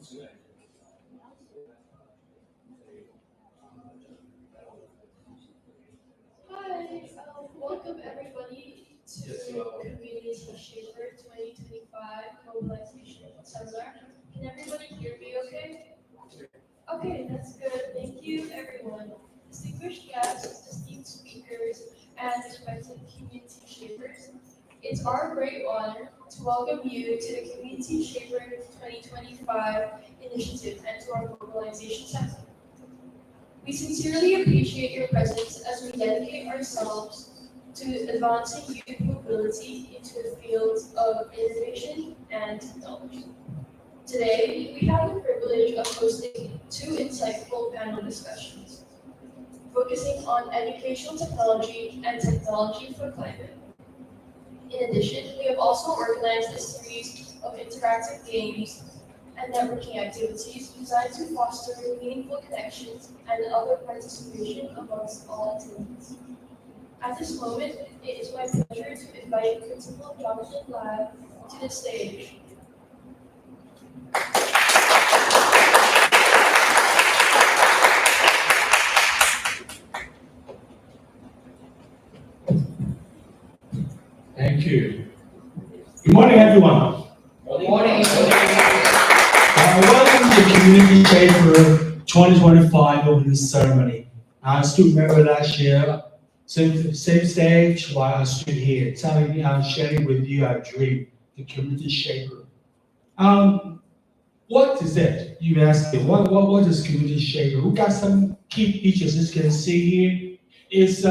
Hi, welcome everybody to Community Shaper 2025 Mobilization Seminar. Can everybody hear me okay? Okay, that's good. Thank you, everyone. Distinguished guests, esteemed speakers, and respected community shapers. It's our great honor to welcome you to the Community Shaper 2025 initiative and to our Mobilization Center. We sincerely appreciate your presence as we dedicate ourselves to advancing youth mobility into the fields of innovation and technology. Today, we have the privilege of hosting two insightful panel discussions, focusing on educational technology and technology for climate. In addition, we have also organized a series of interactive games and networking activities designed to foster meaningful connections and other participation amongst all attendees. At this moment, it is my pleasure to invite Principal Jonathan Lai to the stage. Thank you. Good morning, everyone. Good morning. Welcome to the Community Shaper 2025 opening ceremony. I still remember last year, same stage while I stood here, telling me I'm sharing with you our dream, the Community Shaper. What is it? You ask me, what is Community Shaper? We got some key features, as you can see here. Is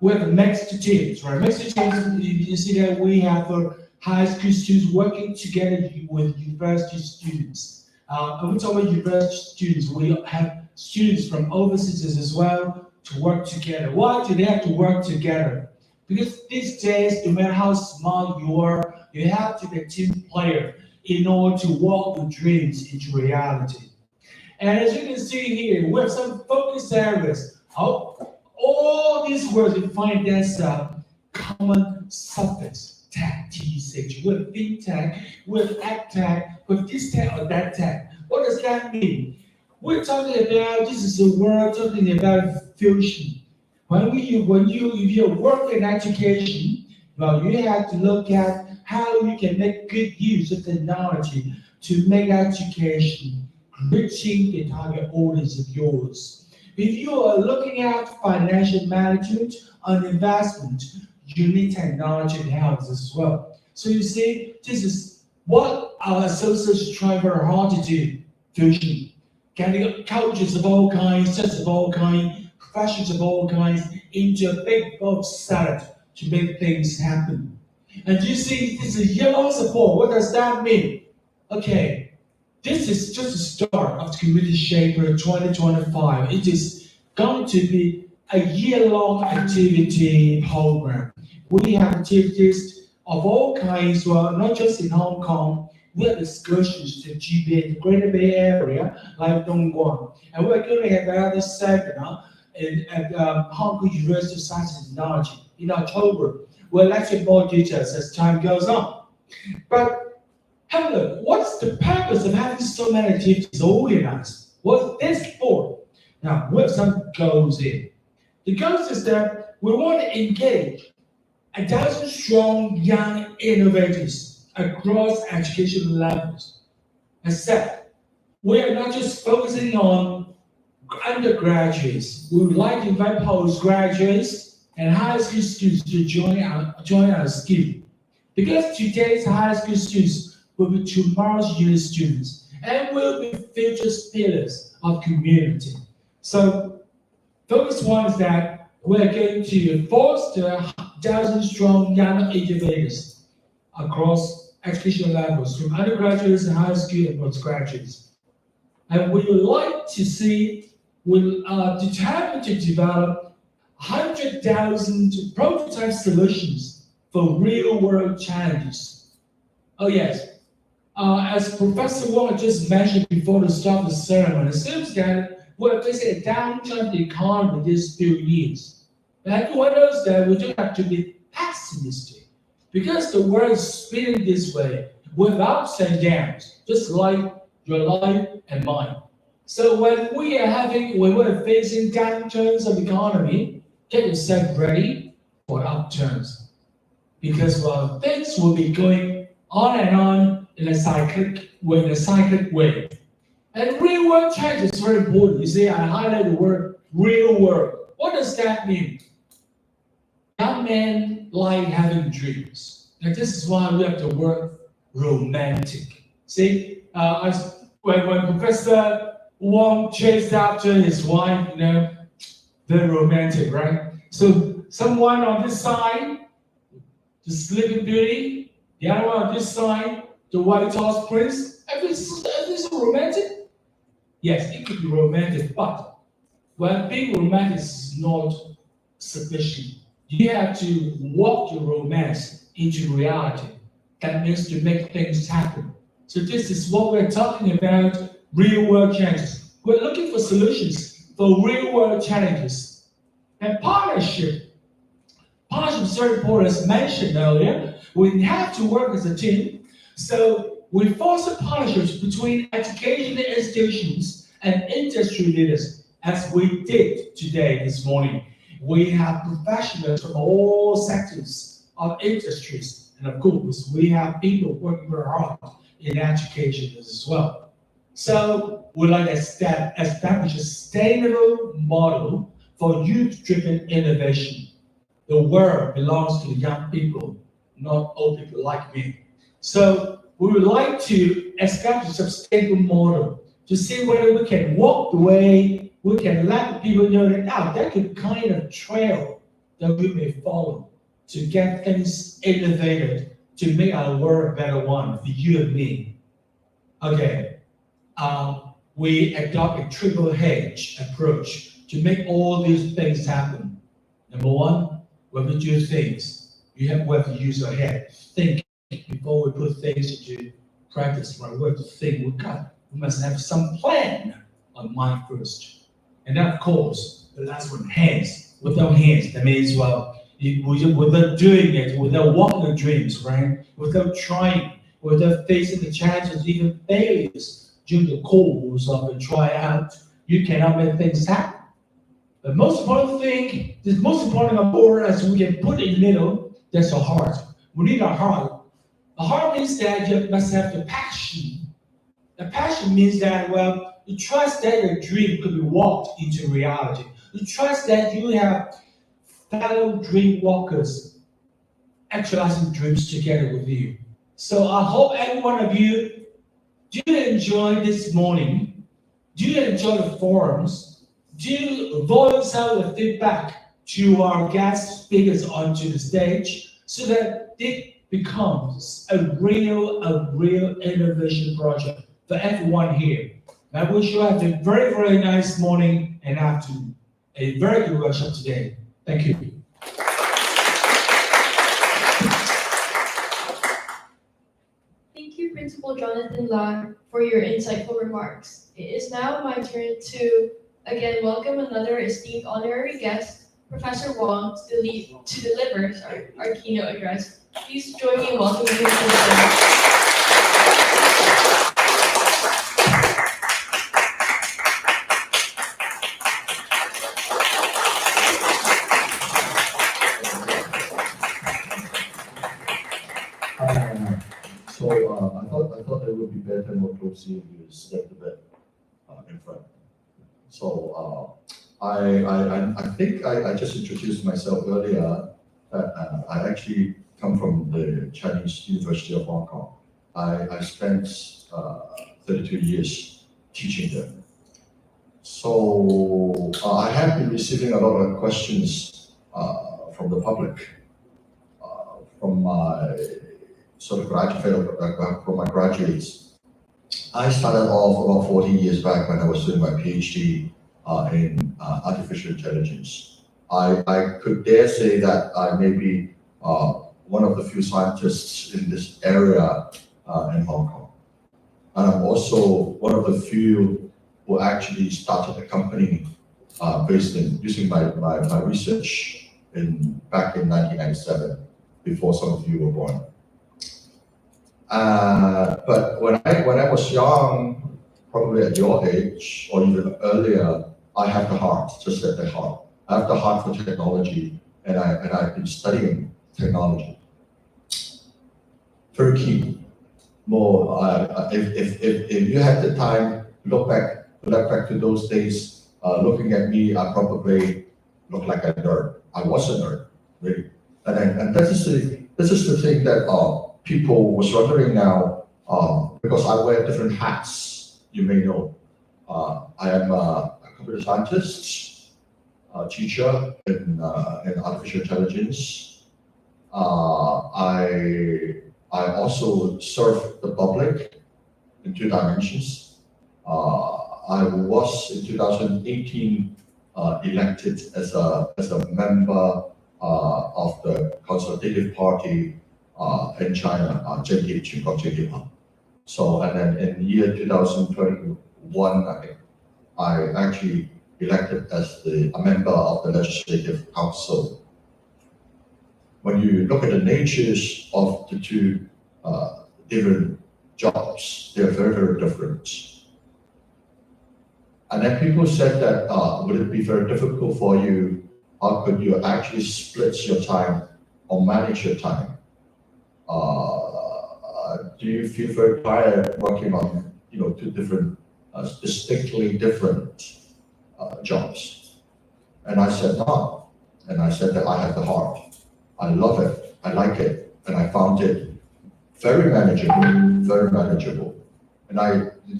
we have mixed teams, right? Mixed teams, you see that we have high school students working together with university students. And we talk about university students, we have students from overseas as well to work together. Why do they have to work together? Because these days, no matter how small you are, you have to be a team player in order to walk your dreams into reality. And as you can see here, we have some focus areas. All these words you find there's a common suffix, tech, TCH, with fintech, with agtech, with this tech or that tech. What does that mean? We're talking about, this is a word talking about fusion. If you work in education, well, you have to look at how you can make good use of technology to make education reaching the target audience of yours. If you are looking at financial management and investment, you need technology to help as well. So you see, this is what our associates try very hard to do, fusion. Getting coaches of all kinds, sets of all kinds, professions of all kinds into a big boat salad to make things happen. And you see, this is yellow support. What does that mean? Okay, this is just the start of the Community Shaper 2025. It is going to be a year-long activity program. We have activities of all kinds, well, not just in Hong Kong. We have excursions to GBA, the Greater Bay Area, like Dongguan. And we're going to have another seminar at Hong Kong University of Science and Technology in October. We'll let you more details as time goes on. But have a look, what's the purpose of having so many activities organized? What's this for? Now, we have some goals here. The goals is that we want to engage 1,000 strong young innovators across education levels. As said, we are not just focusing on undergraduates. We would like to invite postgraduates and high school students to join our scheme. Because today's high school students will be tomorrow's uni students and will be future pillars of community. So focus one is that we're going to foster 1,000 strong young innovators across education levels, from undergraduates and high school and postgraduates. And we would like to see, we're determined to develop 100,000 prototype solutions for real world challenges. Oh yes, as Professor Wong just mentioned before the start of the ceremony, it seems that we're facing a downturn in the economy these few years. And everyone knows that we don't have to be pessimistic because the world is spinning this way with ups and downs, just like your life and mine. So when we're facing downturns of the economy, get yourself ready for upturns because things will be going on and on in a cyclic way. And real world change is very important. You see, I highlight the word real world. What does that mean? Young men like having dreams. And this is why we have the word romantic. See, when Professor Wong chased after his wife, very romantic, right? So someone on this side, the Sleeping Beauty, the other one on this side, the White Horse Prince. Is this romantic? Yes, it could be romantic, but being romantic is not sufficient. You have to walk your romance into reality. That means to make things happen. So this is what we're talking about, real world challenges. We're looking for solutions for real world challenges. And partnership is very important, as mentioned earlier. We have to work as a team. So we foster partnerships between education institutions and industry leaders, as we did today, this morning. We have professionals from all sectors of industries. And of course, we have people working very hard in education as well. So we'd like to establish a sustainable model for youth-driven innovation. The world belongs to the young people, not old people like me. So we would like to establish a sustainable model to see whether we can walk the way, we can let the people know that that's the kind of trail that we may follow to get things innovated, to make our world a better one for you and me. Okay, we adopt a triple H approach to make all these things happen. Number one, when we do things, we have to use our head, think before we put things into practice. Right? We have to think. We must have some plan on mind first. And then, of course, the last one, hands. Without hands, that means, without doing it, without walking the dreams, right? Without trying, without facing the challenges, even failures during the course of a tryout, you cannot make things happen. The most important of all, as we can put in the middle, that's our heart. We need our heart. The heart means that you must have the passion. The passion means that, you trust that your dream could be walked into reality. You trust that you have fellow dream walkers actualizing dreams together with you. So I hope every one of you do enjoy this morning. Do enjoy the forums. Do voice out the feedback to our guest speakers onto the stage so that it becomes a real innovation project for everyone here. I wish you have a very, very nice morning and afternoon. A very good workshop today. Thank you. Thank you, Principal Jonathan La, for your insightful remarks. It is now my turn to again welcome another esteemed honorary guest, Professor Wong, to deliver our keynote address. Please join me in welcoming him to the stage. I thought it would be better more closely if you step a bit in front. So I think I just introduced myself earlier. I actually come from the Chinese University of Hong Kong. I spent 32 years teaching there. So I have been receiving a lot of questions from the public, from my from my graduates. I started off about 40 years back when I was doing my PhD in artificial intelligence. I could dare say that I may be one of the few scientists in this area in Hong Kong. And I'm also one of the few who actually started a company based in using my research back in 1997, before some of you were born. But when I was young, probably at your age or even earlier, I have the heart, just at the heart. I have the heart for technology, and I've been studying technology. Very keen. More, if you had the time, look back to those days, looking at me, I probably look like a nerd. I was a nerd, really. And this is the thing that people was wondering now, because I wear different hats, you may know. I am a computer scientist, a teacher in artificial intelligence. I also serve the public in 2 dimensions. I was in 2018 elected as a member of the Consultative Party in China, JD. So, and then in the year 2021, I think, I actually elected as a member of the Legislative Council. When you look at the natures of the 2 different jobs, they are very, very different. And then people said that, would it be very difficult for you? How could you actually split your time or manage your time? Do you feel very tired working on 2 different, distinctly different jobs? And I said no. And I said that I have the heart. I love it. I like it, and I found it very manageable, very manageable. And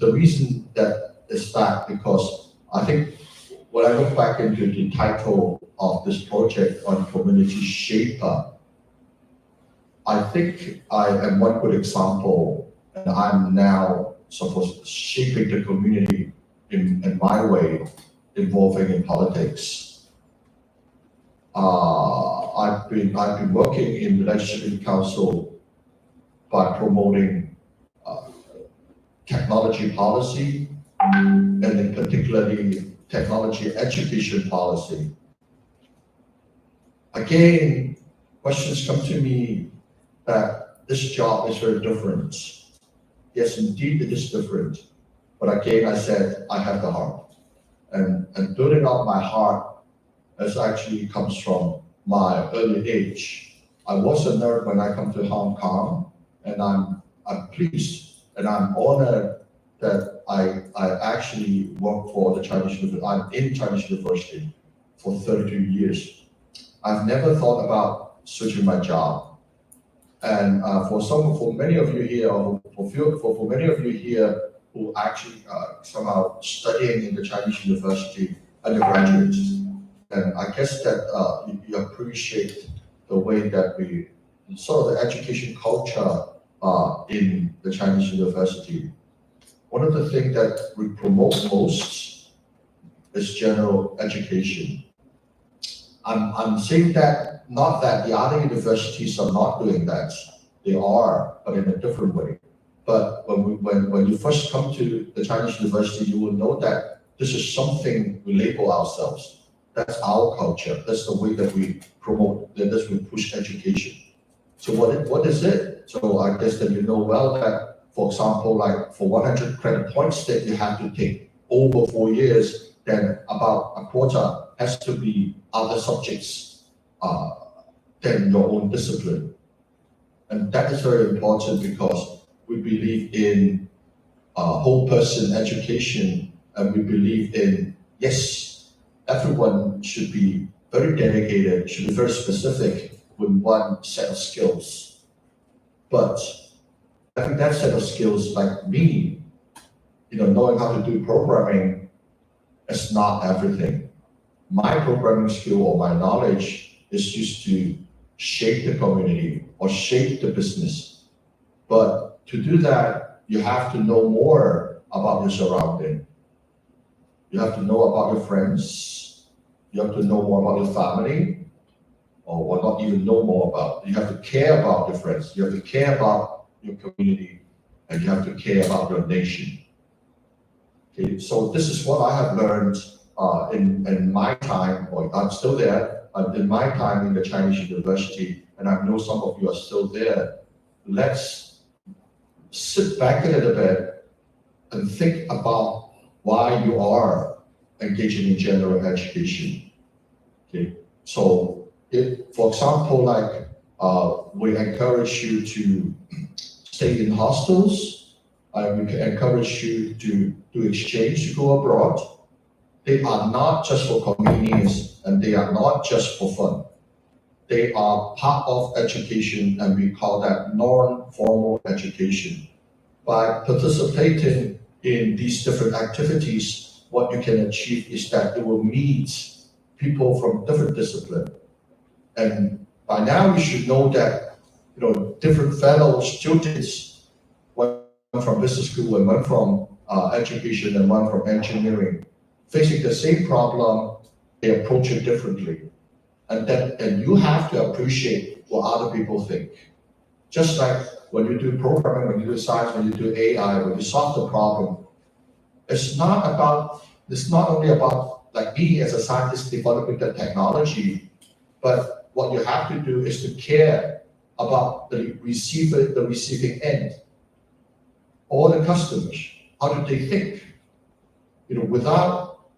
the reason that is that because I think when I look back into the title of this project on community shaper, I think I am one good example, and I'm now supposed to shaping the community in my way, involving in politics. I've been working in the Legislative Council by promoting technology policy, and in particularly technology education policy. Again, questions come to me that this job is very different. Yes, indeed it is different. But again, I said, I have the heart. And building up my heart actually comes from my early age. I was a nerd when I come to Hong Kong, and I'm pleased and I'm honored that I actually work for the Chinese University. I'm in Chinese University for 32 years. I've never thought about switching my job. And for many of you here, or for many of you here who actually somehow studying in the Chinese University undergraduates, and I guess that you appreciate the way that we sort of the education culture in the Chinese University. One of the things that we promote most is general education. I'm saying that not that the other universities are not doing that, they are, but in a different way. But when you first come to the Chinese University, you will know that this is something we label ourselves. That's our culture. That's the way that we promote, that we push education. So what is it? So I guess that you know well that, for example, like for 100 credit points that you have to take over 4 years, then about a quarter has to be other subjects than your own discipline. And that is very important because we believe in whole person education, and we believe in, yes, everyone should be very dedicated, should be very specific with one set of skills. But I think that set of skills, like me, knowing how to do programming is not everything. My programming skill or my knowledge is used to shape the community or shape the business. But to do that, you have to know more about your surrounding. You have to know about your friends. You have to know more about your family, or not even know more about. You have to care about your friends. You have to care about your community, and you have to care about your nation. Okay, so this is what I have learned in my time, or I'm still there, in my time in the Chinese University, and I know some of you are still there. Let's sit back a little bit and think about why you are engaging in general education. Okay, so for example, like we encourage you to stay in hostels, we can encourage you to do exchange, to go abroad. They are not just for convenience and they are not just for fun. They are part of education and we call that non-formal education. By participating in these different activities, what you can achieve is that you will meet people from different disciplines. And by now you should know that different fellow students, one from business school and one from education and one from engineering, facing the same problem, they approach it differently. And you have to appreciate what other people think. Just like when you do programming, when you do science, when you do AI, when you solve the problem, it's not only about like me as a scientist developing the technology, but what you have to do is to care about the receiving end, all the customers. How do they think? Without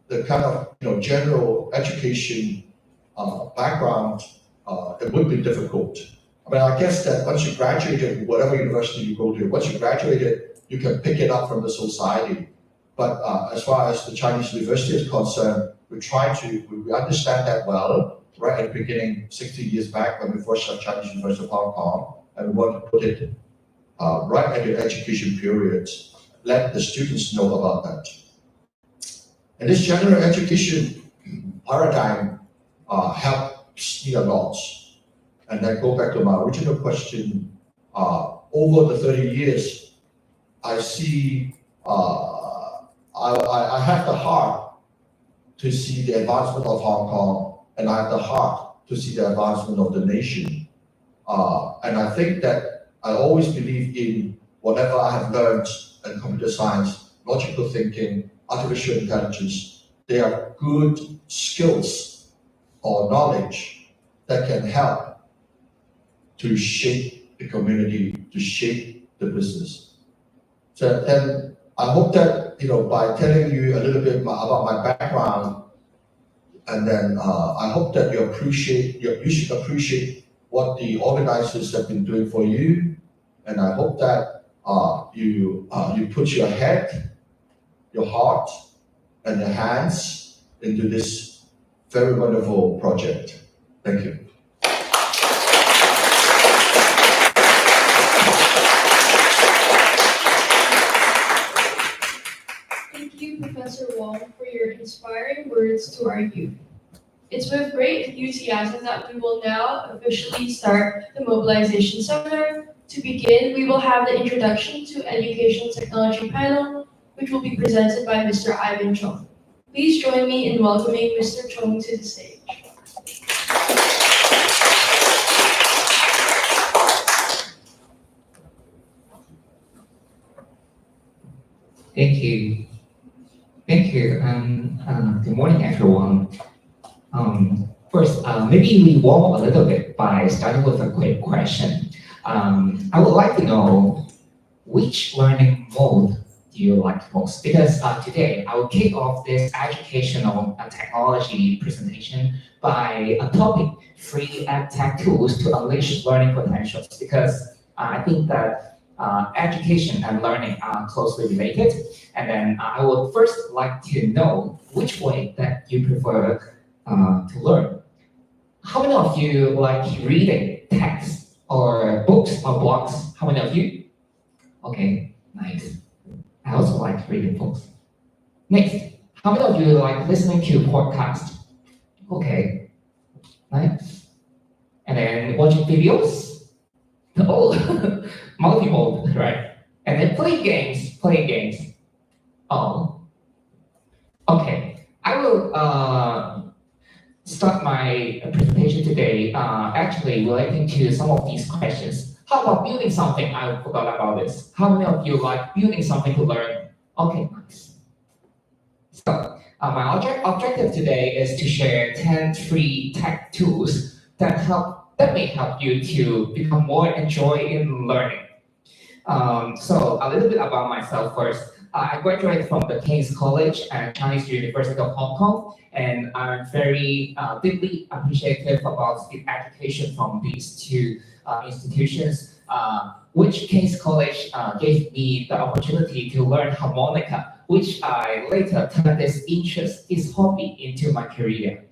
the kind of general education background, it would be difficult. I mean, I guess that once you graduated, whatever university you go to, once you graduated, you can pick it up from the society. But as far as the Chinese university is concerned, we understand that well, right at the beginning, 60 years back when we first had Chinese University of Hong Kong, and we want to put it right at the education period, let the students know about that. And this general education paradigm helps me a lot. And then go back to my original question, over the 30 years, I see, I have the heart to see the advancement of Hong Kong, and I have the heart to see the advancement of the nation. And I think that I always believe in whatever I have learned in computer science, logical thinking, artificial intelligence, they are good skills or knowledge that can help to shape the community, to shape the business. So then I hope that, by telling you a little bit about my background, and then I hope that you should appreciate what the organizers have been doing for you. And I hope that you put your head, your heart, and your hands into this very wonderful project. Thank you. Thank you, Professor Wong, for your inspiring words to our youth. It's with great enthusiasm that we will now officially start the Mobilization Seminar. To begin, we will have the Introduction to Educational Technology panel, which will be presented by Mr. Ivan Chong. Please join me in welcoming Mr. Chong to the stage. Thank you. Thank you. Good morning, everyone. First, maybe we warm up a little bit by starting with a quick question. I would like to know which learning mode do you like most? Because today I will kick off this educational technology presentation by a topic, free EdTech tools to unleash learning potentials. Because I think that education and learning are closely related. And then I would first like to know which way that you prefer to learn. How many of you like reading texts or books or blogs? How many of you? Okay, nice. I also like reading books. Next, how many of you like listening to podcasts? Okay, nice. And then watching videos? Oh, multi-mode, right? And then playing games. Oh, okay. I will start my presentation today actually relating to some of these questions. How about building something? I forgot about this. How many of you like building something to learn? Okay, nice. So my objective today is to share 10 free tech tools that may help you to become more enjoy in learning. So a little bit about myself first. I graduated from the King's College and Chinese University of Hong Kong, and I'm very deeply appreciative about the education from these two institutions, which King's College gave me the opportunity to learn harmonica, which I later turned this interest, this hobby into my career.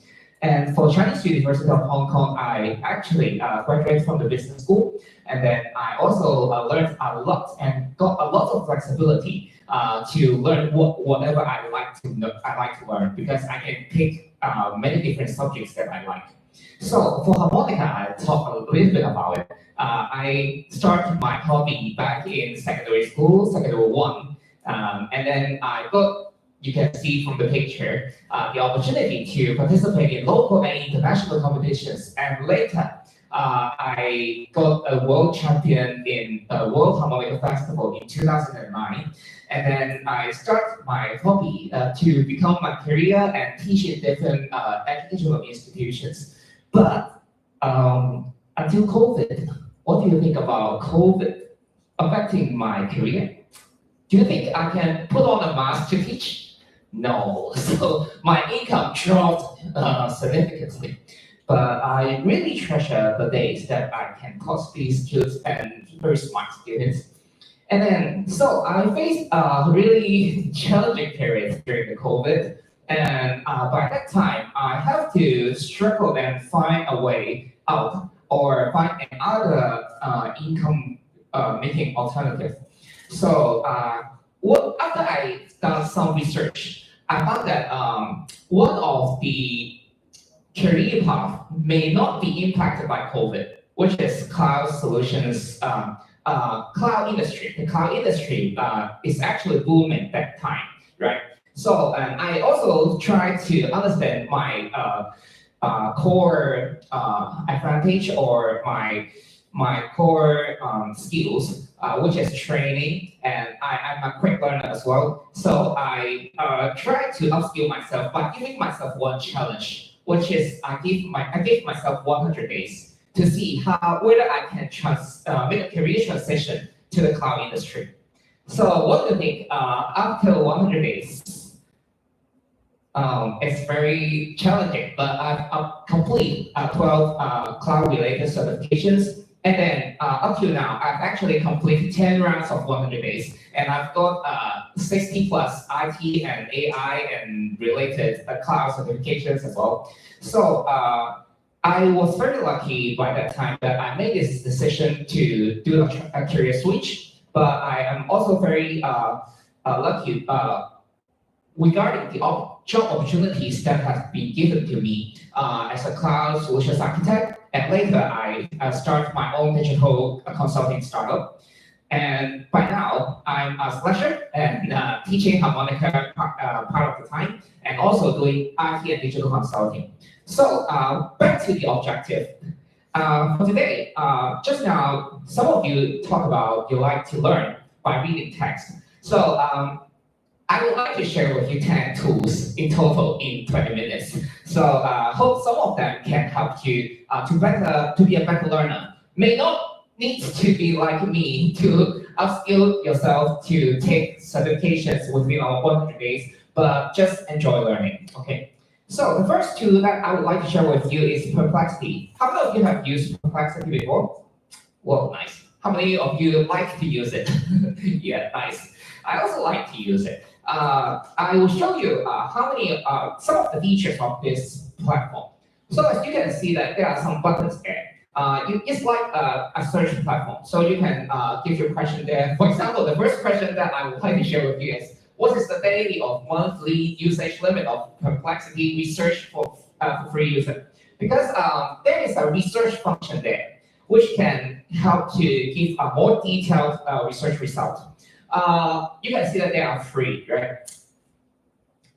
And for Chinese University of Hong Kong, I actually graduated from the business school, and then I also learned a lot and got a lot of flexibility to learn whatever I like to know, I like to learn, because I can pick many different subjects that I like. So for harmonica, I talk a little bit about it. I started my hobby back in secondary school, secondary one, and then I got, you can see from the picture, the opportunity to participate in local and international competitions. And later, I got a world champion in the World Harmonica Festival in 2009. And then I started my hobby to become my career and teach in different educational institutions. But until COVID, what do you think about COVID affecting my career? Do you think I can put on a mask to teach? No. So my income dropped significantly. But I really treasure the days that I can coach these students and very smart students. And then, so I faced a really challenging period during the COVID. And by that time, I have to struggle and find a way out or find another income making alternative. So after I done some research, I found that one of the career path may not be impacted by COVID, which is cloud solutions, cloud industry. The cloud industry is actually booming at that time, right? So I also try to understand my core advantage or my core skills, which is training, and I'm a quick learner as well. So I try to upskill myself by giving myself one challenge, which is I give myself 100 days to see whether I can make a career transition to the cloud industry. So what do you think? After 100 days, it's very challenging, but I've completed 12 cloud-related certifications. And then up to now, I've actually completed 10 rounds of 100 days, and I've got 60 plus IT and AI and related cloud certifications as well. So I was very lucky by that time that I made this decision to do a career switch, but I am also very lucky regarding the job opportunities that have been given to me as a cloud solutions architect. And later, I start my own digital consulting startup. And by now, I'm a slasher and teaching harmonica part of the time, and also doing IT and digital consulting. So back to the objective. For today, just now, some of you talk about you like to learn by reading text. So I would like to share with you 10 tools in total in 20 minutes. So hope some of them can help you to be a better learner. May not need to be like me to upskill yourself to take certifications within our 100 days, but just enjoy learning. Okay. So the first tool that I would like to share with you is Perplexity. How many of you have used Perplexity before? Well, nice. How many of you like to use it? Yeah, nice. I also like to use it. I will show you some of the features of this platform. So as you can see that there are some buttons there. It's like a search platform. So you can give your question there. For example, the first question that I would like to share with you is, what is the daily or monthly usage limit of Perplexity research for free user? Because there is a research function there, which can help to give a more detailed research result. You can see that they are free, right?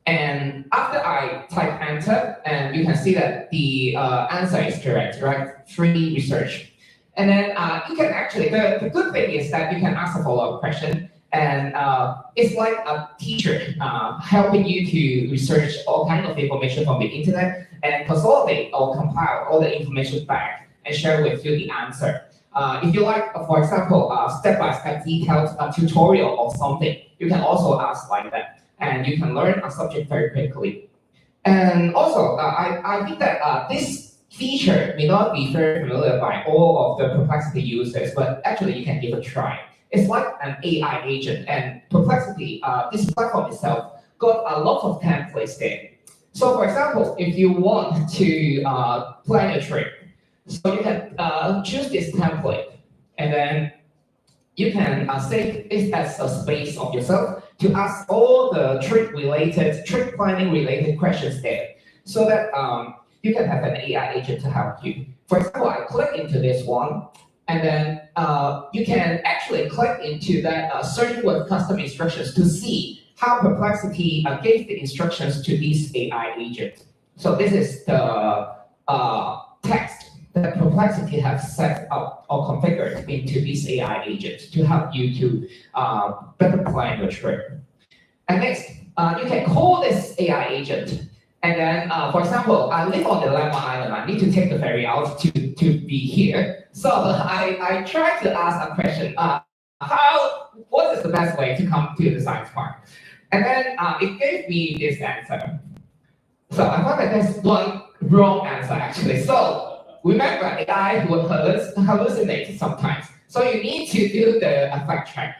And after I type enter, and you can see that the answer is correct, right? Free research. And then you can actually, the good thing is that you can ask a follow-up question, and it's like a teacher helping you to research all kinds of information from the internet and consolidate or compile all the information back and share with you the answer. If you like, for example, step-by-step detailed tutorial of something, you can also ask like that, and you can learn a subject very quickly. And also, I think that this feature may not be very familiar by all of the Perplexity users, but actually you can give a try. It's like an AI agent, and Perplexity, this platform itself, got a lot of templates there. So for example, if you want to plan a trip, so you can choose this template, and then you can save it as a space of yourself to ask all the trip planning related questions there, so that you can have an AI agent to help you. For example, I click into this one, and then you can actually click into that search with custom instructions to see how Perplexity gave the instructions to this AI agent. So this is the text that Perplexity has set up or configured into this AI agent to help you to better plan your trip. And next, you can call this AI agent. And then, for example, I live on the Lemon Island. I need to take the ferry out to be here. So I tried to ask a question. What is the best way to come to the science park? And then it gave me this answer. So I thought that there's one wrong answer actually. So remember, AI will hallucinate sometimes. So you need to do the fact check.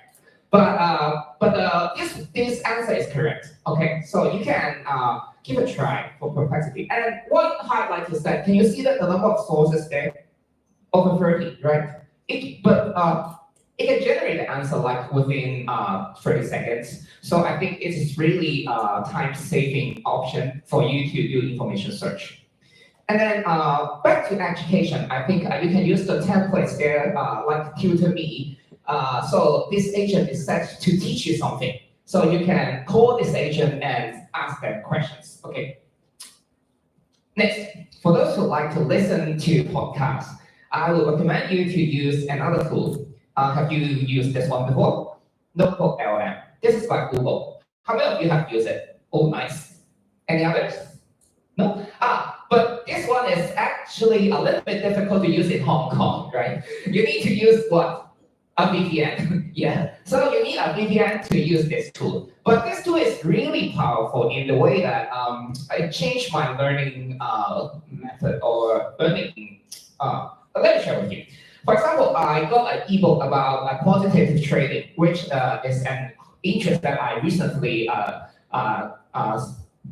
But this answer is correct. Okay, so you can give a try for Perplexity. And one highlight is that, can you see that the number of sources there? Over 30, right? It can generate the answer like within 30 seconds. So I think it is really a time-saving option for you to do information search. And then back to education, I think you can use the templates there, like Tutor Me. So this agent is set to teach you something. So you can call this agent and ask them questions. Okay. Next, for those who like to listen to podcasts, I would recommend you to use another tool. Have you used this one before? Notebook LM. This is by Google. How many of you have used it? Oh, nice. Any others? No? But this one is actually a little bit difficult to use in Hong Kong, right? You need to use what? A VPN. Yeah. So you need a VPN to use this tool. But this tool is really powerful in the way that it changed my learning method or learning. Let me share with you. For example, I got an ebook about quantitative trading, which is an interest that I recently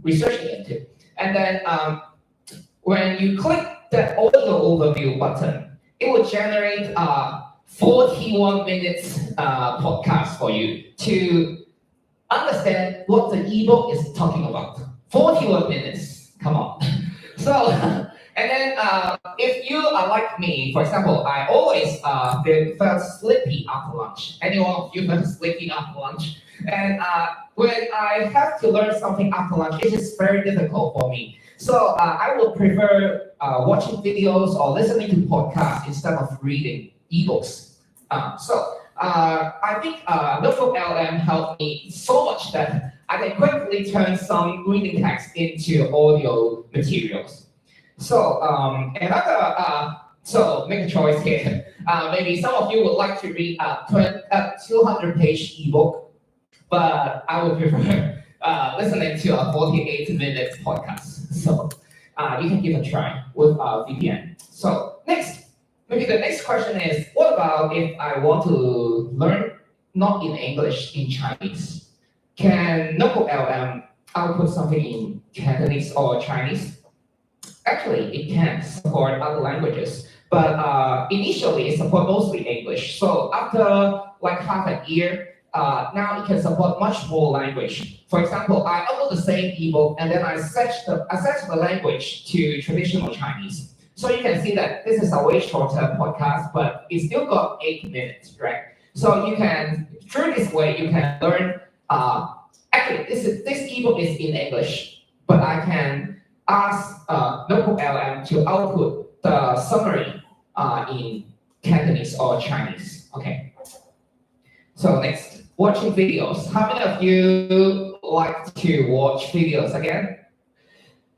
researched into. And then when you click the audio overview button, it will generate 41 minutes podcast for you to understand what the ebook is talking about. 41 minutes, come on. So, and then if you are like me, for example, I always felt sleepy after lunch. Anyone of you felt sleepy after lunch? And when I have to learn something after lunch, it is very difficult for me. So I would prefer watching videos or listening to podcasts instead of reading ebooks. I think Notebook LM helped me so much that I can quickly turn some reading text into audio materials. So so make a choice here. Maybe some of you would like to read a 200-page ebook, but I would prefer listening to a 48-minute podcast. So you can give a try with VPN. So next, maybe the next question is, what about if I want to learn not in English, in Chinese? Can Notebook LM output something in Cantonese or Chinese? Actually, it can support other languages, but initially it supports mostly English. So after like half a year, now it can support much more language. For example, I upload the same ebook and then I set the language to traditional Chinese. So you can see that this is a way shorter podcast, but it still got 8 minutes, right? So you can, through this way, you can learn. Actually, this ebook is in English, but I can ask Notebook LM to output the summary in Cantonese or Chinese. Okay. So next, watching videos. How many of you like to watch videos again?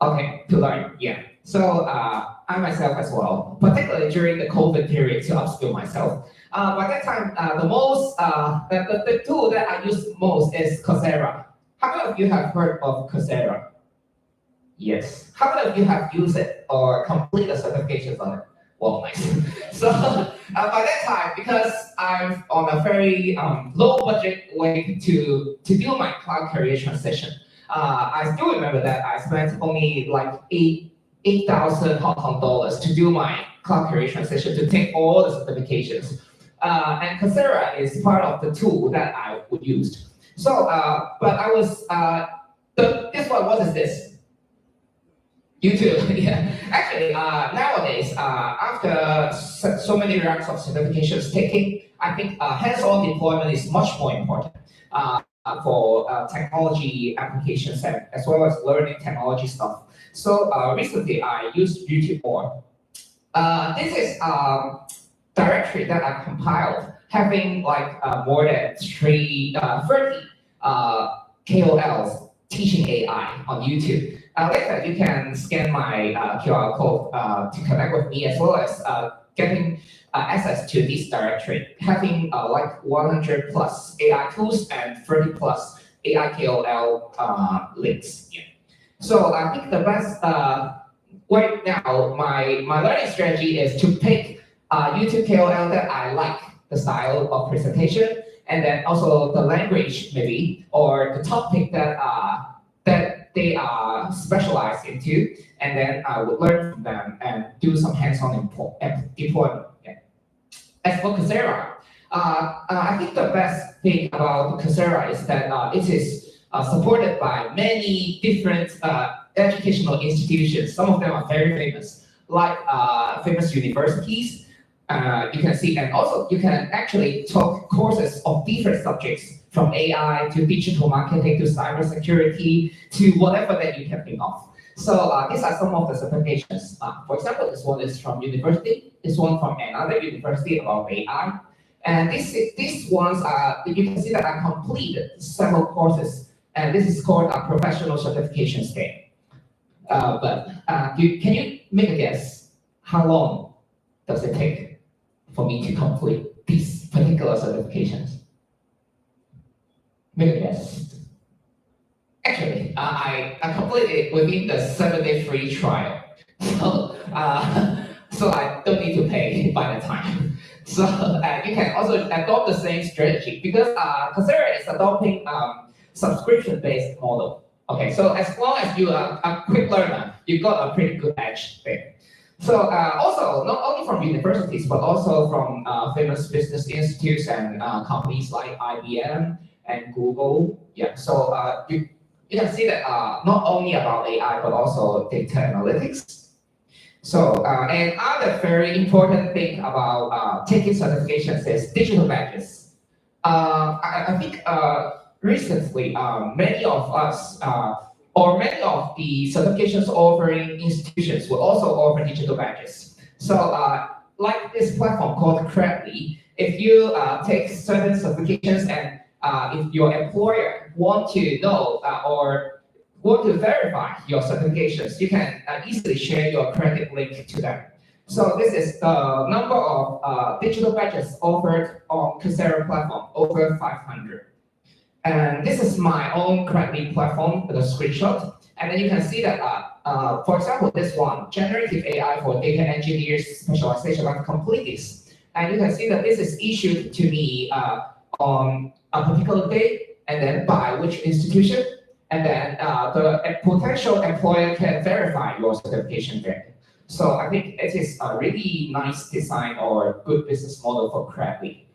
Okay, to learn, yeah. So I myself as well, particularly during the COVID period to upskill myself. By that time, the tool that I use most is Coursera. How many of you have heard of Coursera? Yes. How many of you have used it or completed certifications on it? Well, nice. So by that time, because I'm on a very low budget way to do my cloud career transition, I still remember that I spent only like 8,000 Hong Kong dollars to do my cloud career transition to take all the certifications. And Coursera is part of the tool that I would use. So, but I was, this one, what is this? YouTube, yeah. Actually, nowadays, after so many rounds of certifications taking, I think hands-on deployment is much more important for technology applications and as well as learning technology stuff. So recently, I used YouTube more. This is directory that I compiled, having like more than 30 KOLs teaching AI on YouTube. Later, you can scan my QR code to connect with me, as well as getting access to this directory, having like 100 plus AI tools and 30 plus AI KOL links. Yeah. So I think the best right now, my learning strategy is to pick YouTube KOL that I like the style of presentation, and then also the language maybe, or the topic that they are specialized into, and then I would learn from them and do some hands-on deployment. Yeah. As for Coursera, I think the best thing about Coursera is that it is supported by many different educational institutions. Some of them are very famous, like famous universities. You can see, and also you can actually take courses of different subjects, from AI to digital marketing to cybersecurity to whatever that you can think of. So these are some of the certifications. For example, this one is from university. This one from another university about AI. And these ones are, you can see that I completed several courses, and this is called a professional certification scale. Can you make a guess? How long does it take for me to complete these particular certifications? Make a guess. Actually, I completed it within the 7-day free trial. So I don't need to pay by the time. So you can also adopt the same strategy, because Coursera is adopting subscription-based model. Okay, so as long as you are a quick learner, you got a pretty good edge there. So also, not only from universities, but also from famous business institutes and companies like IBM and Google. Yeah, so you can see that not only about AI, but also data analytics. So, and other very important thing about taking certifications is digital badges. I think recently, many of us, or many of the certifications offering institutions will also offer digital badges. So, like this platform called Credly, if you take certain certifications and if your employer want to know or want to verify your certifications, you can easily share your credit link to them. So this is the number of digital badges offered on Coursera platform, over 500. And this is my own Credly platform, the screenshot. And then you can see that, for example, this one, generative AI for data engineers specialization, I've completed this. And you can see that this is issued to me on a particular day, and then by which institution, and then the potential employer can verify your certification there. So I think it is a really nice design or good business model for Credly.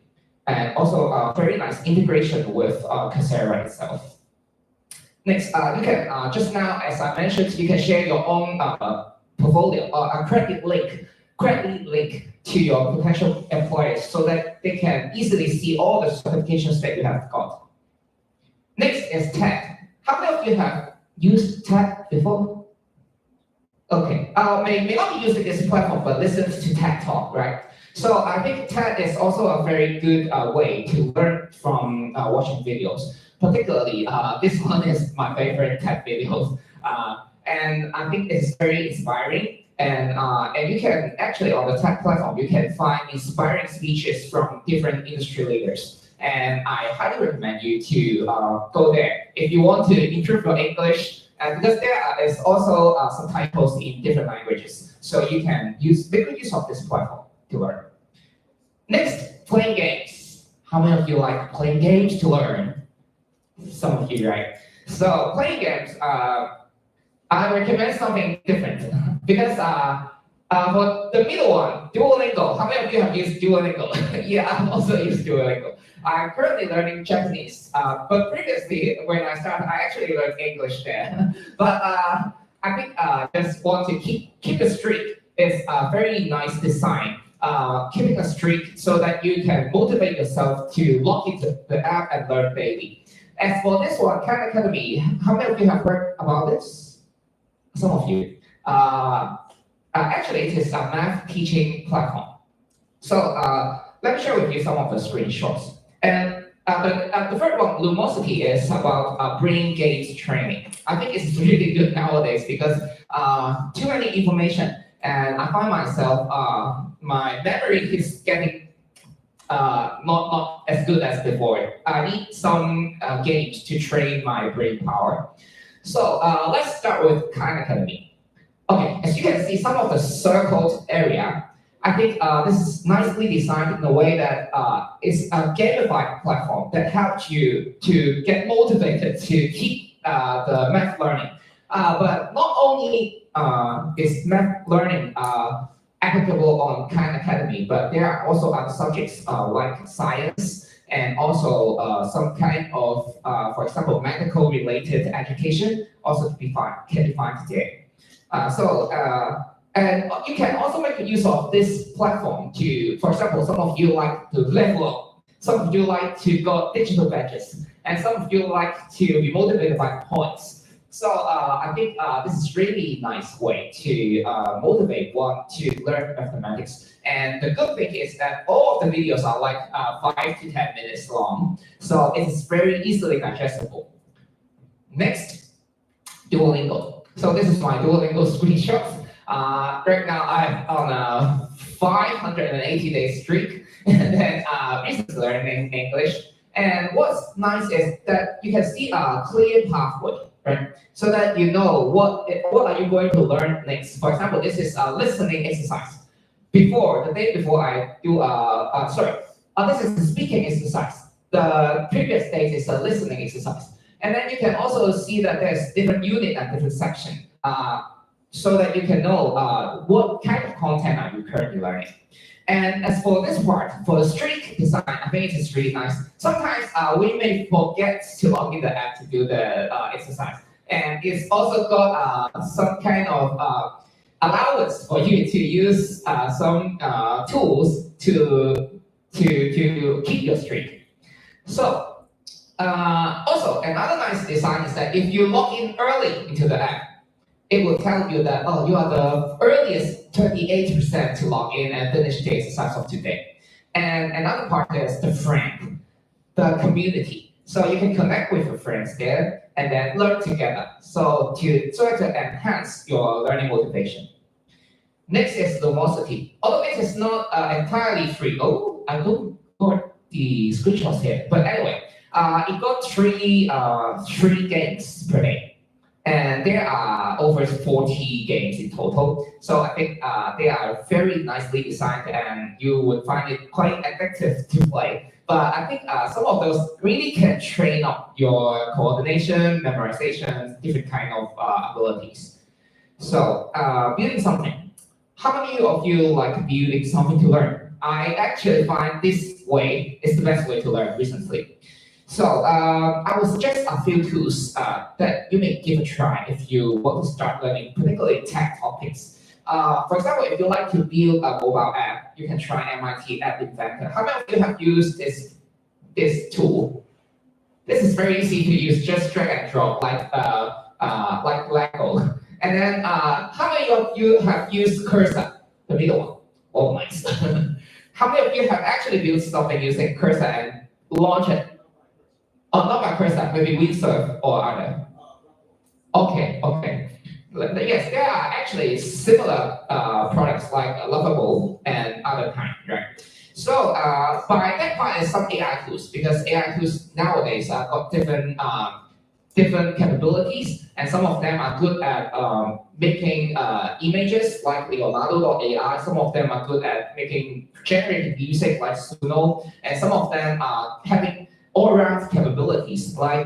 And also a very nice integration with Coursera itself. Next, you can, just now, as I mentioned, you can share your own portfolio or a credit link to your potential employers so that they can easily see all the certifications that you have got. Next is TED. How many of you have used TED before? Okay, may not be using this platform, but listen to TED Talk, right? So I think TED is also a very good way to learn from watching videos. Particularly, this one is my favorite TED video. And I think it's very inspiring. And you can actually on the tech platform you can find inspiring speeches from different industry leaders. And I highly recommend you to go there if you want to improve your English. And because there is also some typos in different languages, so you can make good use of this platform to learn. Next, playing games. How many of you like playing games to learn? Some of you, right? So playing games, I recommend something different because for the middle one, Duolingo. How many of you have used Duolingo? Yeah, I've also used Duolingo. I'm currently learning Japanese, but previously when I started, I actually learned English there. But I think just want to keep the streak. It's a very nice design. Keeping a streak so that you can motivate yourself to log into the app and learn daily. As for this one, Khan Academy, how many of you have heard about this? Some of you. Actually, it is a math teaching platform. So let me share with you some of the screenshots. And the first one, Lumosity, is about brain games training. I think it's really good nowadays because too many information, and I find myself my memory is getting not as good as before. I need some games to train my brain power. So let's start with Khan Academy. Okay, as you can see, some of the circled area, I think this is nicely designed in a way that it's a gamified platform that helps you to get motivated to keep the math learning. But not only is math learning applicable on Khan Academy, but there are also other subjects like science and also some kind of, for example, medical related education also can be found there. And you can also make use of this platform to, for example, some of you like to level up, some of you like to got digital badges, and some of you like to be motivated by points. So I think this is really nice way to motivate one to learn mathematics. And the good thing is that all of the videos are like 5 to 10 minutes long, so it's very easily digestible. Next, Duolingo. So this is my Duolingo screenshot. Right now I'm on a 580-day streak, and then recently learning English. And what's nice is that you can see a clear pathway, right? So that you know what are you going to learn next. For example, this is a listening exercise. The day before I do, this is the speaking exercise. The previous day is a listening exercise. And then you can also see that there's different unit and different section, so that you can know what kind of content are you currently learning. And as for this part, for the streak design, I think it is really nice. Sometimes we may forget to log in the app to do the exercise. And it's also got some kind of allowance for you to use some tools to keep your streak. So also another nice design is that if you log in early into the app, it will tell you that, oh, you are the earliest 28% to log in and finish the exercise of today. And another part is the friend, the community. So you can connect with your friends there and then learn together. So to try to enhance your learning motivation. Next is Lumosity. Although it is not entirely free. Oh, I don't got the screenshots here. But anyway, it got three games per day. And there are over 40 games in total. So I think they are very nicely designed and you would find it quite addictive to play. But I think some of those really can train up your coordination, memorization, different kind of abilities. So building something. How many of you like building something to learn? I actually find this way is the best way to learn recently. So I will suggest a few tools that you may give a try if you want to start learning, particularly tech topics. For example, if you like to build a mobile app, you can try MIT App Inventor. How many of you have used this tool? This is very easy to use, just drag and drop like Lego. And then how many of you have used Cursor, the middle one? Oh, nice. How many of you have actually built something using Cursor and launch it? Oh, not by Cursor, maybe Windsurf or other. Okay. Yes, there are actually similar products like Lovable and other kind, right? So by that part is some AI tools because AI tools nowadays are got different capabilities, and some of them are good at making images like Leonardo.ai. Some of them are good at making generative music like Suno, and some of them are having all-around capabilities like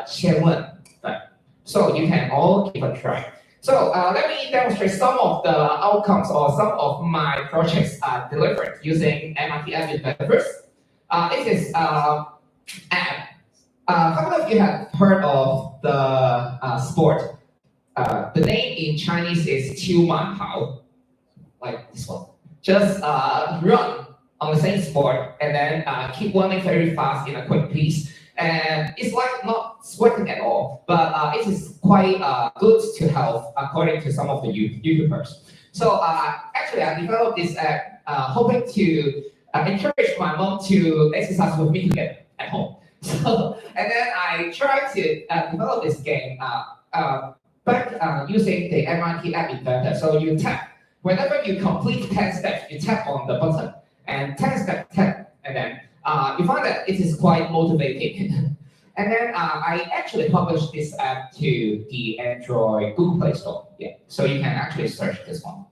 Qianwen. Right? So you can all give a try. So let me demonstrate some of the outcomes or some of my projects are delivered using MIT App Developers. This is app. How many of you have heard of the sport? The name in Chinese is qiu man pao, like this one. Just run on the same sport and then keep running very fast in a quick piece. And it's like not sweating at all, but it is quite good to health according to some of the YouTubers. So actually, I developed this app hoping to encourage my mom to exercise with me together at home. So, and then I tried to develop this game back using the MIT app inventor. So you tap, whenever you complete 10 steps, you tap on the button and 10 steps, 10, and then you find that it is quite motivating. And then I actually published this app to the Android Google Play Store. Yeah, so you can actually search this one.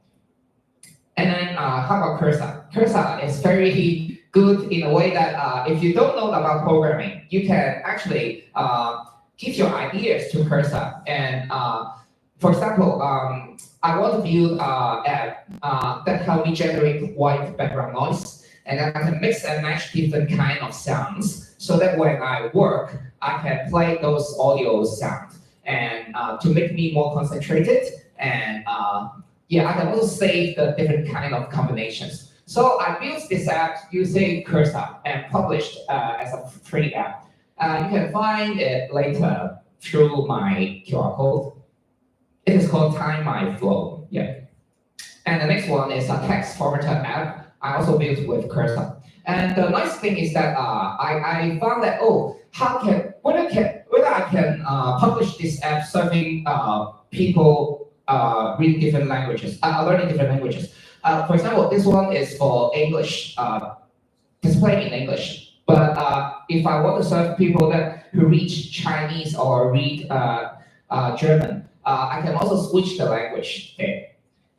And then how about Cursor? Cursor is very good in a way that if you don't know about programming, you can actually give your ideas to Cursor. And for example, I want to build an app that help me generate white background noise. And then I can mix and match different kind of sounds so that when I work, I can play those audio sounds and to make me more concentrated. And yeah, I can also save the different kind of combinations. So I built this app using Cursor and published as a free app. You can find it later through my QR code. It is called Time My Flow. Yeah. And the next one is a text formatter app. I also built with Cursor. And the nice thing is that I found that whether I can publish this app serving people read different languages, learning different languages. For example, this one is for English, displaying in English. But if I want to serve people who read Chinese or read German, I can also switch the language there.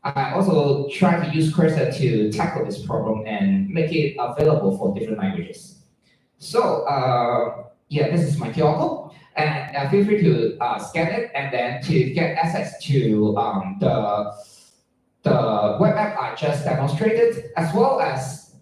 I also try to use Cursor to tackle this problem and make it available for different languages. So yeah, this is my QR code, and feel free to scan it and then to get access to the web app I just demonstrated, as well as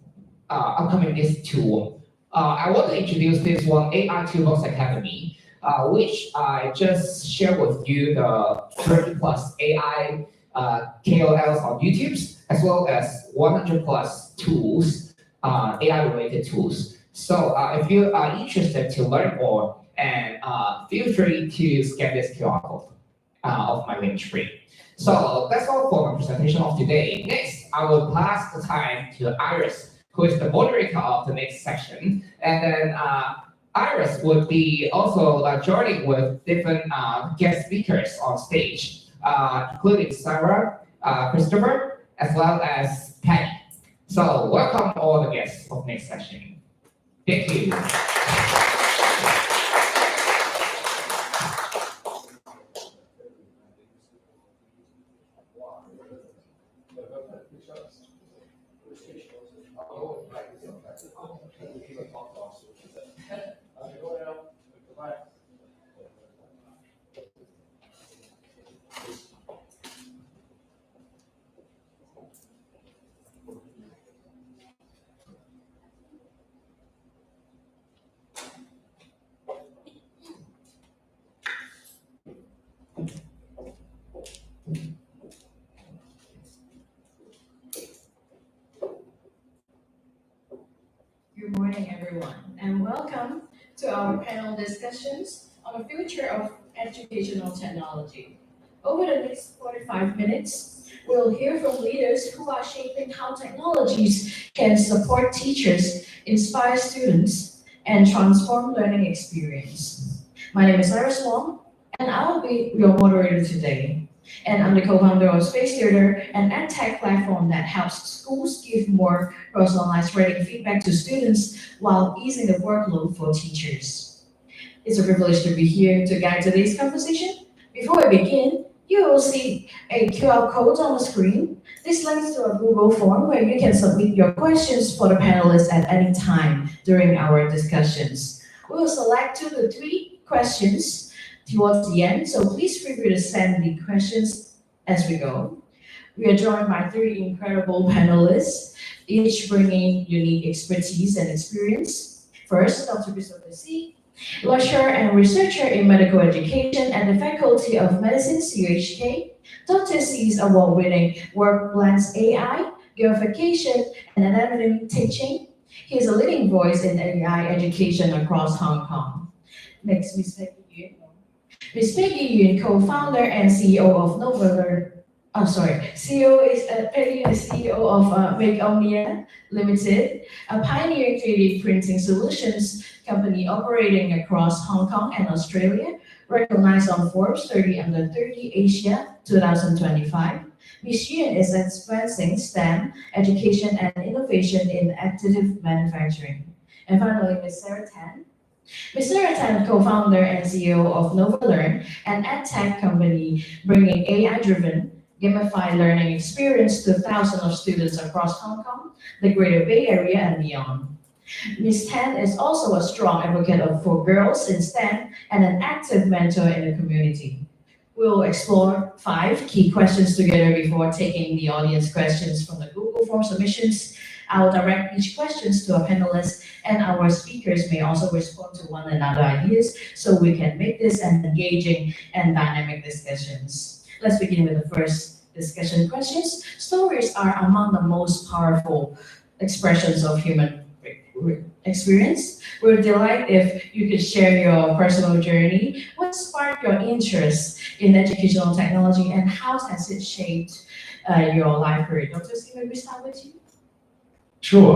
upcoming this tool. I want to introduce this one, AI Toolbox Academy, which I just shared with you the 30 plus AI KOLs on YouTube, as well as 100 plus tools, AI related tools. So if you are interested to learn more, and feel free to scan this QR code of my link tree. So that's all for my presentation of today. Next, I will pass the time to Iris, who is the moderator of the next section. And then Iris would be also joining with different guest speakers on stage, including Sarah, Christopher, as well as Patty. So welcome all the guests of next session. Thank you. Good morning, everyone, and welcome to our panel discussions on the future of educational technology. Over the next 45 minutes, we'll hear from leaders who are shaping how technologies can support teachers, inspire students, and transform learning experience. My name is Iris Wong, and I'll be your moderator today. And I'm the co-founder of Space Theater, an edtech platform that helps schools give more personalized grading feedback to students while easing the workload for teachers. It's a privilege to be here to guide today's conversation. Before we begin, you will see a QR code on the screen. This links to a Google form where you can submit your questions for the panelists at any time during our discussions. We will select 2 to 3 questions towards the end, so please feel free to send the questions as we go. We are joined by 3 incredible panelists, each bringing unique expertise and experience. First, Dr. Christopher C., lecturer and researcher in medical education at the Faculty of Medicine, CUHK. Dr. C's award-winning work blends AI, gamification, and academic teaching. He is a leading voice in AI education across Hong Kong. Next, Ms. Peggy Yuen. Ms. Peggy Yuen, co-founder and CEO of Peggy is CEO of Make Omnia Limited, a pioneering 3D printing solutions company operating across Hong Kong and Australia, recognized on Forbes 30 Under 30 Asia 2025. Ms. Yuen is advancing STEM education and innovation in additive manufacturing. And finally, Ms. Sarah Tan. Ms. Sarah Tan, co-founder and CEO of NovaLearn, an edtech company bringing AI-driven gamified learning experience to thousands of students across Hong Kong, the Greater Bay Area, and beyond. Ms. Tan is also a strong advocate for girls in STEM and an active mentor in the community. We'll explore 5 key questions together before taking the audience questions from the Google Form submissions. I'll direct each question to our panelists, and our speakers may also respond to one another ideas so we can make this an engaging and dynamic discussions. Let's begin with the first discussion questions. Stories are among the most powerful expressions of human experience. We're delighted if you could share your personal journey. What sparked your interest in educational technology and how has it shaped your life career? Dr. C, maybe start with you. Sure.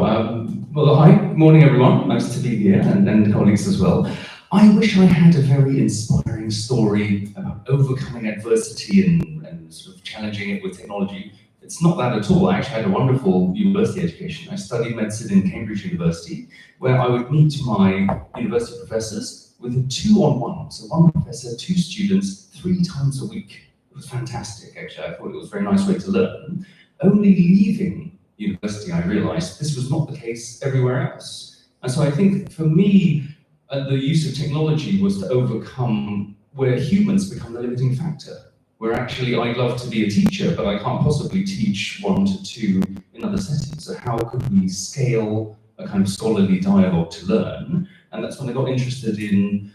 Well, hi, morning everyone. Nice to be here and colleagues as well. I wish I had a very inspiring story about overcoming adversity and sort of challenging it with technology. It's not that at all. I actually had a wonderful university education. I studied medicine in Cambridge University, where I would meet my university professors with a 2-on-1. So 1 professor, 2 students, 3 times a week. It was fantastic, actually. I thought it was a very nice way to learn. Only leaving university, I realized this was not the case everywhere else. And so I think for me, the use of technology was to overcome where humans become the limiting factor. Where actually I'd love to be a teacher, but I can't possibly teach 1 to 2 in other settings. So how could we scale a kind of scholarly dialogue to learn? And that's when I got interested in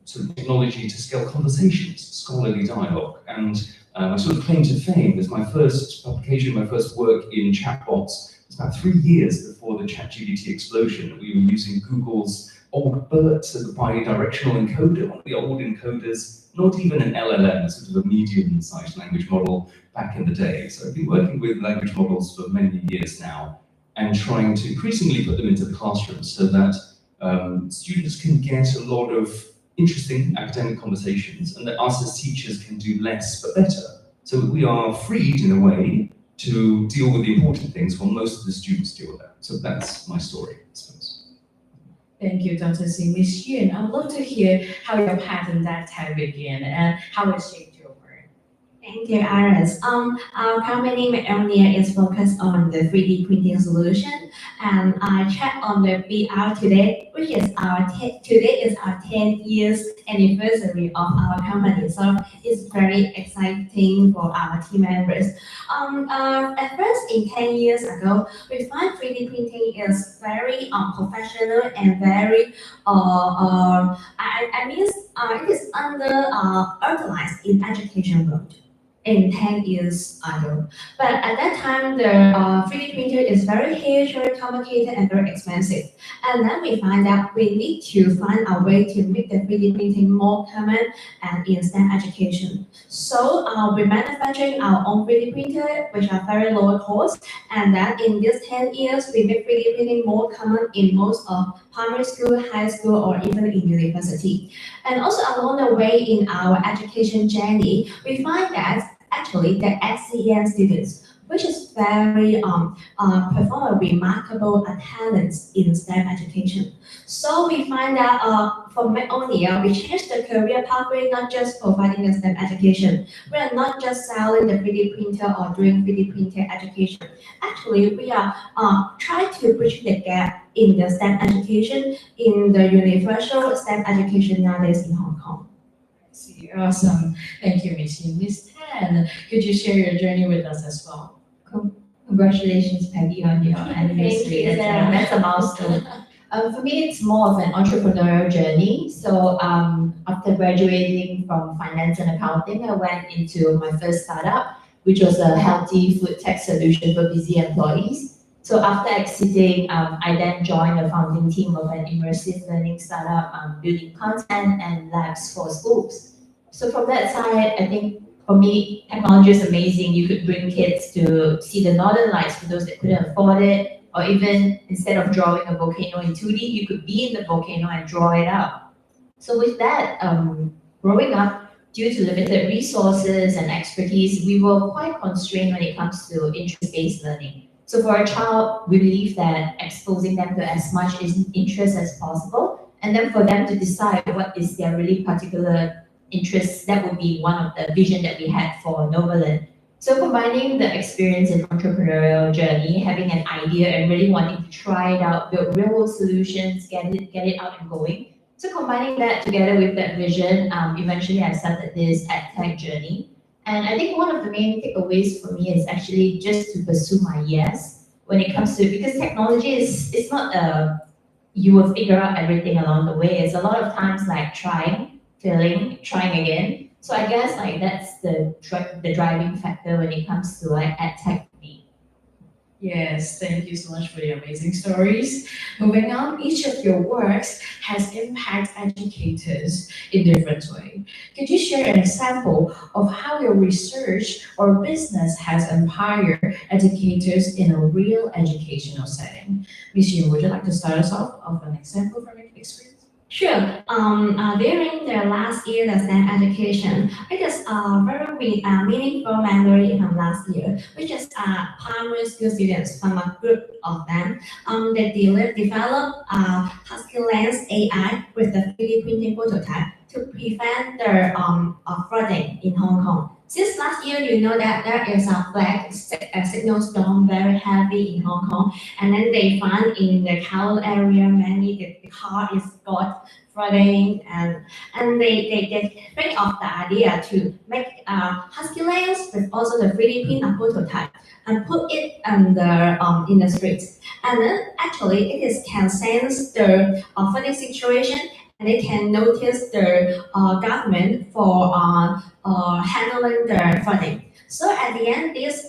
sort of technology to scale conversations, scholarly dialogue. And my sort of claim to fame is my first publication, my first work in chatbots. It's about 3 years before the ChatGPT explosion. We were using Google's old BERT as a bi-directional encoder, one of the old encoders, not even an LLM, sort of a medium-sized language model back in the day. So I've been working with language models for many years now and trying to increasingly put them into the classroom so that students can get a lot of interesting academic conversations and that us as teachers can do less but better. So we are freed in a way to deal with the important things while most of the students deal with that. So that's my story, I suppose. Thank you, Dr. C. Ms. Yuen, I'd love to hear how your path in that tech began and how it shaped your work. Thank you, Iris. Our company Omnia is focused on the 3D printing solution, and I checked on the BR today, which is today is our 10 years anniversary of our company. So it's very exciting for our team members. At first, in 10 years ago, we find 3D printing is very professional and very it is under organized in education world. in 10 years ago. But at that time, the 3D printer is very huge, very complicated, and very expensive. And then we find out we need to find a way to make the 3D printing more common and in STEM education. So we're manufacturing our own 3D printer, which are very low cost. And then in these 10 years, we make 3D printing more common in most of primary school, high school, or even in university. And also along the way in our education journey, we find that actually the SCEM students, which is very perform a remarkable talents in STEM education. So we find that for Magnolia, we changed the career pathway, not just providing the STEM education. We are not just selling the 3D printer or doing 3D printer education. Actually, we are trying to bridge the gap in the STEM education, in the universal STEM education nowadays in Hong Kong. See, awesome. Thank you, Miss Yin. Miss Tan, could you share your journey with us as well? Congratulations, Peggy, on your anniversary. Thank you, Sarah. That's a milestone. For me, it's more of an entrepreneurial journey. So after graduating from finance and accounting, I went into my first startup, which was a healthy food tech solution for busy employees. So after exiting, I then joined the founding team of an immersive learning startup, building content and labs for schools. So from that side, I think for me, technology is amazing. You could bring kids to see the northern lights for those that couldn't afford it, or even instead of drawing a volcano in 2D, you could be in the volcano and draw it out. So with that, growing up, due to limited resources and expertise, we were quite constrained when it comes to interest-based learning. So for a child, we believe that exposing them to as much interest as possible, and then for them to decide what is their really particular interests, that would be one of the vision that we had for Novaland. So combining the experience and entrepreneurial journey, having an idea and really wanting to try it out, build real world solutions, get it out and going. So combining that together with that vision, eventually I started this EdTech journey. And I think one of the main takeaways for me is actually just to pursue my yes when it comes to, because technology it's not you will figure out everything along the way. It's a lot of times like trying, failing, trying again. So I guess like that's the driving factor when it comes to like EdTech for me. Yes, thank you so much for the amazing stories. Moving on, each of your works has impacted educators in different way. Could you share an example of how your research or business has empowered educators in a real educational setting? Ms. Yin, would you like to start us off of an example from your experience? Sure. During the last year, the STEM education, it is a very meaningful memory from last year, which is primary school students from a group of them. They developed Husky Lens AI with the 3D printing prototype to prevent the flooding in Hong Kong. Since last year, you know that there is a black signal storm very heavy in Hong Kong, and then they found in the Kowloon area many the car is got flooding, and they think of the idea to make Husky Lens with also the 3D print prototype and put it in the streets, and then actually can sense the flooding situation, and they can notice the government for handling the flooding. So at the end, this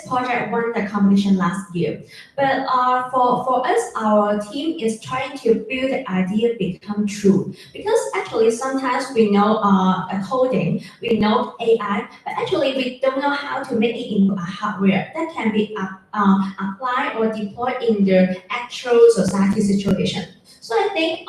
project won the competition last year. But for us, our team is trying to build the idea become true. Because actually sometimes we know coding, we know AI, but actually we don't know how to make it into a hardware that can be applied or deployed in the actual society situation. So I think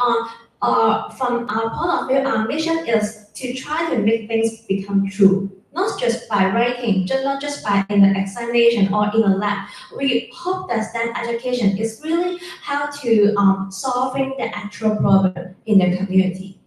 from our point of view, our mission is to try to make things become true, not just by writing, not just by in the examination or in a lab. We hope that STEM education is really how to solving the actual problem in the community.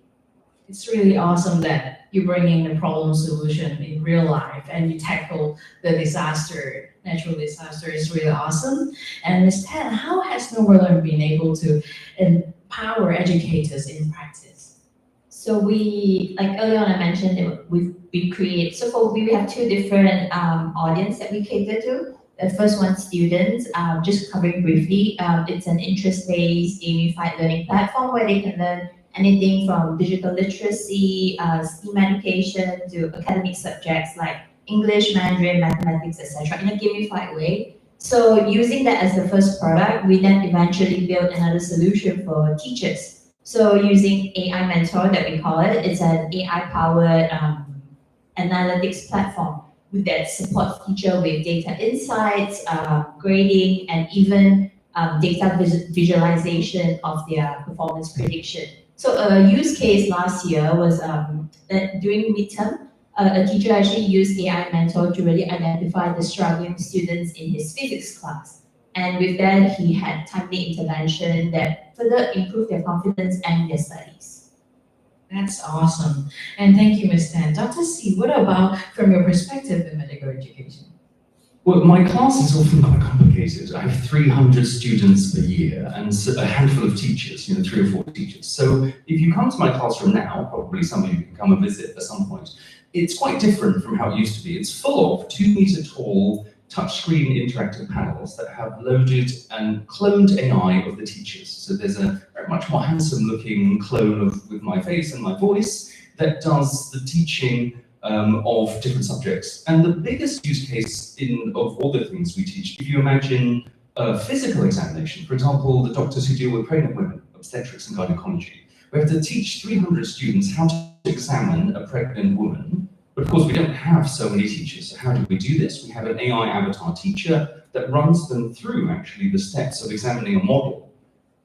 It's really awesome that you bring in the problem solution in real life and you tackle the disaster, natural disaster. Is really awesome. And Ms. Tan, how has Novaland been able to empower educators in practice? So we, like earlier on I mentioned that we create, so we have two different audience that we cater to. The first one, students, just covering briefly, it's an interest-based gamified learning platform where they can learn anything from digital literacy, STEAM education to academic subjects like English, Mandarin, mathematics, etc. in a gamified way. So using that as the first product, we then eventually built another solution for teachers. So using AI Mentor that we call it, it's an AI-powered analytics platform that supports teacher with data insights, grading, and even data visualization of their performance prediction. So a use case last year was that during midterm, a teacher actually used AI Mentor to really identify the struggling students in his physics class. And with that, he had timely intervention that further improved their confidence and their studies. That's awesome. And thank you, Ms. Tan. Dr. C, what about from your perspective in medical education? Well, my class is often quite complicated. I have 300 students per year and a handful of teachers, 3 or 4 teachers. So if you come to my classroom now, probably some of you can come and visit at some point, it's quite different from how it used to be. It's full of 2-meter tall touchscreen interactive panels that have loaded and cloned AI of the teachers. So there's a very much more handsome looking clone with my face and my voice that does the teaching of different subjects. And the biggest use case of all the things we teach, if you imagine a physical examination, for example, the doctors who deal with pregnant women, obstetrics and gynecology, we have to teach 300 students how to examine a pregnant woman. But of course, we don't have so many teachers. So how do we do this? We have an AI avatar teacher that runs them through actually the steps of examining a model.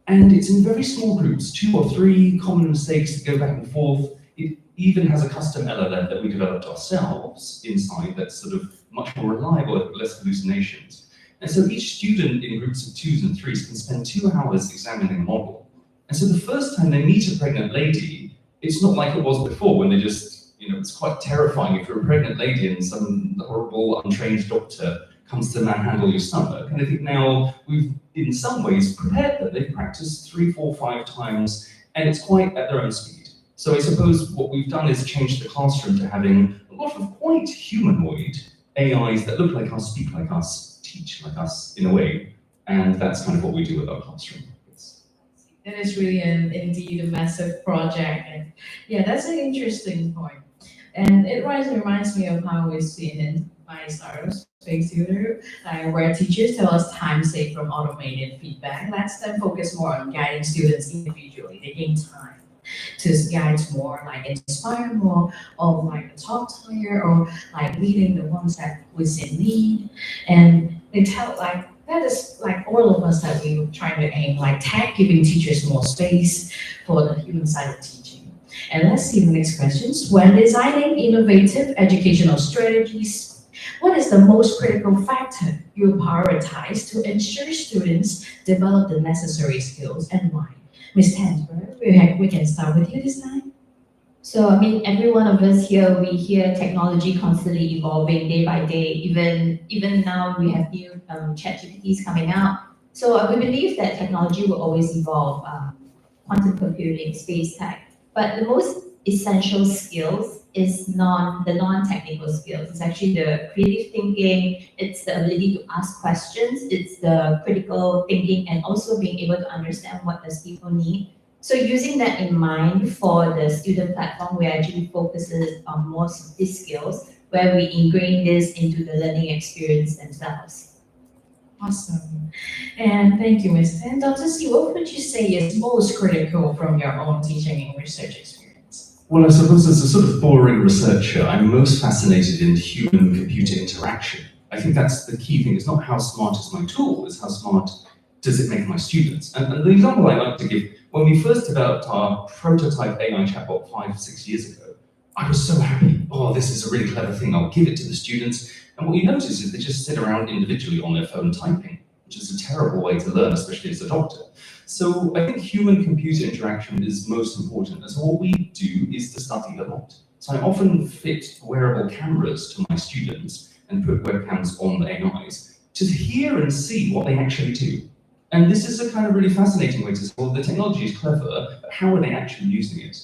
And it's in very small groups, 2 or 3 common mistakes that go back and forth. It even has a custom LLM that we developed ourselves inside that's sort of much more reliable, less hallucinations. And so each student in groups of 2s and 3s can spend 2 hours examining a model. And so the first time they meet a pregnant lady, it's not like it was before when they just, it's quite terrifying if you're a pregnant lady and some horrible untrained doctor comes to manhandle your stomach. And I think now we've, in some ways, prepared them. They've practiced 3, 4, 5 times, and it's quite at their own speed. So I suppose what we've done is change the classroom to having a lot of quite humanoid AIs that look like us, speak like us, teach like us in a way. And that's kind of what we do with our classroom. That is really indeed a massive project. And yeah, that's an interesting point. And it reminds me of how we've seen in my startup Space Tutor, where teachers tell us time saved from automated feedback lets them focus more on guiding students individually. They gain time to guide more, like inspire more, or like the top tier, or like leading the ones that was in need. And they tell that is like all of us that we trying to aim, like tech giving teachers more space for the human side of teaching. And let's see the next questions. When designing innovative educational strategies, what is the most critical factor you prioritize to ensure students develop the necessary skills and why? Ms. Tansberg, we can start with you this time. So, I mean, every one of us here, we hear technology constantly evolving day by day. Even now, we have new ChatGPTs coming out. So we believe that technology will always evolve, quantum computing, space tech. But the most essential skills is the non-technical skills. It's actually the creative thinking, it's the ability to ask questions, it's the critical thinking, and also being able to understand what does people need. So using that in mind for the student platform, we actually focuses on most of these skills, where we ingrain this into the learning experience themselves. Awesome. And thank you, Ms. Tan. Dr. C, what would you say is most critical from your own teaching and research experience? Well, I suppose as a sort of boring researcher, I'm most fascinated in human-computer interaction. I think that's the key thing. It's not how smart is my tool, it's how smart does it make my students. And the example I like to give, when we first developed our prototype AI chatbot 5, 6 years ago, I was so happy. Oh, this is a really clever thing. I'll give it to the students. And what you notice is they just sit around individually on their phone typing, which is a terrible way to learn, especially as a doctor. So I think human-computer interaction is most important. And so what we do is to study a lot. So I often fit wearable cameras to my students and put webcams on the AIs to hear and see what they actually do. And this is a kind of really fascinating way to say, well, the technology is clever, but how are they actually using it?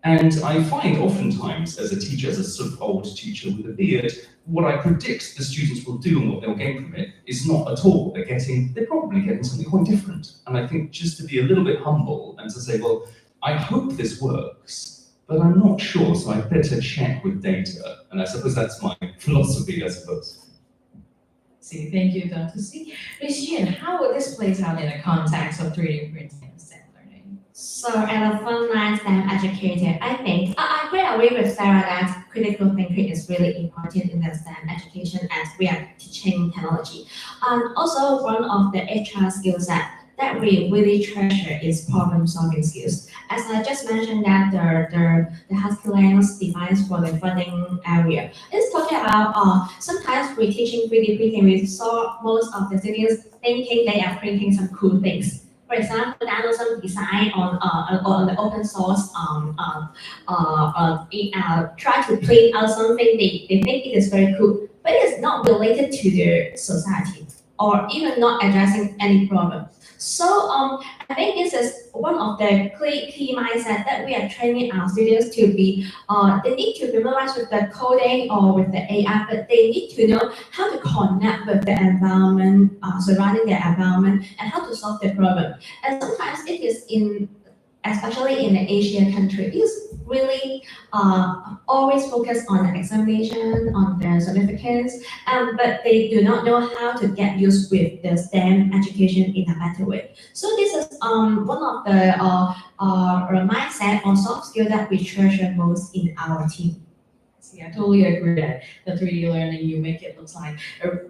And I find oftentimes as a teacher, as a sort of old teacher with a beard, what I predict the students will do and what they'll gain from it is not at all. They're probably getting something quite different. And I think just to be a little bit humble and to say, well, I hope this works, but I'm not sure, so I better check with data. And I suppose that's my philosophy, I suppose. See, thank you, Dr. C. Ms. Yin, how would this play out in the context of 3D printing and STEM learning? So as a frontline STEM educator, I think I quite agree with Sarah that critical thinking is really important in the STEM education as we are teaching technology. Also, one of the HR skills that we really treasure is problem-solving skills. As I just mentioned that the Hercules device for the funding area is talking about sometimes we teaching 3D printing, we saw most of the students thinking they are printing some cool things. For example, there was some design on the open source try to print out something they think it is very cool, but it is not related to their society or even not addressing any problem. So I think this is one of the key mindset that we are training our students to be. They need to memorize with the coding or with the AI, but they need to know how to connect with the environment, surrounding their environment, and how to solve the problem. And sometimes it is especially in the Asian country, is really always focus on the examination, on the certificates, but they do not know how to get used with the STEM education in a better way. So this is one of the mindset or soft skill that we treasure most in our team. See, I totally agree that the 3D learning, you make it look like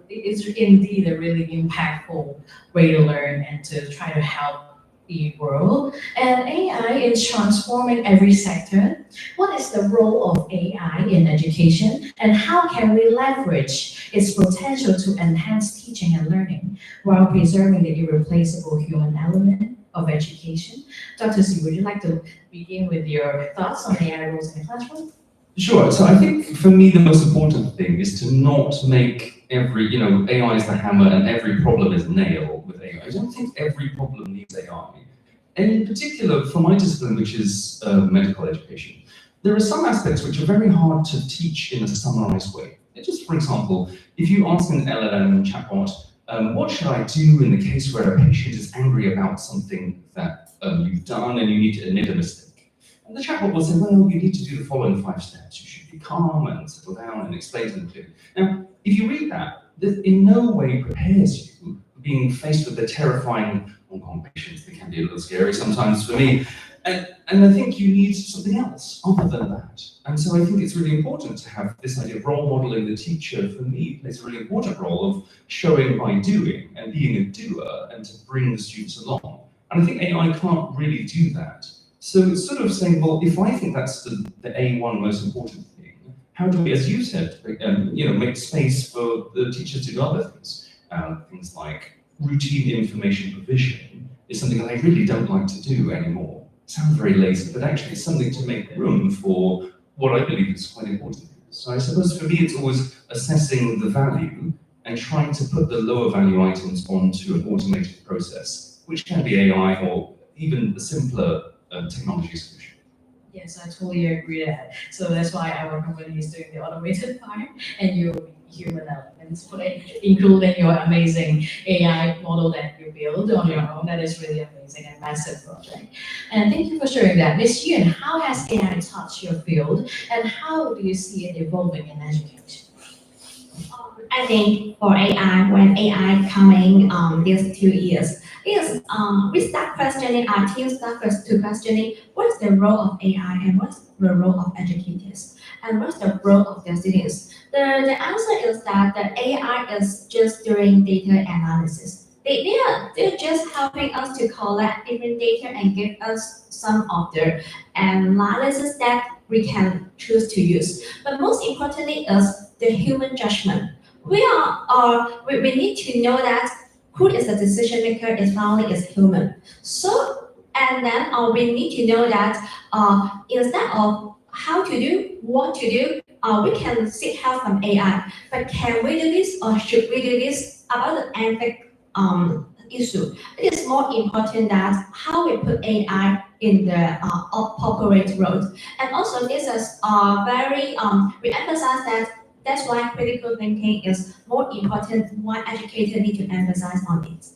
it's indeed a really impactful way to learn and to try to help the world. And AI is transforming every sector. What is the role of AI in education, and how can we leverage its potential to enhance teaching and learning while preserving the irreplaceable human element of education? Dr. C, would you like to begin with your thoughts on AI roles in the classroom? Sure. So I think for me, the most important thing is to not make every, AI is the hammer and every problem is a nail with AI. I don't think every problem needs AI. And in particular, for my discipline, which is medical education, there are some aspects which are very hard to teach in a summarized way. Just for example, if you ask an LLM chatbot, what should I do in the case where a patient is angry about something that you've done and you need to admit a mistake? And the chatbot will say, well, you need to do the following 5 steps. You should be calm and settle down and explain to them clearly. Now, if you read that, this in no way prepares you for being faced with the terrifying Hong Kong patients. They can be a little scary sometimes for me. And I think you need something else other than that. And so I think it's really important to have this idea of role modeling. The teacher, for me, plays a really important role of showing by doing and being a doer and to bring the students along. And I think AI can't really do that. So it's sort of saying, well, if I think that's the A1 most important thing, how do we, as you said, make space for the teachers to do other things? Things like routine information provision is something that I really don't like to do anymore. It sounds very lazy, but actually it's something to make room for what I believe is quite important. So I suppose for me, it's always assessing the value and trying to put the lower value items onto an automated process, which can be AI or even a simpler technology solution. Yes, I totally agree that. So that's why our company is doing the automated part, and you human elements, including your amazing AI model that you build on your own. That is really amazing and massive project. And thank you for sharing that. Ms. Yun, how has AI touched your field, and how do you see it evolving in education? I think for AI, when AI coming these 2 years, is we start questioning, our team start to questioning what's the role of AI and what's the role of educators and what's the role of the students. The answer is that the AI is just doing data analysis. They're just helping us to collect different data and give us some of the analysis that we can choose to use. But most importantly is the human judgment. We need to know that who is the decision maker is finally is human. So, and then we need to know that instead of how to do, what to do, we can seek help from AI. But can we do this or should we do this about the ethic issue? It is more important that how we put AI in the appropriate role. And also this is very, we emphasize that that's why critical thinking is more important, why educators need to emphasize on it.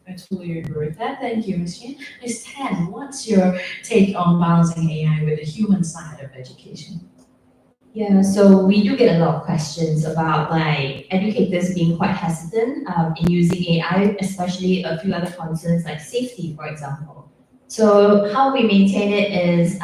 I totally agree with that. Thank you, Ms. Yin. Ms. Tan, what's your take on balancing AI with the human side of education? Yeah, so we do get a lot of questions about like educators being quite hesitant in using AI, especially a few other concerns like safety, for example. So how we maintain it is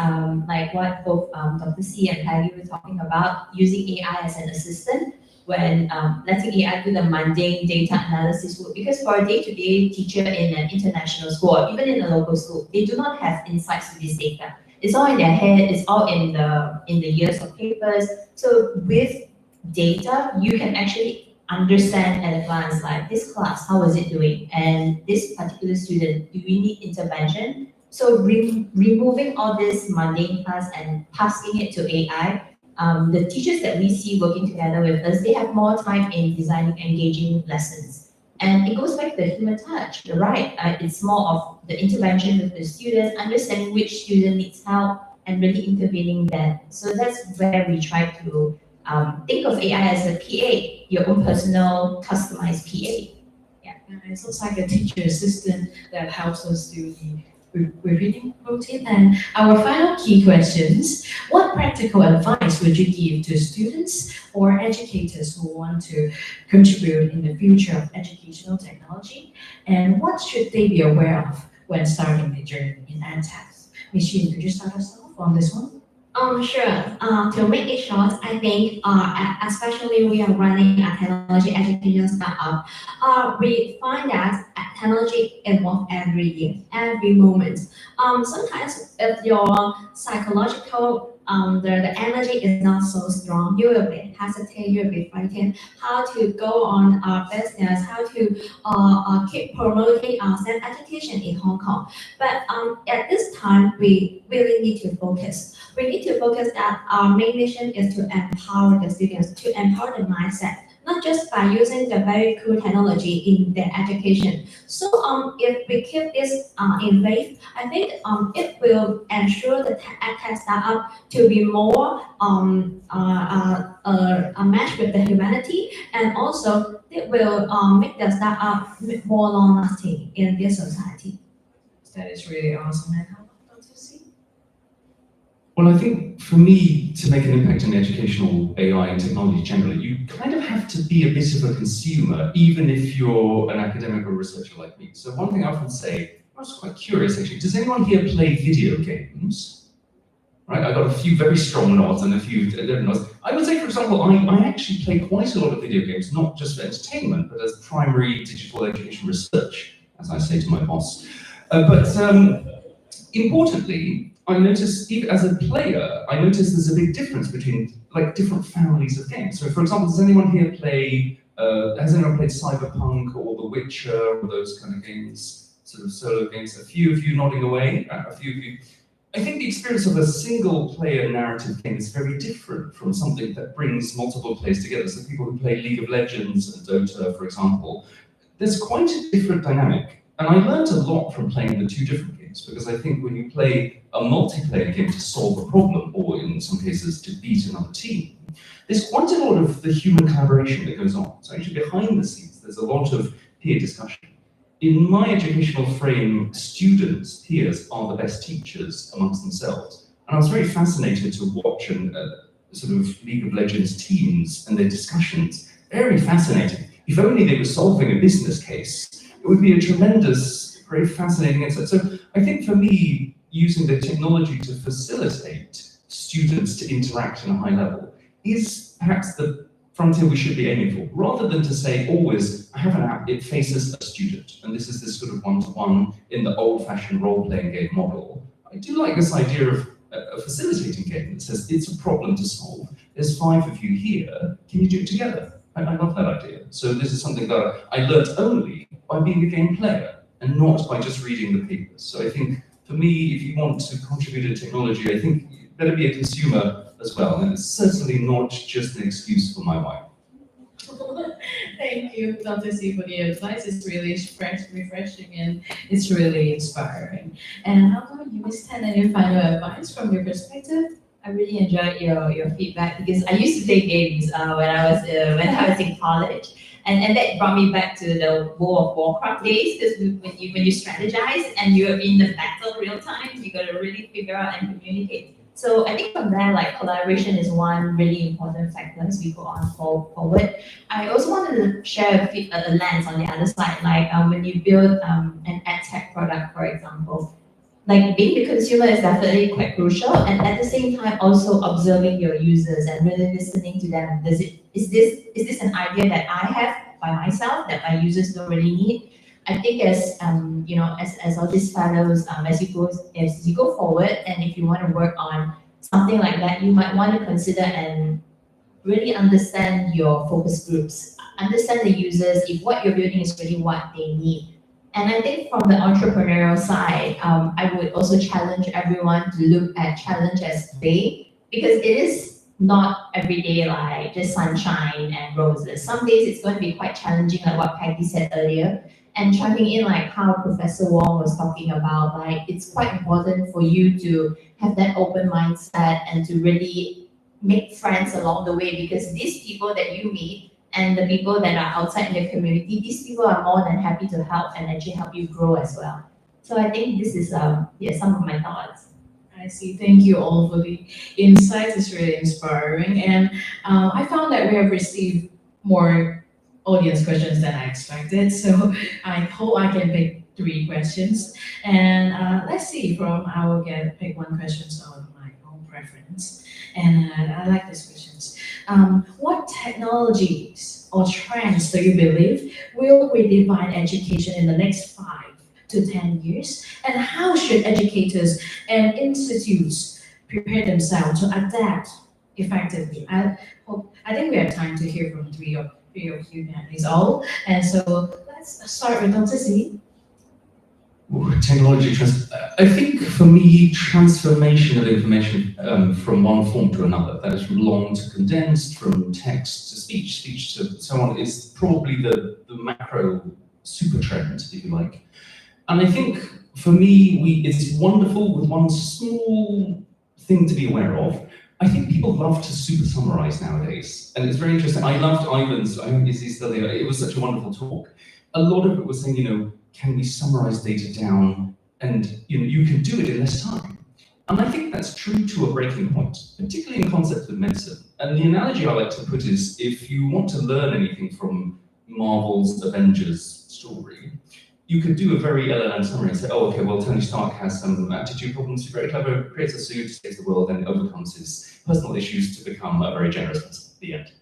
like what both Dr. C and Peggy were talking about, using AI as an assistant when letting AI do the mundane data analysis work. Because for a day-to-day teacher in an international school or even in a local school, they do not have insights to this data. It's all in their head, it's all in the years of papers. So with data, you can actually understand at a glance like this class, how is it doing? And this particular student, do we need intervention? So removing all this mundane tasks and passing it to AI, the teachers that we see working together with us, they have more time in designing engaging lessons. And it goes back to the human touch, you're right. It's more of the intervention with the student, understanding which student needs help, and really intervening then. So that's where we try to think of AI as a PA, your own personal customized PA. And it's also like a teacher assistant that helps us do the reading routine. And our final key questions: what practical advice would you give to students or educators who want to contribute in the future of educational technology? And what should they be aware of when starting their journey in EdTech? Ms. Yin, could you start us off on this one? Sure. To make it short, I think, especially we are running a technology education startup, we find that technology evolves every year, every moment. Sometimes if your psychological, the energy is not so strong, you will be hesitant, you will be fighting how to go on our business, how to keep promoting our STEM education in Hong Kong. But at this time, we really need to focus. We need to focus that our main mission is to empower the students, to empower the mindset, not just by using the very cool technology in their education. So if we keep this in faith, I think it will ensure the EdTech startup to be more a match with the humanity, and also it will make the startup more long-lasting in this society. That is really awesome. And how about Dr. C? Well, I think for me to make an impact in educational AI and technology generally, you kind of have to be a bit of a consumer, even if you're an academic or researcher like me. So one thing I often say, I was quite curious actually, does anyone here play video games? Right, I got a few very strong nods and a few different nods. I would say, for example, I actually play quite a lot of video games, not just for entertainment, but as primary digital education research, as I say to my boss. Importantly, I noticed, even as a player, I noticed there's a big difference between like different families of games. So, for example, has anyone here played Cyberpunk or The Witcher or those kind of games, sort of solo games? A few of you nodding away. A few of you. I think the experience of a single-player narrative game is very different from something that brings multiple players together. So, people who play League of Legends and Dota, for example, there's quite a different dynamic. And I learned a lot from playing the two different games, because I think when you play a multiplayer game to solve a problem, or in some cases to beat another team, there's quite a lot of the human collaboration that goes on. So actually behind the scenes, there's a lot of peer discussion. In my educational frame, students, peers, are the best teachers amongst themselves. And I was very fascinated to watch sort of League of Legends teams and their discussions. Very fascinating. If only they were solving a business case, it would be a tremendous, very fascinating insight. So I think for me, using the technology to facilitate students to interact in a high level is perhaps the frontier we should be aiming for, rather than to say always, I have an app, it faces a student, and this is this sort of one-to-one in the old-fashioned role-playing game model. I do like this idea of a facilitating game that says it's a problem to solve. There's 5 of you here, can you do it together? I love that idea. So this is something that I learnt only by being a game player and not by just reading the papers. So I think for me, if you want to contribute to technology, I think you better be a consumer as well. And it's certainly not just an excuse for my wife. Thank you, Dr. C, for the advice. It's really refreshing, and it's really inspiring. And how about you, Ms. Tan, any final advice from your perspective? I really enjoyed your feedback because I used to play games when I was in college. And that brought me back to the World of Warcraft days, because when you strategize and you're in the battle real time, you gotta really figure out and communicate. So I think from there, like collaboration is one really important factor as we go on forward. I also wanted to share a lens on the other side, like when you build an ad tech product, for example, like being the consumer is definitely quite crucial, and at the same time also observing your users and really listening to them. Is this an idea that I have by myself that my users don't really need? I think as as all these fellows, as you go forward, and if you want to work on something like that, you might want to consider and really understand your focus groups, understand the users, if what you're building is really what they need. And I think from the entrepreneurial side, I would also challenge everyone to look at challenge as play, because it is not every day like just sunshine and roses. Some days it's going to be quite challenging, like what Peggy said earlier. And chiming in like how Professor Wong was talking about, like it's quite important for you to have that open mindset and to really make friends along the way, because these people that you meet and the people that are outside in the community, these people are more than happy to help and actually help you grow as well. So I think this is some of my thoughts. I see. Thank you all for the insights. It's really inspiring. And I found that we have received more audience questions than I expected. So I hope I can pick 3 questions. And let's see, I will pick 1 question on my own preference. And I like these questions. What technologies or trends do you believe will redefine education in the next 5 to 10 years? And how should educators and institutes prepare themselves to adapt effectively? I think we have time to hear from three of you families all. And so let's start with Dr. Z. Technology I think for me, transformation of information from one form to another, that is from long to condensed, from text to speech to so on, is probably the macro super trend, if you like. And I think for me, it's wonderful with one small thing to be aware of. I think people love to super summarize nowadays, and it's very interesting. I loved Ivan's, I hope he's still here, it was such a wonderful talk. A lot of it was saying, can we summarize data down, and you can do it in less time. And I think that's true to a breaking point, particularly in concepts of medicine. And the analogy I like to put is, if you want to learn anything from Marvel's Avengers story, you could do a very LLM summary and say, oh, okay, well, Tony Stark has some attitude problems, he's very clever, creates a suit, saves the world, and overcomes his personal issues to become a very generous person at the end.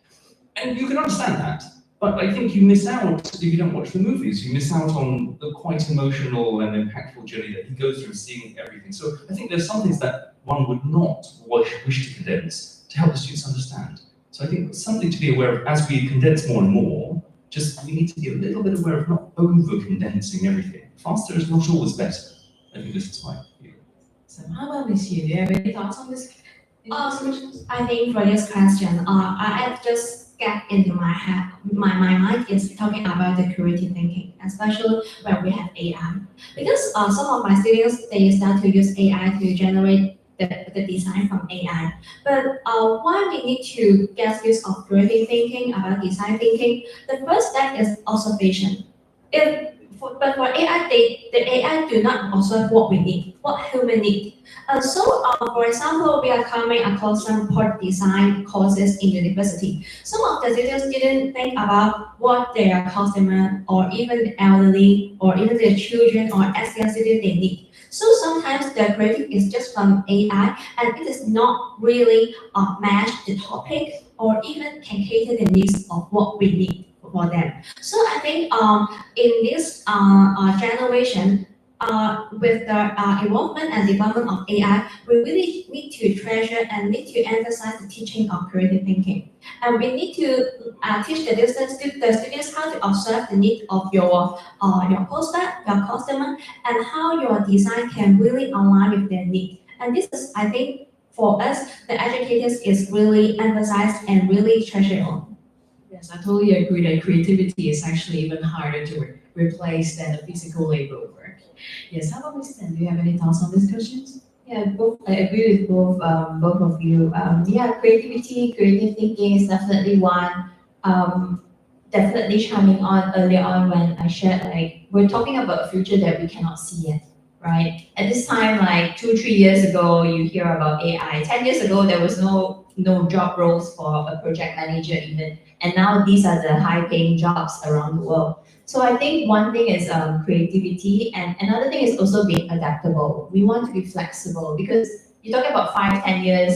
And you can understand that, but I think you miss out, if you don't watch the movies, you miss out on the quite emotional and impactful journey that he goes through, seeing everything. So I think there's some things that one would not wish to condense to help the students understand. So I think something to be aware of as we condense more and more, just we need to be a little bit aware of not over-condensing everything. Faster is not always better. I think this is my view. So how about Miss Yu? Do you have any thoughts on this? I think for this question, I have just get into my head, my mind is talking about the creative thinking, especially when we have AI. Because some of my students, they start to use AI to generate the design from AI. But why we need to get use of creative thinking about design thinking, the first step is observation. But for AI, the AI do not observe what we need, what human need. For example, we are coming across some product design courses in university. Some of the students didn't think about what their customer or even elderly or even their children or SDN students they need. So sometimes the creative is just from AI and it is not really match the topic or even can cater the needs of what we need for them. So I think in this generation, with the involvement and development of AI, we really need to treasure and need to emphasize the teaching of creative thinking. And we need to teach the students how to observe the need of your prospect, your customer, and how your design can really align with their need. And this is, I think, for us, the educators is really emphasized and really treasured on. Yes, I totally agree that creativity is actually even harder to replace than the physical labor work. Yes, how about Ms. Tan? Do you have any thoughts on these questions? Yeah, I agree with both of you. Creative thinking is definitely one. definitely chiming on earlier on when I shared, like, we're talking about a future that we cannot see yet, right? At this time, like 2, 3 years ago, you hear about AI. 10 years ago, there was no job roles for a project manager even. And now these are the high paying jobs around the world. So I think one thing is creativity, and another thing is also being adaptable. We want to be flexible because you talk about 5, 10 years,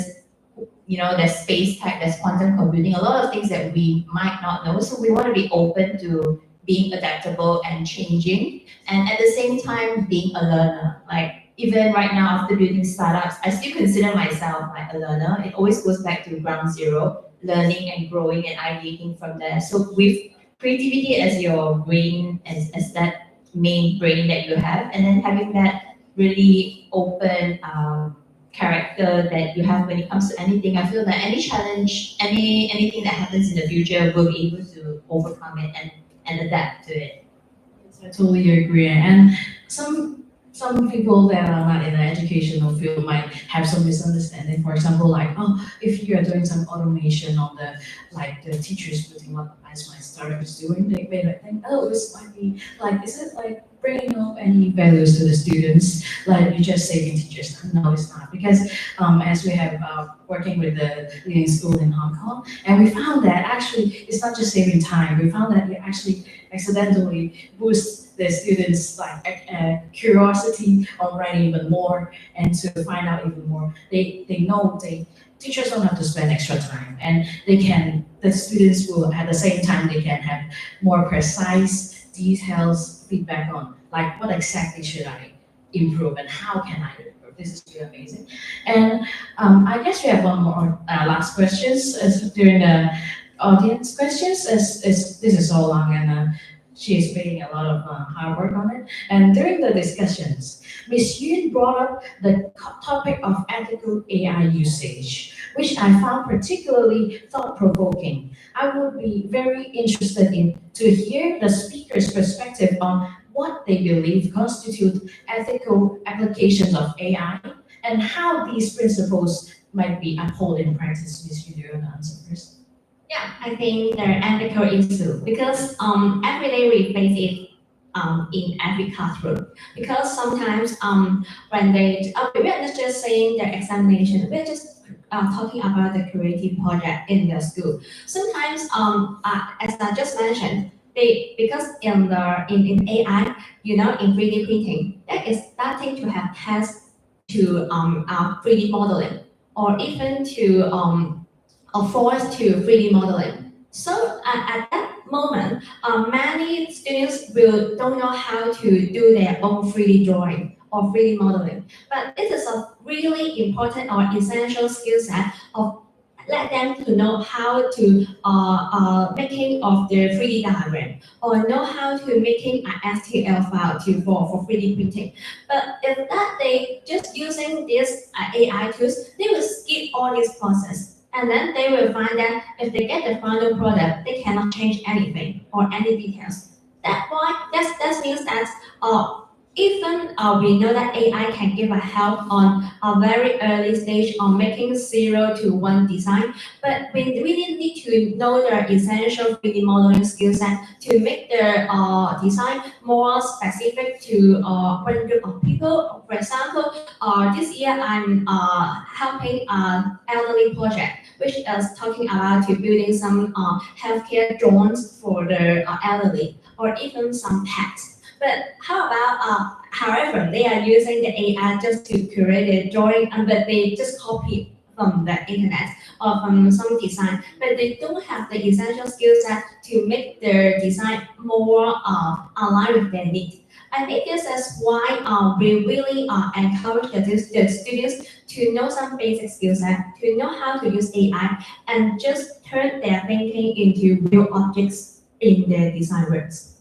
there's space tech, there's quantum computing, a lot of things that we might not know. So we want to be open to being adaptable and changing, and at the same time being a learner. Like even right now, after building startups, I still consider myself like a learner. It always goes back to ground zero, learning and growing and ideating from there. So with creativity as your brain, as that main brain that you have, and then having that really open character that you have when it comes to anything, I feel that any challenge, anything that happens in the future, will be able to overcome it and adapt to it. Yes, I totally agree. And some people that are not in the educational field might have some misunderstanding. For example, like, if you are doing some automation on the teachers putting what as my startups doing, they may think, this might be like, is it like bringing up any values to the students? Like you just saving teachers? No, it's not, because as we have working with the leading school in Hong Kong, and we found that actually it's not just saving time. We found that it actually accidentally boosts the students' curiosity on writing even more and to find out even more. They know teachers don't have to spend extra time, and the students will at the same time they can have more precise details feedback on like what exactly should I improve and how can I improve. This is really amazing. And I guess we have one more last questions during the audience questions. As this is so long and she is putting a lot of hard work on it. And during the discussions, Ms. Yun brought up the topic of ethical AI usage, which I found particularly thought-provoking. I would be very interested to hear the speaker's perspective on what they believe constitute ethical applications of AI and how these principles might be upheld in practice. Ms. Yun, do you want to answer first? Yeah, I think there are ethical issues because every day we face it in every classroom. Because sometimes when we are not just saying their examination, we're just talking about the creative project in the school. Sometimes, as I just mentioned, because in AI, in 3D printing, that is starting to have tests to 3D modeling or even to forced to 3D modeling. So at that moment, many students don't know how to do their own 3D drawing or 3D modeling. But it is a really important or essential skill set of let them to know how to making of the 3D diagram or know how to making an STL file for 3D printing. But if that they just using this AI tools, they will skip all this process. And then they will find that if they get the final product, they cannot change anything or any details. That means that even we know that AI can give a help on a very early stage on making 0 to 1 design, but we really need to know the essential 3D modeling skill set to make the design more specific to one group of people. For example, this year I'm helping an elderly project, which is talking about to building some healthcare drones for the elderly or even some pets. But how about, however, they are using the AI just to create a drawing, but they just copy from the internet or from some design, but they don't have the essential skill set to make their design more aligned with their needs. I think this is why we really encourage the students to know some basic skill set, to know how to use AI, and just turn their thinking into real objects in their design works.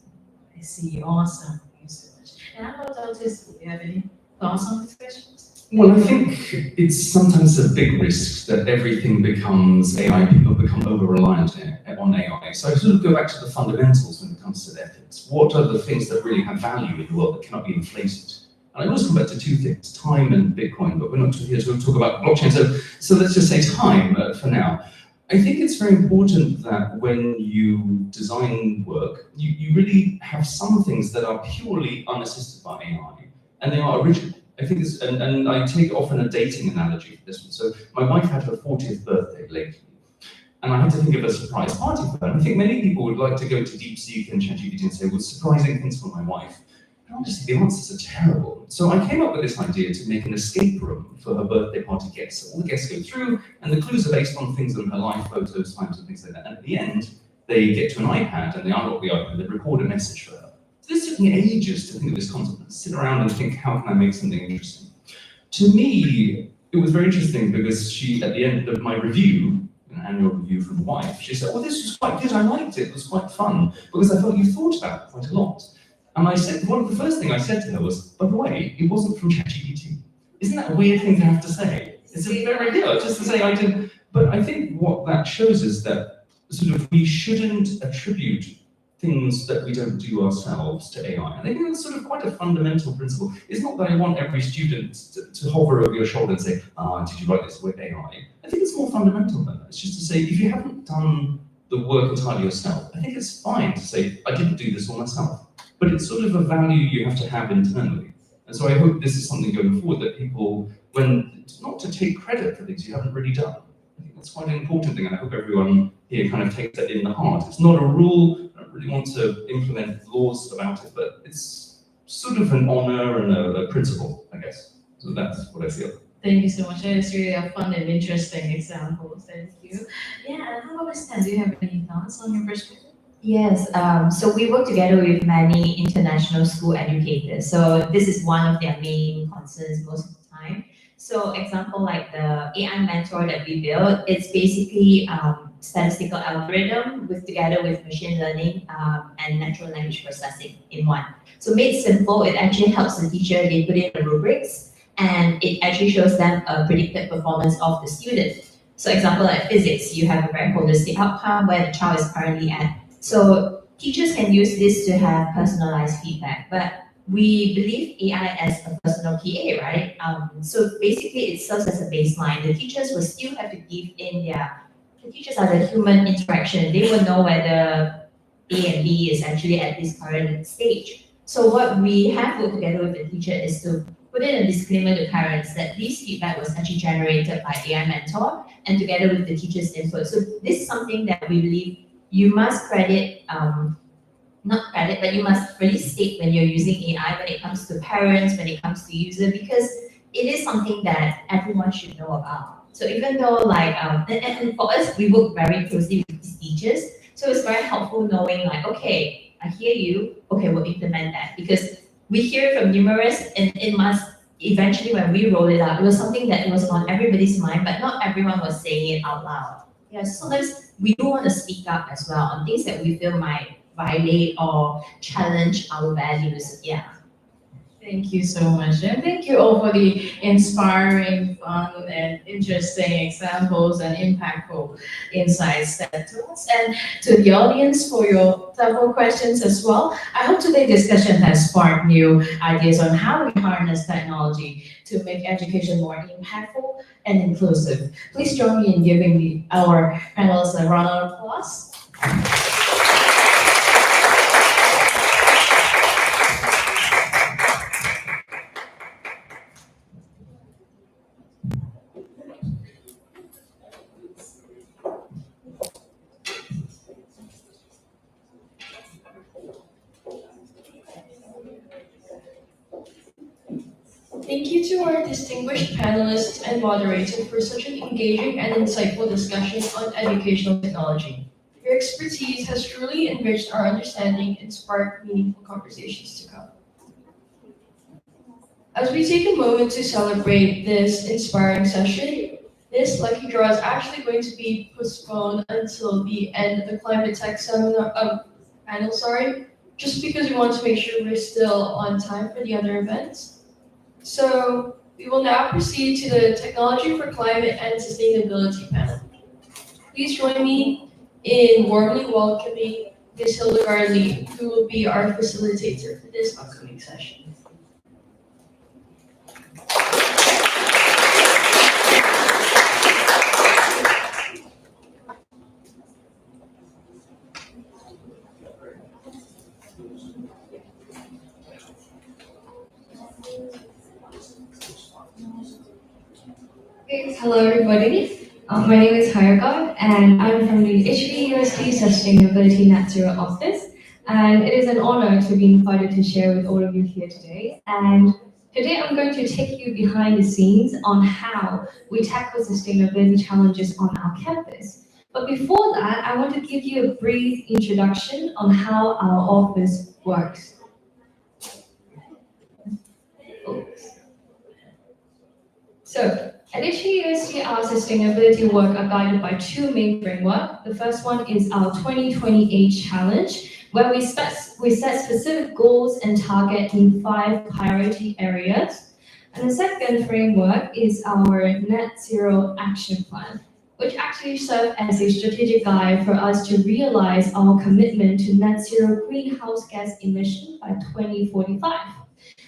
I see. Awesome. Thank you so much. And how about Otis? Do you have any thoughts on these questions? Well, I think it's sometimes a big risk that everything becomes AI, people become over-reliant on AI. So I sort of go back to the fundamentals when it comes to ethics. What are the things that really have value in the world that cannot be inflated? And I always come back to two things, time and Bitcoin, but we're not here to talk about blockchain. So let's just say time for now. I think it's very important that when you design work, you really have some things that are purely unassisted by AI, and they are original. I think it's, and I take often a dating analogy for this one. So my wife had her 40th birthday lately, and I had to think of a surprise party for her. And I think many people would like to go to DeepSeek and ChatGPT and say, well, surprising things for my wife. And obviously the answers are terrible. So I came up with this idea to make an escape room for her birthday party guests. So all the guests go through, and the clues are based on things in her life, photos, times, and things like that. And at the end, they get to an iPad, and they unlock the iPad, they record a message for her. So this took me ages to think of this concept, sit around and think, how can I make something interesting? To me, it was very interesting because she, at the end of my review, an annual review from the wife, she said, well, this was quite good, I liked it was quite fun, because I felt you thought about it quite a lot. And I said, one of the first things I said to her was, by the way, it wasn't from ChatGPT. Isn't that a weird thing to have to say? It's a very deal, just to say I didn't. But I think what that shows is that sort of we shouldn't attribute things that we don't do ourselves to AI. And I think that's sort of quite a fundamental principle. It's not that I want every student to hover over your shoulder and say, did you write this with AI? I think it's more fundamental than that. It's just to say, if you haven't done the work entirely yourself, I think it's fine to say, I didn't do this all myself. But it's sort of a value you have to have internally. And so I hope this is something going forward that people, when, not to take credit for things you haven't really done. I think that's quite an important thing, and I hope everyone here kind of takes that in the heart. It's not a rule, I don't really want to implement laws about it, but it's sort of an honor and a principle, I guess. So that's what I feel. Thank you so much. That is really a fun and interesting example. Thank you. Yeah, and how about Stan? Do you have any thoughts on your perspective? Yes, so we work together with many international school educators. So this is one of their main concerns most of the time. So example like the AI mentor that we built, it's basically statistical algorithm together with machine learning and natural language processing in one. So made simple, it actually helps the teacher, they put in the rubrics, and it actually shows them a predicted performance of the student. So example like physics, you have a very holistic outcome where the child is currently at. So teachers can use this to have personalized feedback, but we believe AI as a personal PA, right? So basically it serves as a baseline. The teachers will still have to give in the teachers are the human interaction. They will know whether A and B is actually at this current stage. So what we have put together with the teacher is to put in a disclaimer to parents that this feedback was actually generated by AI Mentor and together with the teacher's input. So this is something that we believe you must credit, not credit, but you must really state when you're using AI when it comes to parents, when it comes to user, because it is something that everyone should know about. So even though like, and for us, we work very closely with these teachers, so it's very helpful knowing like, okay, I hear you, okay, we'll implement that. Because we hear from numerous, and it must, eventually when we roll it out, it was something that was on everybody's mind, but not everyone was saying it out loud. Yeah, so sometimes we do want to speak up as well on things that we feel might violate or challenge our values. Yeah. Thank you so much. And thank you all for the inspiring, fun, and interesting examples and impactful insights that to us and to the audience for your thoughtful questions as well. I hope today's discussion has sparked new ideas on how we harness technology to make education more impactful and inclusive. Please join me in giving our panelists a round of applause. Thank you to our distinguished panelists and moderator for such an engaging and insightful discussion on educational technology. Your expertise has truly enriched our understanding and sparked meaningful conversations to come. As we take a moment to celebrate this inspiring session, this lucky draw is actually going to be postponed until the end of the Climate Tech Seminar panel, just because we want to make sure we're still on time for the other events. So we will now proceed to the Technology for Climate and Sustainability panel. Please join me in warmly welcoming Ms. Hildegard Lee, who will be our facilitator for this upcoming session. Okay, hello everybody. My name is Hayagod and I'm from the HPUSD Sustainability Net Zero Office. And it is an honor to be invited to share with all of you here today. And today I'm going to take you behind the scenes on how we tackle sustainability challenges on our campus. But before that, I want to give you a brief introduction on how our office works. So, at HPUSD, our sustainability work are guided by two main frameworks. The first one is our 2028 challenge, where we set specific goals and target in 5 priority areas. And the second framework is our net zero action plan, which actually serves as a strategic guide for us to realize our commitment to net zero greenhouse gas emission by 2045.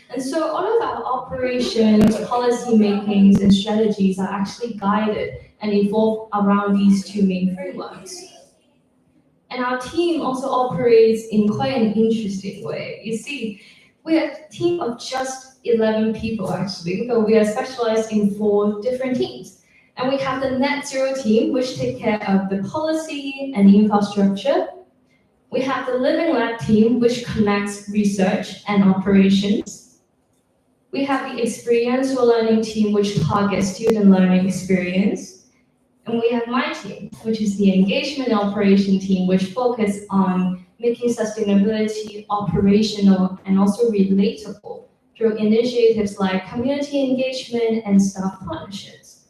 And so all of our operations, policy makings, and strategies are actually guided and evolve around these two main frameworks. And our team also operates in quite an interesting way. You see, we are a team of just 11 people actually, but we are specialized in 4 different teams. And we have the net zero team, which take care of the policy and the infrastructure. We have the living lab team, which connects research and operations. We have the experiential learning team, which targets student learning experience. And we have my team, which is the engagement and operation team, which focus on making sustainability operational and also relatable through initiatives like community engagement and staff partnerships.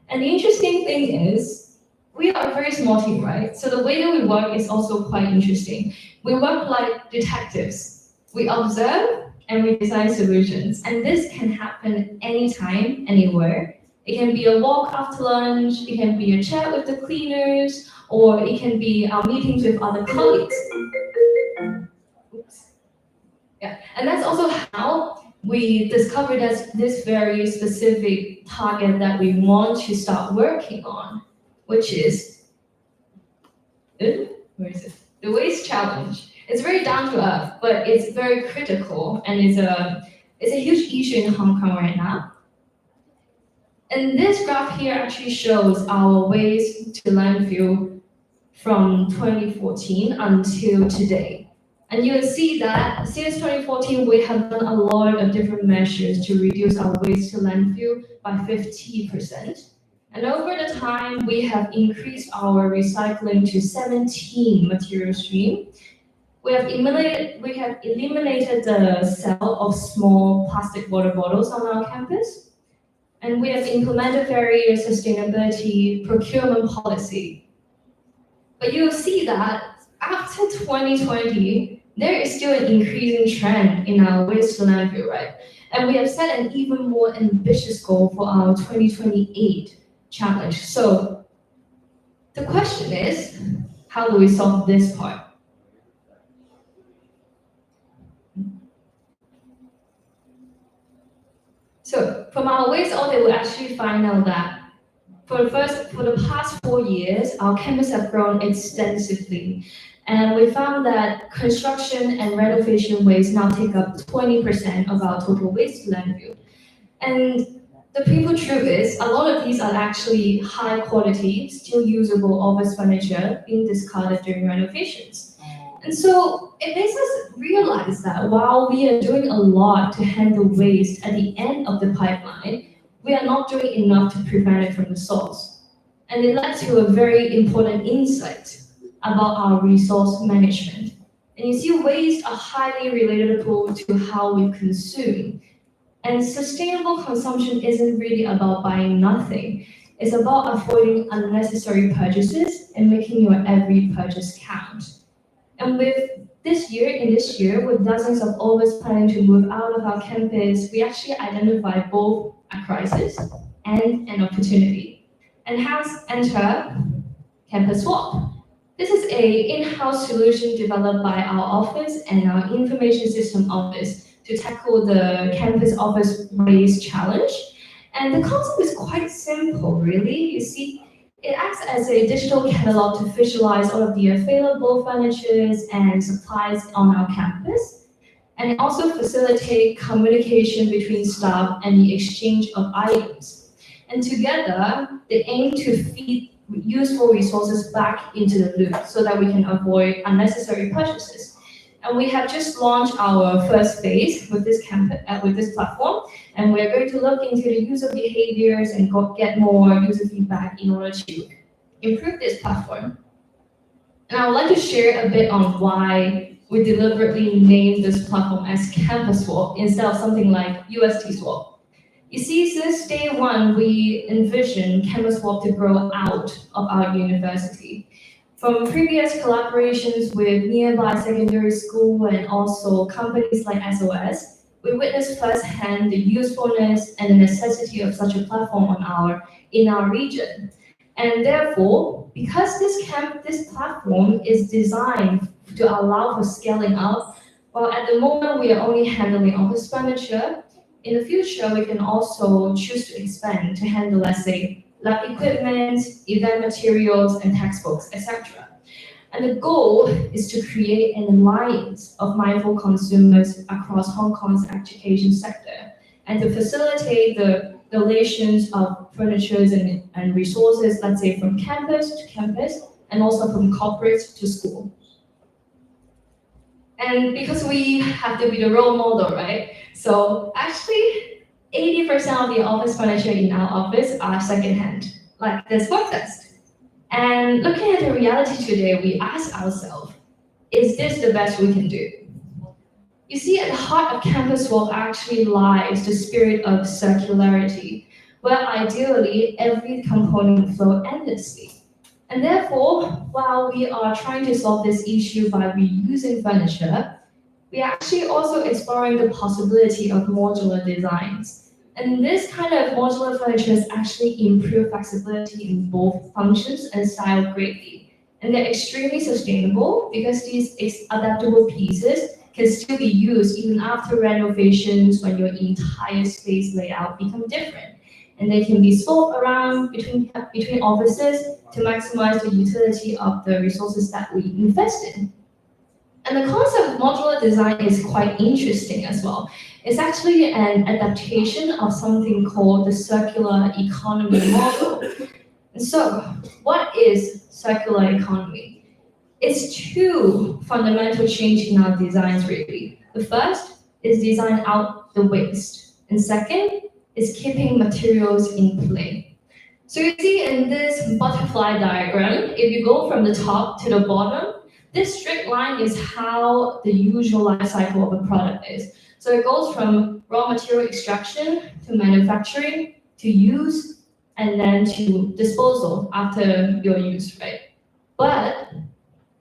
And the interesting thing is, we are a very small team, right? So the way that we work is also quite interesting. We work like detectives. We observe and we design solutions. And this can happen anytime, anywhere. It can be a walk after lunch, it can be a chat with the cleaners, or it can be our meetings with other colleagues. Oops. Yeah, and that's also how we discovered this very specific target that we want to start working on, which is, where is it? The waste challenge. It's very down to earth, but it's very critical and it's a huge issue in Hong Kong right now. And this graph here actually shows our waste to landfill from 2014 until today. And you'll see that since 2014, we have done a lot of different measures to reduce our waste to landfill by 50%. And over the time, we have increased our recycling to 17 material streams. We have eliminated the sale of small plastic water bottles on our campus. And we have implemented various sustainability procurement policy. But you'll see that after 2020, there is still an increasing trend in our waste to landfill, right? And we have set an even more ambitious goal for our 2028 challenge. So the question is, how do we solve this part? So from our waste audit, we actually find out that for the past 4 years, our campus have grown extensively. And we found that construction and renovation waste now take up 20% of our total waste to landfill. And the painful truth is, a lot of these are actually high quality, still usable office furniture being discarded during renovations. And so it makes us realize that while we are doing a lot to handle waste at the end of the pipeline, we are not doing enough to prevent it from the source. And it led to a very important insight about our resource management. And you see, waste are highly relatable to how we consume. And sustainable consumption isn't really about buying nothing. It's about avoiding unnecessary purchases and making your every purchase count. And in this year, with dozens of office planning to move out of our campus, we actually identify both a crisis and an opportunity. And hence enter Campus Swap. This is an in-house solution developed by our office and our information system office to tackle the campus office waste challenge. And the concept is quite simple, really. You see, it acts as a digital catalog to visualize all of the available furniture and supplies on our campus. and it also facilitates communication between staff and the exchange of items. And together, they aim to feed useful resources back into the loop so that we can avoid unnecessary purchases. And we have just launched our first phase with this platform, and we're going to look into the user behaviors and get more user feedback in order to improve this platform. And I would like to share a bit on why we deliberately named this platform as Campus Swap instead of something like UST Swap. You see, since day one, we envisioned Campus Swap to grow out of our university. From previous collaborations with nearby secondary school and also companies like SOS, we witnessed firsthand the usefulness and the necessity of such a platform in our region. And therefore, because this platform is designed to allow for scaling up, while at the moment we are only handling office furniture, in the future we can also choose to expand to handle, let's say, lab equipment, event materials, and textbooks, etc. And the goal is to create an alliance of mindful consumers across Hong Kong's education sector and to facilitate the relations of furnitures and resources, let's say from campus to campus, and also from corporate to school. And because we have to be the role model, right? So actually, 80% of the office furniture in our office are secondhand, like this work desk. And looking at the reality today, we ask ourselves, is this the best we can do? You see, at the heart of Campus Swap actually lies the spirit of circularity, where ideally every component will flow endlessly. And therefore, while we are trying to solve this issue by reusing furniture, we are actually also exploring the possibility of modular designs. And this kind of modular furniture actually improve flexibility in both functions and style greatly. And they're extremely sustainable because these adaptable pieces can still be used even after renovations when your entire space layout become different. And they can be swapped around between offices to maximize the utility of the resources that we invest in. And the concept of modular design is quite interesting as well. It's actually an adaptation of something called the circular economy model. And so, what is circular economy? It's two fundamental changes in our designs really. The first is design out the waste. And second is keeping materials in play. So you see in this butterfly diagram, if you go from the top to the bottom, this straight line is how the usual life cycle of a product is. So it goes from raw material extraction to manufacturing to use and then to disposal after your use, right? But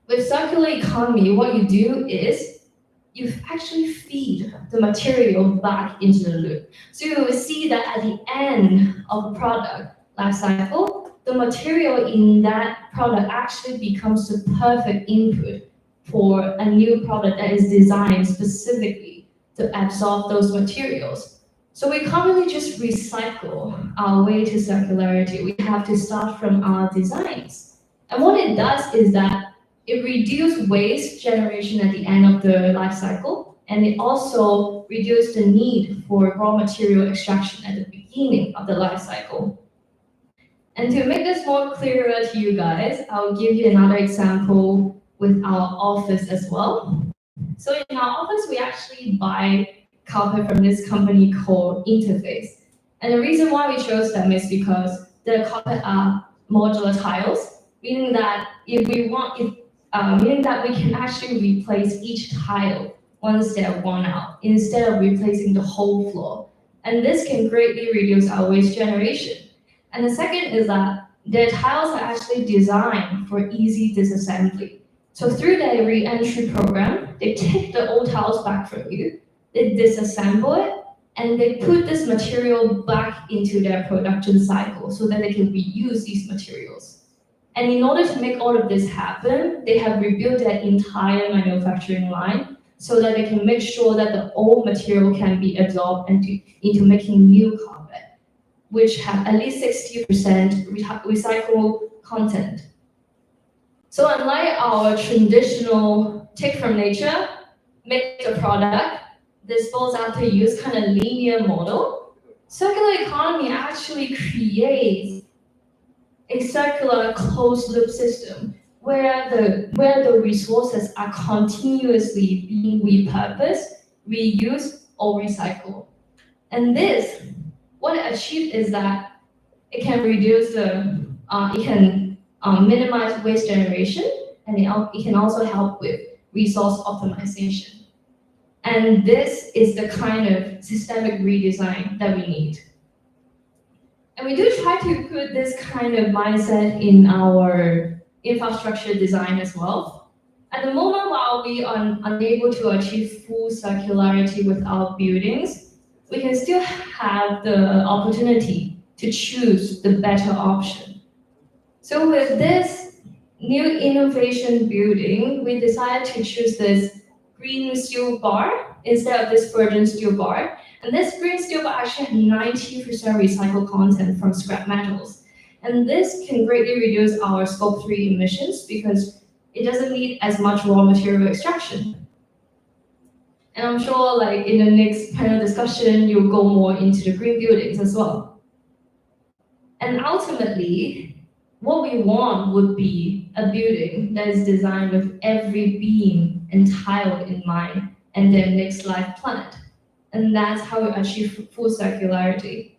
with circular economy, what you do is you actually feed the material back into the loop. So you will see that at the end of the product life cycle, the material in that product actually becomes the perfect input for a new product that is designed specifically to absorb those materials. So we can't really just recycle our way to circularity. We have to start from our designs. And what it does is that it reduces waste generation at the end of the life cycle, and it also reduces the need for raw material extraction at the beginning of the life cycle. And to make this more clearer to you guys, I'll give you another example with our office as well. So in our office, we actually buy carpet from this company called Interface. And the reason why we chose them is because the carpet are modular tiles, meaning that meaning that we can actually replace each tile once they're worn out instead of replacing the whole floor. And this can greatly reduce our waste generation. And the second is that their tiles are actually designed for easy disassembly. So through their re-entry program, they take the old tiles back from you, they disassemble it, and they put this material back into their production cycle so that they can reuse these materials. And in order to make all of this happen, they have rebuilt their entire manufacturing line so that they can make sure that the old material can be absorbed into making new carpet, which have at least 60% recycled content. So unlike our traditional take from nature, make the product, dispose after use kind of linear model, circular economy actually creates a circular closed loop system where the resources are continuously being repurposed, reused, or recycled. And this, what it achieved is that it can reduce it can minimize waste generation, and it can also help with resource optimization. And this is the kind of systemic redesign that we need. And we do try to put this kind of mindset in our infrastructure design as well. At the moment, while we are unable to achieve full circularity with our buildings, we can still have the opportunity to choose the better option. So with this new innovation building, we decided to choose this green steel bar instead of this virgin steel bar. And this green steel bar actually has 90% recycled content from scrap metals. And this can greatly reduce our scope 3 emissions because it doesn't need as much raw material extraction. And I'm sure like in the next panel discussion, you'll go more into the green buildings as well. And ultimately, what we want would be a building that is designed with every beam and tile in mind and their next life planned. And that's how we achieve full circularity.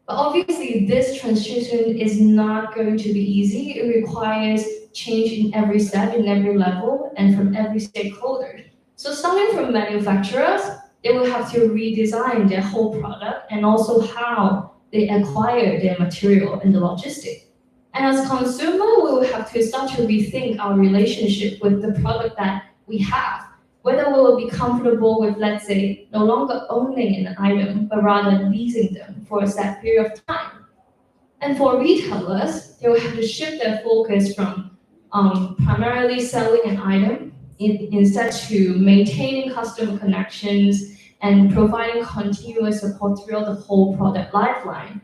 But obviously, this transition is not going to be easy. It requires change in every step, in every level, and from every stakeholder. So starting from manufacturers, they will have to redesign their whole product and also how they acquire their material and the logistics. And as consumer, we will have to start to rethink our relationship with the product that we have. Whether we will be comfortable with, let's say, no longer owning an item, but rather leasing them for a set period of time. And for retailers, they will have to shift their focus from primarily selling an item instead to maintaining customer connections and providing continuous support throughout the whole product lifeline.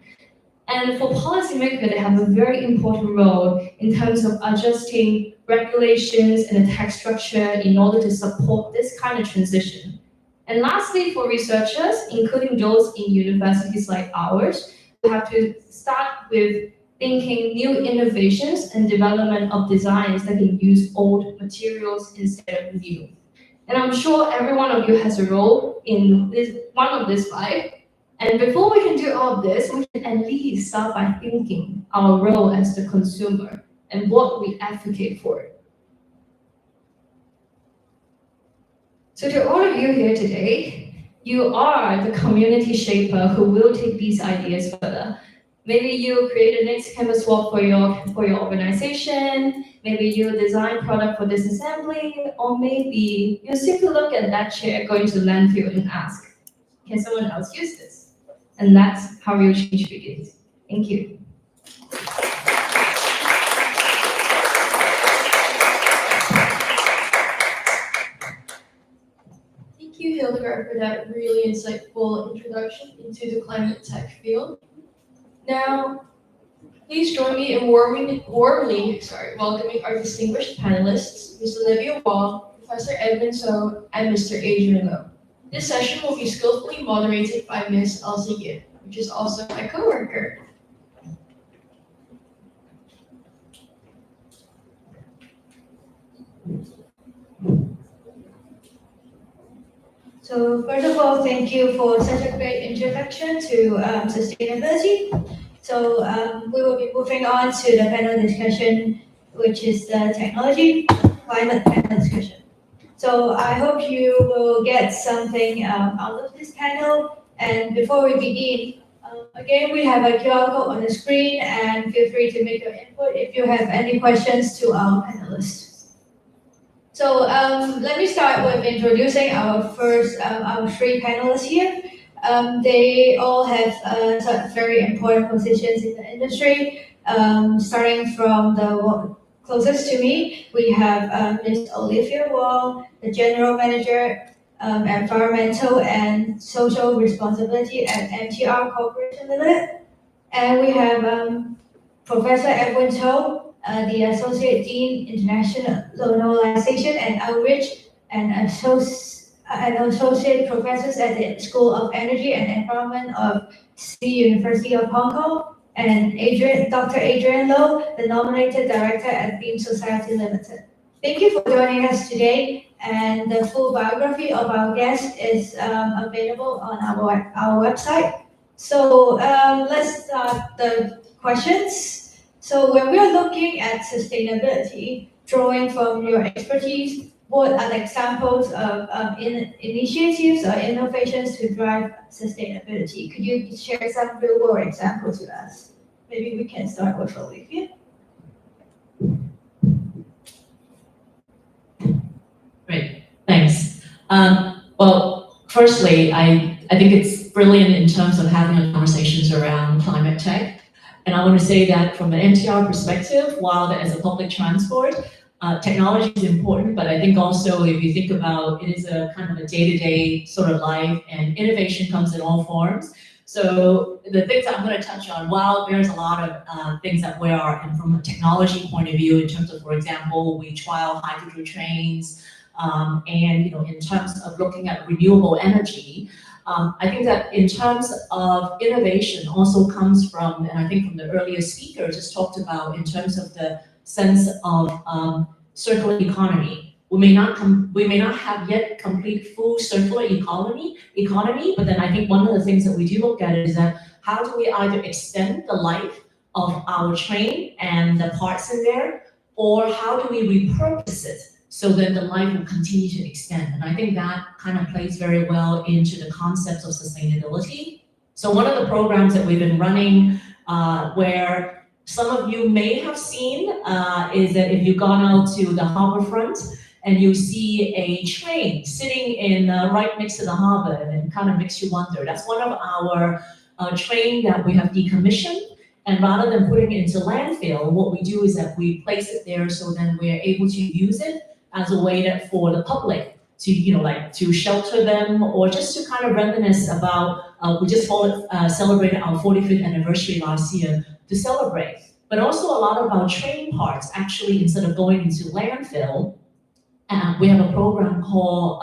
And for policymakers, they have a very important role in terms of adjusting regulations and the tax structure in order to support this kind of transition. And lastly, for researchers, including those in universities like ours, we have to start with thinking new innovations and development of designs that can use old materials instead of new. And I'm sure every one of you has a role in this one of these five. And before we can do all of this, we can at least start by thinking our role as the consumer and what we advocate for. So to all of you here today, you are the community shaper who will take these ideas further. Maybe you create the next canvas walk for your organization, maybe you design product for disassembly, or maybe you simply look at that chair going to landfill and ask, can someone else use this? And that's how real change begins. Thank you. Thank you, Hildegard, for that really insightful introduction into the climate tech field. Now, please join me in warmly welcoming our distinguished panelists, Ms. Olivia Wong, Professor Edmund So, and Mr. Adrian Lowe. This session will be skillfully moderated by Ms. Elsie Gibb, which is also my coworker. So first of all, thank you for such a great introduction to sustainability. So we will be moving on to the panel discussion, which is the technology climate panel discussion. So I hope you will get something out of this panel. And before we begin, again, we have a QR code on the screen, and feel free to make your input if you have any questions to our panelists. So let me start with introducing our first, our three panelists here. They all have very important positions in the industry. Starting from the closest to me, we have Ms. Olivia Wong, the General Manager, Environmental and Social Responsibility at MTR Corporation Limited. And we have Professor Edwin To, the Associate Dean, Internationalization and Outreach and and associate professors at the School of Energy and Environment of City University of Hong Kong, and Dr. Adrian Low, the nominated director at Beam Society Limited. Thank you for joining us today, and the full biography of our guest is available on our website. So let's start the questions. So when we're looking at sustainability, drawing from your expertise, what are the examples of initiatives or innovations to drive sustainability? Could you share some real-world examples with us? Maybe we can start with Olivia. Great, thanks. Well, firstly, I think it's brilliant in terms of having conversations around climate tech. And I want to say that from an NTR perspective, while as a public transport, technology is important, but I think also if you think about it is a kind of a day-to-day sort of life, and innovation comes in all forms. So the things I'm going to touch on, while there's a lot of things that we are, and from a technology point of view, in terms of, for example, we trial hydrogen trains, and in terms of looking at renewable energy, I think that in terms of innovation also comes from, and I think from the earlier speaker just talked about in terms of the sense of circular economy. We may not have yet complete full circular economy, but then I think one of the things that we do look at is that how do we either extend the life of our train and the parts in there, or how do we repurpose it so that the life will continue to extend? And I think that kind of plays very well into the concepts of sustainability. So one of the programs that we've been running where some of you may have seen is that if you've gone out to the harbor front and you see a train sitting in right next to the harbor, and it kind of makes you wonder. That's one of our train that we have decommissioned. And rather than putting it into landfill, what we do is that we place it there so then we're able to use it as a way that for the public to, like to shelter them, or just to kind of reminisce about, we just celebrated our 45th anniversary last year to celebrate. But also a lot of our train parts, actually, instead of going into landfill, we have a program called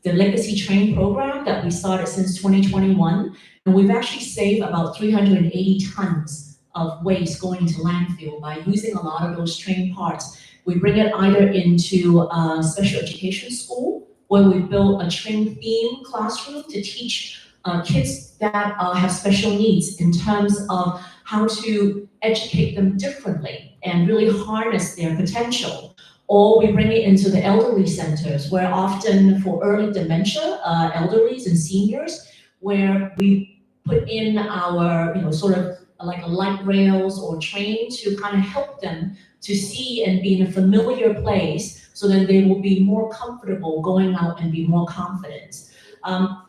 the Legacy Train Program that we started since 2021. And we've actually saved about 380 tons of waste going to landfill by using a lot of those train parts. We bring it either into a special education school, where we built a train theme classroom to teach kids that have special needs in terms of how to educate them differently and really harness their potential. Or we bring it into the elderly centers, where often for early dementia, elderlies and seniors, where we put in our, sort of like a light rails or train to kind of help them to see and be in a familiar place, so then they will be more comfortable going out and be more confident.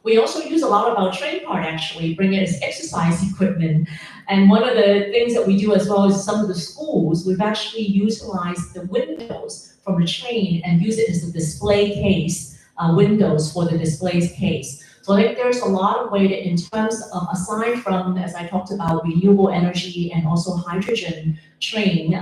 We also use a lot of our train part, actually, bring it as exercise equipment. And one of the things that we do as well as some of the schools, we've actually utilized the windows from the train and use it as a display case, windows for the display case. So I think there's a lot of way to, in terms of, aside from, as I talked about, renewable energy and also hydrogen train,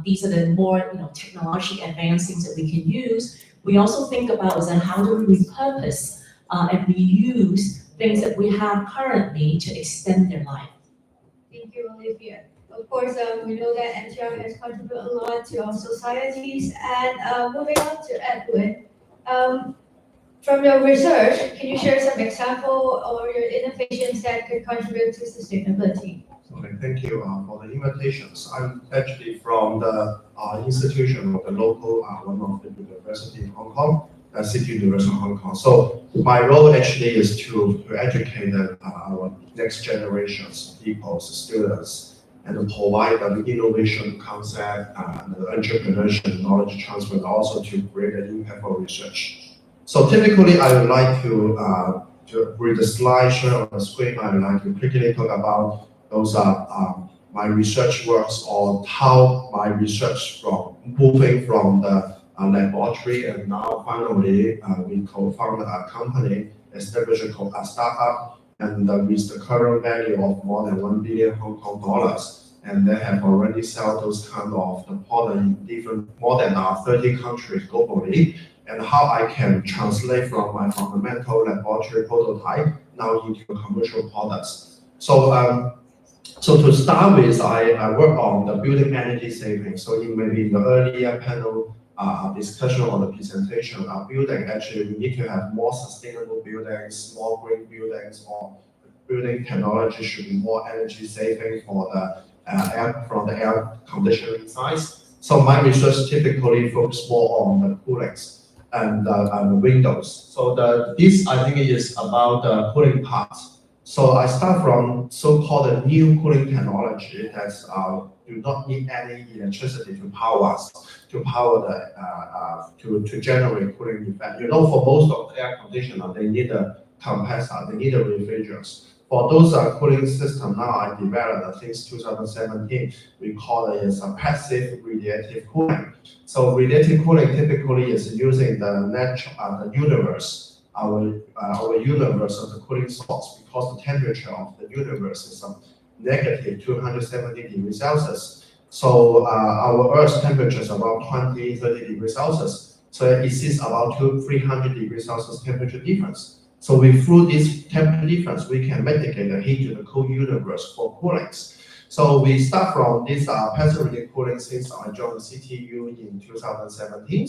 these are the more, technologically advanced things that we can use. We also think about is then how do we repurpose and reuse things that we have currently to extend their life. Thank you, Olivia. Of course, we know that NTR has contributed a lot to our societies. And moving on to Edwin, from your research, can you share some example or your innovations that could contribute to sustainability? Okay, thank you for the invitations. I'm actually from the institution of the local, one of the university in Hong Kong, City University of Hong Kong. So my role actually is to educate our next generations of people, students, and provide the innovation concept and the entrepreneurship knowledge transfer, and also to create an impact for research. So typically, I would like to read the slide shown on the screen. I would like to quickly talk about those my research works, or how my research from moving from the laboratory, and now finally we co-founded a company, established a startup, and with the current value of more than 1 billion Hong Kong dollars, and they have already sold those kind of the product in more than 30 countries globally. and how I can translate from my fundamental laboratory prototype now into commercial products. So to start with, I work on the building energy savings. So maybe in the earlier panel discussion or the presentation, building actually we need to have more sustainable buildings, more green buildings, or building technology should be more energy saving for the air conditioning side. So my research typically focus more on the coolings and the windows. So this I think is about the cooling part. So I start from so-called new cooling technology that do not need any electricity to power us, to generate cooling effect. For most of the air conditioner, they need a compressor, they need a refrigerant. For those cooling system now, I developed since 2017. We call it as a passive radiative cooling. So radiative cooling typically is using the universe. Our universe of the cooling source, because the temperature of the universe is negative 270 degrees Celsius. So our Earth's temperature is about 20-30 degrees Celsius. So it exists about 300 degrees Celsius temperature difference. So through this temperature difference, we can mitigate the heat to the cold universe for coolings. So we start from this passive radiative cooling since I joined the CTU in 2017.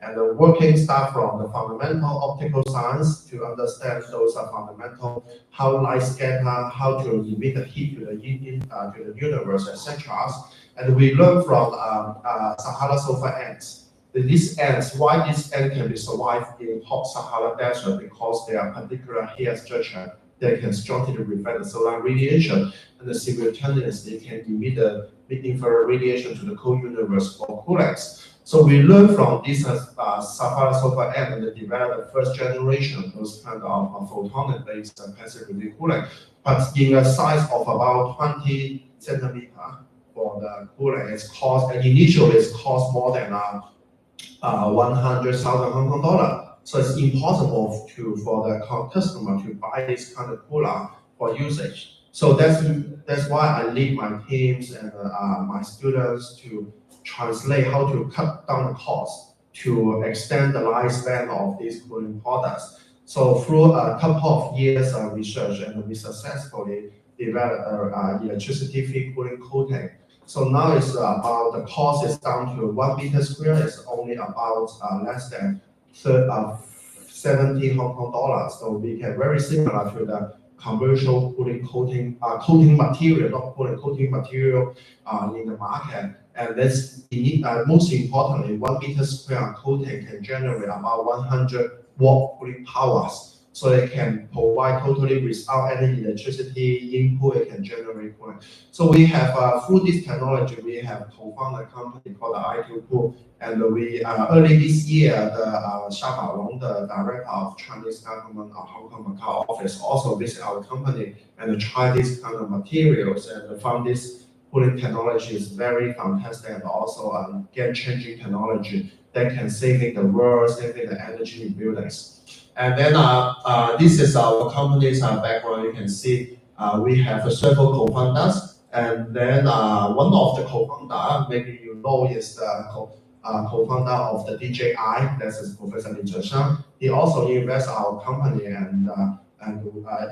And the working start from the fundamental optical science to understand those fundamental, how light scatter, how to emit the heat to the universe, etc. And we learn from Sahara sulfur ants. These ants, why this ant can be survived in hot Sahara desert, because they are particular hair structure that can strongly reflect the solar radiation, and simultaneously can emit the infrared radiation to the cold universe for coolants. So we learn from this Sahara sulfur ant and develop the first generation of those kind of photonic-based passive radiative cooling, but in a size of about 20 centimeter for the cooling. Initially it's cost more than 100,000 Hong Kong dollar. So it's impossible for the customer to buy this kind of cooler for usage. So that's why I lead my teams and my students to translate how to cut down the cost to extend the lifespan of these cooling products. So through a couple of years of research, and we successfully developed electricity-free cooling coating. So now it's about the cost is down to 1 meter square. It's only about less than 70 Hong Kong dollars. So we can very similar to the commercial cooling coating material, not cooling coating material in the market. And that's most importantly, 1 meter square coating can generate about 100 watt cooling powers. So it can provide totally without any electricity input, it can generate cooling. So we have, through this technology, we have co-founded a company called i2Cool. And we, early this year, the Xia Wang, the director of Chinese government Hong Kong Macau office, also visit our company and try these kind of materials and found this cooling technology is very fantastic and also game-changing technology that can save the world, saving the energy in buildings. And then this is our company's background. You can see we have several co-founders, and then one of the co-founder, maybe you know, is the co-founder of the DJI. That is Professor Li Zheshang. He also invests our company and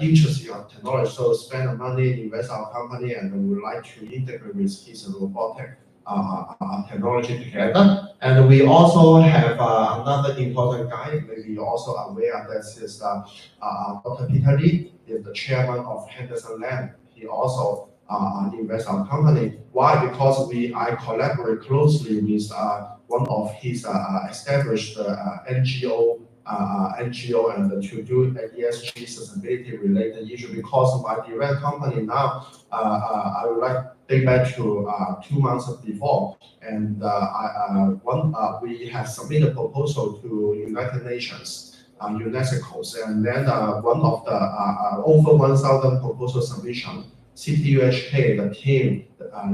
interested in technology, so spend the money, invest our company, and we would like to integrate with his robotic technology together. And we also have another important guy, maybe you're also aware, that is Dr. Peter Li, is the chairman of Henderson Land. He also invests our company. Why? Because I collaborate closely with one of his established NGO and to do ESG sustainability related issue. Because my direct company now, I would like to take back to 2 months before, and we have submitted a proposal to United Nations, UNESCO, and then one of the over 1,000 proposal submission, CTUHK, the team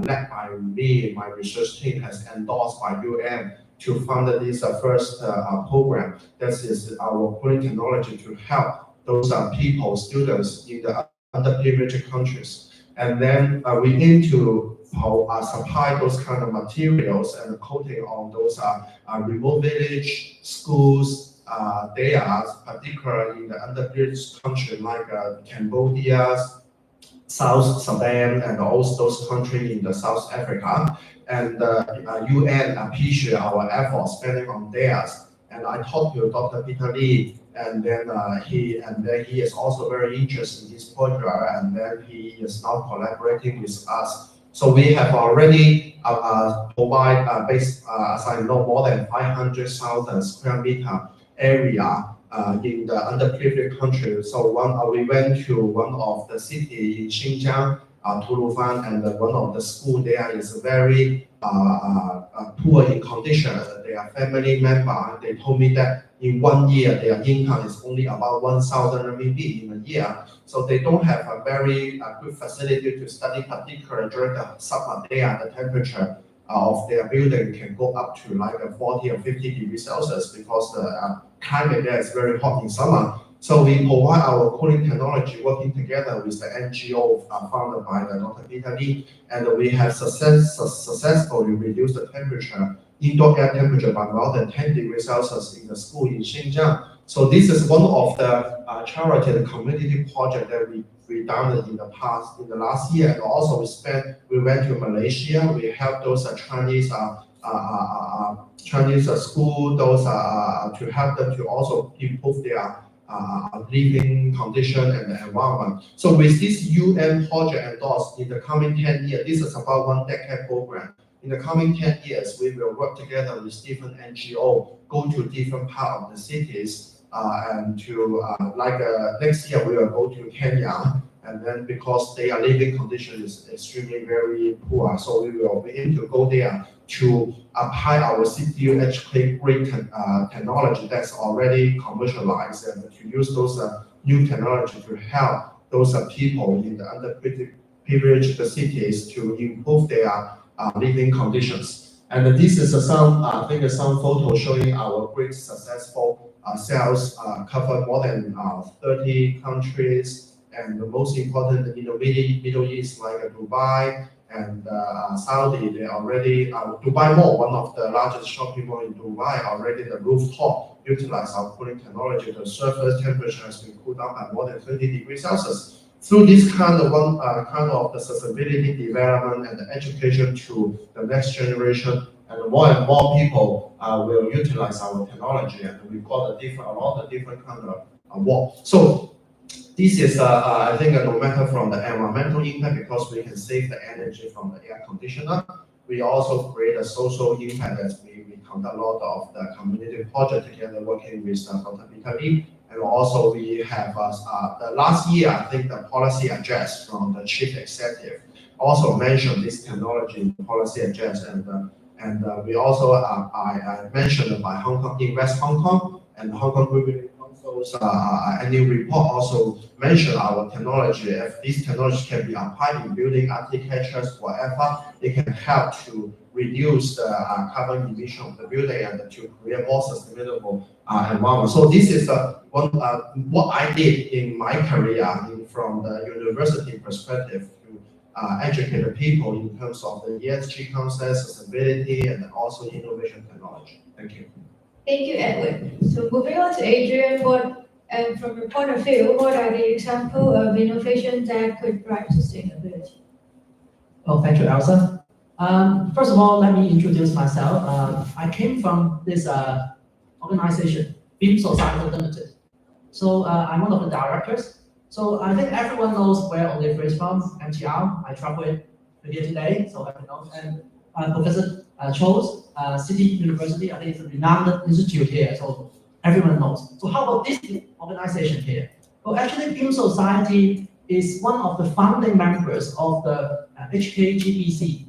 led by me, my research team, has endorsed by UN to fund this first program. That is our cooling technology to help those people, students in the underprivileged countries. And then we aim to supply those kind of materials and coating on those remote village schools. They are particularly in the underprivileged country like Cambodia, South Sudan, and also those countries in the South Africa. And UN appreciate our efforts spending on theirs. And I talked to Dr. Peter Lee, and then he is also very interested in this project, and then he is now collaborating with us. So we have already as I know, more than 500,000 square meter area in the underprivileged country. So we went to one of the city in Xinjiang, Tulufan, and one of the school there is very poor in condition. They are family member. They told me that in 1 year their income is only about 1,000 RMB in a year. So they don't have a very good facility to study, particularly during the summer. There, the temperature of their building can go up to like 40 or 50 degrees Celsius because the climate there is very hot in summer. So we provide our cooling technology working together with the NGO founded by the Dr. Peter Lee, and we have successfully reduced the temperature, indoor air temperature by more than 10 degrees Celsius in the school in Xinjiang. So this is one of the charity and community project that we done in the last year. And also we went to Malaysia. We helped those Chinese school, those to help them to also improve their living condition and the environment. So with this UN project endorsed in the coming 10 years, this is about 1 decade program. In the coming 10 years, we will work together with different NGO, go to different parts of the cities, and to next year we will go to Kenya, and then because their living condition is extremely very poor, so we will be able to go there to apply our CPU HK grade technology that's already commercialized, and to use those new technology to help those people in the underprivileged cities to improve their living conditions. And this is some photos showing our great successful sales cover more than 30 countries, and the most important in the Middle East like Dubai and Saudi. They already Dubai Mall, one of the largest shopping mall in Dubai, already the rooftop utilize our cooling technology. The surface temperature has been cooled down by more than 20 degrees Celsius. Through this kind of the sustainability development and the education to the next generation, and more people will utilize our technology, and we got a lot of different kind of award. So this is I think no matter from the environmental impact, because we can save the energy from the air conditioner, we also create a social impact as we conduct a lot of the community project together working with Dr. Peter Lee. And also we have the last year, I think the policy address from the chief executive also mentioned this technology in the policy address, and we also I mentioned by Hong Kong Invest Hong Kong, and Hong Kong Urban Council's annual report also mentioned our technology. If this technology can be applied in building architectures, whatever, it can help to reduce the carbon emission of the building and to create more sustainable environment. So this is what I did in my career from the university perspective to educate the people in terms of the ESG concepts, sustainability, and also innovation technology. Thank you. Thank you, Edward. So moving on to Adrian, from your point of view, what are the examples of innovation that could drive sustainability? Well, thank you, Elsa. First of all, let me introduce myself. I came from this organization, Beam Society Limited. So I'm one of the directors. So I think everyone knows where Oliver is from, MTR. I traveled here today, so everyone knows. And Professor Cho's City University, I think it's a renowned institute here, so everyone knows. So how about this organization here? Well, actually, Beam Society is one of the founding members of the HKGBC.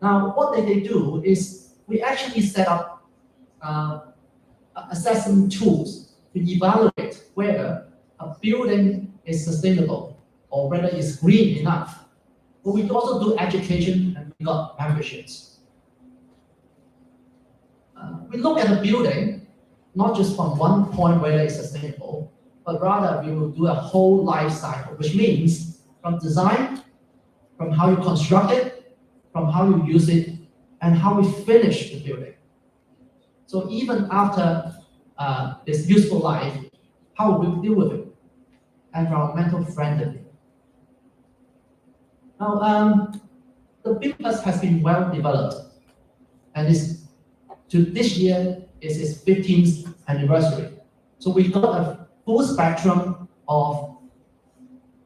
Now, what they do is we actually set up assessment tools to evaluate whether a building is sustainable or whether it's green enough. But we also do education, and we got memberships. We look at the building, not just from one point whether it's sustainable, but rather we will do a whole life cycle, which means from design, from how you construct it, from how you use it, and how we finish the building. So even after its useful life, how will we deal with it? Environmental friendly. Now, the Build Plus has been well developed, and this year is its 15th anniversary. So we got a full spectrum of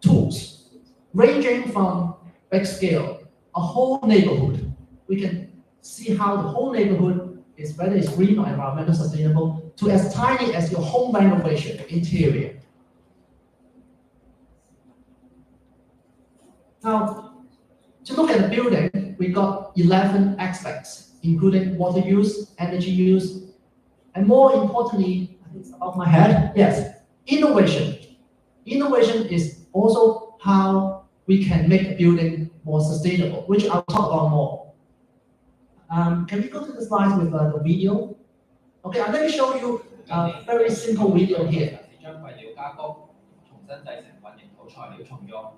tools, ranging from big scale, a whole neighborhood. We can see how the whole neighborhood is, whether it's green or environmental sustainable, to as tiny as your home renovation interior. Now, to look at the building, we got 11 aspects, including water use, energy use, and more importantly, I think it's above my head, yes, innovation. Innovation is also how we can make a building more sustainable, which I'll talk about more. Can we go to the slides with the video? Okay, let me show you a very simple video here. 將廢料加工，重新製成混凝土材料重用。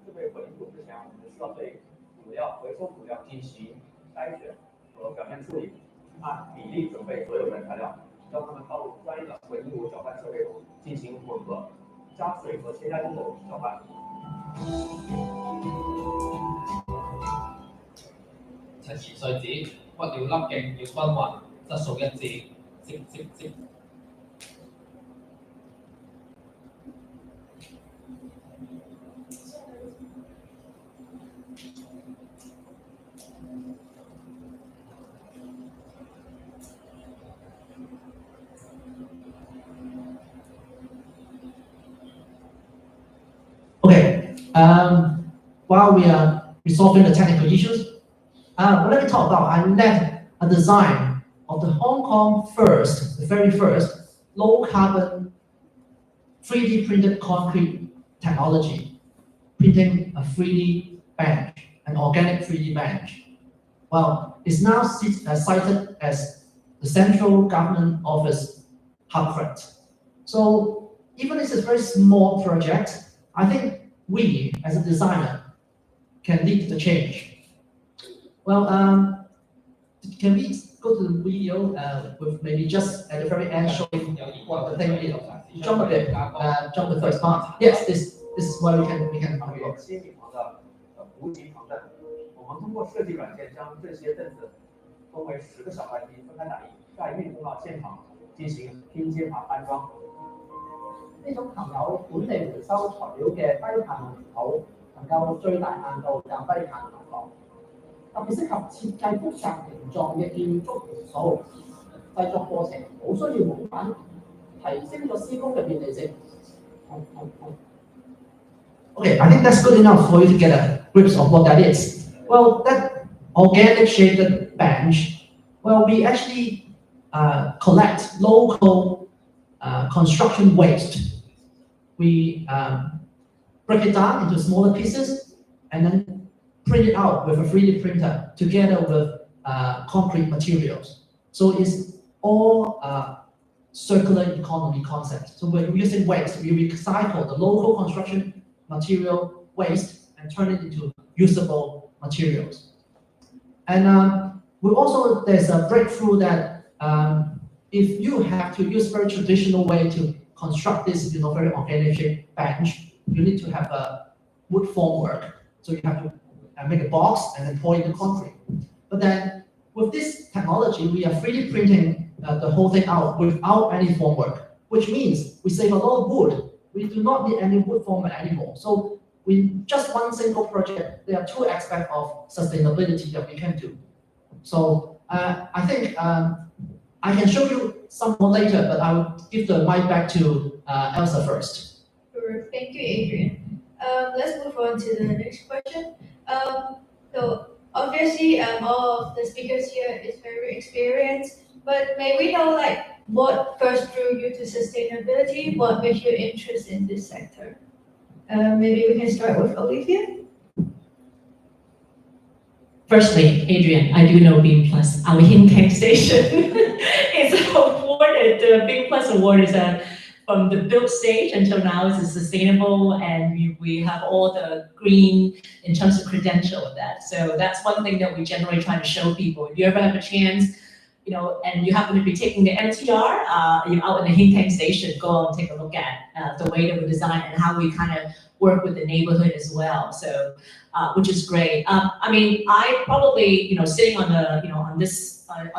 制备混凝土之前，我们需要对主要回收土料进行筛选和表面处理，按比例准备所有原材料，将它们倒入专业的混凝土搅拌设备中进行混合，加水和添加精后搅拌。陳詞碎紙，骨料粒徑要均勻，質素一致，即。Okay, while we are resolving the technical issues, let me talk about, I led a design of the Hong Kong the very first low carbon 3D printed concrete technology, printing a 3D bench, an organic 3D bench. Well, it's now cited as the central government office hubfront. So even if it's a very small project, I think we, as a designer, can lead the change. Well, can we go to the video with maybe just at the very end showing what the thing is? Jump a bit, jump the first part. Yes, this is where we can talk about. 7米长的无极长凳，我们通过设计软件将这些凳子分为10个小块地分开打印，再运送到现场进行拼接安裝。呢種含有本地回收材料嘅低碳混凝土，能夠最大限度減低碳排放，特別適合設計複雜形狀嘅建築元素。製作過程冇需要模板，提升咗施工嘅便利性。Okay, I think that's good enough for you to get a grip of what that is. Well, that organic shaded bench, well, we actually collect local construction waste. We break it down into smaller pieces and then print it out with a 3D printer together with concrete materials. So it's all circular economy concept. So we're using waste. We recycle the local construction material waste and turn it into usable materials. And we also, there's a breakthrough that if you have to use very traditional way to construct this, very organic shaped bench, you need to have a wood formwork. So you have to make a box and then pour in the concrete. But then with this technology, we are 3D printing the whole thing out without any formwork, which means we save a lot of wood. We do not need any wood format anymore. So with just one single project, there are two aspects of sustainability that we can do. So I think I can show you some more later, but I will give the mic back to Elsa first. Sure. Thank you, Adrian. Let's move on to the next question. So obviously, all of the speakers here is very experienced, but may we know what first drew you to sustainability? What made you interested in this sector? Maybe we can start with Olivia. Firstly, Adrian, I do know Beam Plus. Our Hin Keng station is awarded. The Beam Plus award is from the build stage until now is sustainable, and we have all the green in terms of credential of that. So that's one thing that we generally try to show people. If you ever have a chance, and you happen to be taking the MTR, you're out in the Hintang station, go and take a look at the way that we design and how we kind of work with the neighborhood as well. So, which is great. I probably, sitting on the, on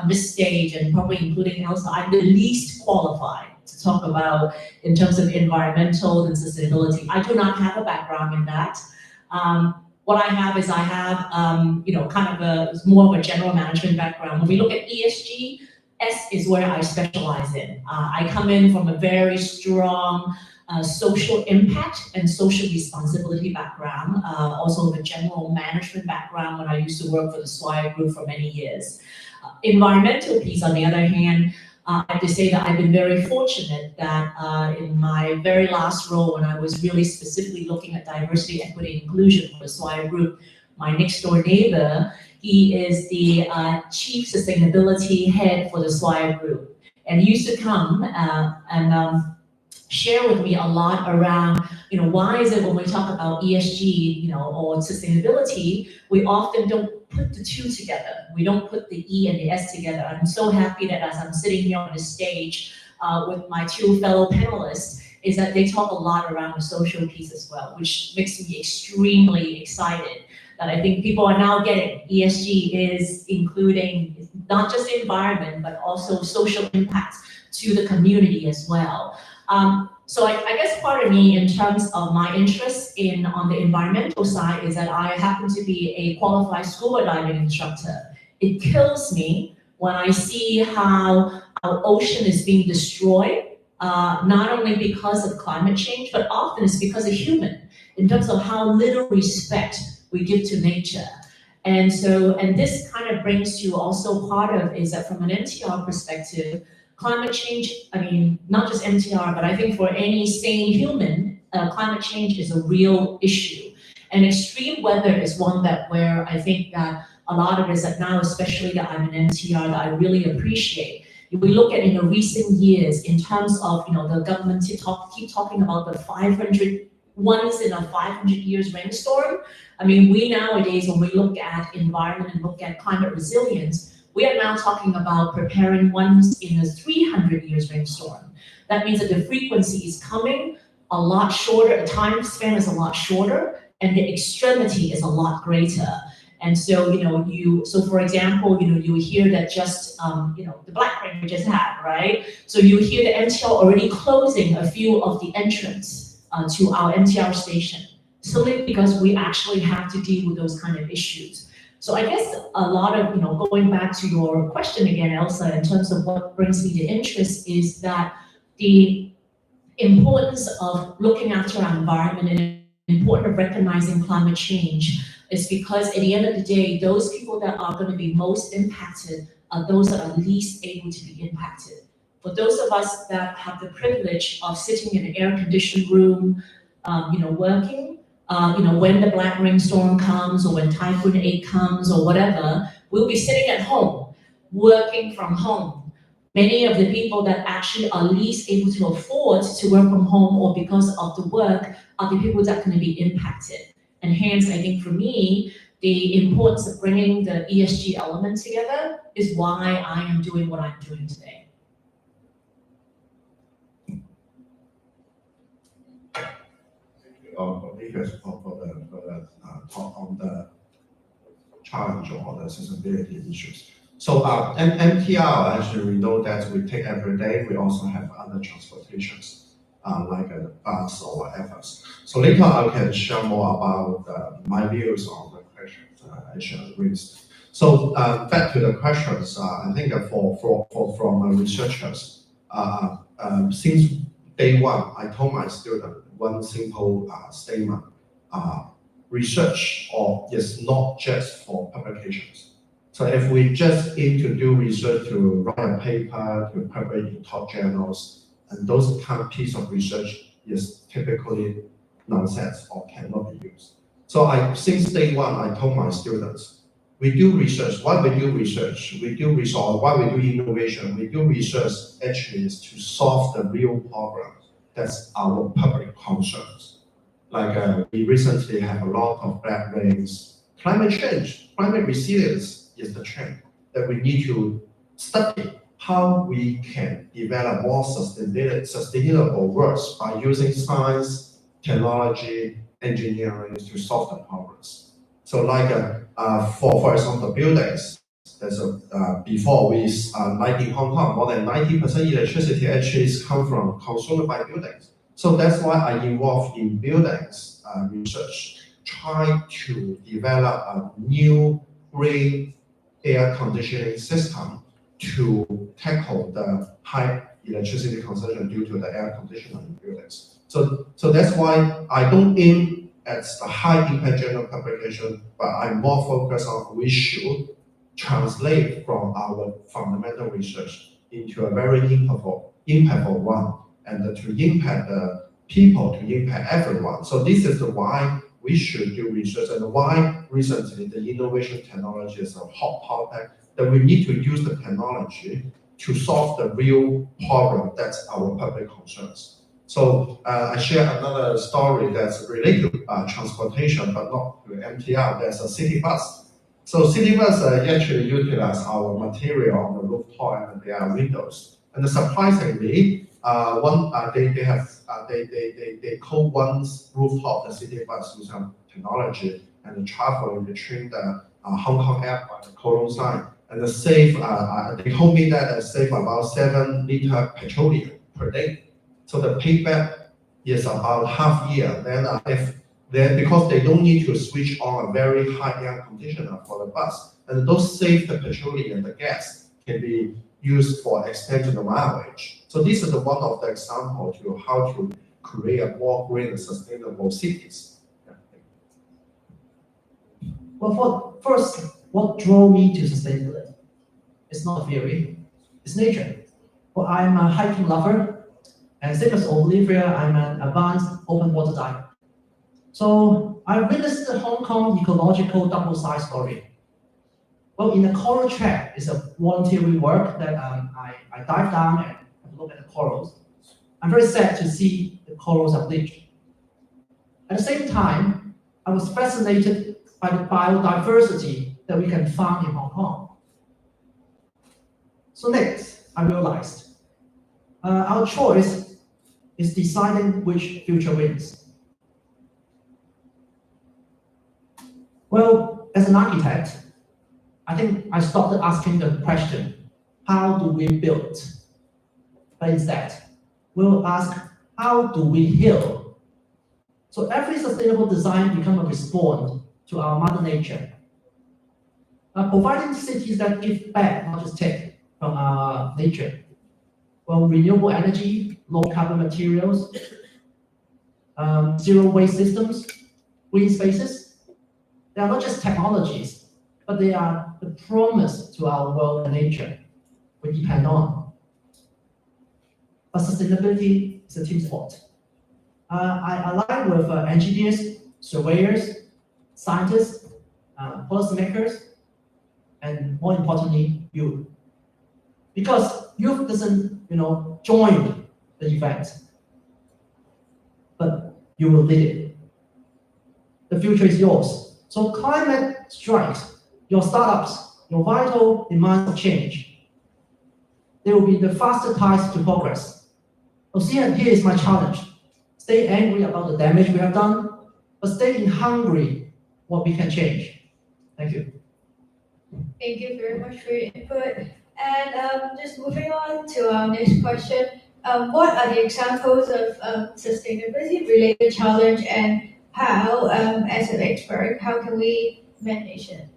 this stage and probably including Elsa, I'm the least qualified to talk about in terms of environmental and sustainability. I do not have a background in that. What I have is kind of more of a general management background. When we look at ESG, S is where I specialize in. I come in from a very strong social impact and social responsibility background, also a general management background when I used to work for the Swire Group for many years. Environmental piece, on the other hand, I have to say that I've been very fortunate that in my very last role, when I was really specifically looking at diversity, equity, inclusion for the Swire Group, my next door neighbor, he is the chief sustainability head for the Swire Group. And he used to come and share with me a lot around, why is it when we talk about ESG, or sustainability, we often don't put the two together. We don't put the E and the S together. I'm so happy that as I'm sitting here on the stage with my two fellow panelists, is that they talk a lot around the social piece as well, which makes me extremely excited that I think people are now getting ESG is including not just the environment, but also social impacts to the community as well. So I guess part of me, in terms of my interest on the environmental side, is that I happen to be a qualified scuba diving instructor. It kills me when I see how our ocean is being destroyed, not only because of climate change, but often it's because of human, in terms of how little respect we give to nature. And this kind of brings to also part of is that from an MTR perspective, climate change, not just MTR, but I think for any sane human, climate change is a real issue. And extreme weather is one where I think that a lot of us that now, especially that I'm an MTR, that I really appreciate. If we look at in the recent years, in terms of, the government keep talking about the 500 once in a 500 years rainstorm. We nowadays, when we look at environment and look at climate resilience, we are now talking about preparing once in a 300 years rainstorm. That means that the frequency is coming a lot shorter, the time span is a lot shorter, and the extremity is a lot greater. And so, so for example, you hear that just, the black rain we just had, right? So you hear the MTR already closing a few of the entrance to our MTR station, solely because we actually have to deal with those kind of issues. So I guess a lot of, going back to your question again, Elsa, in terms of what brings me the interest is that the importance of looking after our environment and the importance of recognizing climate change is because at the end of the day, those people that are going to be most impacted are those that are least able to be impacted. For those of us that have the privilege of sitting in an air-conditioned room, working, when the black rainstorm comes or when Typhoon 8 comes or whatever, we'll be sitting at home, working from home. Many of the people that actually are least able to afford to work from home or because of the work are the people that are going to be impacted. And hence, I think for me, the importance of bringing the ESG element together is why I am doing what I'm doing today. Because for the talk on the challenge or the sustainability issues. So MTR, actually, we know that we take every day. We also have other transportations, like a bus or whatever. So later I can share more about my views on the questions I should raise. So back to the questions, I think from researchers, since day one, I told my student one simple statement. Research is not just for publications. So if we just aim to do research to write a paper, to publish in top journals, and those kind of piece of research is typically nonsense or cannot be used. So since day one, I told my students, we do research. Why we do research? We do research. Why we do innovation? We do research actually is to solve the real problems That's our public concerns. Like we recently have a lot of bad rains. Climate change, climate resilience is the trend that we need to study how we can develop more sustainable works by using science, technology, engineering to solve the problems. So for example, buildings, there's before like in Hong Kong, more than 90% electricity actually come from consumed by buildings. So that's why I involved in buildings research, try to develop a new green air conditioning system to tackle the high electricity consumption due to the air conditioning in buildings. So that's why I don't aim at the high impact journal publication, but I'm more focused on we should translate from our fundamental research into a very impactful one, and to impact the people, to impact everyone. So this is why we should do research, and why recently the innovation technology is a hot topic, that we need to use the technology to solve the real problem that's our public concerns. So I share another story that's related to transportation, but not to MTR. There's a city bus. So city bus actually utilize our material on the rooftop and their windows. And surprisingly, they coat one rooftop, the city bus, with some technology and travel between the Hong Kong airport, the Kowloon sign, and the save. They told me that save about 7 liters petroleum per day. So the payback is about half year. Then because they don't need to switch on a very high air conditioner for the bus, and those save the petroleum and the gas can be used for extending the mileage. So this is one of the examples to how to create a more green and sustainable cities. Well, first, what drove me to sustainability? It's not a theory, it's nature. Well, I'm a hiking lover, and same as Olivia, I'm an advanced open water diver. So I witnessed the Hong Kong ecological double-side story. Well, in the coral track, it's a voluntary work that I dive down and look at the corals. I'm very sad to see the corals are bleached. At the same time, I was fascinated by the biodiversity that we can find in Hong Kong. So next, I realized our choice is deciding which future wins. Well, as an architect, I think I started asking the question, how do we build? But instead, we'll ask, how do we heal? So every sustainable design becomes a response to our mother nature. Providing cities that give back, not just take from our nature. Well, renewable energy, low carbon materials, zero waste systems, green spaces. They are not just technologies, but they are the promise to our world and nature we depend on. But sustainability is a team sport. I align with engineers, surveyors, scientists, policymakers, and more importantly, youth. Because youth doesn't, join the event, but you will lead it. The future is yours. So climate strikes, your startups, your vital demands of change. They will be the fastest ties to progress. So here is my challenge. Stay angry about the damage we have done, but stay hungry what we can change. Thank you. Thank you very much for your input. And just moving on to our next question. What are the examples of sustainability-related challenge, and how, as an expert, how can we manage it?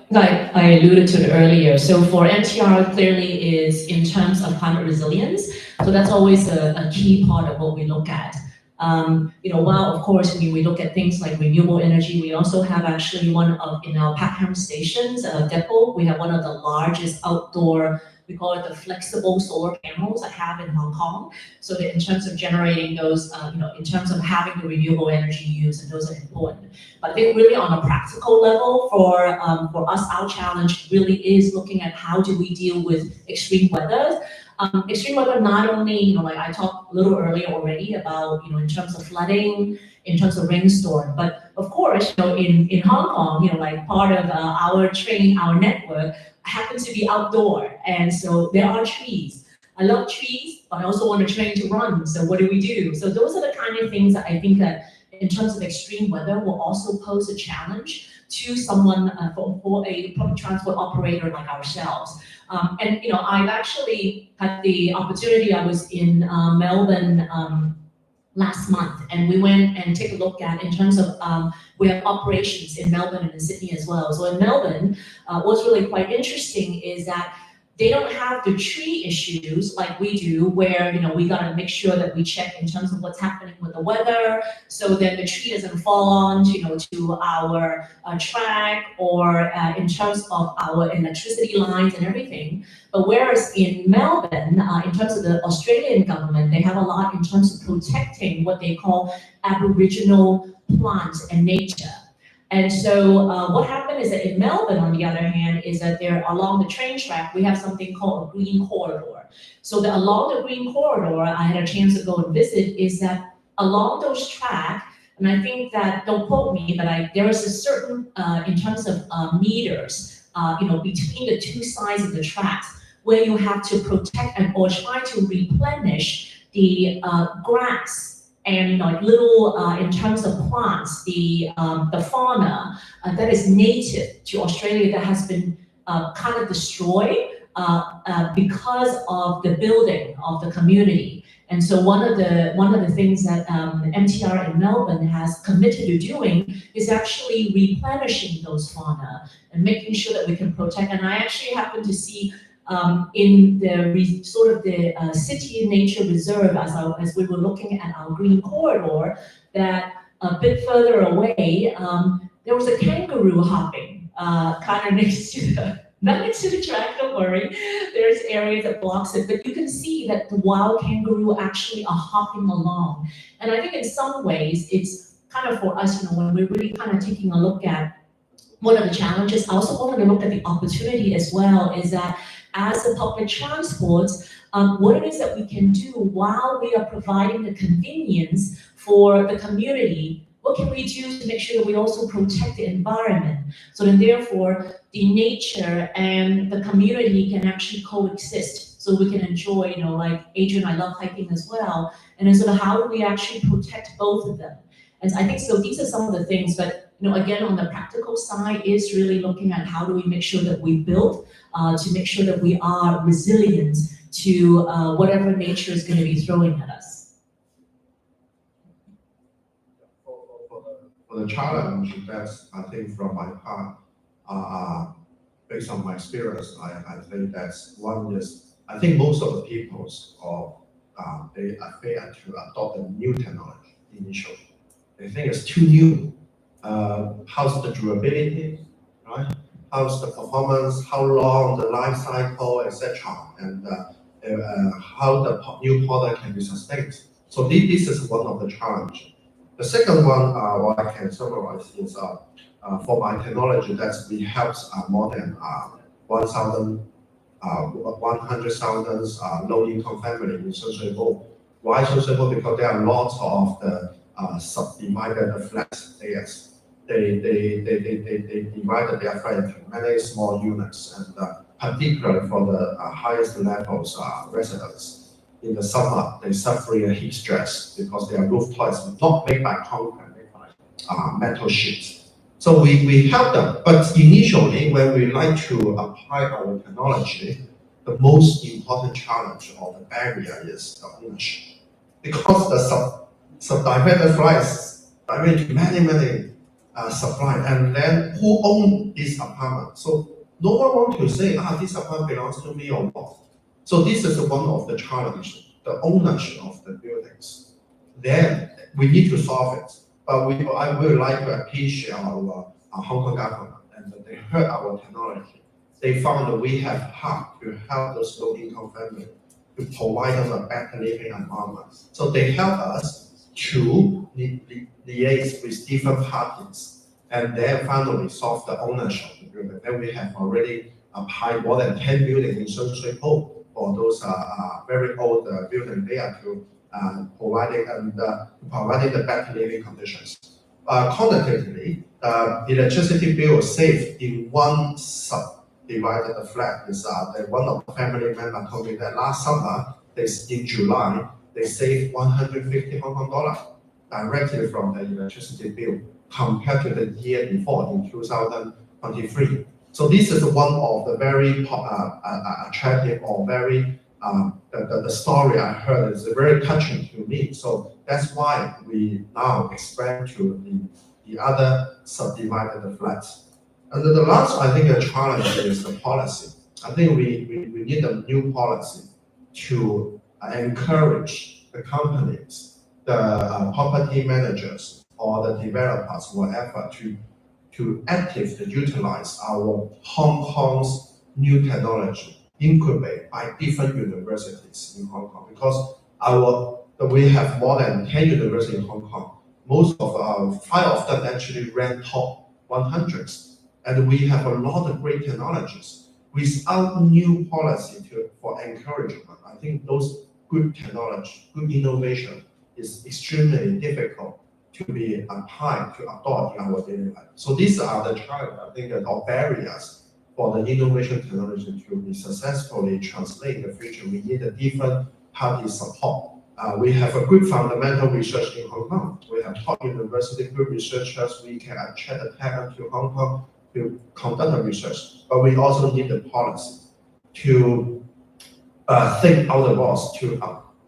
Like I alluded to it earlier, so for NTR clearly is in terms of climate resilience. So that's always a key part of what we look at. While of course when we look at things like renewable energy, we also have actually one of in our Packham stations, depot, we have one of the largest outdoor we call it the flexible solar panels I have in Hong Kong. So that in terms of generating those, in terms of having the renewable energy use, and those are important. But I think really on a practical level for us, our challenge really is looking at how do we deal with extreme weather. Extreme weather not only, like I talked a little earlier already about, in terms of flooding, in terms of rainstorm, but of course, in Hong Kong, like part of our network happens to be outdoor, and so there are trees. I love trees, but I also want a train to run. So what do we do? So those are the kind of things that I think that in terms of extreme weather will also pose a challenge to someone for a public transport operator like ourselves. I've actually had the opportunity. I was in Melbourne last month, and we went and take a look at in terms of we have operations in Melbourne and in Sydney as well. So in Melbourne, what's really quite interesting is that they don't have the tree issues like we do, where we gotta make sure that we check in terms of what's happening with the weather, so then the tree doesn't fall on to our track, or in terms of our electricity lines and everything. But whereas in Melbourne, in terms of the Australian government, they have a lot in terms of protecting what they call Aboriginal plants and nature. And so what happened is that in Melbourne, on the other hand, is that there along the train track, we have something called a green corridor. So that along the green corridor, I had a chance to go and visit, is that along those tracks, and I think that, don't quote me, but there is a certain, in terms of meters, between the two sides of the tracks, where you have to protect or try to replenish the grass, and little in terms of plants, the fauna that is native to Australia that has been kind of destroyed because of the building of the community. And so one of the things that MTR in Melbourne has committed to doing is actually replenishing those fauna and making sure that we can protect. And I actually happened to see in the city nature reserve, as we were looking at our green corridor, that a bit further away, there was a kangaroo hopping, kind of not next to the track, don't worry. There's areas that blocks it, but you can see that the wild kangaroo actually are hopping along. And I think in some ways, it's kind of for us, when we're really kind of taking a look at one of the challenges, I also wanted to look at the opportunity as well, is that as a public transport, what it is that we can do while we are providing the convenience for the community. What can we do to make sure that we also protect the environment? So then therefore, the nature and the community can actually coexist. So we can enjoy, like Adrian, I love hiking as well. And then sort of how do we actually protect both of them? And I think so these are some of the things, but again, on the practical side is really looking at how do we make sure that we build to make sure that we are resilient to whatever nature is going to be throwing at us. For the challenge, that's, I think from my part, based on my experience, I think that's one is, I think most of the peoples they fail to adopt a new technology initially. They think it's too new. How's the durability, right? How's the performance? How long the life cycle, etc. And how the new product can be sustained. So this is one of the challenges. The second one, what I can summarize is for my technology that we help more than 100,000 low-income family in Shenzhen. Why Shenzhen? Because there are lots of the subdivided flats. They divided their flat into many small units, and particularly for the highest levels residents. In the summer, they suffer a heat stress because their roof tiles are not made by concrete, made by metal sheets. So we help them, but initially when we like to apply our technology, the most important challenge or the barrier is the ownership. Because the subdivided flats direct many supply, and then who owns this apartment? So no one wants to say, this apartment belongs to me or not. So this is one of the challenges, the ownership of the buildings. Then we need to solve it. But I would like to appreciate our Hong Kong government, and they heard our technology. they found that we have helped to help those low-income families to provide them a better living environment. So they help us to liaise with different parties and then finally solve the ownership of the building. Then we have already applied more than 10 buildings in Sun Shui Po for those very old buildings there to providing the better living conditions. Quantitatively, the electricity bill saved in one subdivided flat is that one of the family members told me that last summer, in July, they saved 150 Hong Kong dollars directly from the electricity bill compared to the year before in 2023. So this is one of the very attractive or very the story I heard is very touching to me. So that's why we now expand to the other subdivided flats. And the last, I think, the challenge is the policy. I think we need a new policy to encourage the companies, the property managers, or the developers, whatever, to actively utilize our Hong Kong's new technology incubated by different universities in Hong Kong, because we have more than 10 universities in Hong Kong. Most of our 5 of them actually rank top 100s, and we have a lot of great technologies. Without new policy for encouragement, I think those good technology, good innovation is extremely difficult to be applied, to adopt in our daily life. So these are the challenges, I think, or barriers for the innovation technology to be successfully translated in the future. We need a different party support. We have a good fundamental research in Hong Kong. We have top university good researchers. We can attract the talent to Hong Kong to conduct the research. But we also need the policy to think out the box, to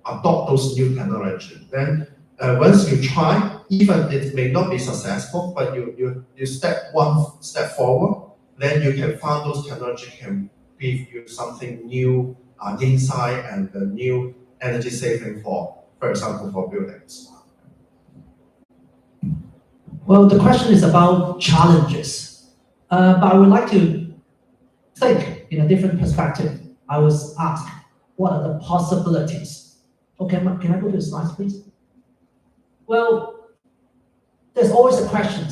adopt those new technologies. Then once you try, even it may not be successful, but you step one step forward, then you can find those technology can give you something new insight and the new energy saving for example, for buildings. Well, the question is about challenges, but I would like to think in a different perspective. I was asked, what are the possibilities? Okay, can I go to the slides, please? Well, there's always a question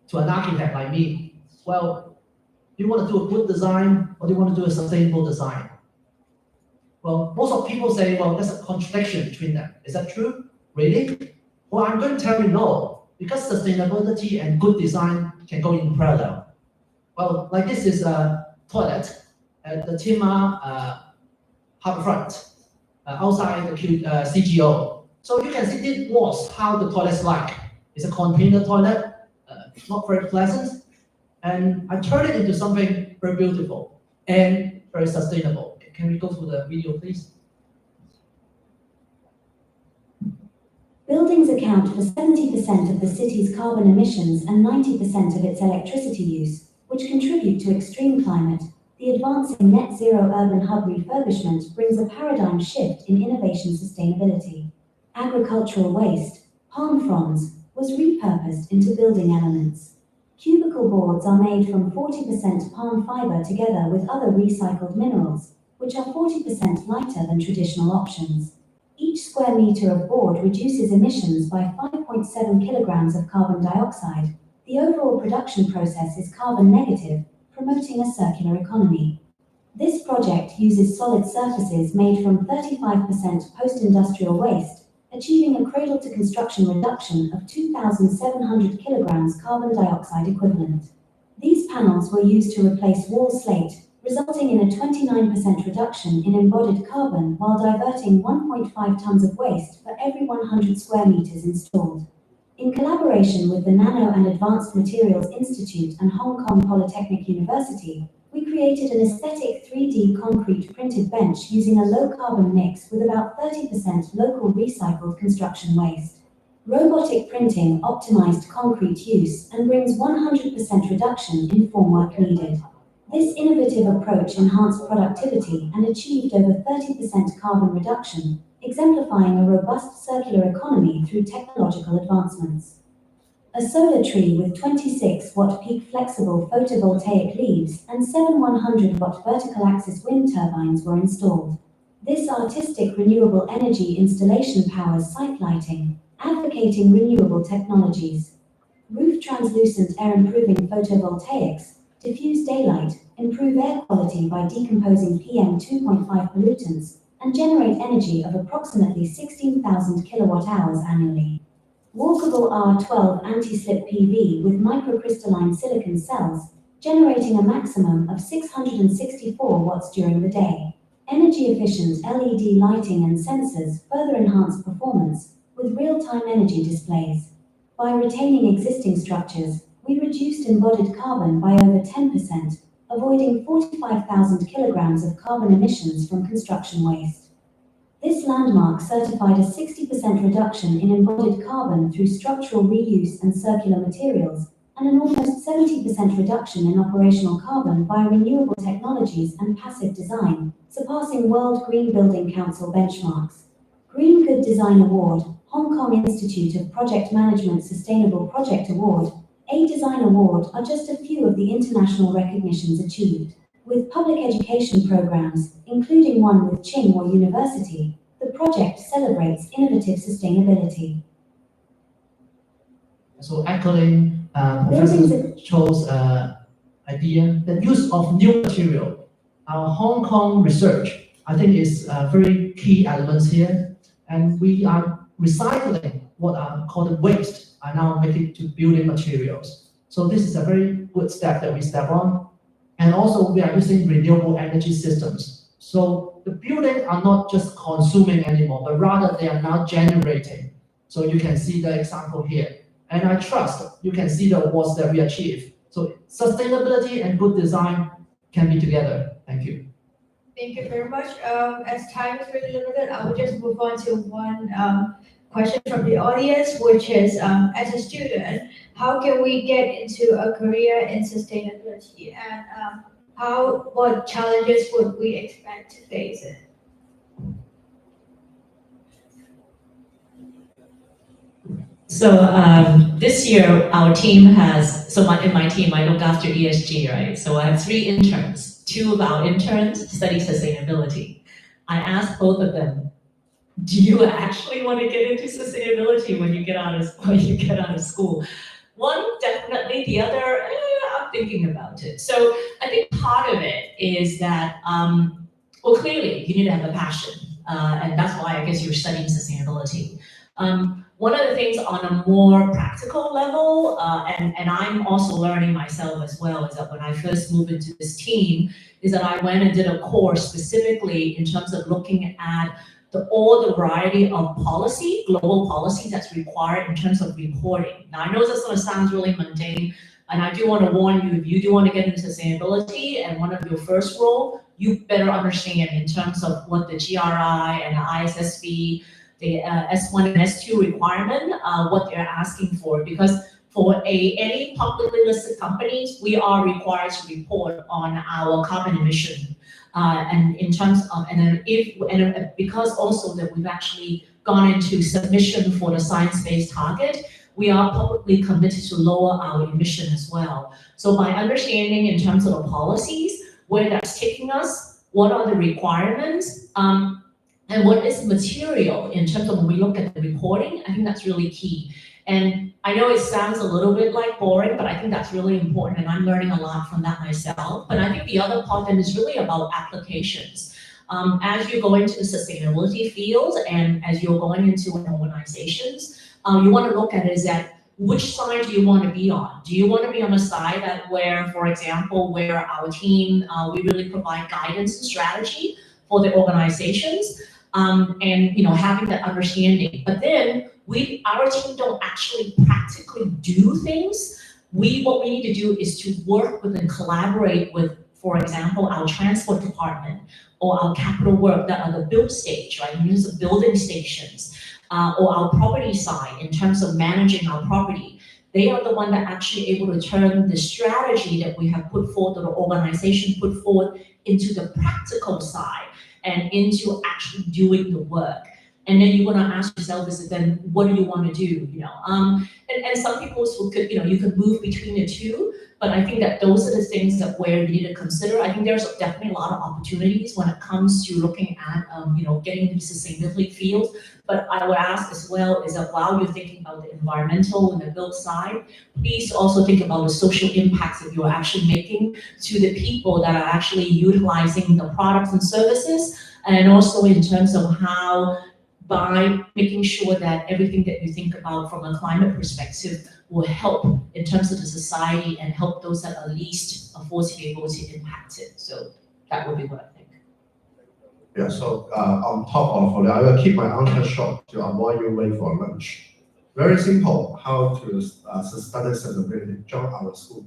to an architect like me. Well, do you want to do a good design or do you want to do a sustainable design? Well, most of people say, well, there's a contradiction between them. Is that true? Really? Well, I'm going to tell you no, because sustainability and good design can go in parallel. Well, like this is a toilet at the Timma Harbourfront outside the CGO. So you can see this was how the toilet's like. It's a container toilet, not very pleasant. And I turned it into something very beautiful and very sustainable. Can we go to the video, please? Buildings account for 70% of the city's carbon emissions and 90% of its electricity use, which contribute to extreme climate. The advancing net zero urban hub refurbishment brings a paradigm shift in innovation sustainability. Agricultural waste, palm fronds, was repurposed into building elements. Cubicle boards are made from 40% palm fiber together with other recycled minerals, which are 40% lighter than traditional options. Each square meter of board reduces emissions by 5.7 kilograms of carbon dioxide. The overall production process is carbon negative, promoting a circular economy. This project uses solid surfaces made from 35% post-industrial waste, achieving a cradle-to-construction reduction of 2,700 kilograms carbon dioxide equivalent. These panels were used to replace wall slate, resulting in a 29% reduction in embodied carbon while diverting 1.5 tons of waste for every 100 square meters installed. In collaboration with the Nano and Advanced Materials Institute and Hong Kong Polytechnic University, we created an aesthetic 3D concrete printed bench using a low-carbon mix with about 30% local recycled construction waste. Robotic printing optimized concrete use and brings 100% reduction in formwork needed. This innovative approach enhanced productivity and achieved over 30% carbon reduction, exemplifying a robust circular economy through technological advancements. A solar tree with 26-watt peak flexible photovoltaic leaves and 7 100-watt vertical axis wind turbines were installed. This artistic renewable energy installation powers site lighting, advocating renewable technologies. Roof translucent air improving photovoltaics, diffuse daylight, improve air quality by decomposing PM 2.5 pollutants, and generate energy of approximately 16,000 kilowatt-hours annually. Walkable R12 anti-slip PV with microcrystalline silicon cells, generating a maximum of 664 watts during the day. Energy-efficient LED lighting and sensors further enhance performance with real-time energy displays. By retaining existing structures, we reduced embodied carbon by over 10%, avoiding 45,000 kilograms of carbon emissions from construction waste. This landmark certified a 60% reduction in embodied carbon through structural reuse and circular materials, and an almost 70% reduction in operational carbon via renewable technologies and passive design, surpassing World Green Building Council benchmarks. Green Good Design Award, Hong Kong Institute of Project Management Sustainable Project Award, A Design Award are just a few of the international recognitions achieved. With public education programs, including one with Tsinghua University, the project celebrates innovative sustainability. So echoing Professor Cho's idea, the use of new material, our Hong Kong research, I think is very key elements here, and we are recycling what are called waste, are now making to building materials. So this is a very good step that we step on. And also we are using renewable energy systems. So the buildings are not just consuming anymore, but rather they are now generating. So you can see the example here. And I trust you can see the awards that we achieve. So sustainability and good design can be together. Thank you. Thank you very much. As time is really limited, I will just move on to one question from the audience, which is, as a student, how can we get into a career in sustainability, and what challenges would we expect to face it? So this year, our team has, in my team, I look after ESG, right? So I have 3 interns. 2 of our interns study sustainability. I asked both of them, do you actually want to get into sustainability when you get out of school? One, definitely. The other, I'm thinking about it. So I think part of it is that, well, clearly you need to have a passion, and that's why I guess you're studying sustainability. One of the things on a more practical level, and I'm also learning myself as well, is that when I first moved into this team, is that I went and did a course specifically in terms of looking at all the variety of policy, global policy that's required in terms of reporting. Now, I know this sort of sounds really mundane, and I do want to warn you, if you do want to get into sustainability and one of your first role, you better understand in terms of what the GRI and the ISSB, the S1 and S2 requirement, what they're asking for, because for any publicly listed companies, we are required to report on our carbon emission. And in terms of, because also that we've actually gone into submission for the science-based target, we are publicly committed to lower our emission as well. So by understanding in terms of the policies, where that's taking us, what are the requirements, and what is material in terms of when we look at the reporting, I think that's really key. And I know it sounds a little bit like boring, but I think that's really important, and I'm learning a lot from that myself. But I think the other part then is really about applications. As you go into the sustainability field and as you're going into organizations, you want to look at is that which side do you want to be on? Do you want to be on a side that where, for example, where our team, we really provide guidance and strategy for the organizations, and having that understanding. But then our team don't actually practically do things. What we need to do is to work with and collaborate with, for example, our transport department or our capital work that are the build stage, right? In terms of building stations, or our property side in terms of managing our property. They are the one that actually able to turn the strategy that we have put forth or the organization put forth into the practical side and into actually doing the work. And then you're gonna ask yourself, is it then what do you want to do? And some people could, you could move between the two, but I think that those are the things that where you need to consider. I think there's definitely a lot of opportunities when it comes to looking at, getting into sustainability fields. But I would ask as well is that while you're thinking about the environmental and the build side, please also think about the social impacts that you're actually making to the people that are actually utilizing the products and services, and also in terms of how by making sure that everything that you think about from a climate perspective will help in terms of the society and help those that are least afford to be able to impact it. So that would be what I think. Yeah, so on top of, I will keep my answer short to avoid you wait for lunch. Very simple, how to study sustainability, join our school.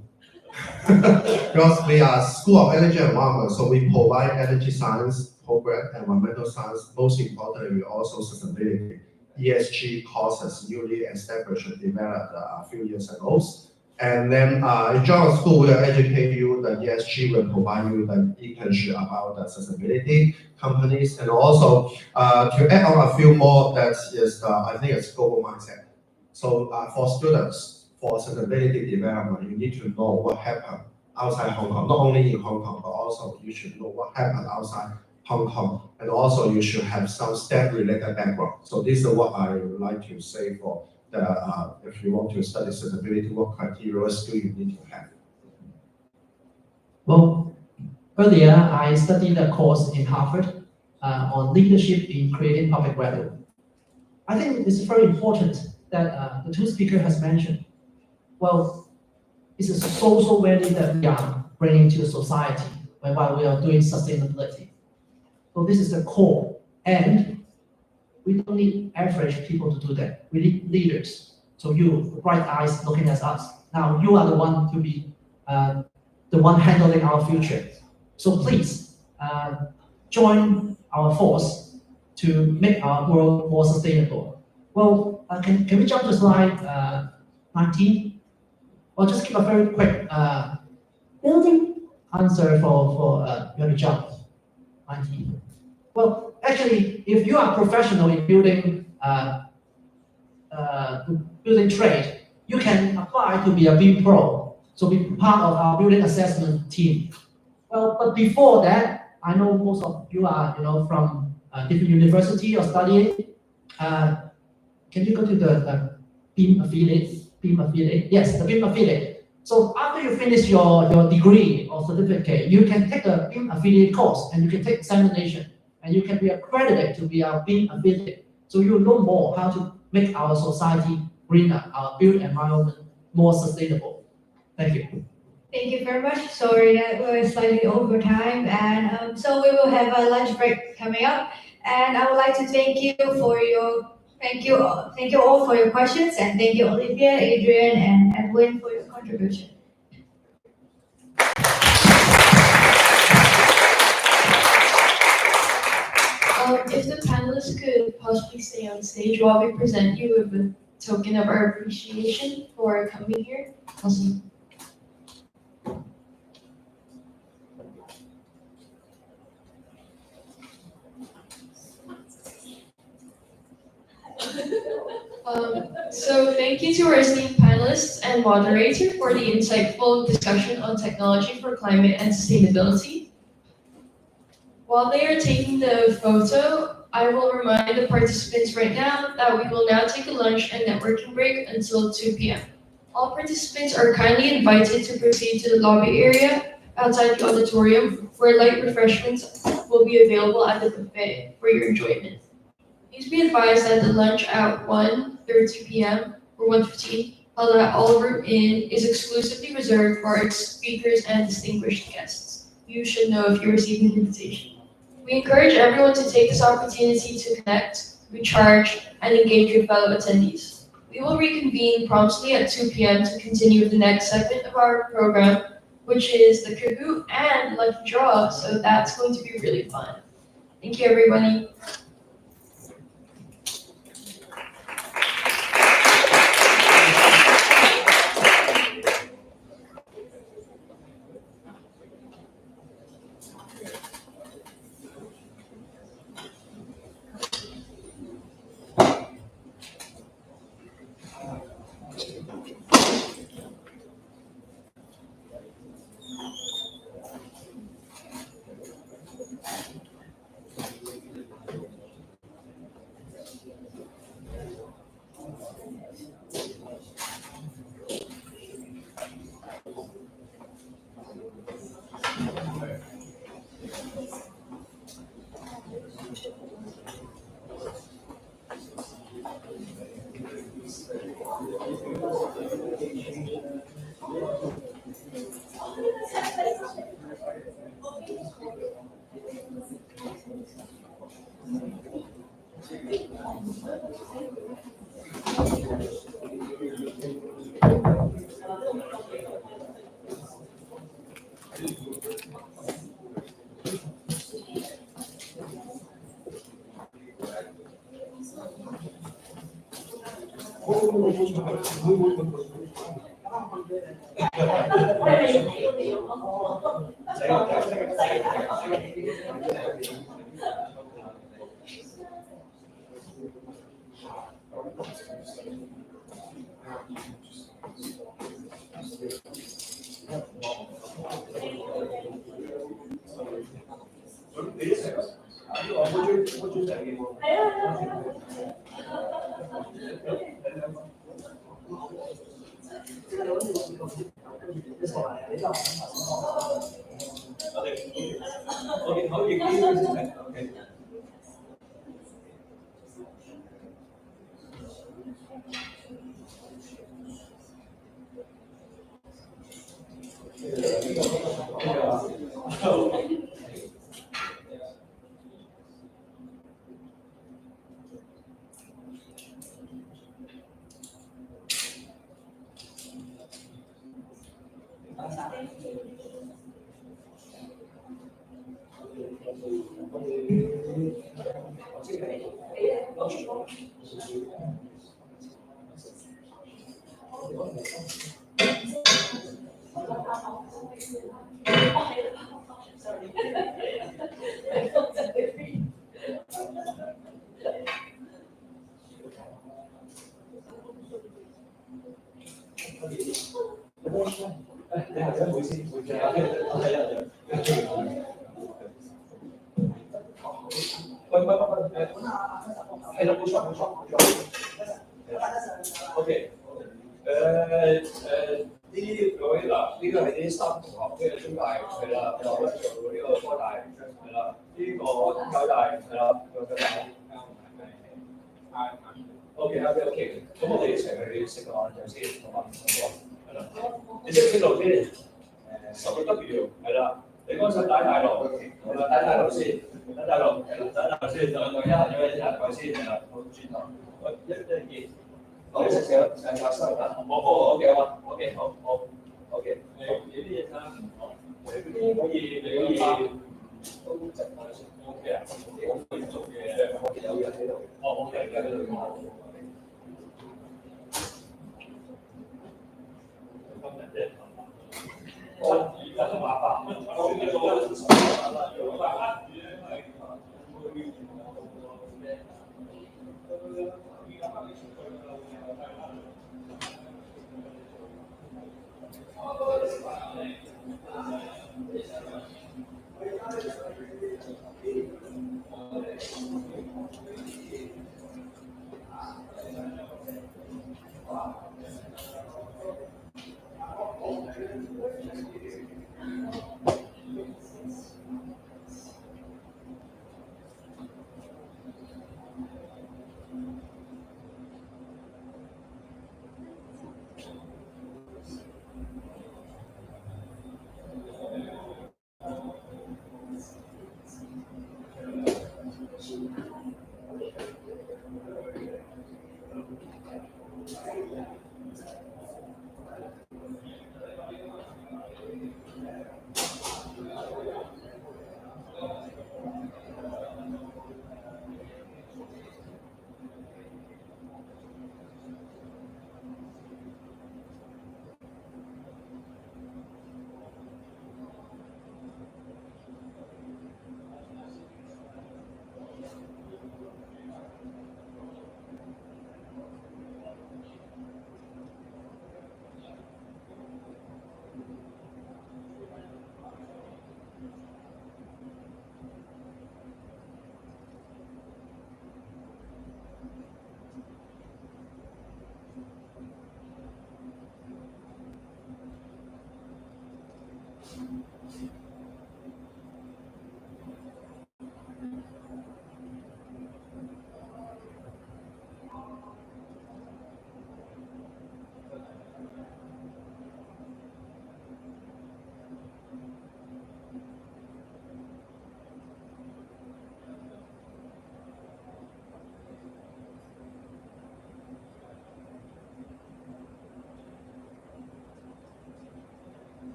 Because we are School of Energy and Environment, so we provide energy science program, environmental science. Most importantly, we also sustainability. ESG courses newly established and developed a few years ago. And then in join school, we will educate you the ESG, will provide you the internship about the sustainability companies, and also to add on a few more, that is I think it's global mindset. So for students, for sustainability development, you need to know what happened outside Hong Kong, not only in Hong Kong, but also you should know what happened outside Hong Kong, and also you should have some STEM-related background. So this is what I would like to say for the if you want to study sustainability, what criteria skill you need to have. Well, earlier I studied a course in Harvard on leadership in creating public value. I think it's very important that the two speakers has mentioned. Well, it's a social value that we are bringing to society while we are doing sustainability. So this is the core, and we don't need average people to do that. We need leaders. So you, bright eyes looking at us. Now you are the one to be the one handling our future. So please join our force to make our world more sustainable. Well, can we jump to slide 19? Or just give a very quick Building. answer for you have to jump 19. Well, actually, if you are professional in building building trade, you can apply to be a BIM Pro, so be part of our building assessment team. Well, but before that, I know most of you are from different university or studying. Can you go to the BIM affiliate? BIM affiliate? Yes, the BIM affiliate. So after you finish your degree or certificate, you can take a BIM affiliate course and you can take examination and you can be accredited to be a BIM affiliate. So you know more how to make our society greener, our built environment more sustainable. Thank you. Thank you very much. Sorry that we're slightly over time, and so we will have a lunch break coming up. And I would like to thank you all for your questions, and thank you Olivia, Adrian, and Edwin for your contribution. If the panelists could possibly stay on stage while we present you with a token of our appreciation for coming here. Awesome. So thank you to our esteemed panelists and moderator for the insightful discussion on technology for climate and sustainability. While they are taking the photo, I will remind the participants right now that we will now take a lunch and networking break until 2 p.m. All participants are kindly invited to proceed to the lobby area outside the auditorium, where light refreshments will be available at the buffet for your enjoyment. Please be advised that the lunch at 1:30 p.m. or 1:15 held at All Room Inn is exclusively reserved for our speakers and distinguished guests. You should know if you received an invitation. We encourage everyone to take this opportunity to connect, recharge, and engage with fellow attendees. We will reconvene promptly at 2 p.m. to continue with the next segment of our program, which is the Kahoot and Lucky Draw, so that's going to be really fun. Thank you, everybody. OK，呢位嗱，呢個係啲新同學，呢個中大係啦，又做呢個科大係啦，呢個教大係啦，個教大。OK，咁我哋一齊去食個晏晝先，好嘛？係啦，你識唔識路先？10W 係啦，你幫手打大路，係啦，打大路先，打大路，打大路先，就一下咗一下佢先，係啦，好轉頭，一二。我哋食上收啦，我 OK 好嘛 ？OK 好 OK。你啲嘢啦，你可以都整下先 OK 啊，我可以做嘅，我哋有人喺度。OK 而家喺度。我而家都麻煩，我呢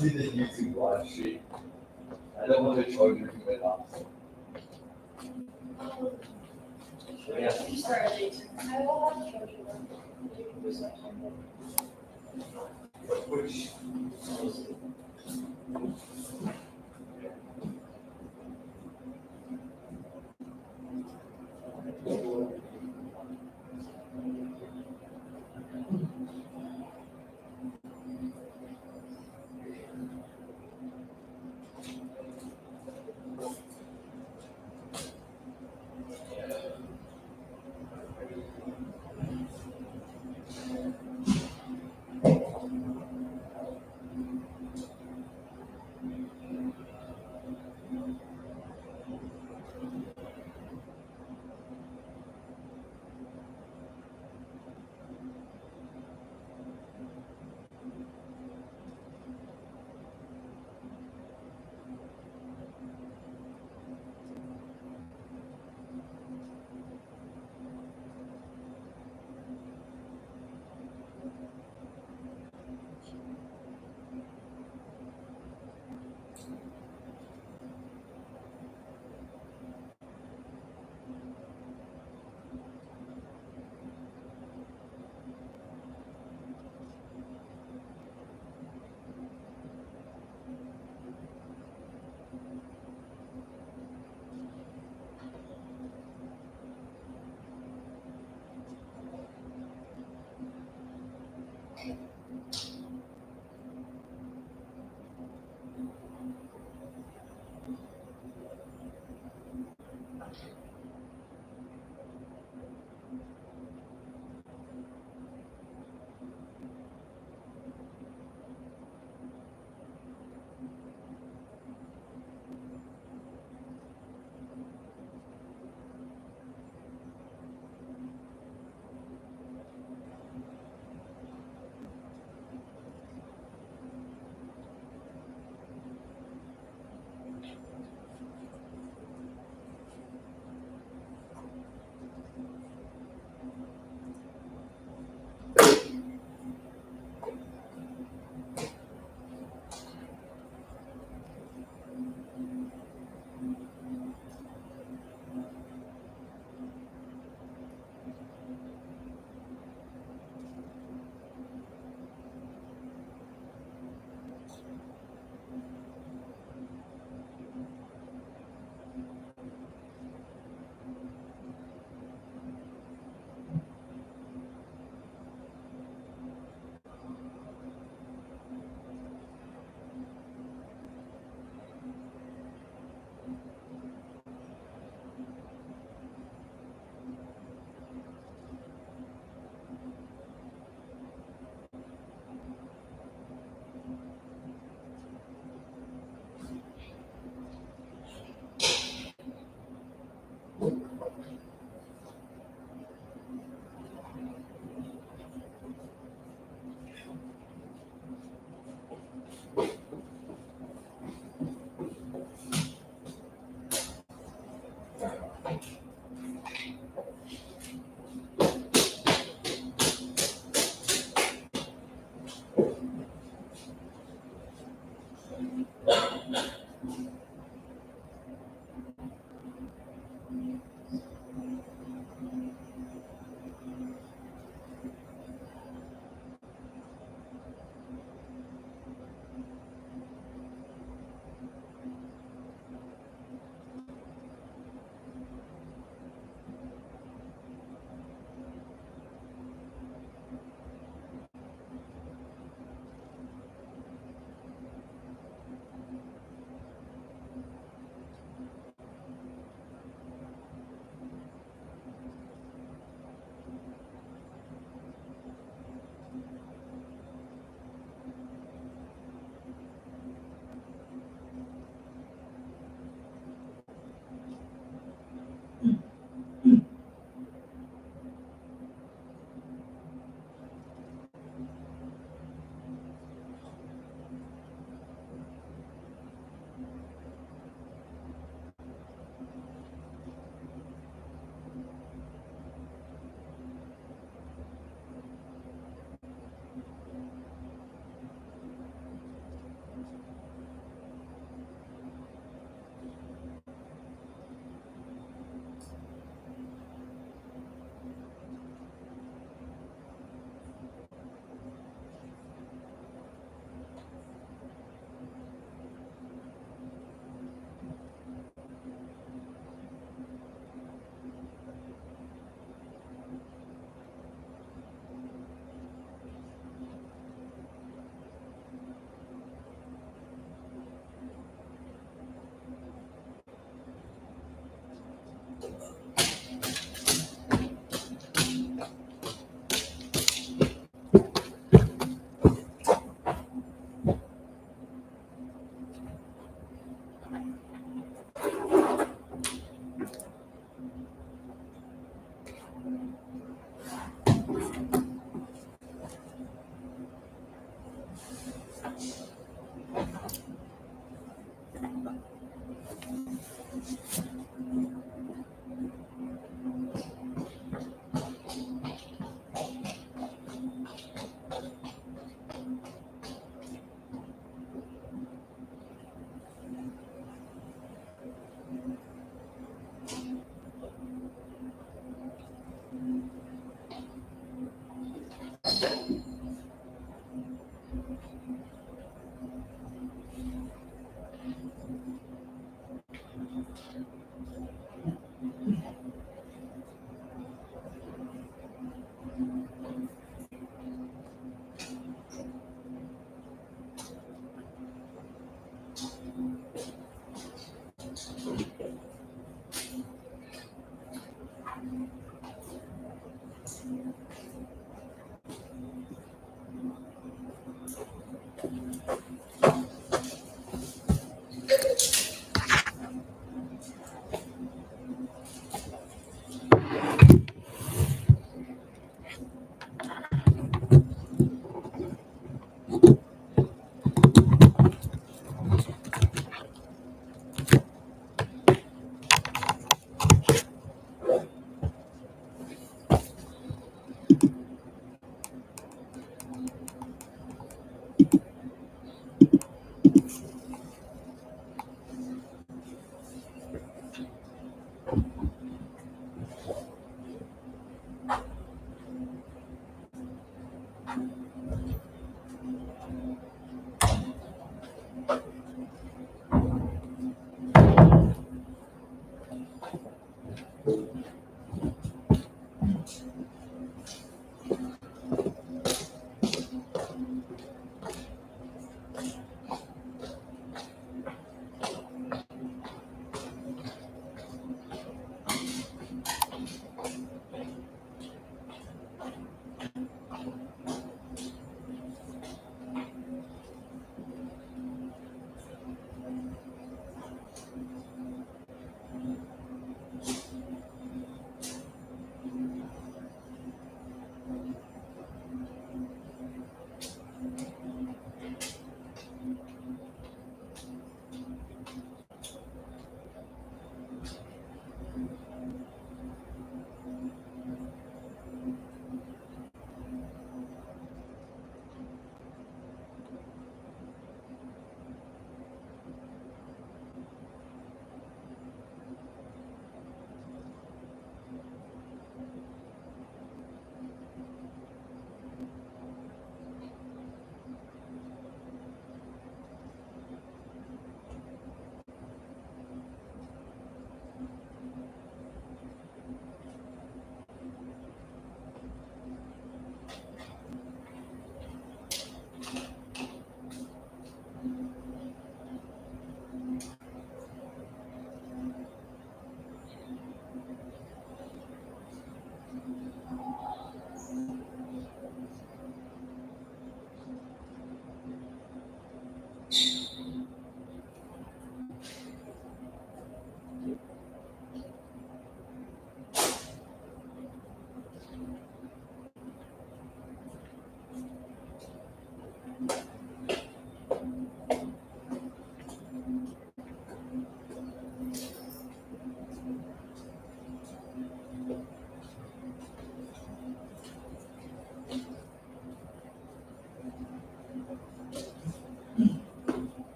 see the YouTube live stream. I don't want to charge you for it off. Yeah. You start, Jason. I will have to show you one. You can do something. Which,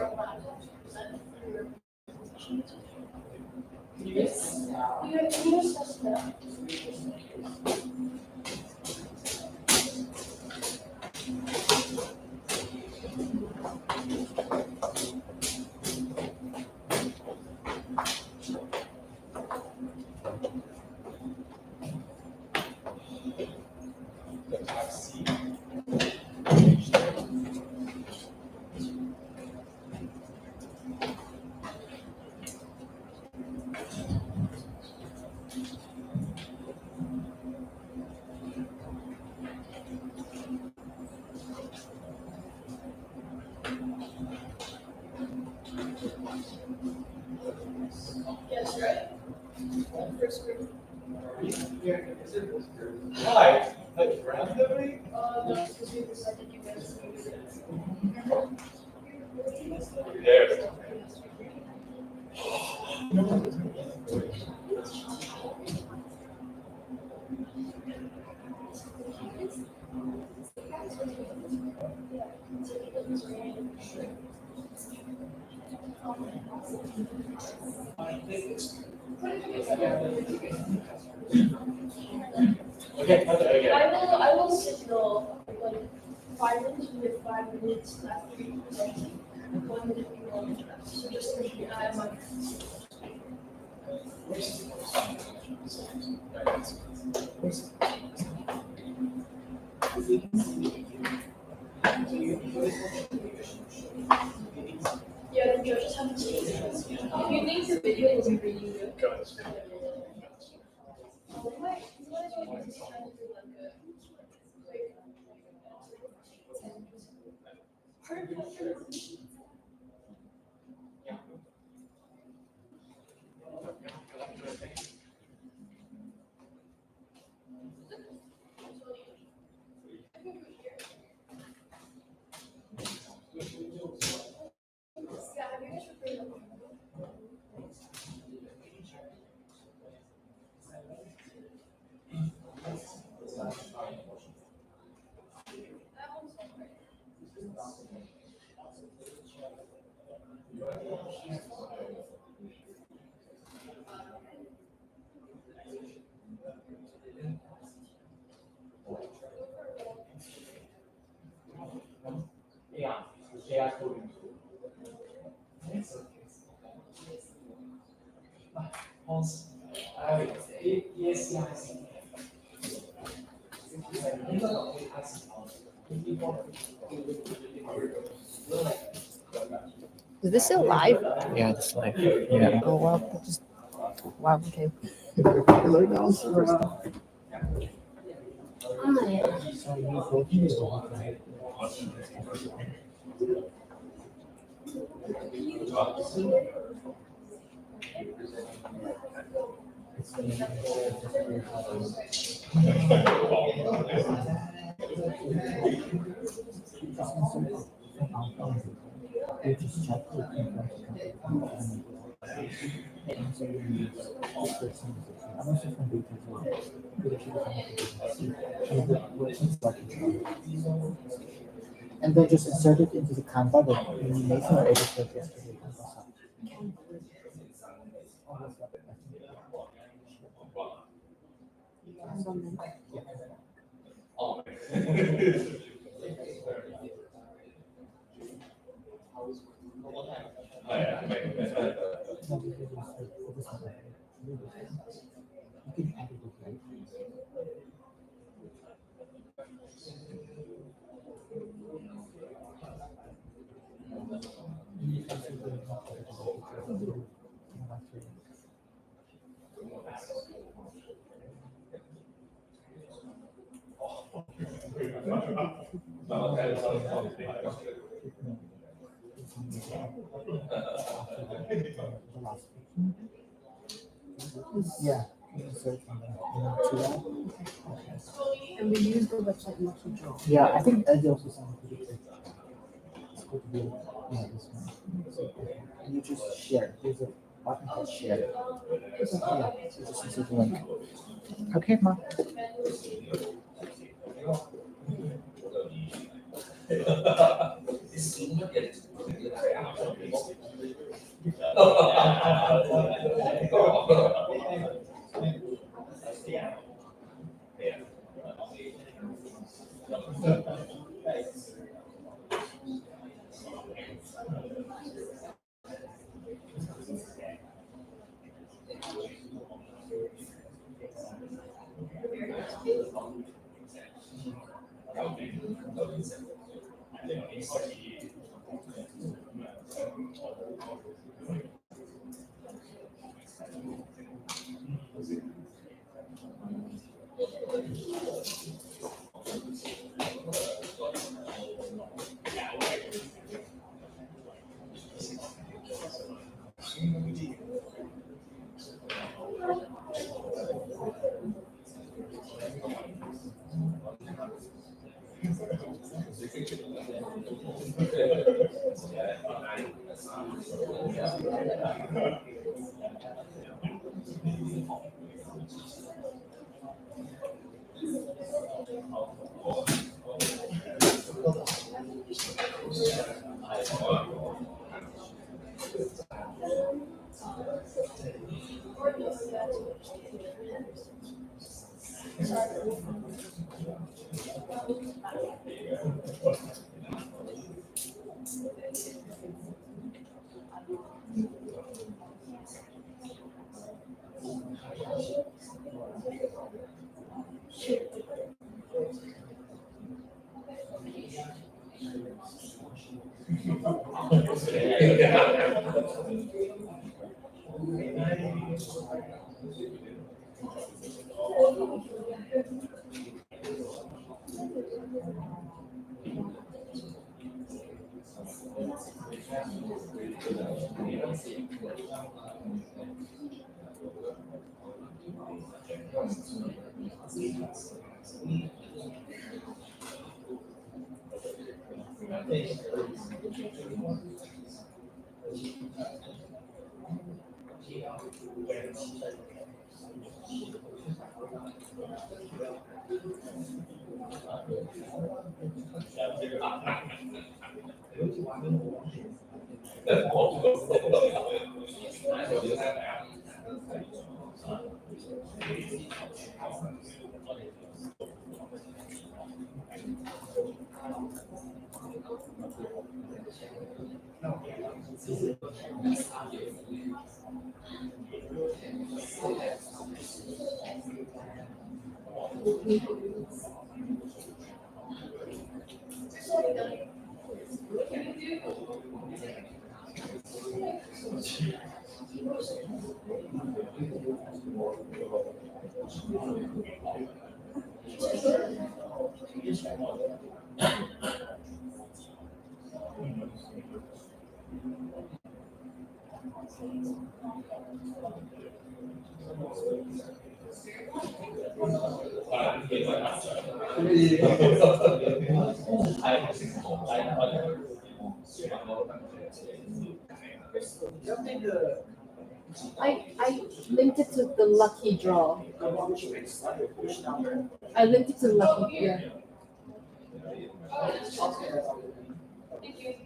your laptop to present for your presentation? Yes. You just test that. Yes, right? First group. Hi, like randomly? No, it's because we decided you guys to use it. There. Okay. I will signal like 5 minutes with 5 minutes after you present. 1 minute before you present. So just make sure I have my. Yeah, the judges have to take it. If you think the video will be really good. Yeah, they are good. Yes, yes. Is this still live? Yeah, it's live. Yeah. Oh wow, wow, okay. Hello, guys. And then just insert it into the Canva that Nathan or edited yesterday. Yeah. And we use the website not to draw. Yeah, I think that also sounds pretty good. It's good to be, yeah, this one. And you just share. There's a button called share. Yeah, so just insert the link. Okay, Ma. I linked it to the lucky draw. I linked it to the lucky, yeah. Thank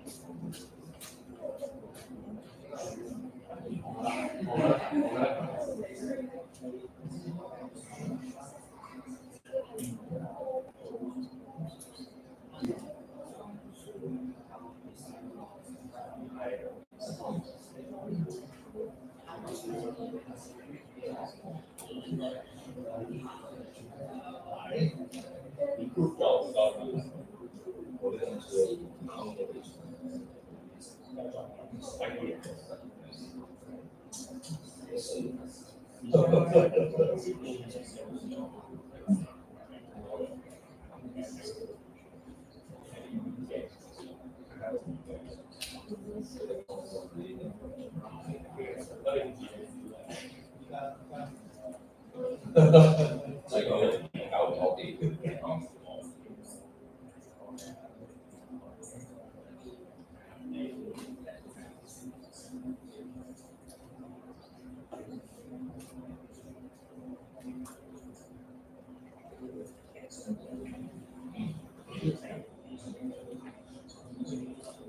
you.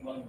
Hi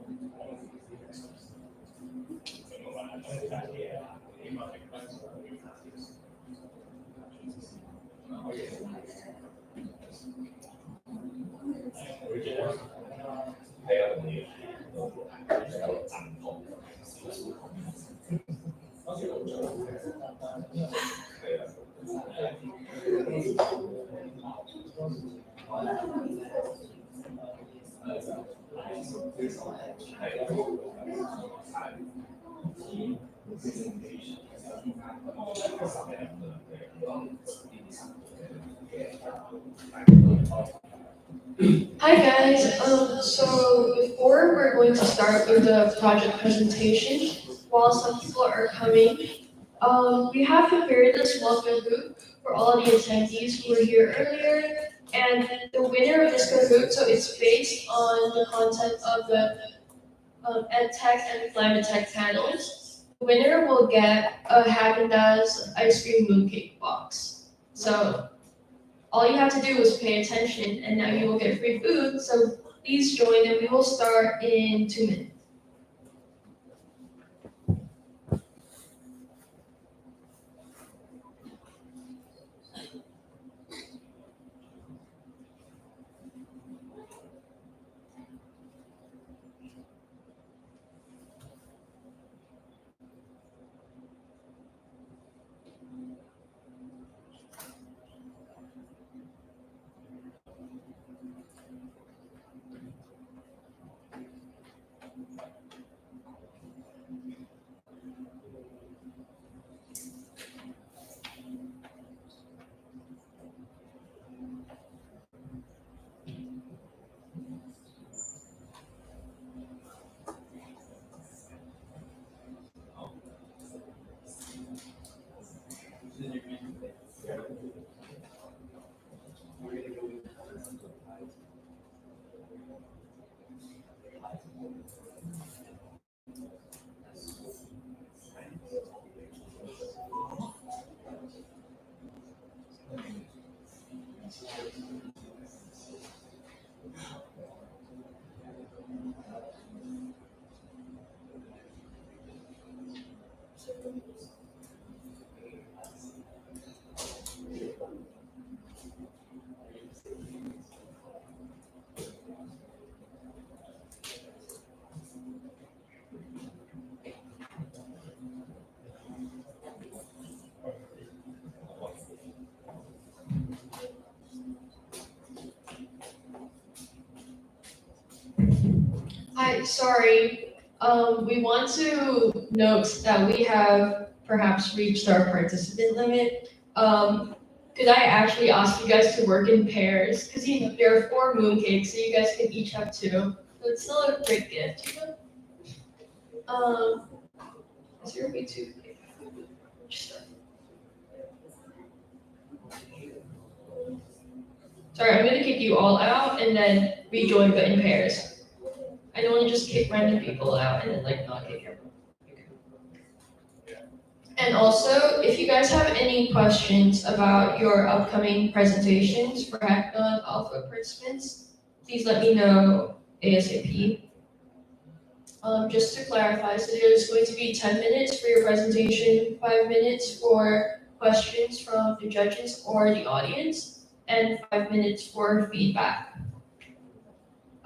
guys, so before we're going to start with the project presentation, while some people are coming, we have prepared this welcome book for all the attendees who were here earlier, and the winner of this Kahoot, so it's based on the content of the EdTech and Climate Tech panels. The winner will get a Haagen-Dazs ice cream mooncake box. So all you have to do is pay attention, and now you will get free food. So please join, and we will start in 2 minutes. Hi, sorry. We want to note that we have perhaps reached our participant limit. Could I actually ask you guys to work in pairs? Because there are 4 mooncakes, so you guys can each have 2. So it's still a great gift. Is there a way to? Sorry, I'm gonna kick you all out and then rejoin, but in pairs. I don't want to just kick random people out and then not kick everyone. And also, if you guys have any questions about your upcoming presentations for Hackathon Alpha participants, please let me know ASAP. Just to clarify, so there's going to be 10 minutes for your presentation, 5 minutes for questions from the judges or the audience, and 5 minutes for feedback.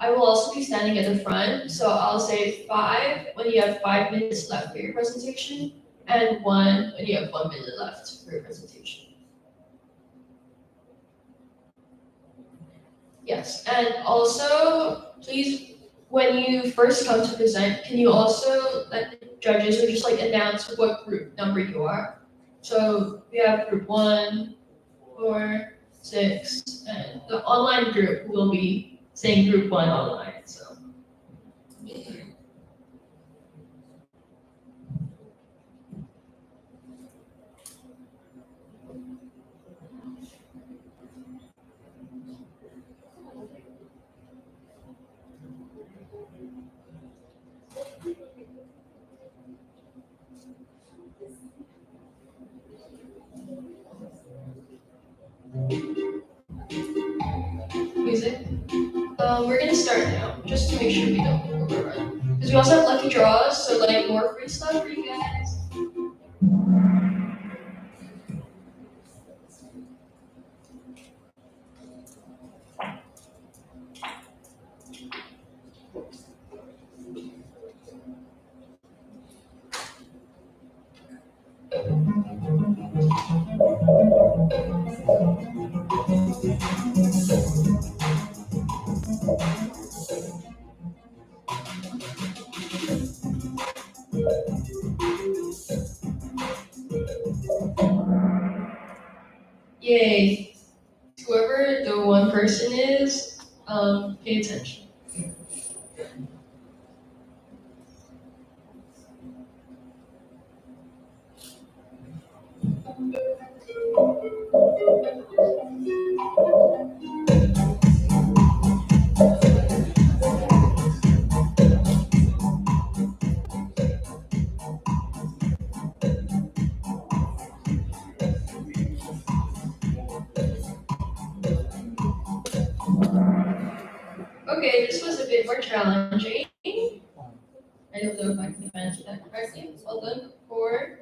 I will also be standing at the front, so I'll say 5 when you have 5 minutes left for your presentation, and 1 when you have 1 minute left for your presentation. Yes, and also, please, when you first come to present, can you also let the judges or just announce what group number you are? So we have group 1, 4, 6, and the online group will be saying group 1 online, so. Music. We're gonna start now. Just just to make sure we don't overrun. Because we also have lucky draws, so like more free stuff for you guys. Yay. Whoever the one person is, pay attention. Okay, this was a bit more challenging. I don't know if I can manage that correctly. Well done. 4.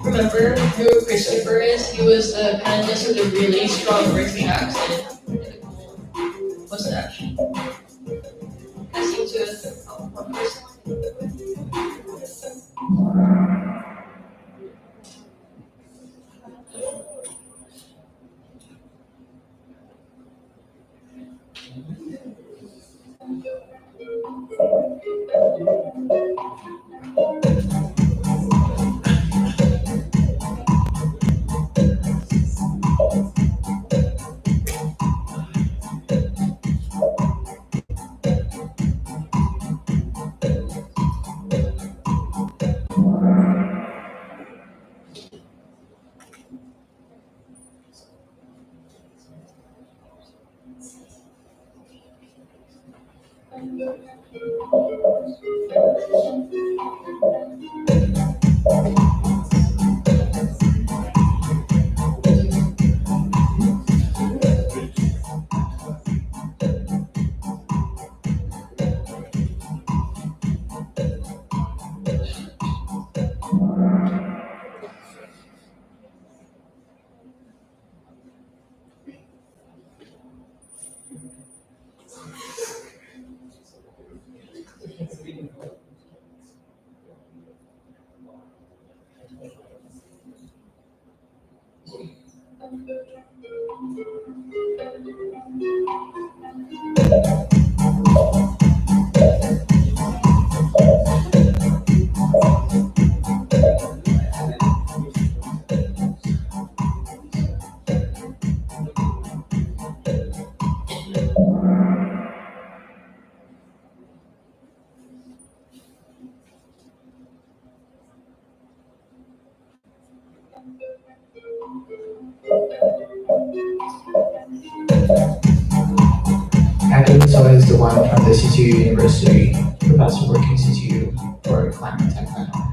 Remember who Christopher is? He was the panelist with a really strong British accent and a cool mustache. I seem to have helped one person. So is the one from the CTU University, Professor working CTU for climate tech panel.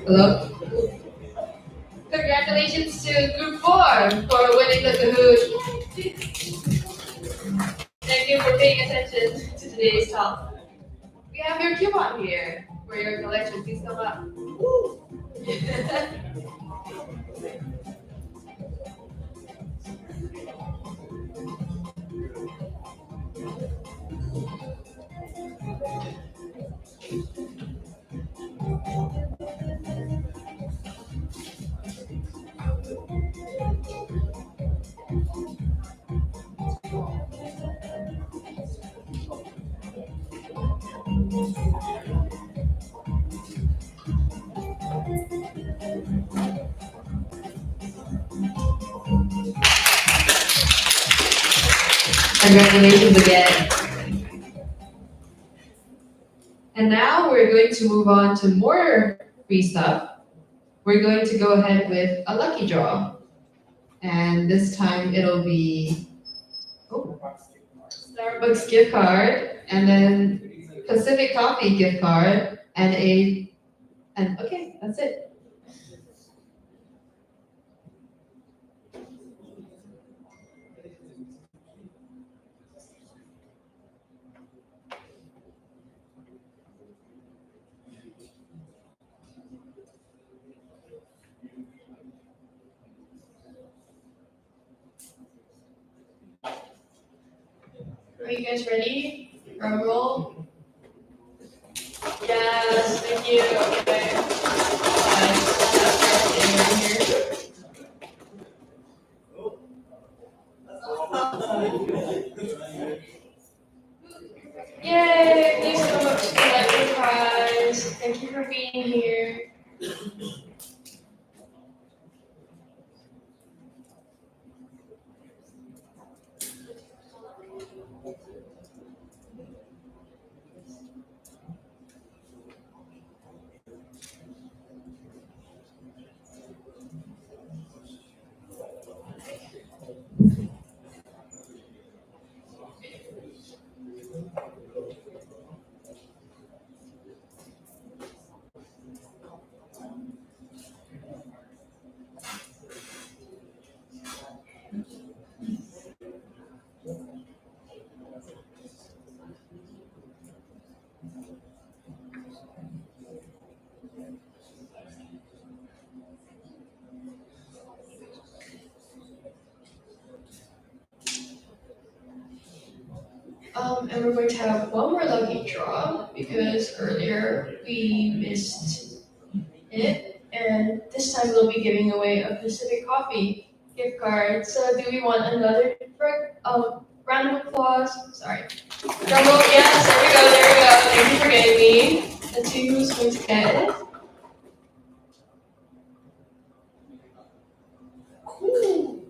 Hello? Congratulations to Group 4 for winning the Kahoot. Thank you for paying attention to today's talk. We have your coupon here for your collection. Please come up. Congratulations again. And now we're going to move on to more free stuff. We're going to go ahead with a lucky draw. And this time it'll be Starbucks gift card, and then Pacific Coffee gift card, and okay, that's it. Are you guys ready? Drum roll. Yes, thank you. Okay. And we're going to have one more lucky draw because earlier we missed it, and this time we'll be giving away a Pacific Coffee gift card. So do we want another round of applause? Sorry. Drum roll, yes, there we go, there we go. Thank you for getting me. Let's see who's going to get it. Ooh.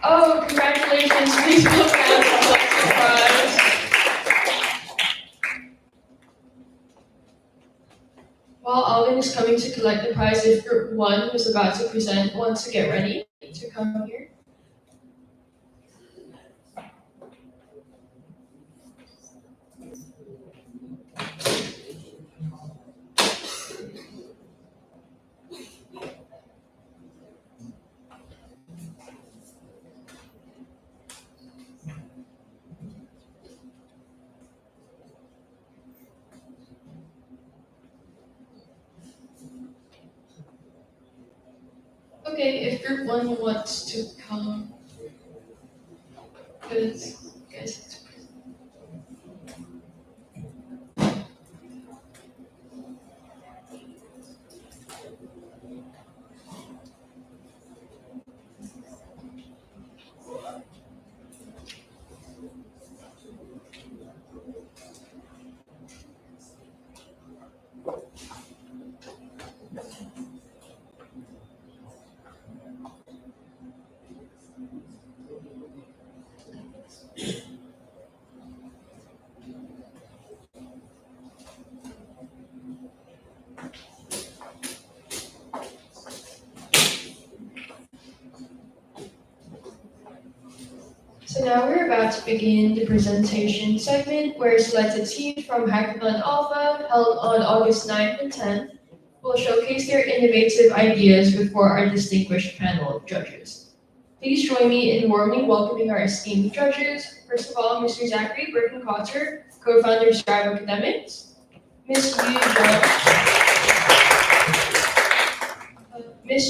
Oh, congratulations, please welcome the prize. While Alvin is coming to collect the prize, if Group 1, who's about to present, wants to get ready to come here. Okay, if Group 1 wants to come, because guys. So now we're about to begin the presentation segment where a selected team from Hackathon Alpha, held on August 9th and 10th, will showcase their innovative ideas before our distinguished panel of judges. Please join me in warmly welcoming our esteemed judges. First of all, Mr. Zachary Birkenkotter, co-founder of Strive Academics, Ms.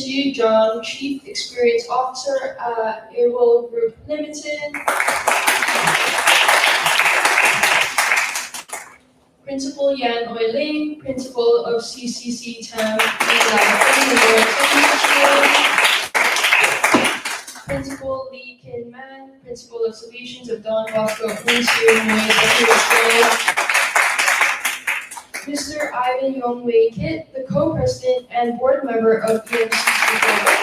Yu Zhang, Chief Experience Officer at AWOL Group Limited. Principal Yan Oiling, Principal of CCC TAM, Principal Lee Kin Man, Principal of Solutions of Don Bosco Ministry Mr. Ivan Yongwei Kit, the co-president and board member of EMCC Global,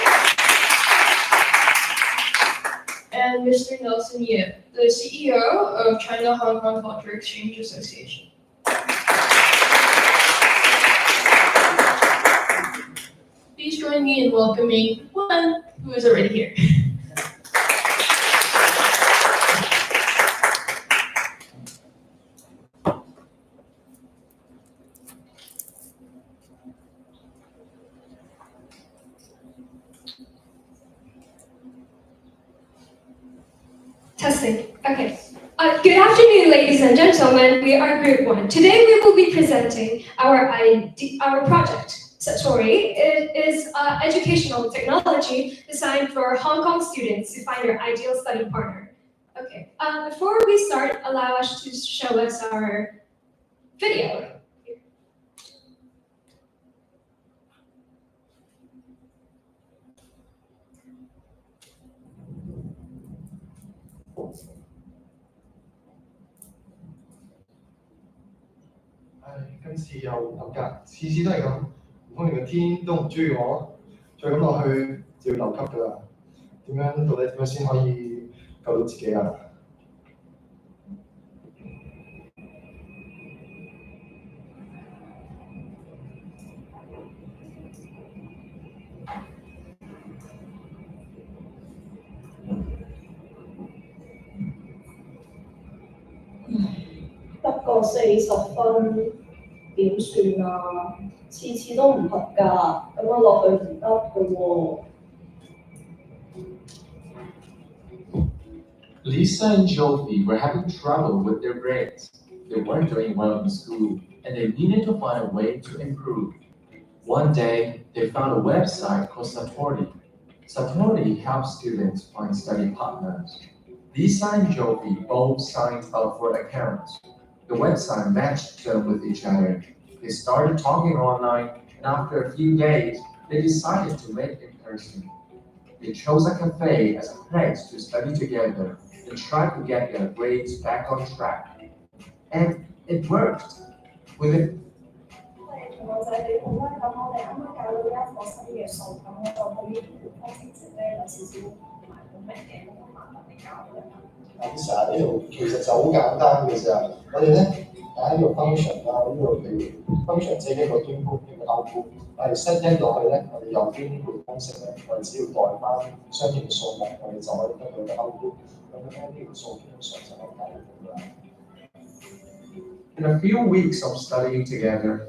and Mr. Nelson Yip, the CEO of China Hong Kong Culture Exchange Association. Please join me in welcoming one who is already here. Testing. Okay. Good afternoon, ladies and gentlemen. We are Group 1. Today we will be presenting our project. Satori. It is educational technology designed for Hong Kong students to find their ideal study partner. Okay. Before we start, allow us to show us our video.今次又唔合格，次次都係咁，唔通連個天都唔中意我？再咁落去就要留級㗎啦。到底點樣先可以救到自己啦。得個40分點算啊？次次都唔合格，咁樣落去唔得嘅喎。Lisa and Jovi were having trouble with their grades. They weren't doing well in school, and they needed to find a way to improve. One day, they found a website called Satori. Satori helps students find study partners. Lisa and Jovi both signed up for accounts. The website matched them with each other. They started talking online, and after a few days, they decided to meet in person. They chose a cafe as a place to study together and try to get their grades back on track. And it worked. With it, 同學仔你好啦，咁我哋啱啱教到一課新嘅數，咁我就對於方程式咧有少少唔係好明嘅，咁麻煩你教我啦。Lisa 呢度其實就好簡單嘅咋，我哋咧揀呢個 function 啦，呢度譬如 function 即係一個 input 一個 output， 我哋 set 一落去咧，我哋右邊呢個方程咧，我哋只要代翻相應嘅數目，我哋就可以得到個 output， 咁咧呢條數基本上就可以解決到啦。in a few weeks of studying together,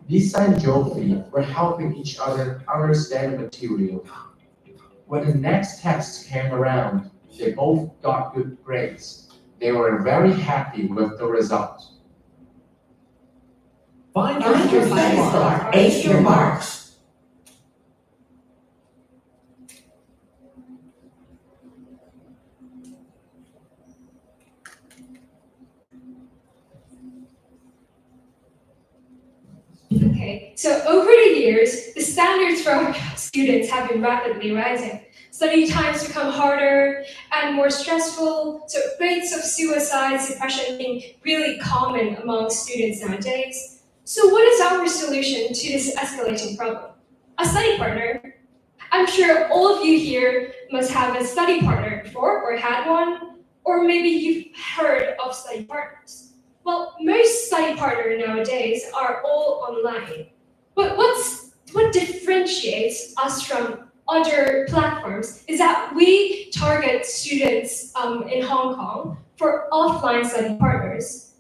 Lisa and Jovi were helping each other understand the material. When the next test came around, they both got good grades. They were very happy with the result. Find your 5-star, ace your marks. Okay, so over the years, the standards for our students have been rapidly rising. Study times become harder and more stressful, so rates of suicide, depression being really common among students nowadays. So what is our solution to this escalating problem? A study partner. I'm sure all of you here must have a study partner before or had one, or maybe you've heard of study partners. Well, most study partners nowadays are all online. But what differentiates us from other platforms is that we target students in Hong Kong for offline study partners.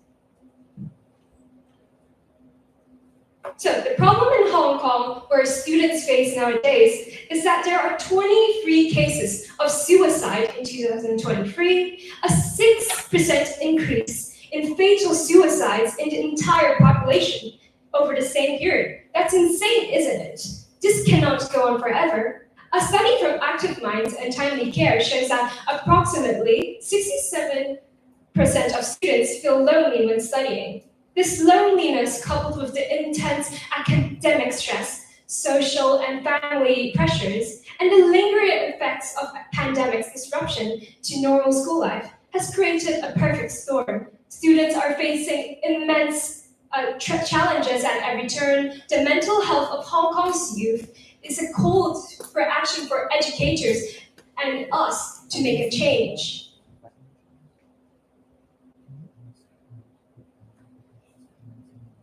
So the problem in Hong Kong where students face nowadays is that there are 23 cases of suicide in 2023, a 6% increase in fatal suicides in the entire population over the same period. That's insane, isn't it? This cannot go on forever. A study from Active Minds and Timely Care shows that approximately 67% of students feel lonely when studying. This loneliness, coupled with the intense academic stress, social and family pressures, and the lingering effects of pandemic's disruption to normal school life, has created a perfect storm. Students are facing immense challenges at every turn. The mental health of Hong Kong's youth is a call for action for educators and us to make a change.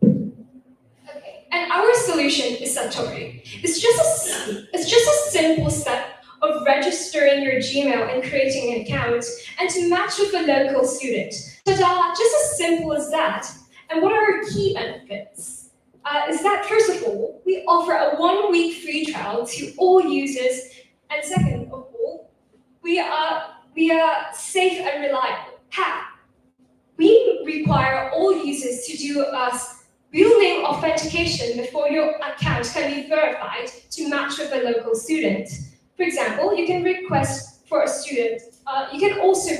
Okay, and our solution is Satori. It's just a simple step of registering your Gmail and creating an account and to match with a local student. Ta-da, just as simple as that. And what are our key benefits? Is that first of all, we offer a 1-week free trial to all users, and second of all, we are safe and reliable. How? We require all users to do real name authentication before your account can be verified to match with a local student. For example, you can request for a student. You can also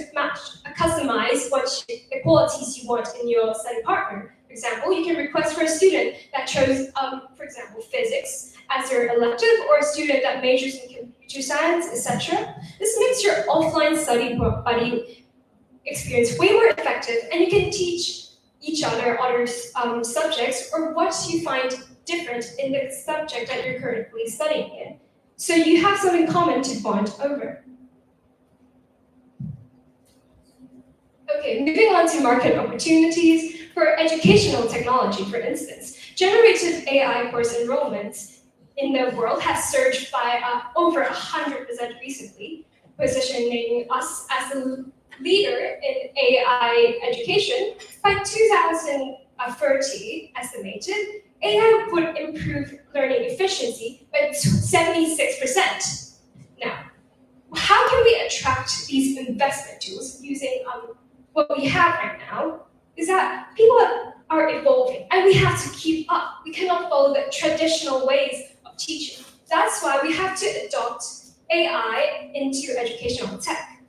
customize what the qualities you want in your study partner. For example, you can request for a student that chose, for example, physics as their elective, or a student that majors in computer science, etc. This makes your offline study buddy experience way more effective, and you can teach each other other subjects or what you find different in the subject that you're currently studying in. So you have something common to bond over. Okay, moving on to market opportunities for educational technology, for instance. Generative AI course enrollments in the world has surged by over 100% recently, positioning us as a leader in AI education. By 2030, estimated, AI would improve learning efficiency by 76%. Now, how can we attract these investment tools using what we have right now? Is that people are evolving and we have to keep up. We cannot follow the traditional ways of teaching. That's why we have to adopt AI into educational tech.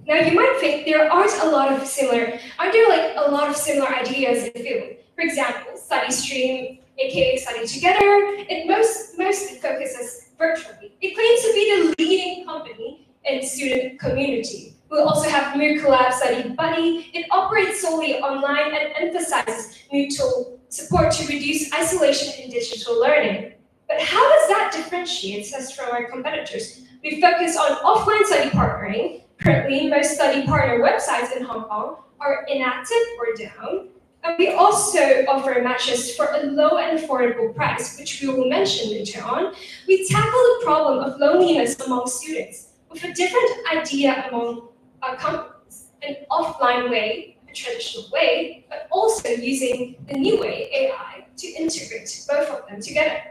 Now you might think there aren't a lot of similar ideas in the field. For example, StudyStream, aka Study Together, it mostly focuses virtually. It claims to be the leading company in the student community. We also have MOOC Collab Study Buddy. It operates solely online and emphasizes mutual support to reduce isolation in digital learning. But how does that differentiate us from our competitors? We focus on offline study partnering. Currently, most study partner websites in Hong Kong are inactive or down. And we also offer matches for a low and affordable price, which we will mention later on. We tackle the problem of loneliness among students with a different idea among companies, an offline way, a traditional way, but also using the new way, AI, to integrate both of them together.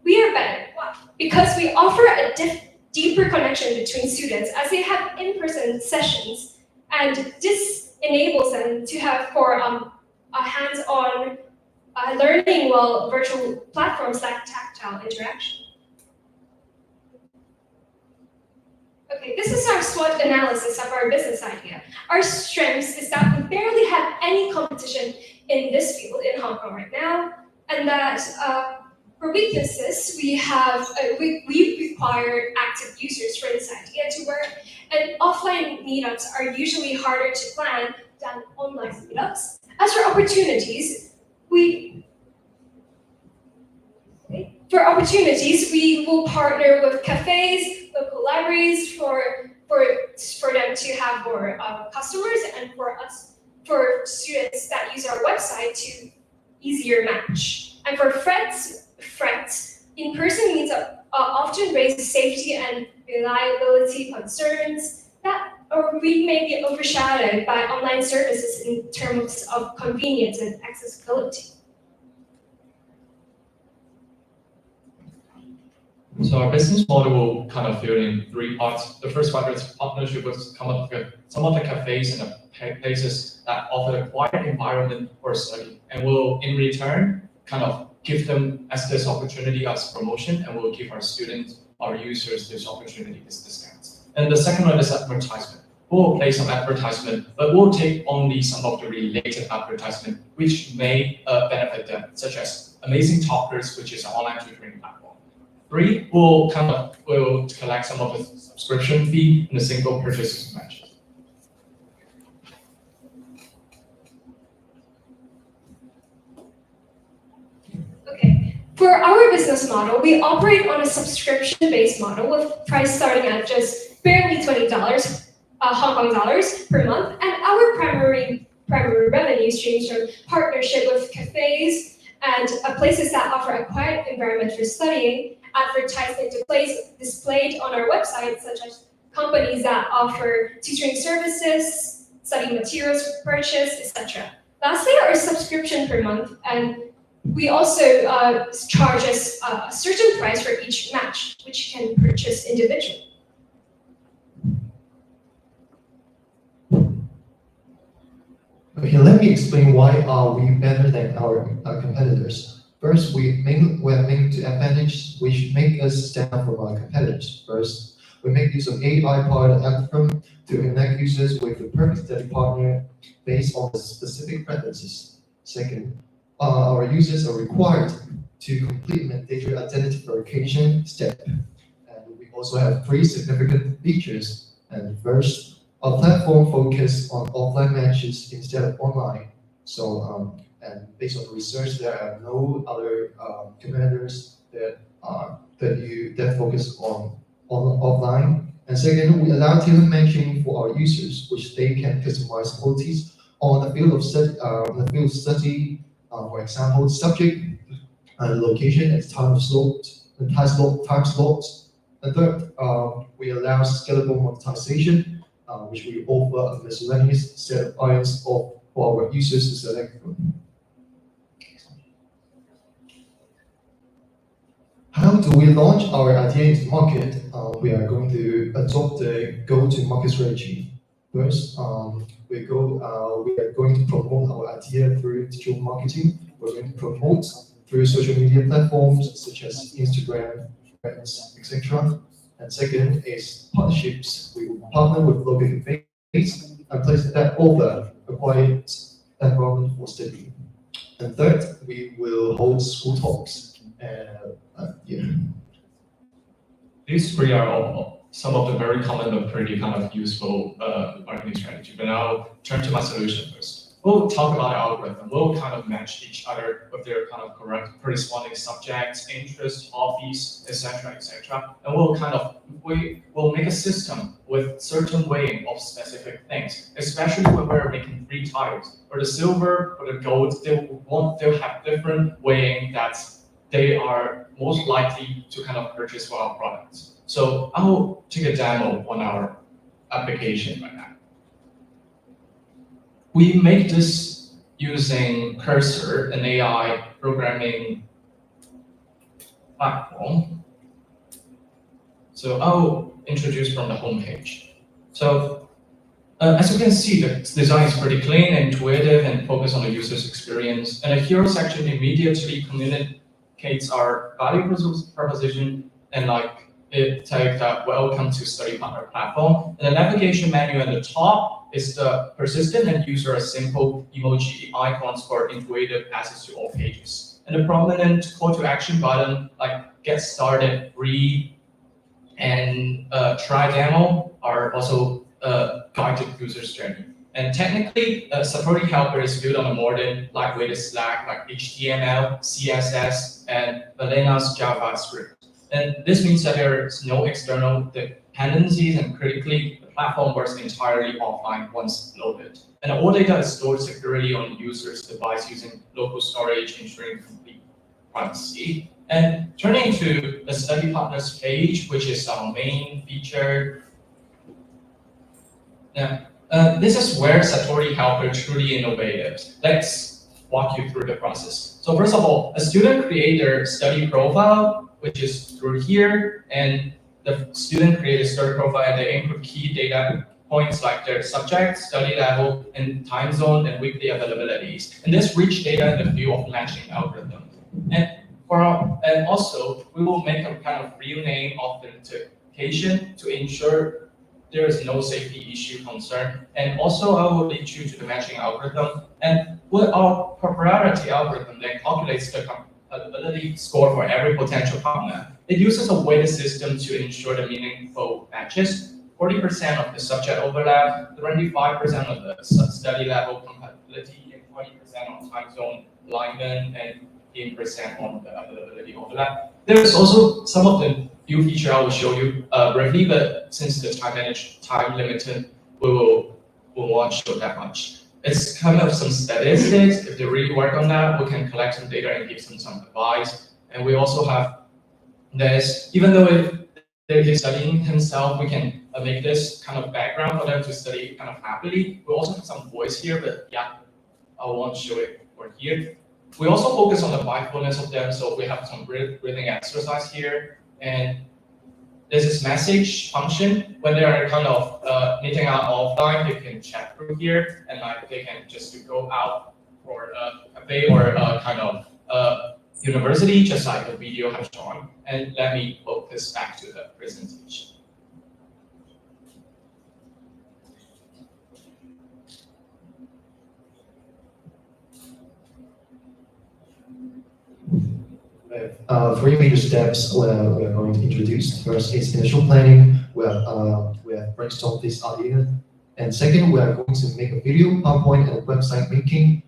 We are better. Why? Because we offer a deeper connection between students as they have in-person sessions, and this enables them to have for a hands-on learning while virtual platforms lack tactile interaction. Okay, this is our SWOT analysis of our business idea. Our strengths is that we barely have any competition in this field in Hong Kong right now, and that for weaknesses, we require active users for this idea to work, and offline meetups are usually harder to plan than online meetups. As for opportunities, we will partner with cafes, local libraries for them to have more customers, and for students that use our website to easier match. And for friends, in-person meetup often raise safety and reliability concerns that we may be overshadowed by online services in terms of convenience and accessibility. So our business model will kind of fill in three parts. The first part is partnership with some of the cafes and the places that offer a quiet environment for study, and will in return kind of give them as this opportunity as promotion, and we'll give our students, our users, this opportunity, this discounts. And the second one is advertisement. We'll play some advertisement, but we'll take only some of the related advertisement which may benefit them, such as Amazing Talkers, which is an online tutoring platform. Three, we'll collect some of the subscription fee in a single purchase match. For our business model, we operate on a subscription-based model with price starting at just barely $20 Hong Kong dollars per month, and our primary revenue streams from partnership with cafes and places that offer a quiet environment for studying, advertisement displayed on our website, such as companies that offer tutoring services, study materials for purchase, etc. Lastly, our subscription per month, and we also charge us a certain price for each match, which can purchase individually. Okay, let me explain why are we better than our competitors. First, we have made advantage which make us stand out from our competitors. First, we make use of AI-powered algorithm to connect users with the perfect study partner based on the specific preferences. Second, our users are required to complete mandatory identity verification step. And we also have three significant features. And first, our platform focuses on offline matches instead of online. So, and based on research, there are no other competitors that focus on offline. And second, we allow tailor matching for our users, which they can customize qualities on the field of study, for example, subject, location, and time slots. And third, we allow scalable monetization, which we offer a miscellaneous set of items for our users to select from. How do we launch our idea into market? We are going to adopt the go-to-market strategy. First, we are going to promote our idea through digital marketing. We're going to promote through social media platforms such as Instagram, Threads, etc. And second is partnerships. We will partner with local cafes and places that offer a quiet environment for study. And third, we will hold school talks. These three are all some of the very common but pretty kind of useful marketing strategy. But I'll turn to my solution first. We'll talk about the algorithm. We'll kind of match each other with their kind of corresponding subjects, interests, hobbies, etc., etc. And we'll make a system with certain weighing of specific things, especially when we're making 3 tiers. For the silver or the gold, they'll have different weighing that they are most likely to kind of purchase for our products. So I'll take a demo on our application right now. We make this using Cursor, an AI programming platform. So I'll introduce from the homepage. So as you can see, the design is pretty clean, intuitive, and focused on the user's experience. And the hero section immediately communicates our value proposition and it takes that welcome to study partner platform. And the navigation menu at the top is the persistent and user simple emoji icons for intuitive access to all pages. And the prominent call to action button like get started, read, and try demo are also guided user's journey. And technically, supporting helper is built on a modern lightweight stack like HTML, CSS, and Valena's JavaScript. And this means that there is no external dependencies, and critically, the platform works entirely offline once loaded. And all data is stored securely on the user's device using local storage, ensuring complete privacy. And turning to the study partners page, which is our main feature. Now, this is where Satori Helper truly innovative. Let's walk you through the process. So first of all, a student creates their study profile, which is through here, and the student creates a study profile and they input key data points like their subject, study level, and time zone, and weekly availabilities. And this rich data in the field of matching algorithm. And also, we will make a kind of real name authentication to ensure there is no safety issue concern. And also, I will lead you to the matching algorithm. And with our proprietary algorithm that calculates the compatibility score for every potential partner, it uses a weighted system to ensure the meaningful matches. 40% of the subject overlap, 25% of the study level compatibility, and 20% on time zone alignment, and 10% on the availability overlap. There is also some of the new feature I will show you briefly, but since the time limited, we won't show that much. It's kind of some statistics. If they really work on that, we can collect some data and give them some advice. And we also have this, even though if they're studying himself, we can make this kind of background for them to study kind of happily. We also have some voice here, but yeah, I won't show it for here. We also focus on the mindfulness of them, so we have some breathing exercise here. And this is message function. When they are kind of meeting out offline, they can chat through here, and they can just go out for a cafe or a kind of university, just like the video has shown. And let me focus back to the presentation. Three major steps we are going to introduce. First is initial planning, where we have brainstormed this idea. And second, we are going to make a video, PowerPoint, and website making.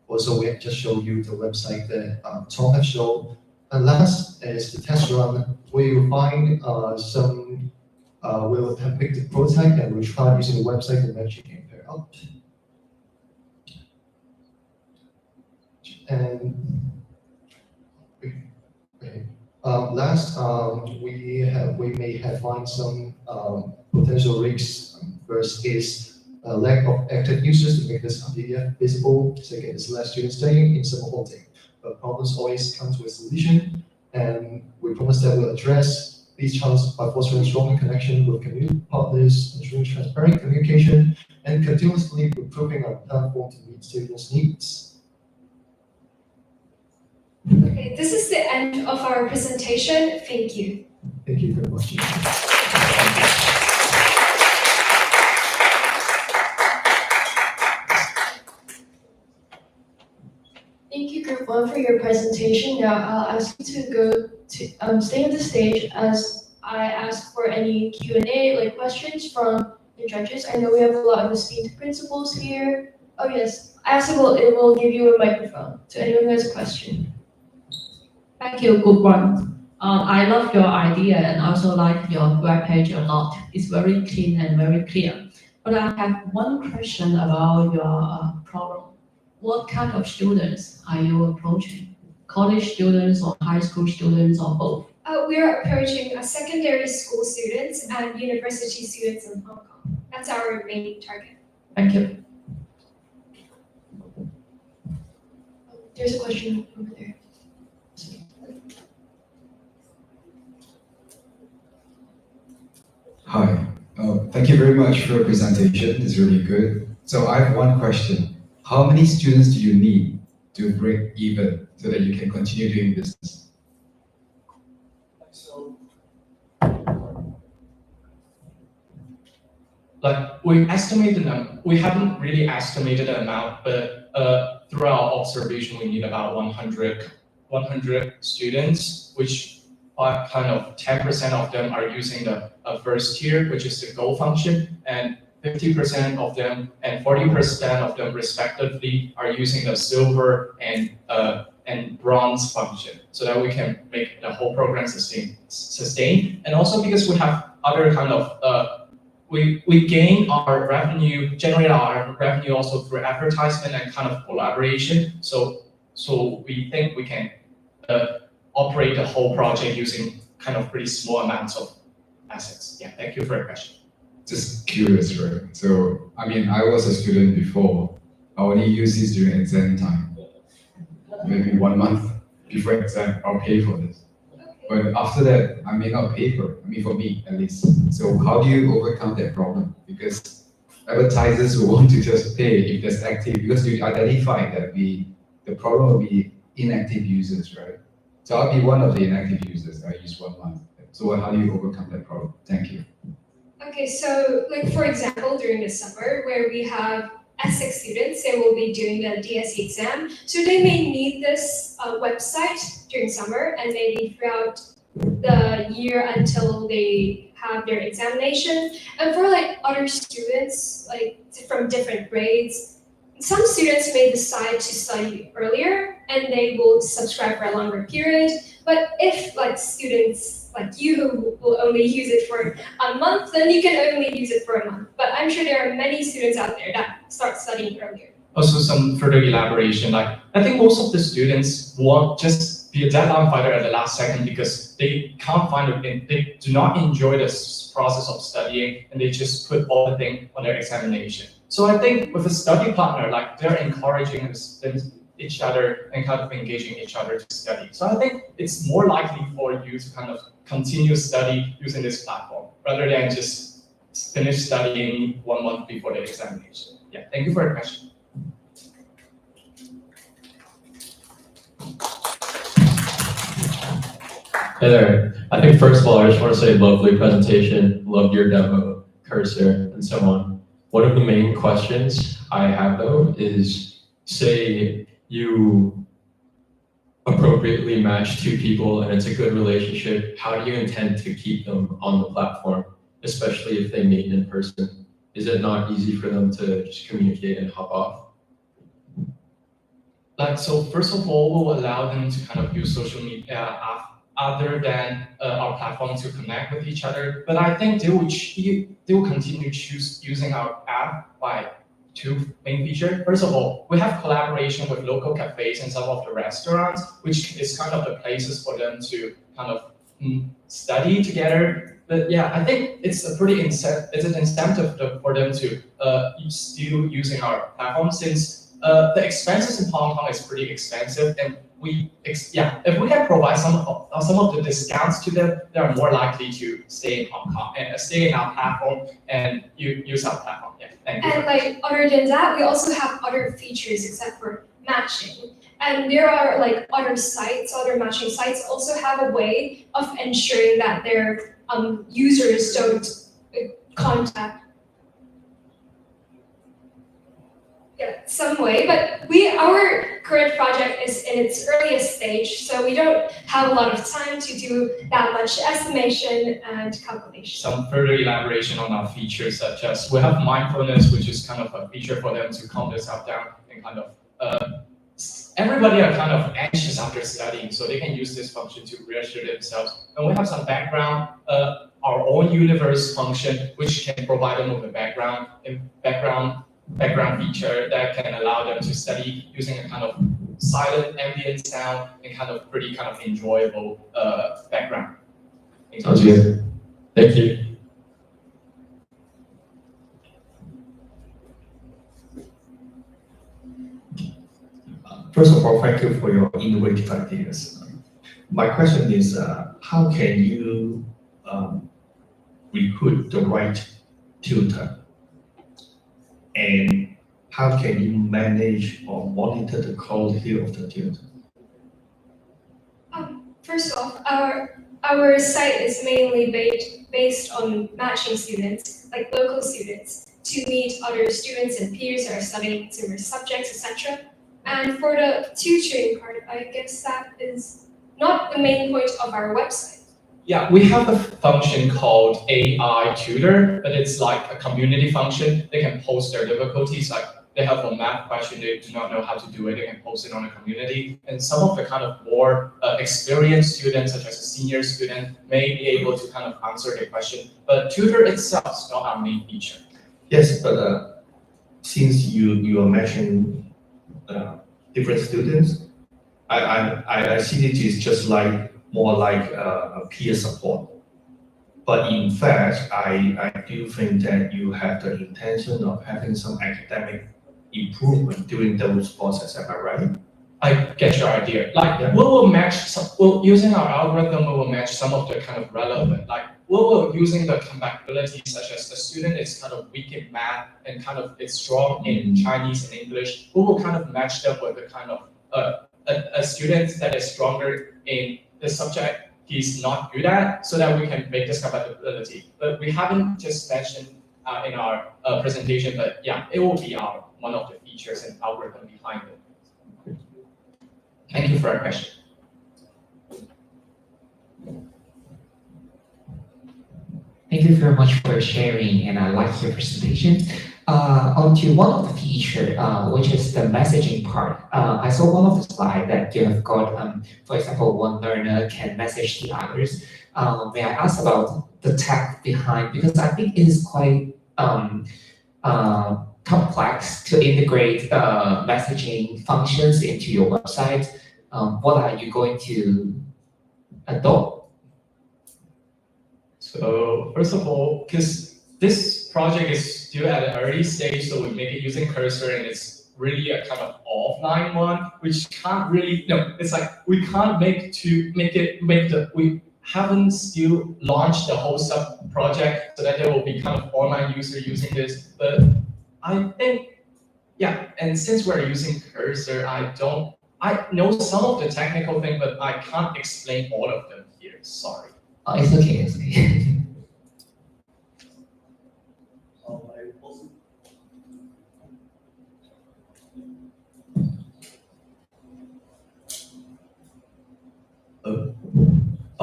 Also, we have just showed you the website that Tom has shown. And last is the test run. We'll find we'll have picked the prototype and we'll try using the website to match it and pair out. And last, we may have find some potential risks. First is lack of active users to make this idea visible. Second is less students staying in summer holding. But problems always come to a solution, and we promise that we'll address these challenges by fostering stronger connection with community partners, ensuring transparent communication, and continuously improving our platform to meet students' needs. Okay, this is the end of our presentation. Thank you. Thank you very much. Thank you, Group 1, for your presentation. Now I'll ask you to go to stay on the stage as I ask for any Q&A, like questions from the judges. I know we have a lot of esteemed principals here. Oh yes, it will give you a microphone to anyone who has a question. Thank you, good one. I love your idea and also like your webpage a lot. It's very clean and very clear. But I have one question about your problem. What kind of students are you approaching? College students or high school students or both? We are approaching secondary school students and university students in Hong Kong. That's our main target. Thank you. There's a question over there. Hi, thank you very much for your presentation. It's really good. So I have one question. How many students do you need to break even so that you can continue doing business? Like we haven't really estimated the amount, but through our observation, we need about 100 students, which are kind of 10% of them are using the first tier, which is the gold function, and 50% of them and 40% of them respectively are using the silver and bronze function, so that we can make the whole program sustain. And also because we have other kind of we gain our revenue, generate our revenue also through advertisement and kind of collaboration. So we think we can operate the whole project using kind of pretty small amounts of assets. Yeah, thank you for your question. Just curious, right? So, I mean, I was a student before. I only use this during exam time. Maybe 1 month before exam, I'll pay for this. But after that, I may not pay for it. I mean, for me, at least. So how do you overcome that problem? Because advertisers will want to just pay if there's active, because you identify that the problem will be inactive users, right? So I'll be one of the inactive users. I use 1 month. So how do you overcome that problem? Thank you. Okay, so like for example, during the summer where we have S6 students, they will be doing the DSE exam. So they may need this website during summer and maybe throughout the year until they have their examination. And for like other students, like from different grades, some students may decide to study earlier and they will subscribe for a longer period. But if like students like you who will only use it for a month, then you can only use it for a month. But I'm sure there are many students out there that start studying earlier. Also some further elaboration, like I think most of the students won't just be a deadline fighter at the last second because they can't find it, they do not enjoy this process of studying and they just put all the thing on their examination. So I think with a study partner, like they're encouraging each other and kind of engaging each other to study. So I think it's more likely for you to kind of continue study using this platform rather than just finish studying 1 month before the examination. Yeah, thank you for your question. Hey there. I think first of all, I just want to say lovely presentation, loved your demo, cursor, and so on. One of the main questions I have though is, say you appropriately match 2 people and it's a good relationship, how do you intend to keep them on the platform, especially if they meet in person? Is it not easy for them to just communicate and hop off? Like, so first of all, we'll allow them to kind of use social media other than our platform to connect with each other. But I think they will continue using our app by two main features. First of all, we have collaboration with local cafes and some of the restaurants, which is kind of the places for them to kind of study together. But yeah, I think it's a pretty it's an incentive for them to still using our platform, since the expenses in Hong Kong is pretty expensive, and if we can provide some of the discounts to them, they are more likely to stay in Hong Kong and stay in our platform and use our platform. Yeah, thank you. And like other than that, we also have other features except for matching. And there are like other matching sites also have a way of ensuring that their users don't contact some way, but our current project is in its earliest stage, so we don't have a lot of time to do that much estimation and calculation. Some further elaboration on our features, such as we have mindfulness, which is kind of a feature for them to calm themselves down and kind of everybody are kind of anxious after studying, so they can use this function to reassure themselves. And we have some background, our own universe function, which can provide them with a background feature that can allow them to study using a kind of silent ambient sound and kind of pretty kind of enjoyable background. Sounds good. Thank you. First of all, thank you for your innovative ideas. My question is, how can you recruit the right tutor? And how can you manage or monitor the quality of the tutor? First off, our site is mainly based on matching students, like local students, to meet other students and peers that are studying similar subjects, etc. And for the tutoring part, I guess that is not the main point of our website. Yeah, we have a function called AI Tutor, but it's like a community function. They can post their difficulties, like they have a math question, they do not know how to do it, they can post it on the community. And some of the kind of more experienced students, such as a senior student, may be able to kind of answer the question. But tutor itself is not our main feature. Yes, but since you are matching different students, I see it is just like more like a peer support. But in fact, I do think that you have the intention of having some academic improvement during those processes. Am I right? I get your idea. Like we will match using our algorithm, we will match some of the kind of relevant, like we will using the compatibility, such as the student is kind of weak in math and kind of is strong in Chinese and English. We will kind of match them with the kind of a student that is stronger in the subject he's not good at, so that we can make this compatibility. But we haven't just mentioned in our presentation, but yeah, it will be one of the features and algorithm behind it. Thank you for your question. Thank you very much for sharing, and I like your presentation. Onto one of the feature, which is the messaging part. I saw one of the slides that you have got, for example, one learner can message the others. May I ask about the tech behind, because I think it is quite complex to integrate messaging functions into your website. What are you going to adopt? So first of all, because this project is still at an early stage, so we make it using Cursor, and it's really a kind of offline one, which can't really, it's like we can't we haven't still launched the whole sub project so that there will be kind of online user using this. But I think, yeah, and since we're using Cursor, I know some of the technical thing, but I can't explain all of them here, sorry. Oh, it's okay, it's okay.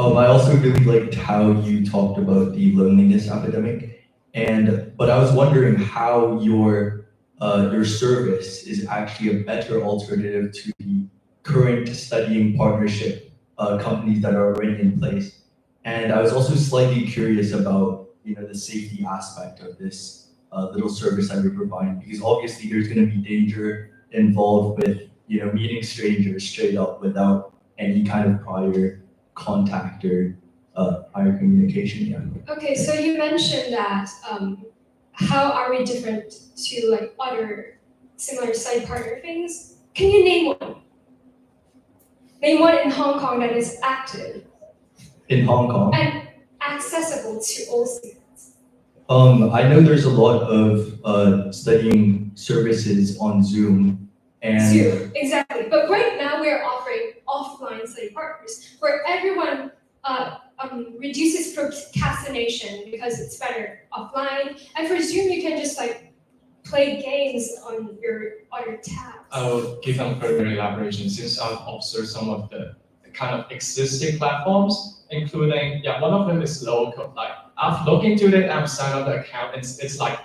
I also really liked how you talked about the loneliness epidemic, but I was wondering how your your service is actually a better alternative to the current studying partnership companies that are already in place. And I was also slightly curious about the safety aspect of this little service that you're providing, because obviously there's going to be danger involved with meeting strangers straight up without any kind of prior contact or prior communication. Yeah. Okay, so you mentioned that how are we different to like other similar site partner things? Can you name one? Name one in Hong Kong that is active In Hong Kong, and accessible to all students. I know there's a lot of studying services on Zoom, and Zoom, exactly. But right now we're offering offline study partners where everyone reduces procrastination because it's better offline. And for Zoom, you can just like play games on your tabs. I'll give them further elaboration since I've observed some of the kind of existing platforms, including, one of them is local. Like I've looked into it, I've signed up the account, it's like,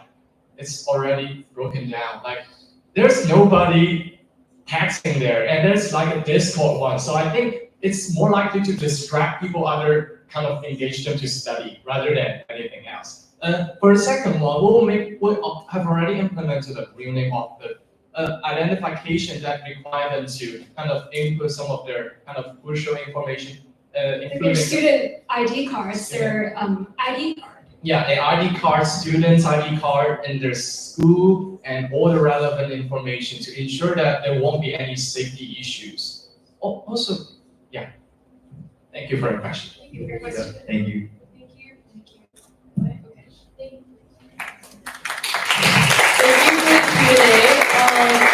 it's already broken down. Like there's nobody texting there, and there's like a Discord one. So I think it's more likely to distract people, other kind of engage them to study rather than anything else. For the second one, we have already implemented a real name of the identification that require them to kind of input some of their kind of crucial information, Like including their student ID cards, their ID card. Yeah, their ID card, student's ID card, and their school, and all the relevant information to ensure that there won't be any safety issues. Also, yeah. Thank you for your question. Thank you for your question. thank you. Thank you. Okay. Thank you. Thank you for the Q&A.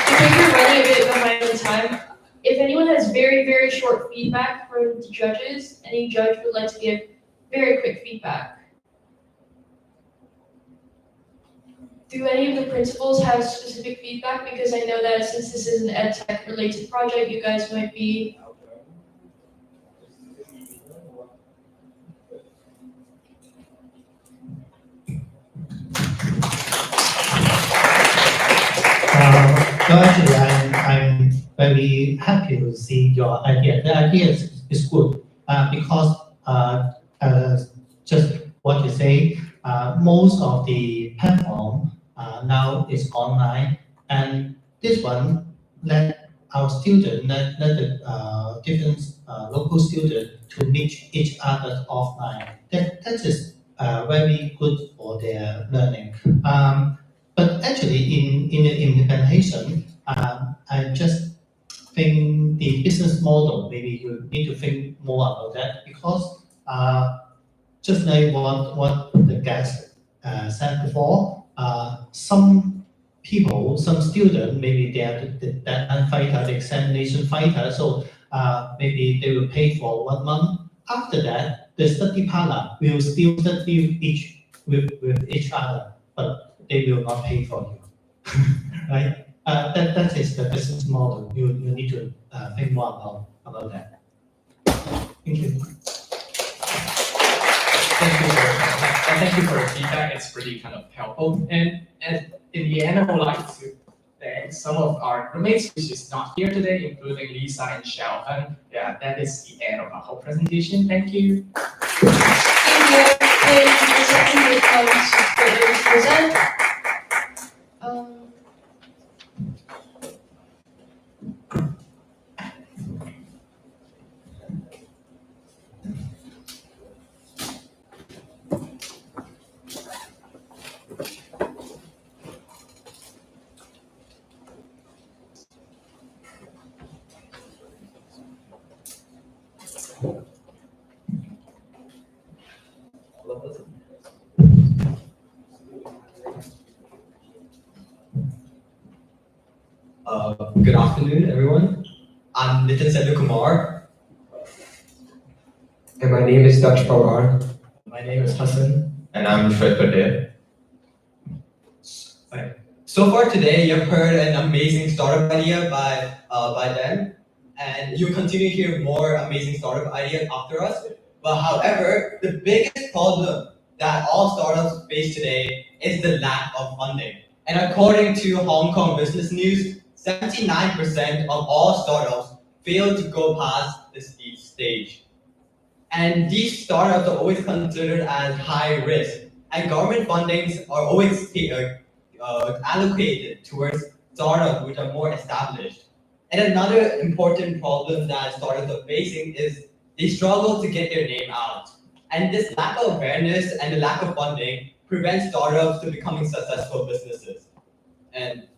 Because we're running a bit behind on time, if anyone has very, very short feedback for the judges, any judge would like to give very quick feedback. Do any of the principals have specific feedback? Because I know that since this is an EdTech related project, you guys might be. So actually, I'm very happy to see your idea. The idea is good because just what you say, most of the platform now is online, and this one let our student, let the different local students to meet each other offline. That is very good for their learning. But actually, in the implementation, I just think the business model, maybe you need to think more about that, because just like what the guest said before, some people, some students, maybe they are the deadline fighter, the examination fighter, so maybe they will pay for 1 month. After that, the study partner will still study with each other, but they will not pay for you, right? That is the business model. You need to think more about that. Thank you. Thank you for your feedback. It's pretty kind of helpful. And in the end, I would like to thank some of our roommates, which is not here today, including Lisa and Xiaohan. Yeah, that is the end of our whole presentation. Thank you. Thank you. The second comes to present. Good afternoon, everyone. I'm Nitin Sendukumar. And my name is Daksh Pawar. My name is Hassan. And I'm Shwet Patel. Right. So far today, you've heard an amazing startup idea by them, and you continue to hear more amazing startup ideas after us. But however, the biggest problem that all startups face today is the lack of funding. And according to Hong Kong Business News, 79% of all startups fail to go past the seed stage. And these startups are always considered as high risk, and government fundings are always allocated towards startups which are more established. And another important problem that startups are facing is they struggle to get their name out. And this lack of awareness and the lack of funding prevents startups from becoming successful businesses. And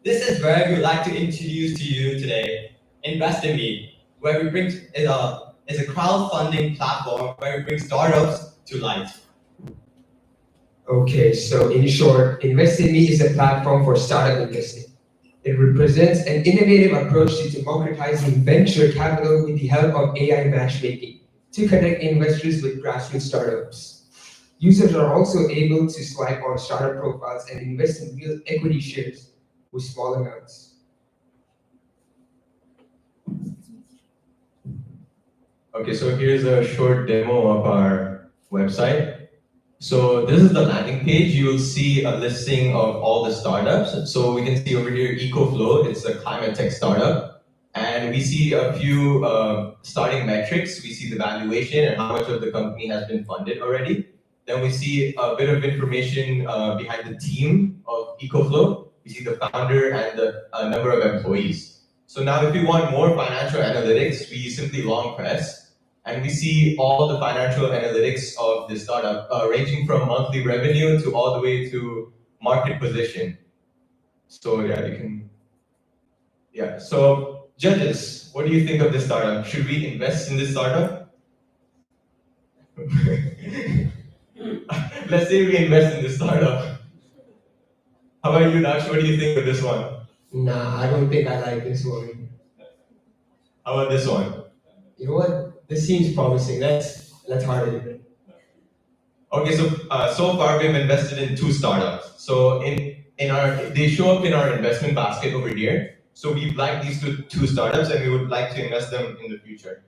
this is where we would like to introduce to you today Invest in Me, where we bring is a crowdfunding platform where we bring startups to life. Okay, so in short, Invest in Me is a platform for startup investing. It represents an innovative approach to democratizing venture capital with the help of AI matchmaking to connect investors with grassroots startups. Users are also able to swipe on startup profiles and invest in real equity shares with small amounts. Okay, so here's a short demo of our website. So this is the landing page. You will see a listing of all the startups. So we can see over here EcoFlow, it's a climate tech startup. And we see a few starting metrics. We see the valuation and how much of the company has been funded already. Then we see a bit of information behind the team of EcoFlow. We see the founder and the number of employees. So now if we want more financial analytics, we simply long press. And we see all the financial analytics of the startup, ranging from monthly revenue to all the way to market position. So yeah, you can, yeah. So judges, what do you think of this startup? Should we invest in this startup? Let's say we invest in this startup. How about you, Daksh? What do you think of this one? Nah, I don't think I like this one. How about this one? You know what? This seems promising. Let's hard it. Okay, so so far we've invested in 2 startups. So they show up in our investment basket over here. So we like these two startups and we would like to invest them in the future.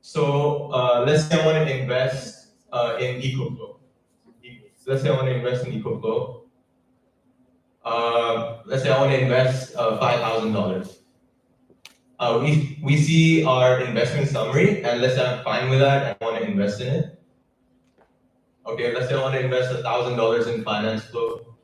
So let's say I want to invest in EcoFlow. Let's say I want to invest in EcoFlow. Let's say I want to invest $5,000. We see our investment summary, and let's say I'm fine with that and I want to invest in it. Okay, let's say I want to invest $1,000 in finance flow.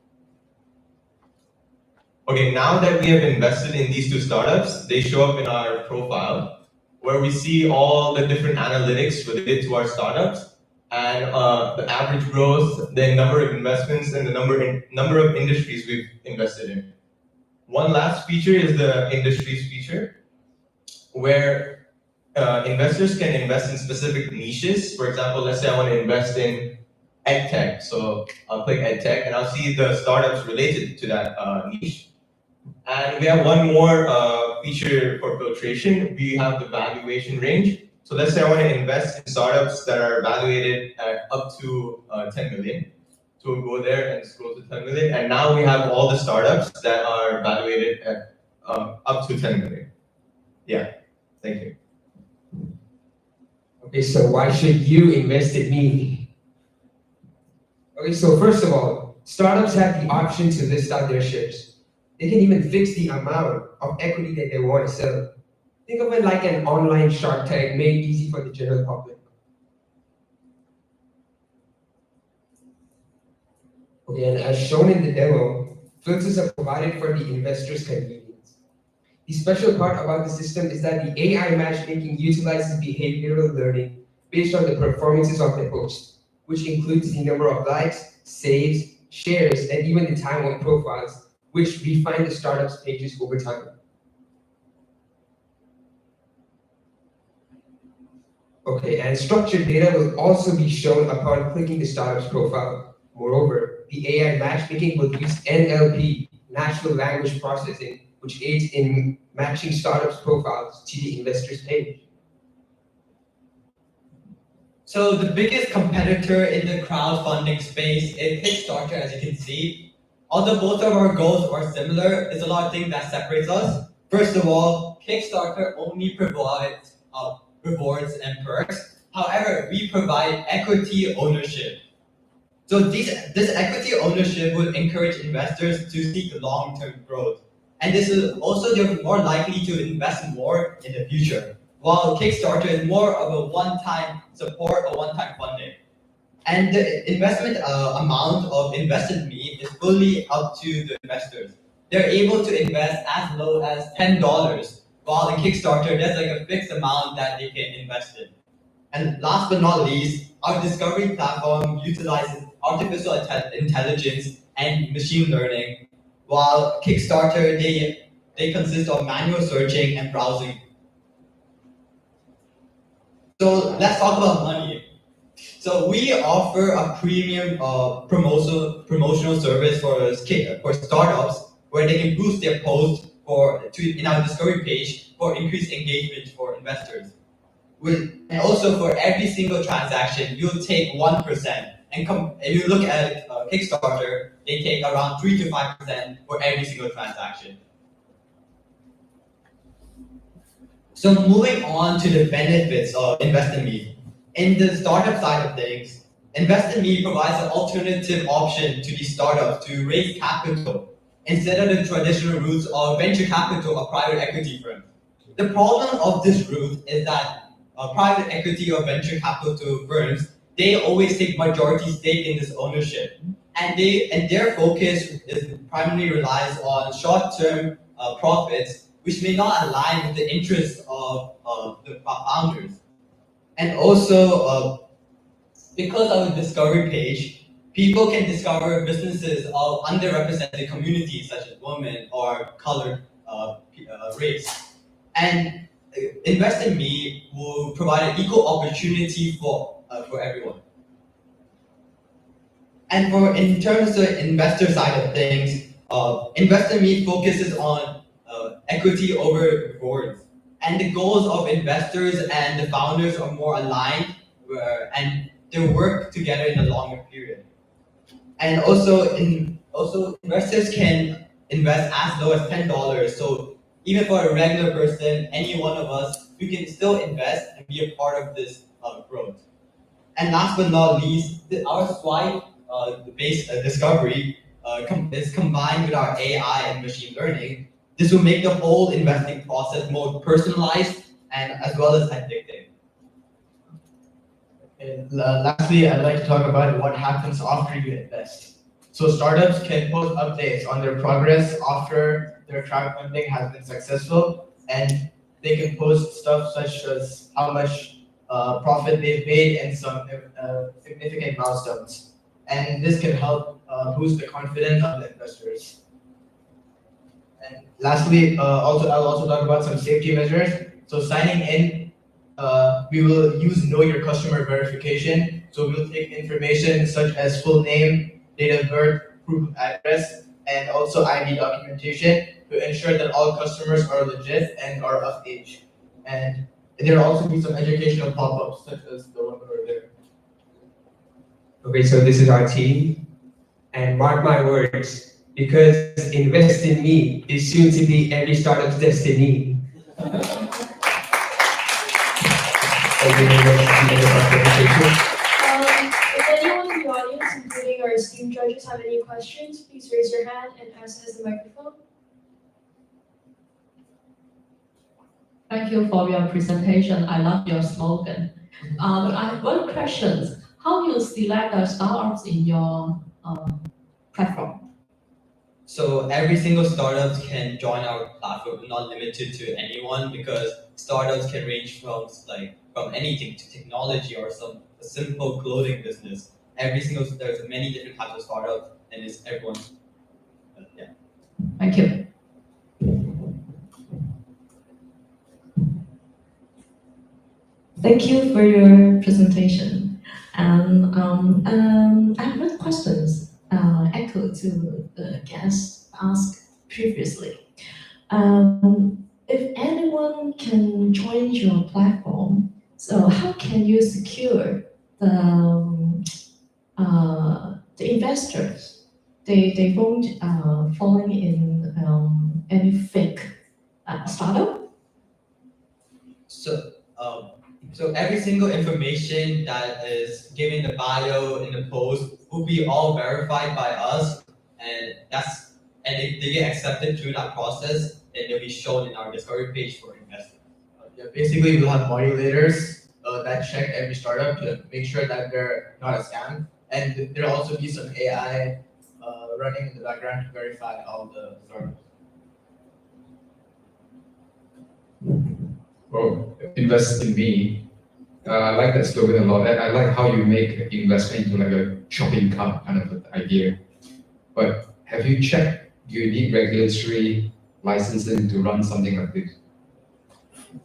Okay, now that we have invested in these 2 startups, they show up in our profile where we see all the different analytics related to our startups and the average growth, the number of investments, and the number of industries we've invested in. One last feature is the industries feature, where investors can invest in specific niches. For example, let's say I want to invest in EdTech. So I'll click EdTech and I'll see the startups related to that niche. And we have one more feature for filtration. We have the valuation range. So let's say I want to invest in startups that are valuated at up to 10 million. So we'll go there and scroll to 10 million. And now we have all the startups that are valuated at up to 10 million. Yeah, thank you. Okay, so why should you invest in me? Okay, so first of all, startups have the option to list out their shares. They can even fix the amount of equity that they want to sell. Think of it like an online Shark Tank made easy for the general public. Okay, and as shown in the demo, filters are provided for the investor's convenience. The special part about the system is that the AI matchmaking utilizes behavioral learning based on the performances of the host, which includes the number of likes, saves, shares, and even the time on profiles, which refine the startup's pages over time. Okay, and structured data will also be shown upon clicking the startup's profile. Moreover, the AI matchmaking will use NLP, natural language processing, which aids in matching startups' profiles to the investor's page. So the biggest competitor in the crowdfunding space is Kickstarter, as you can see. Although both of our goals are similar, there's a lot of things that separates us. First of all, Kickstarter only provides rewards and perks. However, we provide equity ownership. So this equity ownership will encourage investors to seek long-term growth. And this is also they're more likely to invest more in the future. While Kickstarter is more of a one-time support or one-time funding. And the investment amount of invested meat is fully up to the investors. They're able to invest as low as $10, while in Kickstarter, there's like a fixed amount that they can invest in. And last but not least, our discovery platform utilizes artificial intelligence and machine learning, while Kickstarter, they consist of manual searching and browsing. So let's talk about money. So we offer a premium promotional service for startups where they can boost their post in our discovery page for increased engagement for investors. And also for every single transaction, you'll take 1%. And if you look at Kickstarter, they take around 3 to 5% for every single transaction. So moving on to the benefits of Invest in Me. In the startup side of things, Invest in Me provides an alternative option to these startups to raise capital instead of the traditional routes of venture capital or private equity firms. The problem of this route is that private equity or venture capital firms, they always take majority stake in this ownership, and their focus is primarily relies on short-term profits, which may not align with the interests of the founders. And also, because of the discovery page, people can discover businesses of underrepresented communities such as women or colored race. And Invest in Me will provide an equal opportunity for everyone. And in terms of the investor side of things, Invest in Me focuses on equity over rewards. And the goals of investors and the founders are more aligned, and they work together in a longer period. And also, investors can invest as low as $10. So even for a regular person, any one of us, we can still invest and be a part of this growth. And last but not least, our swipe-based discovery is combined with our AI and machine learning. This will make the whole investing process more personalized and as well as addictive. And lastly, I'd like to talk about what happens after you invest. So startups can post updates on their progress after their crowdfunding has been successful, and they can post stuff such as how much profit they've made and some significant milestones. And this can help boost the confidence of the investors. And lastly, I'll also talk about some safety measures. So signing in, we will use Know Your Customer verification. So we'll take information such as full name, date of birth, proof of address, and also ID documentation to ensure that all customers are legit and are of age. And there will also be some educational pop-ups such as the one over there. Okay, so this is our team, and mark my words, because Invest in Me is soon to be every startup's destiny. If anyone in the audience, including our esteemed judges, have any questions, please raise your hand and access the microphone. Thank you for your presentation. I love your slogan. I have one question. How do you select the startups in your platform? So every single startup can join our platform, not limited to anyone, because startups can range from anything to technology or a simple clothing business. There's many different types of startups, and it's everyone's. Yeah. Thank you. Thank you for your presentation. I have one questions. Echo to the guest asked previously. If anyone can join your platform, so how can you secure the investors? They won't falling in any fake startup? So So every single information that is given in the bio, in the post, will be all verified by us, and if they get accepted through that process, then they'll be shown in our discovery page for investors. Yeah, basically, we'll have modulators that check every startup to make sure that they're not a scam, and there'll also be some AI running in the background to verify all the startups. Well, invest in me. I like that slogan a lot. I like how you make investment into like a shopping cart kind of an idea. But have you checked, do you need regulatory licensing to run something like this?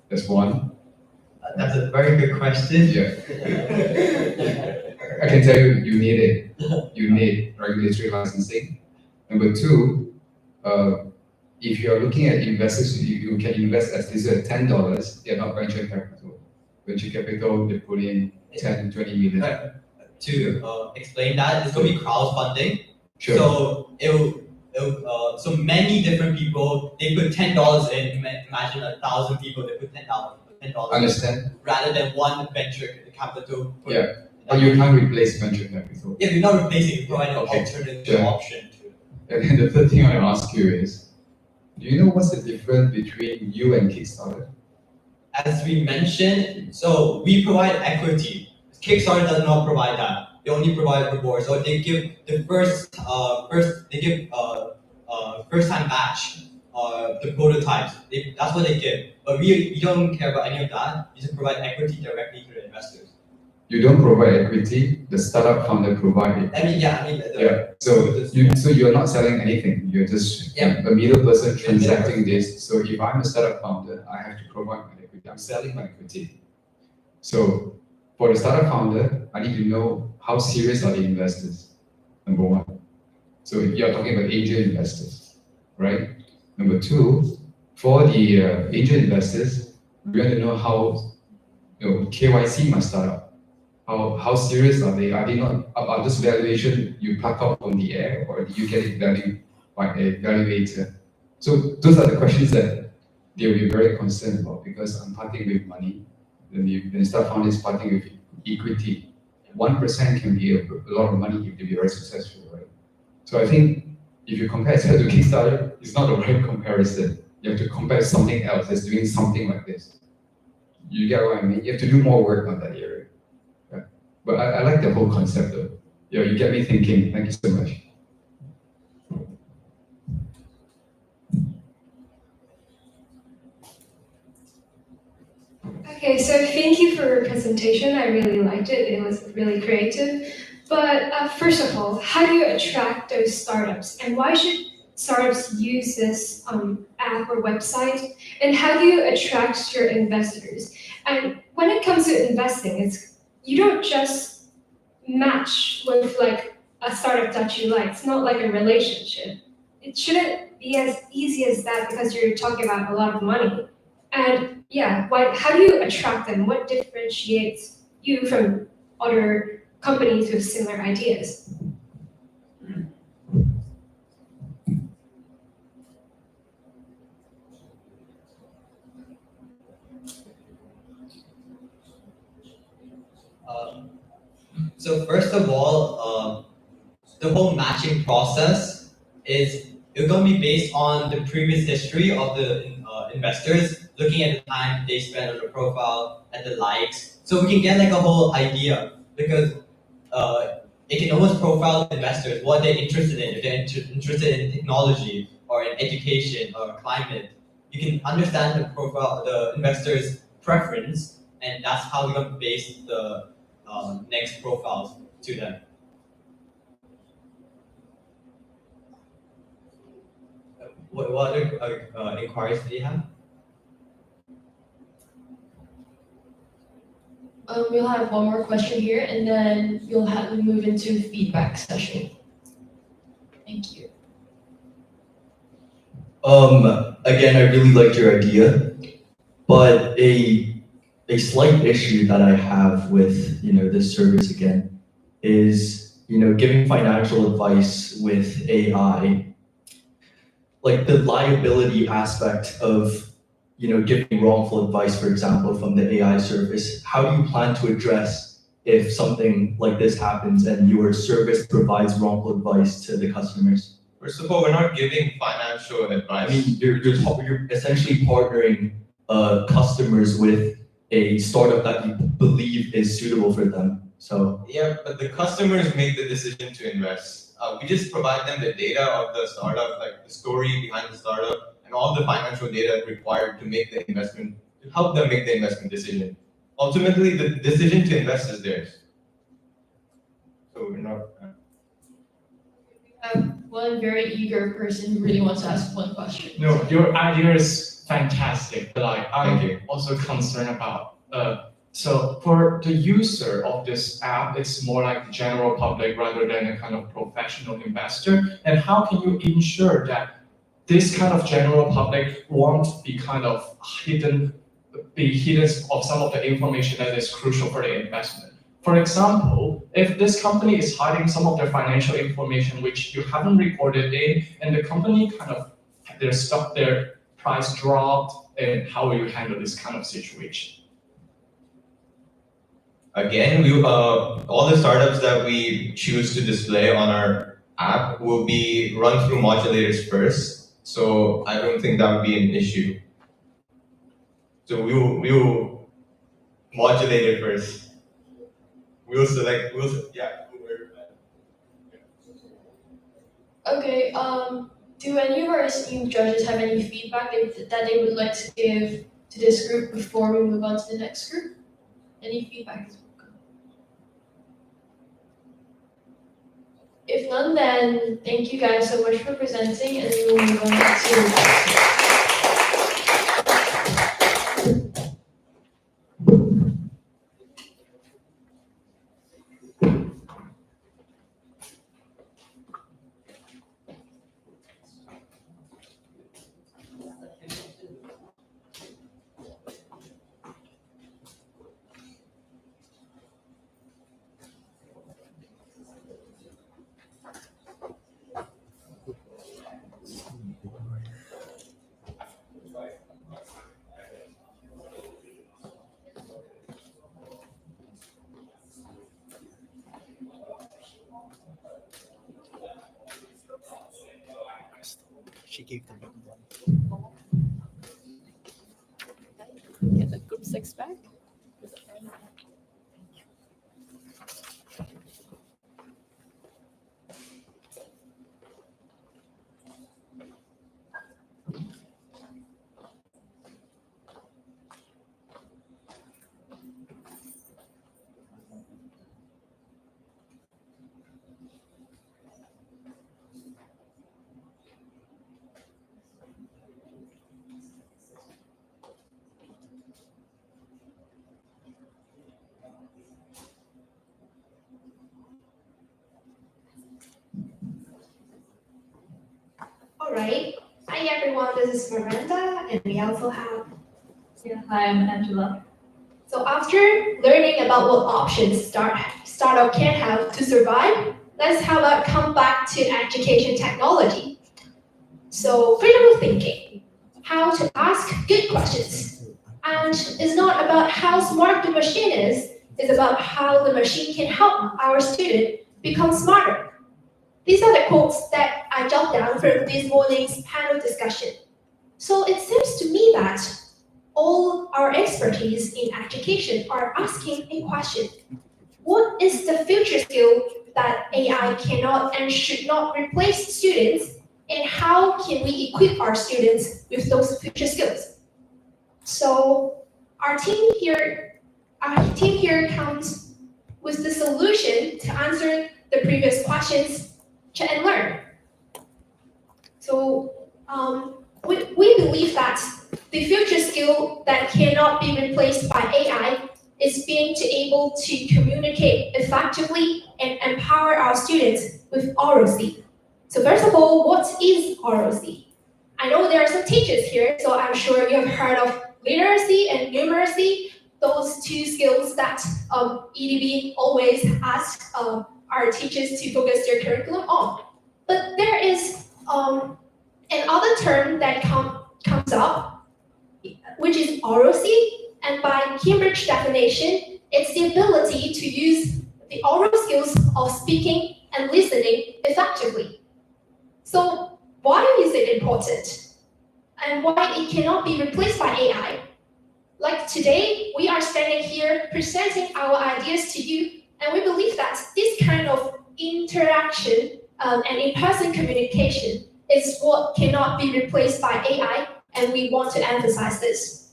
That's one. That's a very good question. Yeah. I can tell you, you need it. You need regulatory licensing. Number two, if you are looking at investors, you can invest as little as $10. They are not venture capital. Venture capital, they put in 10, 20 million. To explain that, it's going to be crowdfunding. Sure. So many different people, they put $10 in. Imagine 1,000 people, they put $10. Understand? Rather than one venture capital. Yeah. But you can't replace venture capital. Yeah, we're not replacing, providing an Okay. alternative Sure. option to it. And then the third thing I want to ask you is, do you know what's the difference between you and Kickstarter? As we mentioned, so we provide equity. Kickstarter does not provide that. They only provide rewards. So they give the first time batch, the prototypes. That's what they give. But we don't care about any of that. We just provide equity directly to the investors. You don't provide equity, the startup founder provide it. So you're not selling anything. You're just a middle person transacting this. So if I'm a startup founder, I have to provide my equity. I'm selling my equity. So for the startup founder, I need to know how serious are the investors, number one. So you're talking about angel investors, right? Number two, for the angel investors, we want to know how KYC my startup. How serious are they? Are they not? Are this valuation you pluck out from the air, or do you get it valued by a valuator? So those are the questions that they'll be very concerned about, because I'm parting with money, then the startup founder is parting with equity. 1% can be a lot of money if they be very successful, right? So I think if you compare it to Kickstarter, it's not the right comparison. You have to compare something else that's doing something like this. You get what I mean? You have to do more work on that area. Yeah. But I like the whole concept though. Yeah, you get me thinking. Thank you so much. Okay, so thank you for your presentation. I really liked it. It was really creative. But first of all, how do you attract those startups? And why should startups use this app or website? And how do you attract your investors? And when it comes to investing, you don't just match with like a startup that you like. It's not like a relationship. It shouldn't be as easy as that because you're talking about a lot of money. And yeah, how do you attract them? What differentiates you from other companies with similar ideas? So first of all, the whole matching process is going to be based on the previous history of the investors, looking at the time they spend on the profile and the likes. So we can get like a whole idea, because it can almost profile investors, what they're interested in. If they're interested in technology or in education or climate, you can understand the profile, the investor's preference, and that's how we're going to base the next profiles to them. What other inquiries do you have? We'll have one more question here, and then we'll move into feedback session. Thank you. Again, I really liked your idea, but a slight issue that I have with this service again is giving financial advice with AI. Like the liability aspect of giving wrongful advice, for example, from the AI service. How do you plan to address if something like this happens and your service provides wrongful advice to the customers? First of all, we're not giving financial advice. I mean, you're essentially partnering customers with a startup that you believe is suitable for them. So yeah, but the customers make the decision to invest. We just provide them the data of the startup, like the story behind the startup, and all the financial data required to make the investment, to help them make the investment decision. Ultimately, the decision to invest is theirs. So we're not. One very eager person who really wants to ask one question. No, your idea is fantastic, but I'm also concerned about so for the user of this app, it's more like the general public rather than a kind of professional investor. And how can you ensure that this kind of general public won't be kind of hidden of some of the information that is crucial for the investment? For example, if this company is hiding some of their financial information which you haven't reported in, and the company kind of their price dropped, and how will you handle this kind of situation? Again, all the startups that we choose to display on our app will be run through modulators first. So I don't think that would be an issue. So we will modulate it first. We'll select. Okay. Do any of our esteemed judges have any feedback that they would like to give to this group before we move on to the next group? Any feedback is welcome. If none, then thank you guys so much for presenting, and we will move on to. She gave them one. Get the group 6 back. All right. Hi everyone, this is Miranda, and we also have. Yeah, hi, I'm Angela. So after learning about what options startup can have to survive, let's have a come back to education technology. So freedom of thinking, how to ask good questions, and it's not about how smart the machine is, it's about how the machine can help our student become smarter. These are the quotes that I jotted down from this morning's panel discussion. So it seems to me that all our expertise in education are asking a question. What is the future skill that AI cannot and should not replace students, and how can we equip our students with those future skills? So our team here comes with the solution to answer the previous questions and learn. So we believe that the future skill that cannot be replaced by AI is being able to communicate effectively and empower our students with ROC. So first of all, what is ROC? I know there are some teachers here, so I'm sure you have heard of literacy and numeracy, those two skills that EDB always asks our teachers to focus their curriculum on. But there is another term that comes up, which is ROC, and by Cambridge definition, it's the ability to use the oral skills of speaking and listening effectively. So why is it important? And why it cannot be replaced by AI? Like today, we are standing here presenting our ideas to you, and we believe that this kind of interaction and in-person communication is what cannot be replaced by AI, and we want to emphasize this.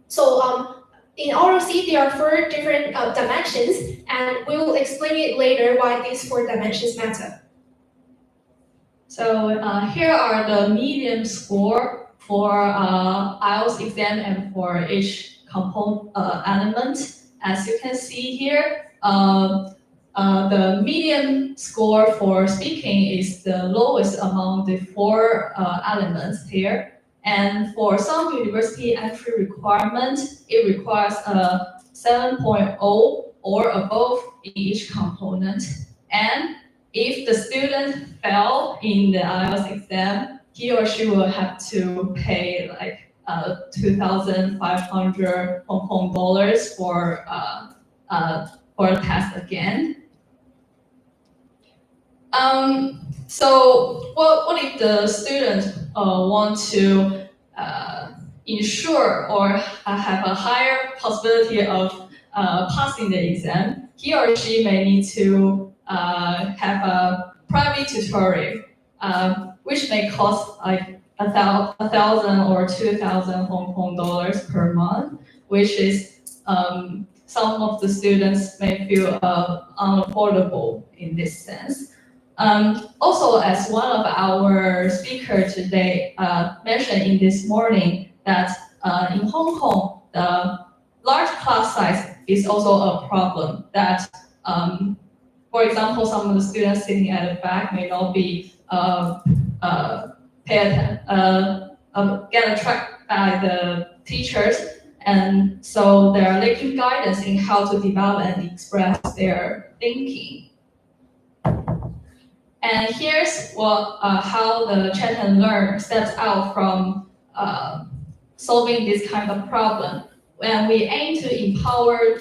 So in ROC, there are 4 different dimensions, and we will explain it later why these 4 dimensions matter. So here are the medium score for IELTS exam and for each component element. As you can see here, the medium score for speaking is the lowest among the 4 elements here. And for some university entry requirement, it requires a 7.0 or above in each component. And if the student fail in the IELTS exam, he or she will have to pay like 2,500 Hong Kong dollars for the test again. So what if the student want to ensure or have a higher possibility of passing the exam? He or she may need to have a private tutoring, which may cost like 1,000 or 2,000 Hong Kong dollars per month, which is some of the students may feel unaffordable in this sense. Also, as one of our speakers today mentioned in this morning, that in Hong Kong, the large class size is also a problem. That, for example, some of the students sitting at the back may not be get attracted by the teachers, and so they are lacking guidance in how to develop and express their thinking. And here's how the Chat and Learn steps out from solving this kind of problem. When we aim to empower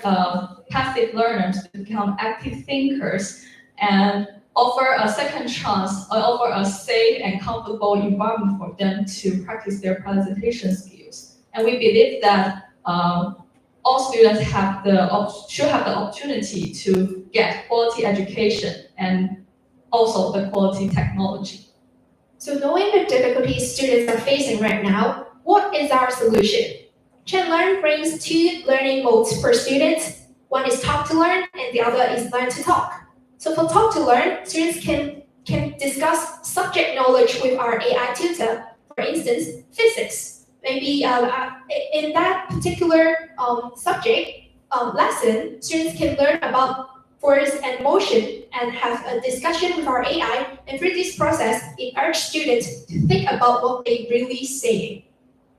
passive learners to become active thinkers and offer a second chance, or offer a safe and comfortable environment for them to practice their presentation skills. And we believe that all students should have the opportunity to get quality education and also the quality technology. So knowing the difficulties students are facing right now, what is our solution? Chat Learn brings 2 learning modes for students. One is talk to learn, and the other is learn to talk. So for talk to learn, students can discuss subject knowledge with our AI tutor. For instance, physics. Maybe in that particular subject lesson, students can learn about force and motion and have a discussion with our AI. And through this process, it urges students to think about what they're really saying.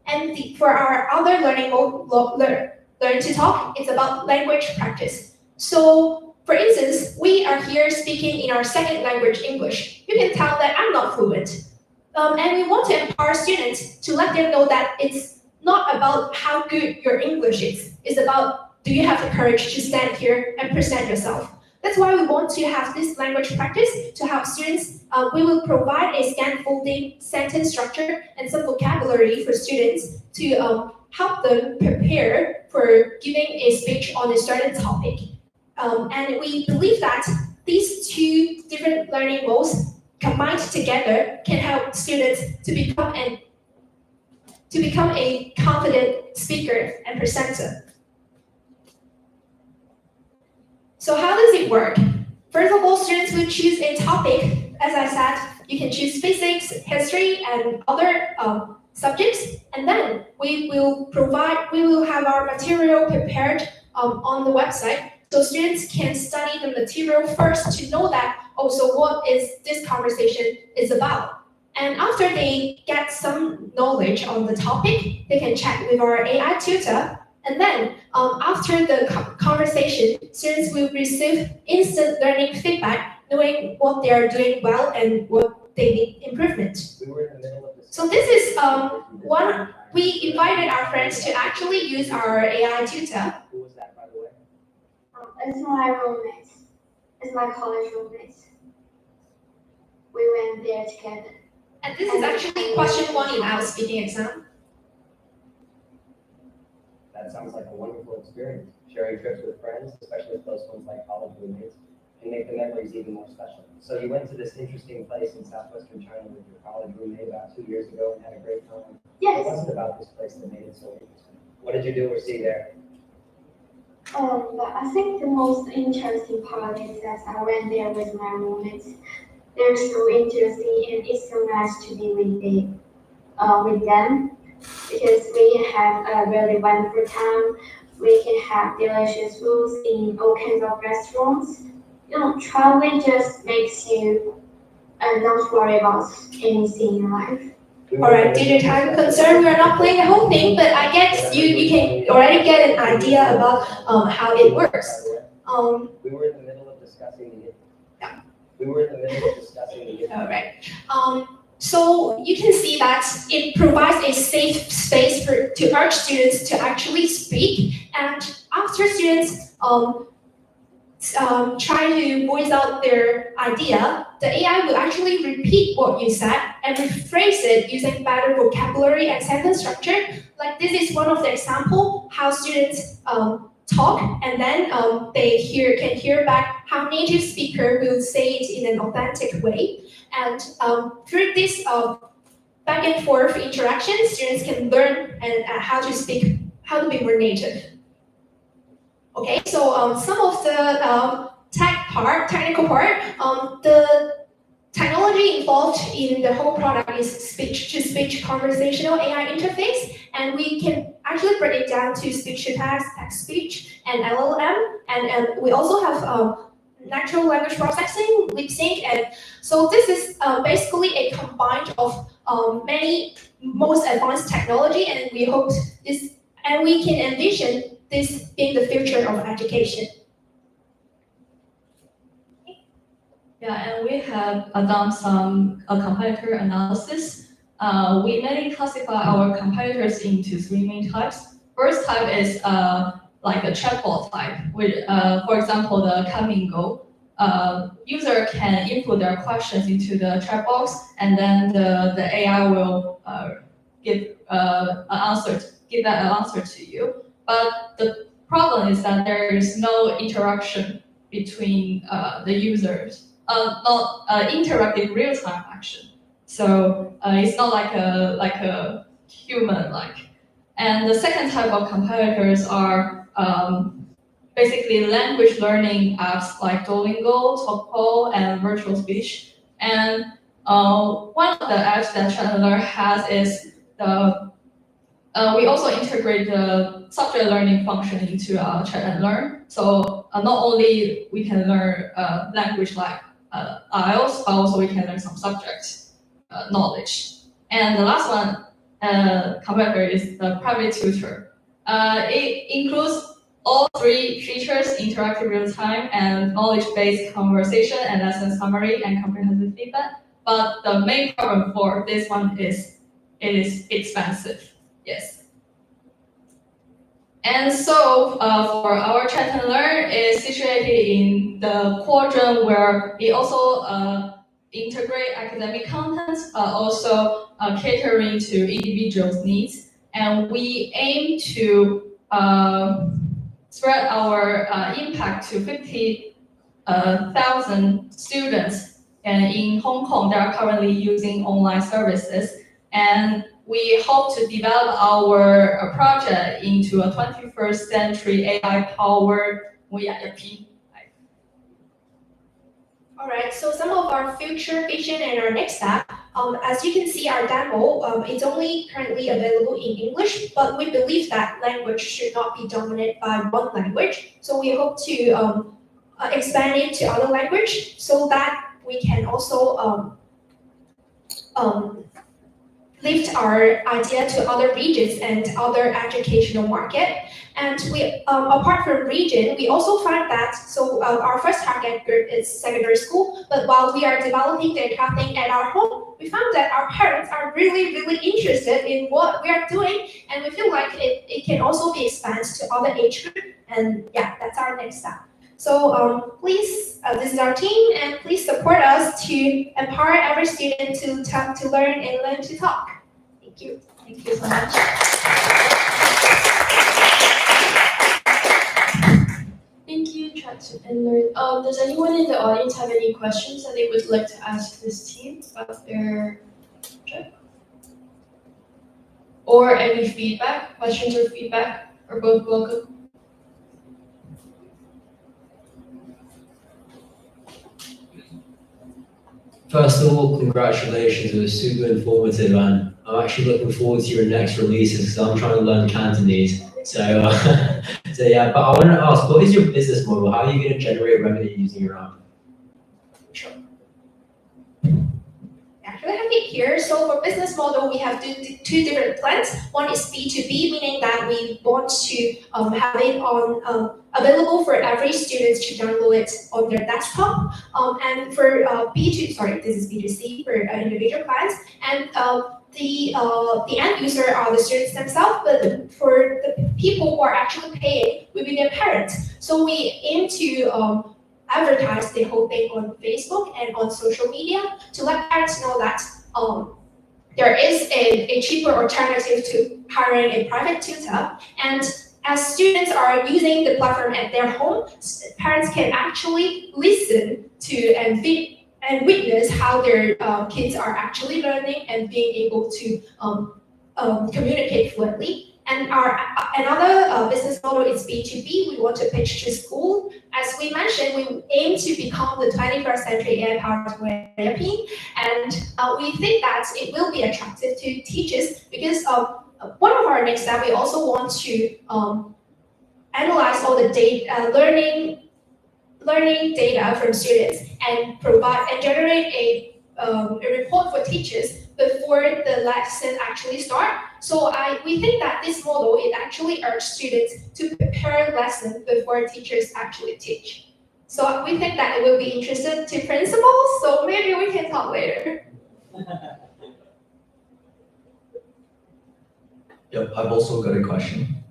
And for our other learning mode, learn to talk, it's about language practice. So, for instance, we are here speaking in our second language, English. You can tell that I'm not fluent. And we want to empower students to let them know that it's not about how good your English is. It's about, do you have the courage to stand here and present yourself? That's why we want to have this language practice to help students. We will provide a scaffolding, sentence structure, and some vocabulary for students to help them prepare for giving a speech on a certain topic. And we believe that these 2 different learning modes combined together can help students to become a confident speaker and presenter. So how does it work? First of all, students will choose a topic. As I said, you can choose physics, history, and other subjects. And then we will have our material prepared on the website. So students can study the material first to know that also what is this conversation is about. And after they get some knowledge on the topic, they can chat with our AI tutor. And then after the conversation, students will receive instant learning feedback, knowing what they are doing well and what they need improvement. So this is one, we invited our friends to actually use our AI tutor. It's my roommate. It's my college roommate. We went there together. And this is actually question 1 in our speaking exam. That sounds like a wonderful experience. Sharing trips with friends, especially close ones like college roommates, can make the memories even more special. So you went to this interesting place in southwestern China with your college roommate about 2 years ago and had a great time. Yes. What was it about this place that made it so interesting? What did you do or see there? I think the most interesting part is that I went there with my roommates. They're so interesting and it's so nice to be with them because we have a really wonderful time. We can have delicious foods in all kinds of restaurants. Traveling just makes you don't worry about anything in life. Alright, due to time concern, we're not playing the whole thing, but I guess you can already get an idea about how it works. We were in the middle of discussing the Alright. So you can see that it provides a safe space to urge students to actually speak, and after students try to voice out their idea, the AI will actually repeat what you said and rephrase it using better vocabulary and sentence structure. Like this is one of the example how students talk, and then they can hear back how native speaker will say it in an authentic way. And through this back and forth interaction, students can learn how to speak, how to be more native. Okay, so some of the technical part, the technology involved in the whole product is speech-to-speech conversational AI interface, and we can actually break it down to speech-to-text, text-speech, and LLM, and we also have natural language processing, lip sync, and so this is basically a combined of many most advanced technology, and we hope this, and we can envision this being the future of education. Yeah, and we have done some competitor analysis. We mainly classify our competitors into 3 main types. First type is like a chatbot type, with, for example, the come and go. User can input their questions into the chat box, and then the AI will give that answer to you. But the problem is that there is no interaction between the users, not interactive real-time action. So it's not like a human-like. And the second type of competitors are basically language learning apps like Duolingo, Talkpo, and Virtual Speech. And one of the apps that Chat&Learn has is we also integrate the subject learning function into Chat&Learn. So not only we can learn language like IELTS, but also we can learn some subject knowledge. And the last one competitor is the private tutor. It includes all 3 features: interactive real-time and knowledge-based conversation and lesson summary and comprehensive feedback. But the main problem for this one is it is expensive. Yes. And so for our Chat&Learn is situated in the quadrant where it also integrate academic contents, also catering to individuals' needs. And we aim to spread our impact to 50,000 students in Hong Kong that are currently using online services. And we hope to develop our project into a 21st century AI-powered WeRP. All right, so some of our future vision and our next step, as you can see our demo, it's only currently available in English, but we believe that language should not be dominated by one language. So we hope to expand it to other language so that we can also lift our idea to other regions and other educational market. And we, apart from region, we also find that, our first target group is secondary school, but while we are developing the entire thing at our home, we found that our parents are really, really interested in what we are doing, and we feel like it can also be expanded to other age group, and yeah, that's our next step. So please, this is our team, and please support us to empower every student to learn and learn to talk. Thank you. Thank you so much. Thank you, Tracksuit and Learn. Does anyone in the audience have any questions that they would like to ask this team about their project? Or any feedback, questions or feedback, are both welcome. First of all, congratulations, it was super informative, and I'm actually looking forward to your next releases because I'm trying to learn Cantonese. So, so yeah, but I want to ask, what is your business model? How are you going to generate revenue using your app? Sure. Actually, I have it here. So for business model, we have two different plans. One is B2B, meaning that we want to have it on available for every student to download it on their desktop. And for this is B2C for individual clients. And the end user are the students themselves, but for the people who are actually paying will be their parents. So we aim to advertise the whole thing on Facebook and on social media to let parents know that there is a cheaper alternative to hiring a private tutor. And as students are using the platform at their home, parents can actually listen to and witness how their kids are actually learning and being able to communicate fluently. And another business model is B2B. We want to pitch to school. As we mentioned, we aim to become the 21st century AI-powered therapy, and we think that it will be attractive to teachers because one of our next steps, we also want to analyze all the data, learning data from students and provide and generate a report for teachers before the lesson actually start. So we think that this model, it actually urges students to prepare lesson before teachers actually teach. So we think that it will be interesting to principals, so maybe we can talk later. Yep, I've also got a question.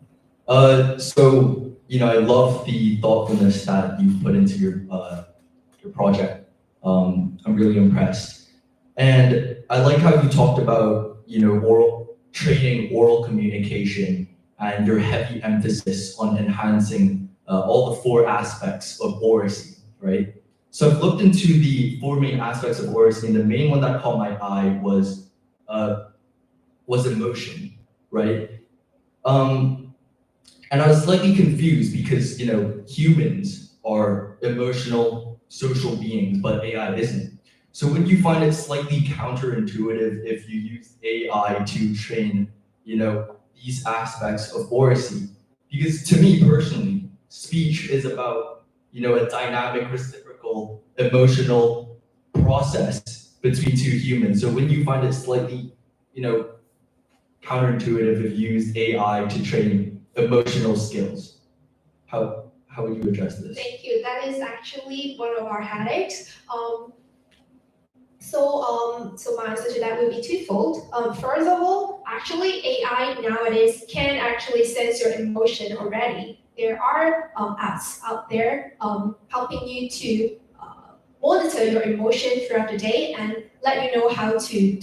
So, I love the thoughtfulness that you put into your project. I'm really impressed. And I like how you talked about, training oral communication and your heavy emphasis on enhancing all the 4 aspects of oracy, right? So I've looked into the 4 main aspects of oracy, and the main one that caught my eye was emotion, right? And I was slightly confused because, humans are emotional social beings, but AI isn't. So would you find it slightly counterintuitive if you use AI to train, these aspects of oracy? Because to me personally, speech is about, a dynamic, reciprocal, emotional process between 2 humans. So wouldn't you find it slightly, counterintuitive if you use AI to train emotional skills? How would you address this? Thank you. That is actually one of our headaches. So my answer to that would be twofold. First of all, actually AI nowadays can actually sense your emotion already. There are apps out there helping you to monitor your emotion throughout the day and let you know how to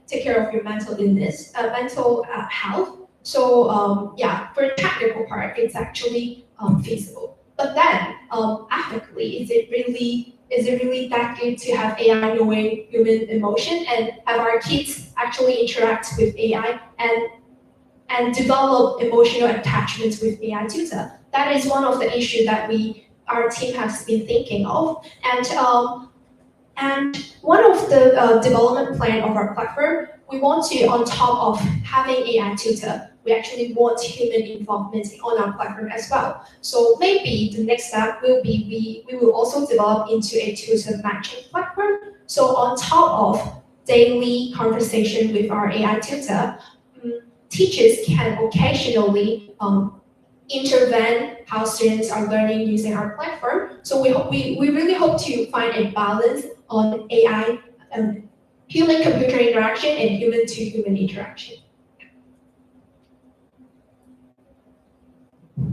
take care of your mental illness, mental health. So yeah, for the technical part, it's actually feasible. But then, ethically, is it really that good to have AI knowing human emotion and have our kids actually interact with AI and develop emotional attachments with AI tutor? That is one of the issues that our team has been thinking of. And one of the development plan of our platform, we want to, on top of having AI tutor, we actually want human involvement on our platform as well. So maybe the next step will be we will also develop into a tutor matching platform. So on top of daily conversation with our AI tutor, teachers can occasionally intervene how students are learning using our platform. So we really hope to find a balance on AI, human-computer interaction and human-to-human interaction.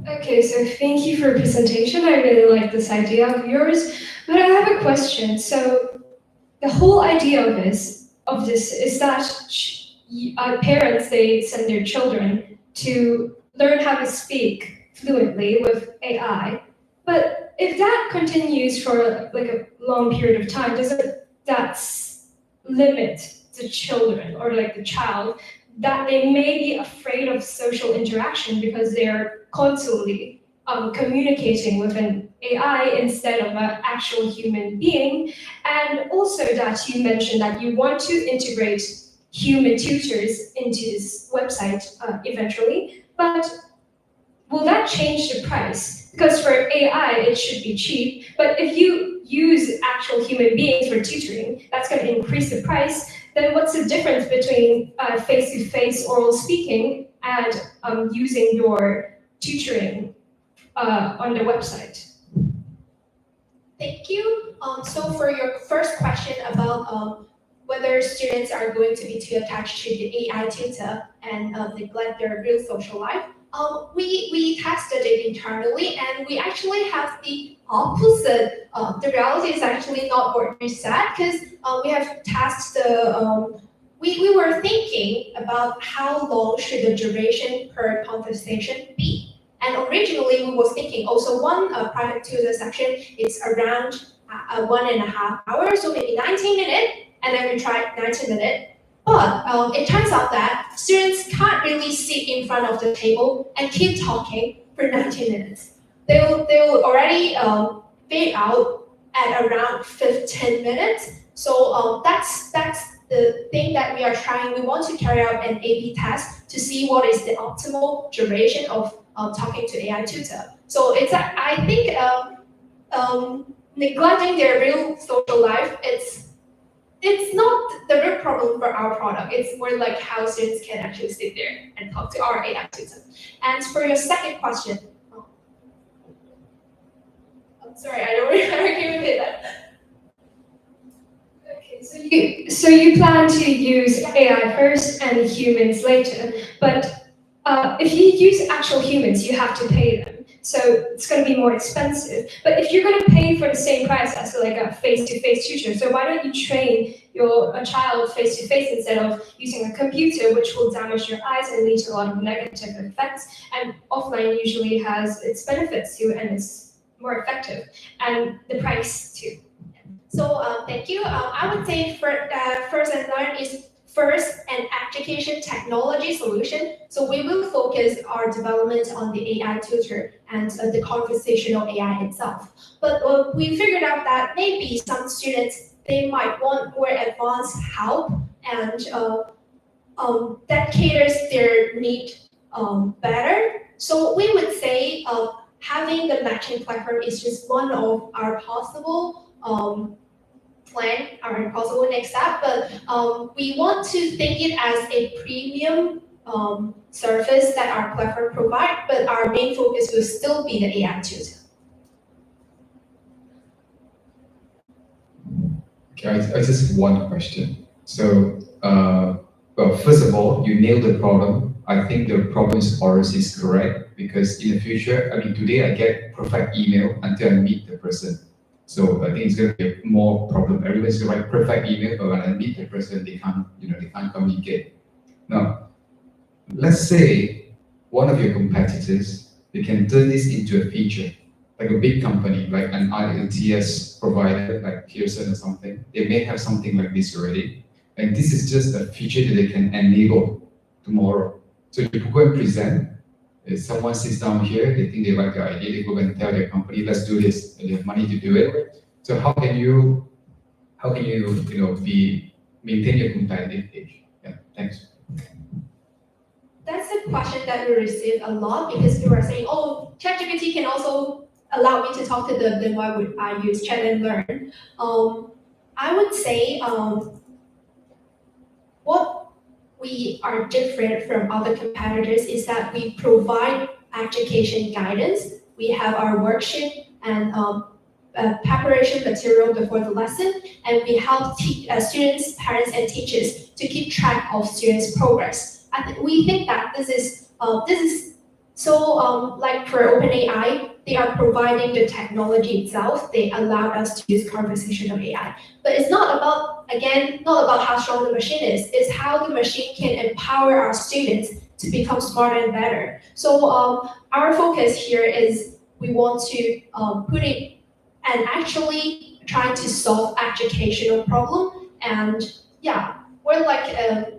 Okay, so thank you for your presentation. I really like this idea of yours, but I have a question. So the whole idea of this is that parents, they send their children to learn how to speak fluently with AI. But if that continues for like a long period of time, doesn't that limit the children or like the child that they may be afraid of social interaction because they're constantly communicating with an AI instead of an actual human being? And also that you mentioned that you want to integrate human tutors into this website eventually, but will that change the price? Because for AI, it should be cheap, but if you use actual human beings for tutoring, that's going to increase the price. Then what's the difference between face-to-face oral speaking and using your tutoring on the website? Thank you. So for your first question about whether students are going to be too attached to the AI tutor and neglect their real social life, we tested it internally and we actually have the opposite. The reality is actually not what you said, because we have tested we were thinking about how long should the duration per conversation be. And originally we was thinking also one private tutor section is around 1.5 hours, so maybe 19 minutes, and then we tried 90 minutes. But it turns out that students can't really sit in front of the table and keep talking for 90 minutes. They'll already fade out at around 15 minutes. So that's the thing that we are trying. We want to carry out an A/B test to see what is the optimal duration of talking to AI tutor. So it's I think neglecting their real social life, it's not the real problem for our product. It's more like how students can actually sit there and talk to our AI tutor. And for your second question, I'm sorry, I don't remember. Can you repeat that? Okay, so you plan to use AI first and humans later, but if you use actual humans, you have to pay them. So it's going to be more expensive. But if you're going to pay for the same price as like a face-to-face tutor, so why don't you train a child face-to-face instead of using a computer, which will damage your eyes and lead to a lot of negative effects? And offline usually has its benefits too, and it's more effective, and the price too. So thank you. I would say first and learn is first an education technology solution. So we will focus our development on the AI tutor and the conversational AI itself. But we figured out that maybe some students, they might want more advanced help, and that caters their need better. So we would say having the matching platform is just one of our possible plan, our possible next step, but we want to think it as a premium service that our platform provides, but our main focus will still be the AI tutor. Okay, I just one question. So, well, first of all, you nailed the problem. I think the problem is correct, because in the future, I mean, today I get perfect email until I meet the person. So I think it's going to be a more problem. Everybody's going to write perfect email, but when I meet the person, they can't communicate. Now, let's say one of your competitors, they can turn this into a feature, like a big company, like an IELTS provider, like Pearson or something. They may have something like this already, and this is just a feature that they can enable tomorrow. So you go and present. If someone sits down here, they think they like the idea, they go and tell their company, let's do this, and they have money to do it. So how can you maintain your competitive edge? Yeah, thanks. That's a question that we receive a lot, because people are saying, oh, ChatGPT can also allow me to talk to them, then why would I use Chat and Learn? I would say what we are different from other competitors is that we provide education guidance. We have our worksheet and preparation material before the lesson, and we help students, parents, and teachers to keep track of students' progress. And we think that this is so like for OpenAI, they are providing the technology itself. They allow us to use conversational AI, but it's not about not about how strong the machine is. It's how the machine can empower our students to become smarter and better. So our focus here is we want to put it and actually try to solve educational problem. And yeah, we're like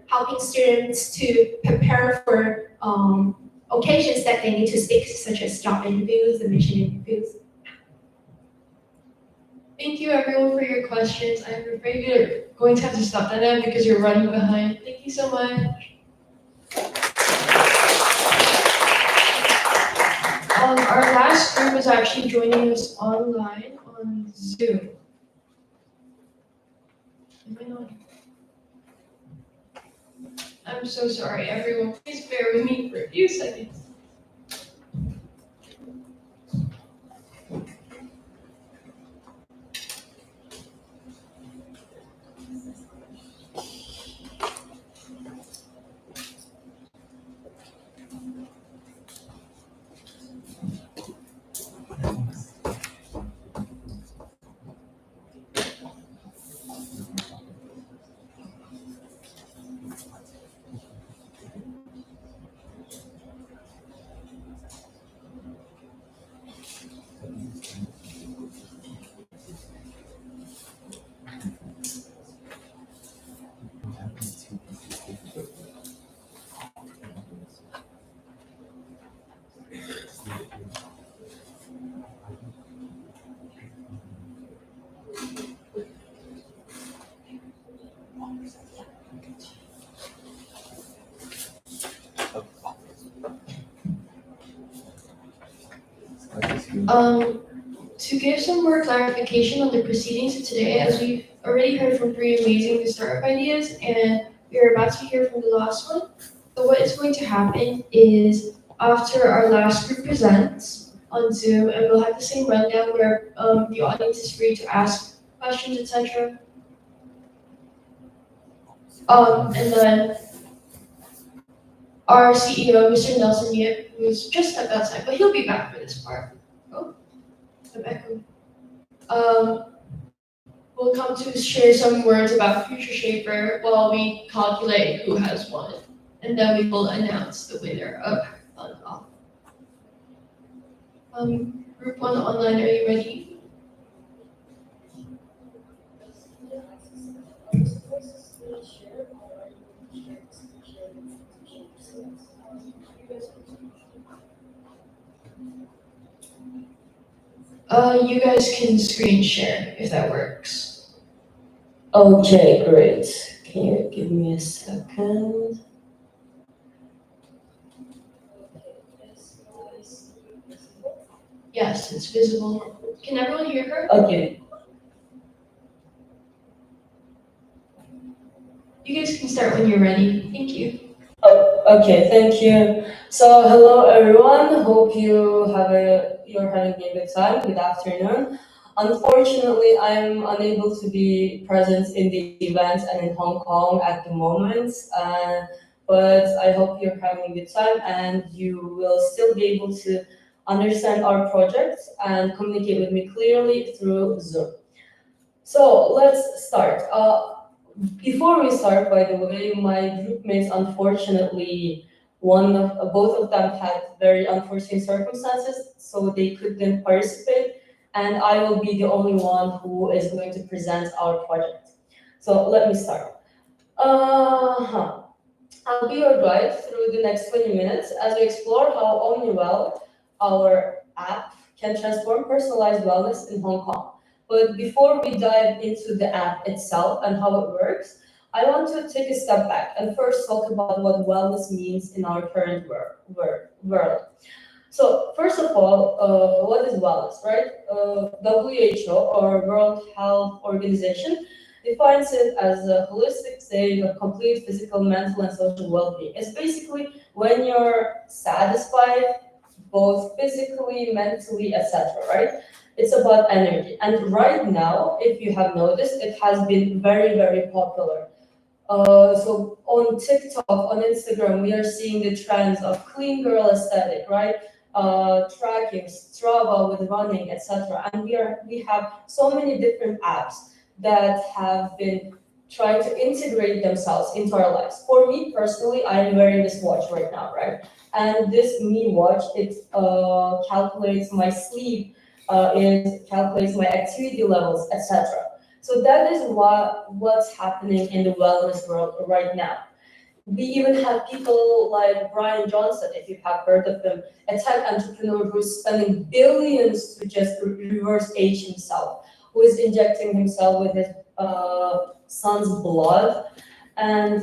helping students to prepare for occasions that they need to speak, such as job interviews, admission interviews. Thank you everyone for your questions. I'm afraid you're going to have to stop that now because you're running behind. Thank you so much. Our last group is actually joining us online on Zoom. Am I not? I'm so sorry, everyone. Please bear with me for a few seconds. To give some more clarification on the proceedings of today, as we've already heard from three amazing startup ideas, and we're about to hear from the last one. So what is going to happen is after our last group presents on Zoom, and we'll have the same rundown where the audience is free to ask questions, etc. And then our CEO, Mr. Nelson Yip, who's just stepped outside, but he'll be back for this part. Oh, I'm echoing. We'll come to share some words about Future Shaper while we calculate who has won. And then we will announce the winner of Hackathon Off. Group 1 online, are you ready? You guys can screen share if that works. Okay, great. Can you give me a second? Yes, it's visible. Can everyone hear her? Okay. You guys can start when you're ready. Thank you. Oh, okay, thank you. So, hello everyone. Hope you're having a good time. Good afternoon. Unfortunately, I'm unable to be present in the event and in Hong Kong at the moment. But I hope you're having a good time and you will still be able to understand our project and communicate with me clearly through Zoom. So let's start. Before we start, by the way, my group mates, unfortunately, both of them had very unforeseen circumstances, so they couldn't participate, and I will be the only one who is going to present our project. So let me start. I'll be your guide through the next 20 minutes as we explore how OmniWell, our app, can transform personalized wellness in Hong Kong. But before we dive into the app itself and how it works, I want to take a step back and first talk about what wellness means in our current world. So first of all, what is wellness, right? WHO, or World Health Organization, defines it as a holistic state of complete physical, mental, and social well-being. It's basically when you're satisfied both physically, mentally, etc., right? It's about energy. And right now, if you have noticed, it has been very, very popular. So on TikTok, on Instagram, we are seeing the trends of clean girl aesthetic, right? Tracking, Strava with running, etc. And we have so many different apps that have been trying to integrate themselves into our lives. For me personally, I am wearing this watch right now, right? And this Me Watch, it calculates my sleep, it calculates my activity levels, etc. So that is what's happening in the wellness world right now. We even have people like Brian Johnson, if you have heard of him, a tech entrepreneur who's spending billions to just reverse age himself, who is injecting himself with his son's blood and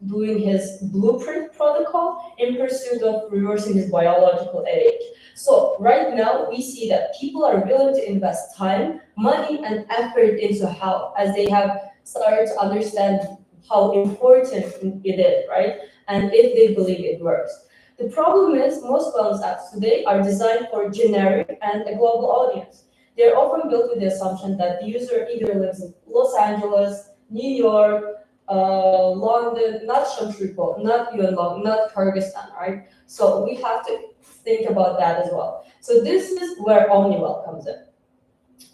doing his blueprint protocol in pursuit of reversing his biological age. So right now we see that people are willing to invest time, money, and effort into health as they have started to understand how important it is, right? And if they believe it works. The problem is most wellness apps today are designed for generic and a global audience. They're often built with the assumption that the user either lives in Los Angeles, New York, London, not Shamshirpur, not Yuan Long, not Kyrgyzstan, right? So we have to think about that as well. So this is where OmniWell comes in.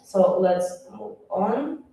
So let's move on.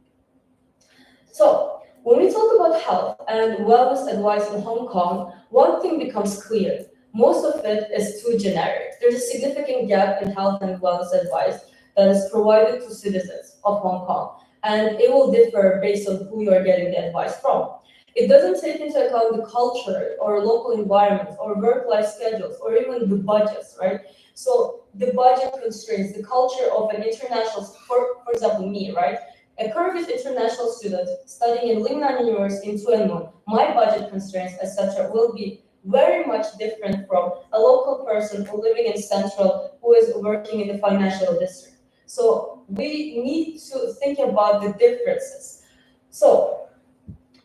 So when we talk about health and wellness advice in Hong Kong, one thing becomes clear. Most of it is too generic. There's a significant gap in health and wellness advice that is provided to citizens of Hong Kong, and it will differ based on who you are getting the advice from. It doesn't take into account the culture or local environment or work-life schedules or even the budgets, right? So the budget constraints, the culture of an international, for example, me, right? A Kyrgyz international student studying in Lingnan University in Tuanmun, my budget constraints, etc., will be very much different from a local person who living in Central who is working in the financial district. So we need to think about the differences. So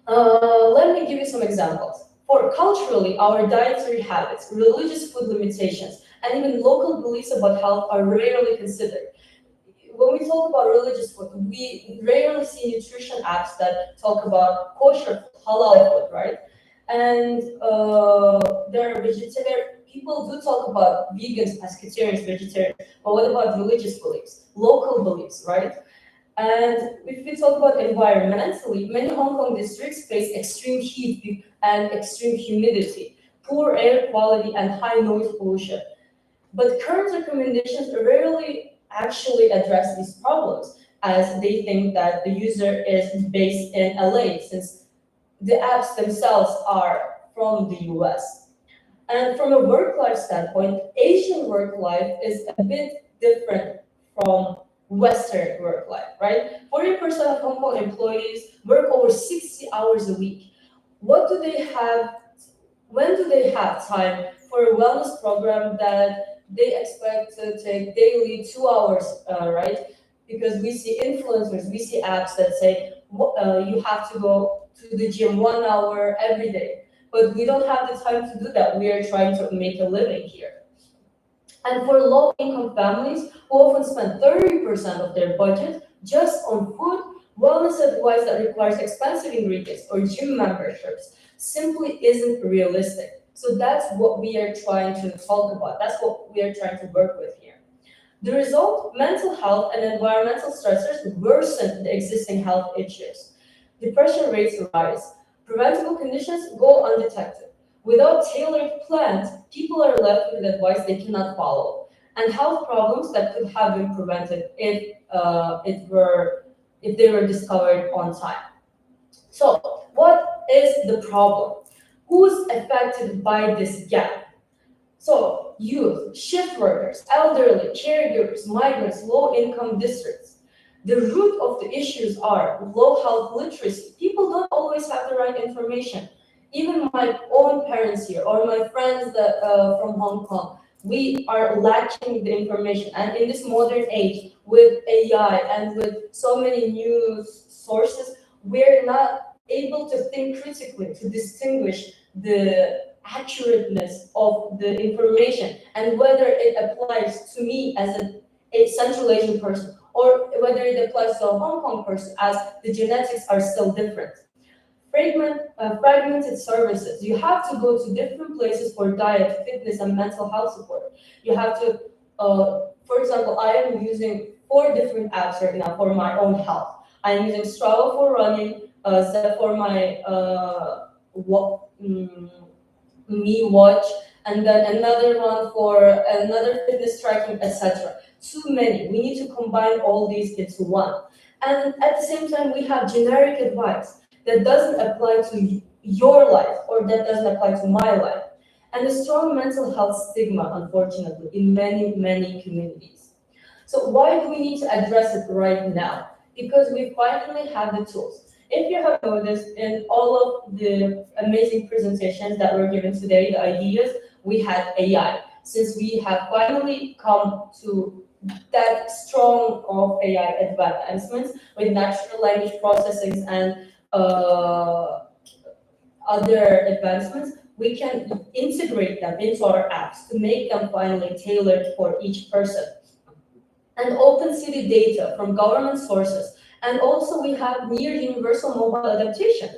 let me give you some examples. For culturally, our dietary habits, religious food limitations, and even local beliefs about health are rarely considered. When we talk about religious food, we rarely see nutrition apps that talk about kosher food, halal food, right? And there are vegetarian, people do talk about vegans, pescatarians, vegetarians, but what about religious beliefs, local beliefs, right? And if we talk about environmentally, many Hong Kong districts face extreme heat and extreme humidity, poor air quality, and high noise pollution. But current recommendations rarely actually address these problems, as they think that the user is based in LA, since the apps themselves are from the US. And from a work-life standpoint, Asian work life is a bit different from Western work life, right? 40% of Hong Kong employees work over 60 hours a week. What do they have? When do they have time for a wellness program that they expect to take daily 2 hours, right? Because we see influencers, we see apps that say you have to go to the gym 1 hour every day. But we don't have the time to do that. We are trying to make a living here. And for low-income families who often spend 30% of their budget just on food, wellness advice that requires expensive ingredients or gym memberships simply isn't realistic. So that's what we are trying to talk about. That's what we are trying to work with here. The result, mental health and environmental stressors worsen the existing health issues. Depression rates rise. Preventable conditions go undetected. Without tailored plans, people are left with advice they cannot follow, and health problems that could have been prevented if they were discovered on time. So, what is the problem? Who's affected by this gap? So, youth, shift workers, elderly, caregivers, migrants, low-income districts. The root of the issues are low health literacy. People don't always have the right information. Even my own parents here or my friends that, from Hong Kong, we are lacking the information. And in this modern age, with AI and with so many news sources, we're not able to think critically to distinguish the accurateness of the information and whether it applies to me as a Central Asian person or whether it applies to a Hong Kong person, as the genetics are still different. Fragmented services. You have to go to different places for diet, fitness, and mental health support. You have to, for example, I am using 4 different apps right now for my own health. I'm using Strava for running, Zep for my Me Watch, and then another one for another fitness tracking, etc. Too many. We need to combine all these into one. And at the same time, we have generic advice that doesn't apply to your life or that doesn't apply to my life. And a strong mental health stigma, unfortunately, in many, many communities. So why do we need to address it right now? Because we finally have the tools. If you have noticed in all of the amazing presentations that were given today, the ideas, we had AI. Since we have finally come to that strong of AI advancements with natural language processing and other advancements, we can integrate them into our apps to make them finally tailored for each person. And open city data from government sources. And also we have near universal mobile adaptation.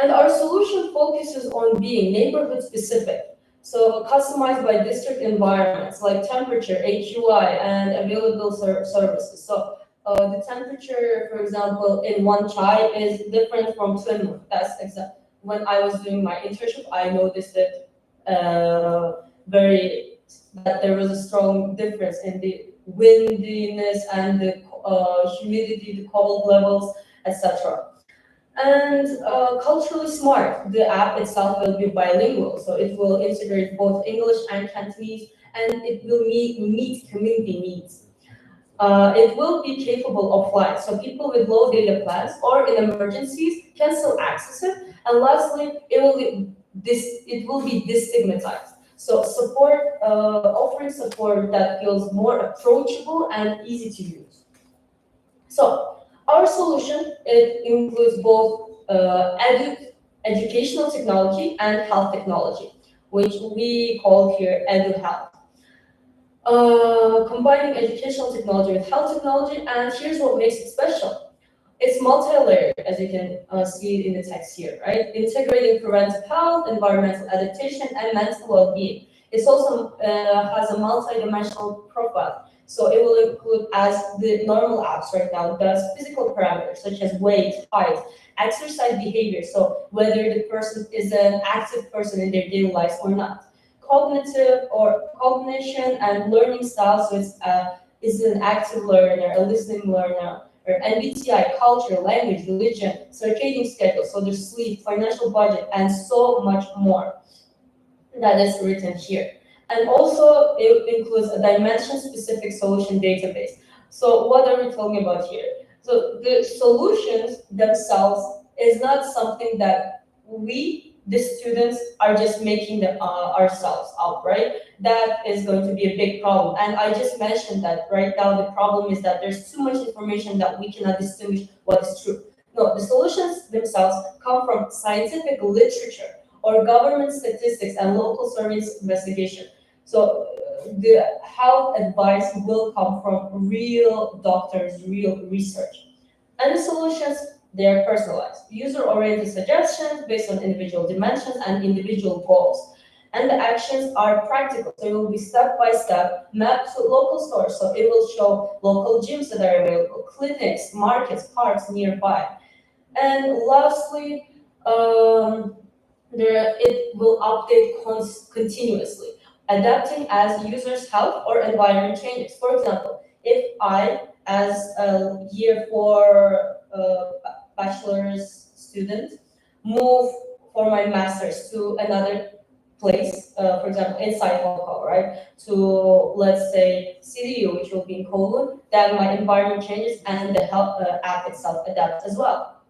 And our solution focuses on being neighborhood specific. So customized by district environments like temperature, AQI, and available services. So the temperature, for example, in Wan Chai is different from Twinwood. That's exact. When I was doing my internship, I noticed it that there was a strong difference in the windiness and the humidity, the cold levels, etc. And culturally smart, the app itself will be bilingual, so it will integrate both English and Cantonese, and it will meet community needs. It will be capable offline, so people with low data plans or in emergencies can still access it. And lastly, it will be destigmatized. So offering support that feels more approachable and easy to use. So our solution, it includes both educational technology and health technology, which we call here EduHealth. Combining educational technology with health technology, and here's what makes it special. It's multi-layered, as you can see in the text here, right? Integrating preventive health, environmental adaptation, and mental well-being. It also has a multi-dimensional profile. So it will include, as the normal apps right now, does physical parameters such as weight, height, exercise behavior. So whether the person is an active person in their daily lives or not. Cognitive or cognition and learning styles, so is an active learner, a listening learner, or MBTI, culture, language, religion, circadian schedule, so there's sleep, financial budget, and so much more that is written here. And also it includes a dimension-specific solution database. So what are we talking about here? So the solutions themselves is not something that the students are just making them ourselves up, right? That is going to be a big problem. And I just mentioned that right now the problem is that there's too much information that we cannot distinguish what is true. No, the solutions themselves come from scientific literature or government statistics and local service investigation. So the health advice will come from real doctors, real research. And the solutions, they are personalized. User-oriented suggestions based on individual dimensions and individual goals. And the actions are practical. So it will be step-by-step mapped to local stores. So it will show local gyms that are available, clinics, markets, parks nearby. And lastly, it will update continuously, adapting as users' health or environment changes. For example, if I, as a year 4 bachelor's student, move for my master's to another place, for example, inside Hong Kong, right? To, let's say, CDU, which will be in Kowloon, then my environment changes and the health app itself adapts as well.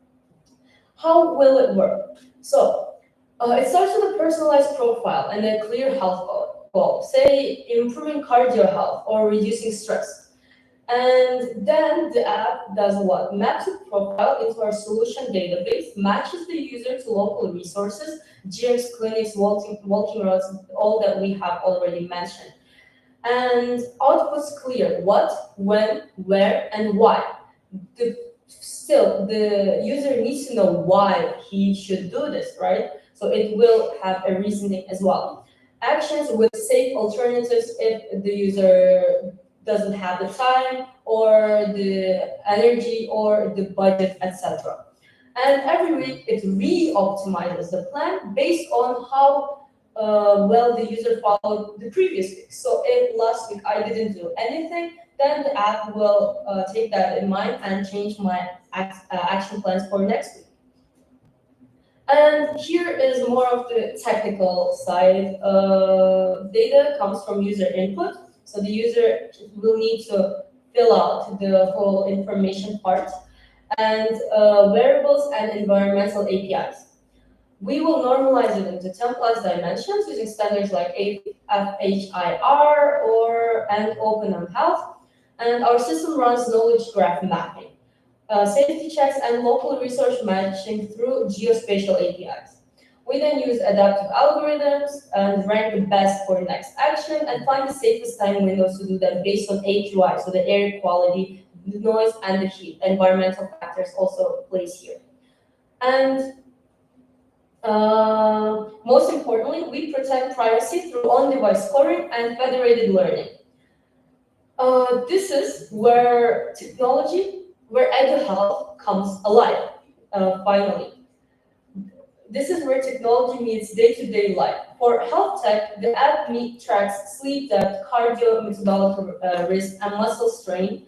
How will it work? So, it starts with a personalized profile and a clear health goal. Say, improving cardio health or reducing stress. And then the app does what? Maps a profile into our solution database, matches the user to local resources, gyms, clinics, walking routes, all that we have already mentioned. And outputs clear what, when, where, and why. Still, the user needs to know why he should do this, right? So it will have a reasoning as well. Actions with safe alternatives if the user doesn't have the time or the energy or the budget, etc. And every week it re-optimizes the plan based on how well the user followed the previous week. So if last week I didn't do anything, then the app will take that in mind and change my action plans for next week. And here is more of the technical side. Data comes from user input. So the user will need to fill out the whole information part and variables and environmental APIs. We will normalize it into 10 plus dimensions using standards like FHIR and OpenMHealth. And our system runs knowledge graph mapping, safety checks, and local resource matching through geospatial APIs. We then use adaptive algorithms and rank the best for next action and find the safest time windows to do that based on AQI, so the air quality, the noise, and the heat. Environmental factors also plays here. And most importantly, we protect privacy through on-device scoring and federated learning. This is where EduHealth comes alive, finally. This is where technology meets day-to-day life. For health tech, the app tracks sleep depth, cardio, metabolic risk, and muscle strain.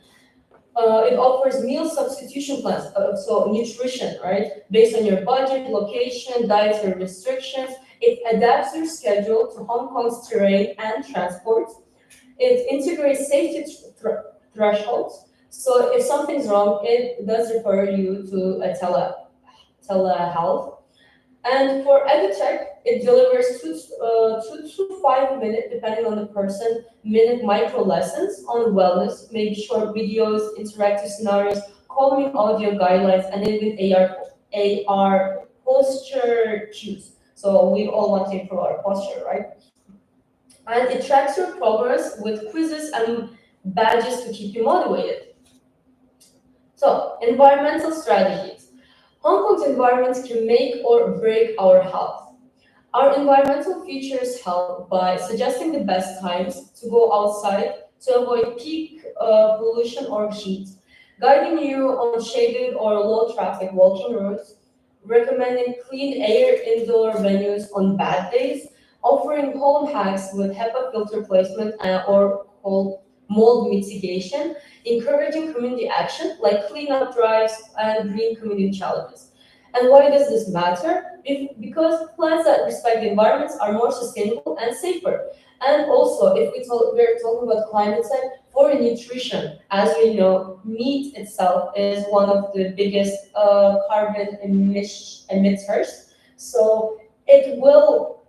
It offers meal substitution plans, so nutrition, right? Based on your budget, location, dietary restrictions. It adapts your schedule to Hong Kong's terrain and transport. It integrates safety thresholds. So if something's wrong, it does refer you to a telehealth. And for EduTech, it delivers 2 to 5 minutes, depending on the person, minute micro lessons on wellness, maybe short videos, interactive scenarios, calming audio guidelines, and even AR posture cues. So we all want to improve our posture, right? And it tracks your progress with quizzes and badges to keep you motivated. So, environmental strategies. Hong Kong's environment can make or break our health. Our environmental features help by suggesting the best times to go outside to avoid peak pollution or heat, guiding you on shaded or low traffic walking routes, recommending clean air indoor venues on bad days, offering home hacks with HEPA filter placement or mold mitigation, encouraging community action like cleanup drives and green community challenges. And why does this matter? Because plants that respect the environments are more sustainable and safer. And also, if we're talking about climate tech, for nutrition, as we know, meat itself is one of the biggest carbon emitters. So it will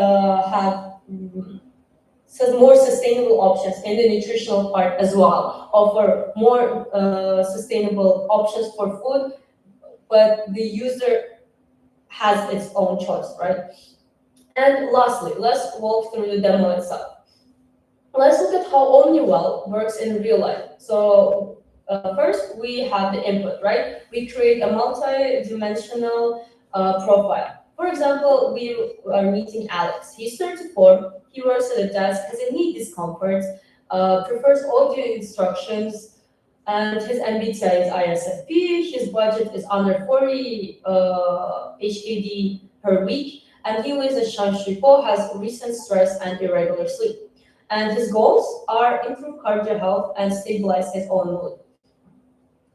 have more sustainable options in the nutritional part as well, offer more sustainable options for food, but the user has its own choice, right? And lastly, let's walk through the demo itself. Let's look at how OmniWell works in real life. So first, we have the input, right? We create a multi-dimensional profile. For example, we are meeting Alex. He's 34, he works at a desk, has a knee discomfort, prefers audio instructions, and his MBTI is ISFP. His budget is under 40 HKD per week, and he lives in Shanshui, has recent stress and irregular sleep. And his goals are improve cardio health and stabilize his own mood.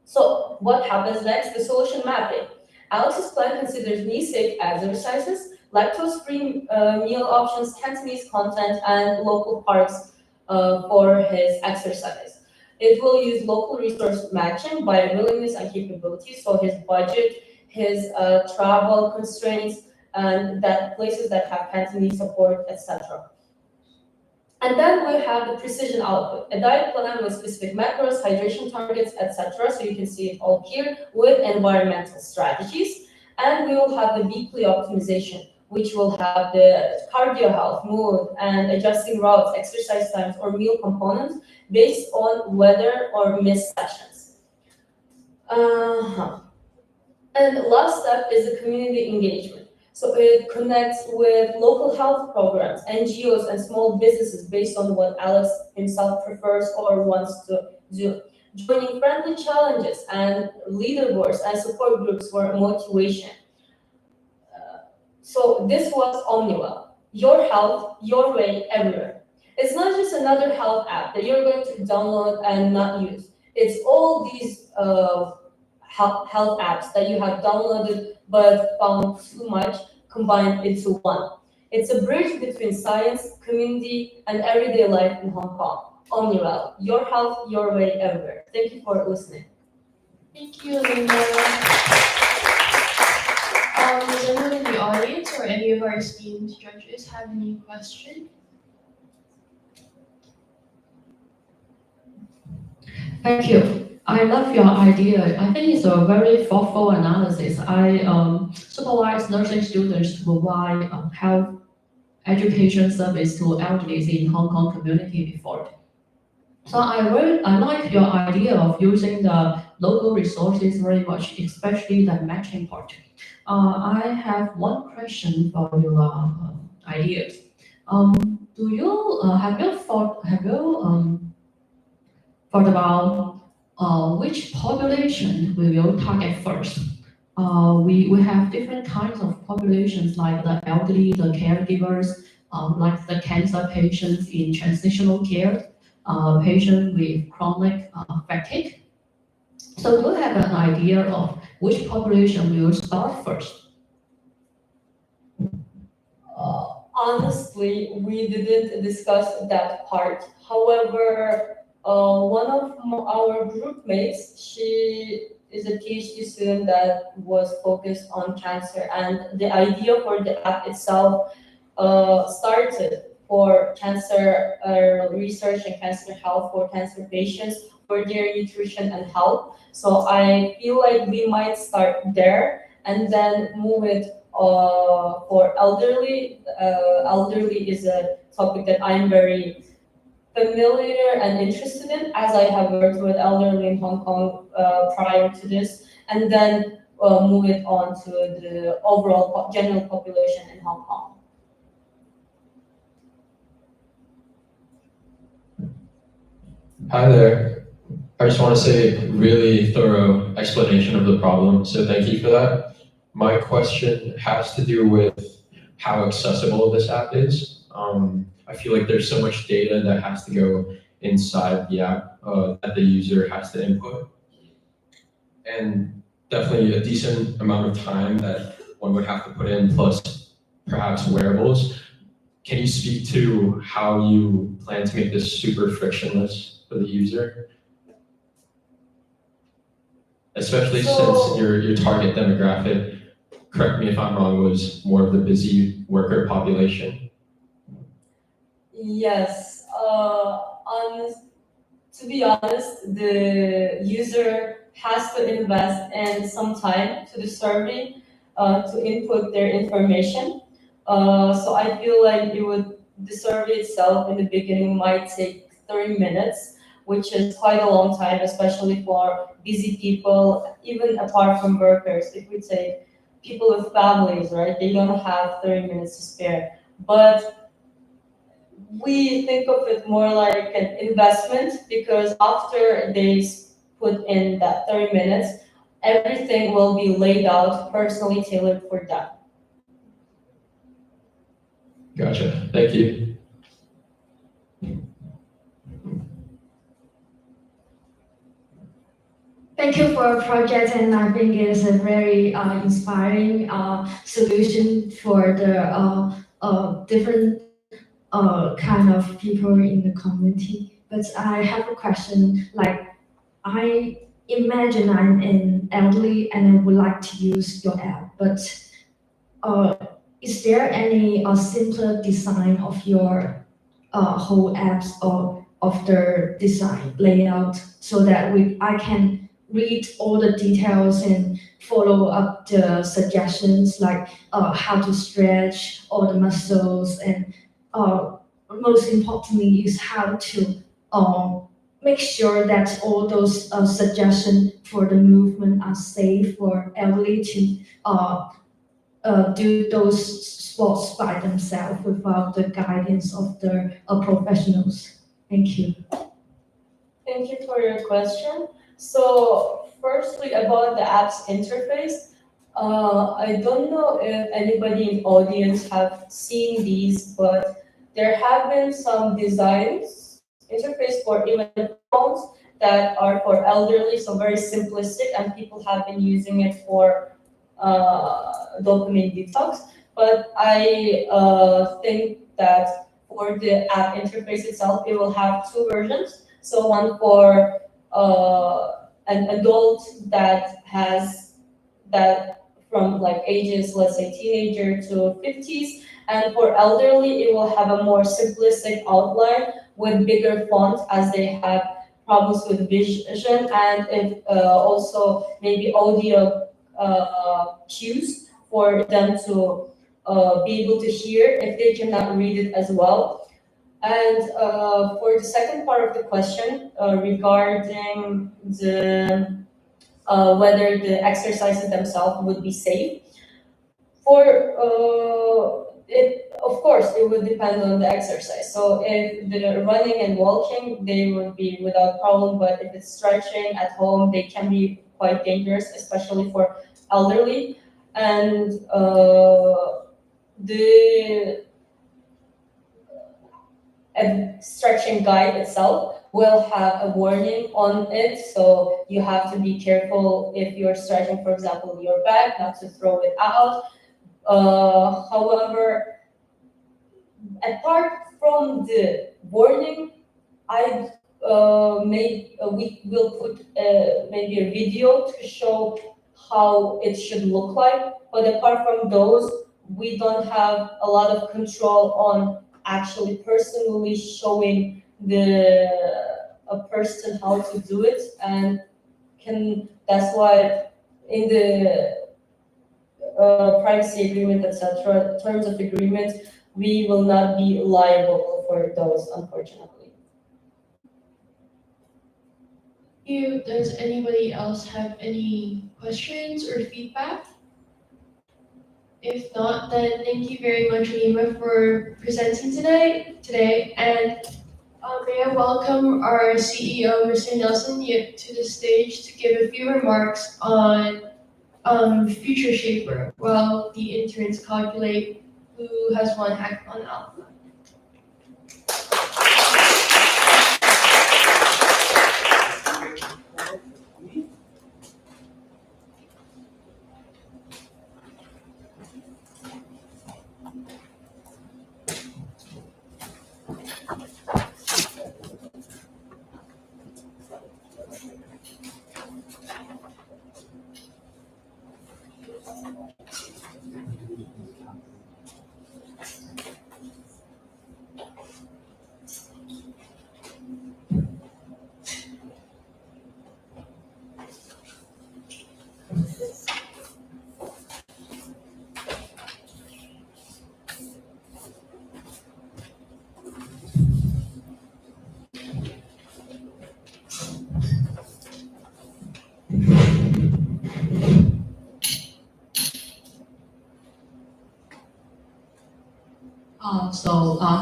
So what happens next? The solution mapping. Alex's plan considers knee-safe exercises, lactose-free meal options, Cantonese content, and local parks for his exercise. It will use local resource matching by willingness and capabilities, so his budget, his travel constraints, and that places that have Cantonese support, etc. And then we have the precision output, a diet plan with specific macros, hydration targets, etc. So you can see it all here with environmental strategies. And we will have the weekly optimization, which will have the cardio health, mood, and adjusting routes, exercise times, or meal components based on weather or missed sessions. And last step is the community engagement. So it connects with local health programs, NGOs, and small businesses based on what Alex himself prefers or wants to do. Joining friendly challenges and leaderboards and support groups for motivation. So this was OmniWell, your health, your way, everywhere. It's not just another health app that you're going to download and not use. It's all these health apps that you have downloaded but found too much combined into one. It's a bridge between science, community, and everyday life in Hong Kong. OmniWell, your health, your way, everywhere. Thank you for listening. Thank you, Linda. Does anyone in the audience or any of our esteemed judges have any questions? Thank you. I love your idea. I think it's a very thoughtful analysis. I supervise nursing students to provide health education service to elderly in Hong Kong community before. So I like your idea of using the local resources very much, especially the matching part. I have one question for your ideas. Do you have you thought about which population we will target first? We have different kinds of populations like the elderly, the caregivers, like the cancer patients in transitional care, patients with chronic fatigue. So do you have an idea of which population we will start first? Honestly, we didn't discuss that part. However, one of our group mates, she is a PhD student that was focused on cancer, and the idea for the app itself started for cancer research and cancer health for cancer patients for their nutrition and health. So I feel like we might start there and then move it for elderly. Elderly is a topic that I'm very familiar and interested in, as I have worked with elderly in Hong Kong prior to this, and then move it on to the overall general population in Hong Kong. Hi there. I just want to say really thorough explanation of the problem, so thank you for that. My question has to do with how accessible this app is. I feel like there's so much data that has to go inside the app that the user has to input. And definitely a decent amount of time that one would have to put in, plus perhaps wearables. Can you speak to how you plan to make this super frictionless for the user? Especially since your target demographic, correct me if I'm wrong, was more of the busy worker population. Yes, to be honest, the user has to invest in some time to the survey to input their information. So I feel like the survey itself in the beginning might take 30 minutes, which is quite a long time, especially for busy people, even apart from workers. If we take people with families, right, they don't have 30 minutes to spare. But we think of it more like an investment, because after they put in that 30 minutes, everything will be laid out, personally tailored for them. Gotcha. Thank you. Thank you for your project, and I think it's a very inspiring solution for the different kind of people in the community. But I have a question, like I imagine I'm an elderly and I would like to use your app, but is there any simpler design of your whole apps of their design layout so that I can read all the details and follow up the suggestions like how to stretch all the muscles and most importantly is how to make sure that all those suggestions for the movement are safe for elderly to do those sports by themselves without the guidance of the professionals. Thank you. Thank you for your question. So, firstly, about the app's interface, I don't know if anybody in audience have seen these, but there have been some designs interface for even phones that are for elderly, so very simplistic, and people have been using it for dopamine detox. But I think that for the app interface itself, it will have two versions. So one for an adult that has that from like ages, let's say teenager to 50s, and for elderly, it will have a more simplistic outline with bigger font as they have problems with vision and if also maybe audio cues for them to be able to hear if they cannot read it as well. And for the second part of the question regarding the whether the exercises themselves would be safe, for it, of course, it would depend on the exercise. So if the running and walking, they would be without problem. But if it's stretching at home, they can be quite dangerous, especially for elderly. And the stretching guide itself will have a warning on it, so you have to be careful if you're stretching, for example, your back, not to throw it out. However, apart from the warning, we will put maybe a video to show how it should look like. But apart from those, we don't have a lot of control on actually personally showing a person how to do it, and that's why in the privacy agreement, etc., terms of agreement, we will not be liable for those, unfortunately. Does anybody else have any questions or feedback? If not, then thank you very much, Rima, for presenting today. And may I welcome our CEO, Mr. Nelson Yip, to the stage to give a few remarks on Future Shaper while the interns calculate who has won Hackathon Alpha.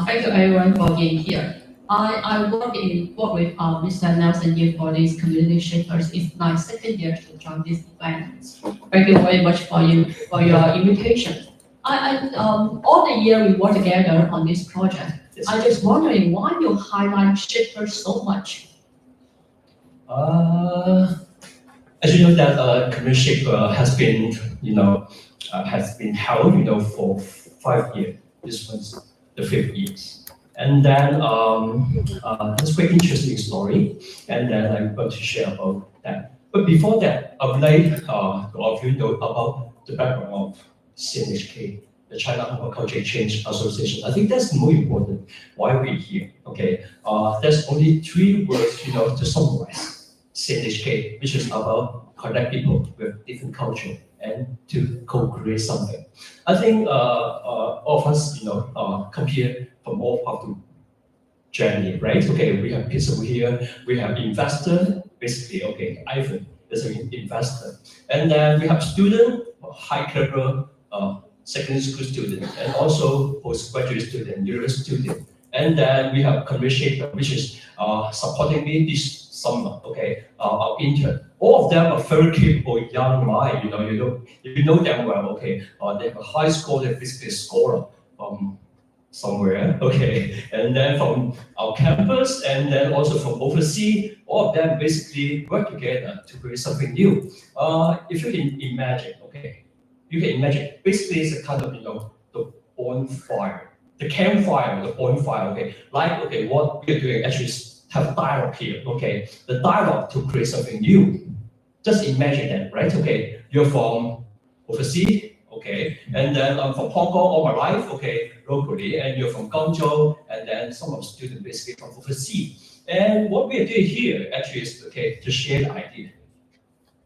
Thank you everyone for being here. I work with Mr. Nelson Yu for these community shapers. It's my second year to join this event. Thank you very much for your invitation. All the year we work together on this project. I'm just wondering why you highlight shapers so much. As you know that community shaper has been held for 5 years. This was the 5th year. And then that's a very interesting story, and then I'm going to share about that. But before that, I would like to all of you know about the background of CNHK. the China Hong Kong Culture Exchange Association. I think that's more important. Why we're here, okay? There's only 3 words, to summarize CNHK, which is about connect people with different culture and to co-create something. I think all of us, come here from all parts of the journey, right? Okay, we have people here, we have investor, basically, okay, Ivan is an investor. And then we have student, high caliber secondary school student, and also postgraduate student, university student. And then we have career shaper, which is supporting me this summer, okay, our intern. All of them are very capable young mind, you know them well, okay. They have a high score, they're basically a scholar from somewhere, okay. And then from our campus, and then also from overseas, all of them basically work together to create something new. If you can imagine, okay, you can imagine, basically it's a kind of, the bonfire, the campfire, the bonfire, okay. Like, okay, what we're doing actually is have dialogue here, okay. The dialogue to create something new. Just imagine that, right? Okay, you're from overseas, okay, and then I'm from Hong Kong all my life, okay, locally, and you're from Guangzhou, and then some of the students basically from overseas. And what we are doing here actually is, okay, to share the idea.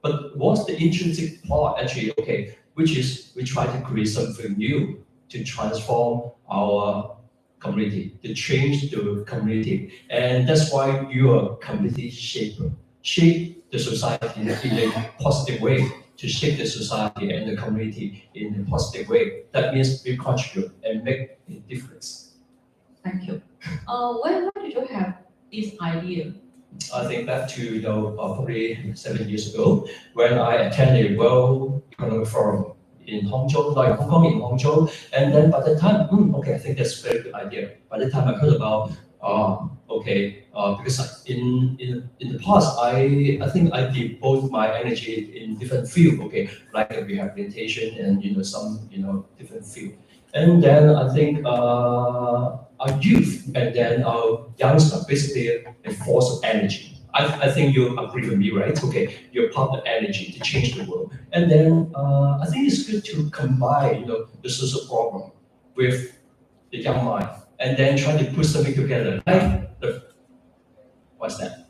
But what's the intrinsic part actually, okay, which is we try to create something new to transform our community, to change the community. And that's why you are a community shaper. Shape the society in a positive way, to shape the society and the community in a positive way. That means we contribute and make a difference. Thank you. When did you have this idea? I think back to probably 7 years ago when I attended World Economic Forum in Hangzhou, like Hong Kong in Hangzhou, and then by the time, okay, I think that's a very good idea. By the time I heard about, because in the past I think I devote my energy in different field, okay, like rehabilitation and some different field. And then I think our youth and then our youngsters basically a force of energy. I think you agree with me, right? Okay, you're part of the energy to change the world. And then I think it's good to combine, the social problem with the young mind, and then try to put something together. Like what's that?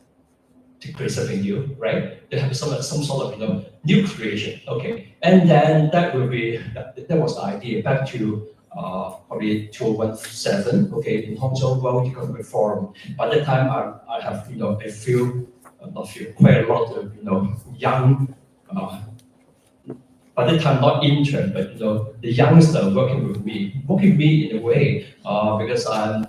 To create something new, right? To have some sort of new creation. Okay, and then that was the idea. Back to probably 2017, okay, in Hangzhou World Economic Forum. By that time, I have quite a lot of young. By that time, not intern, but the youngster working with me in a way because I'm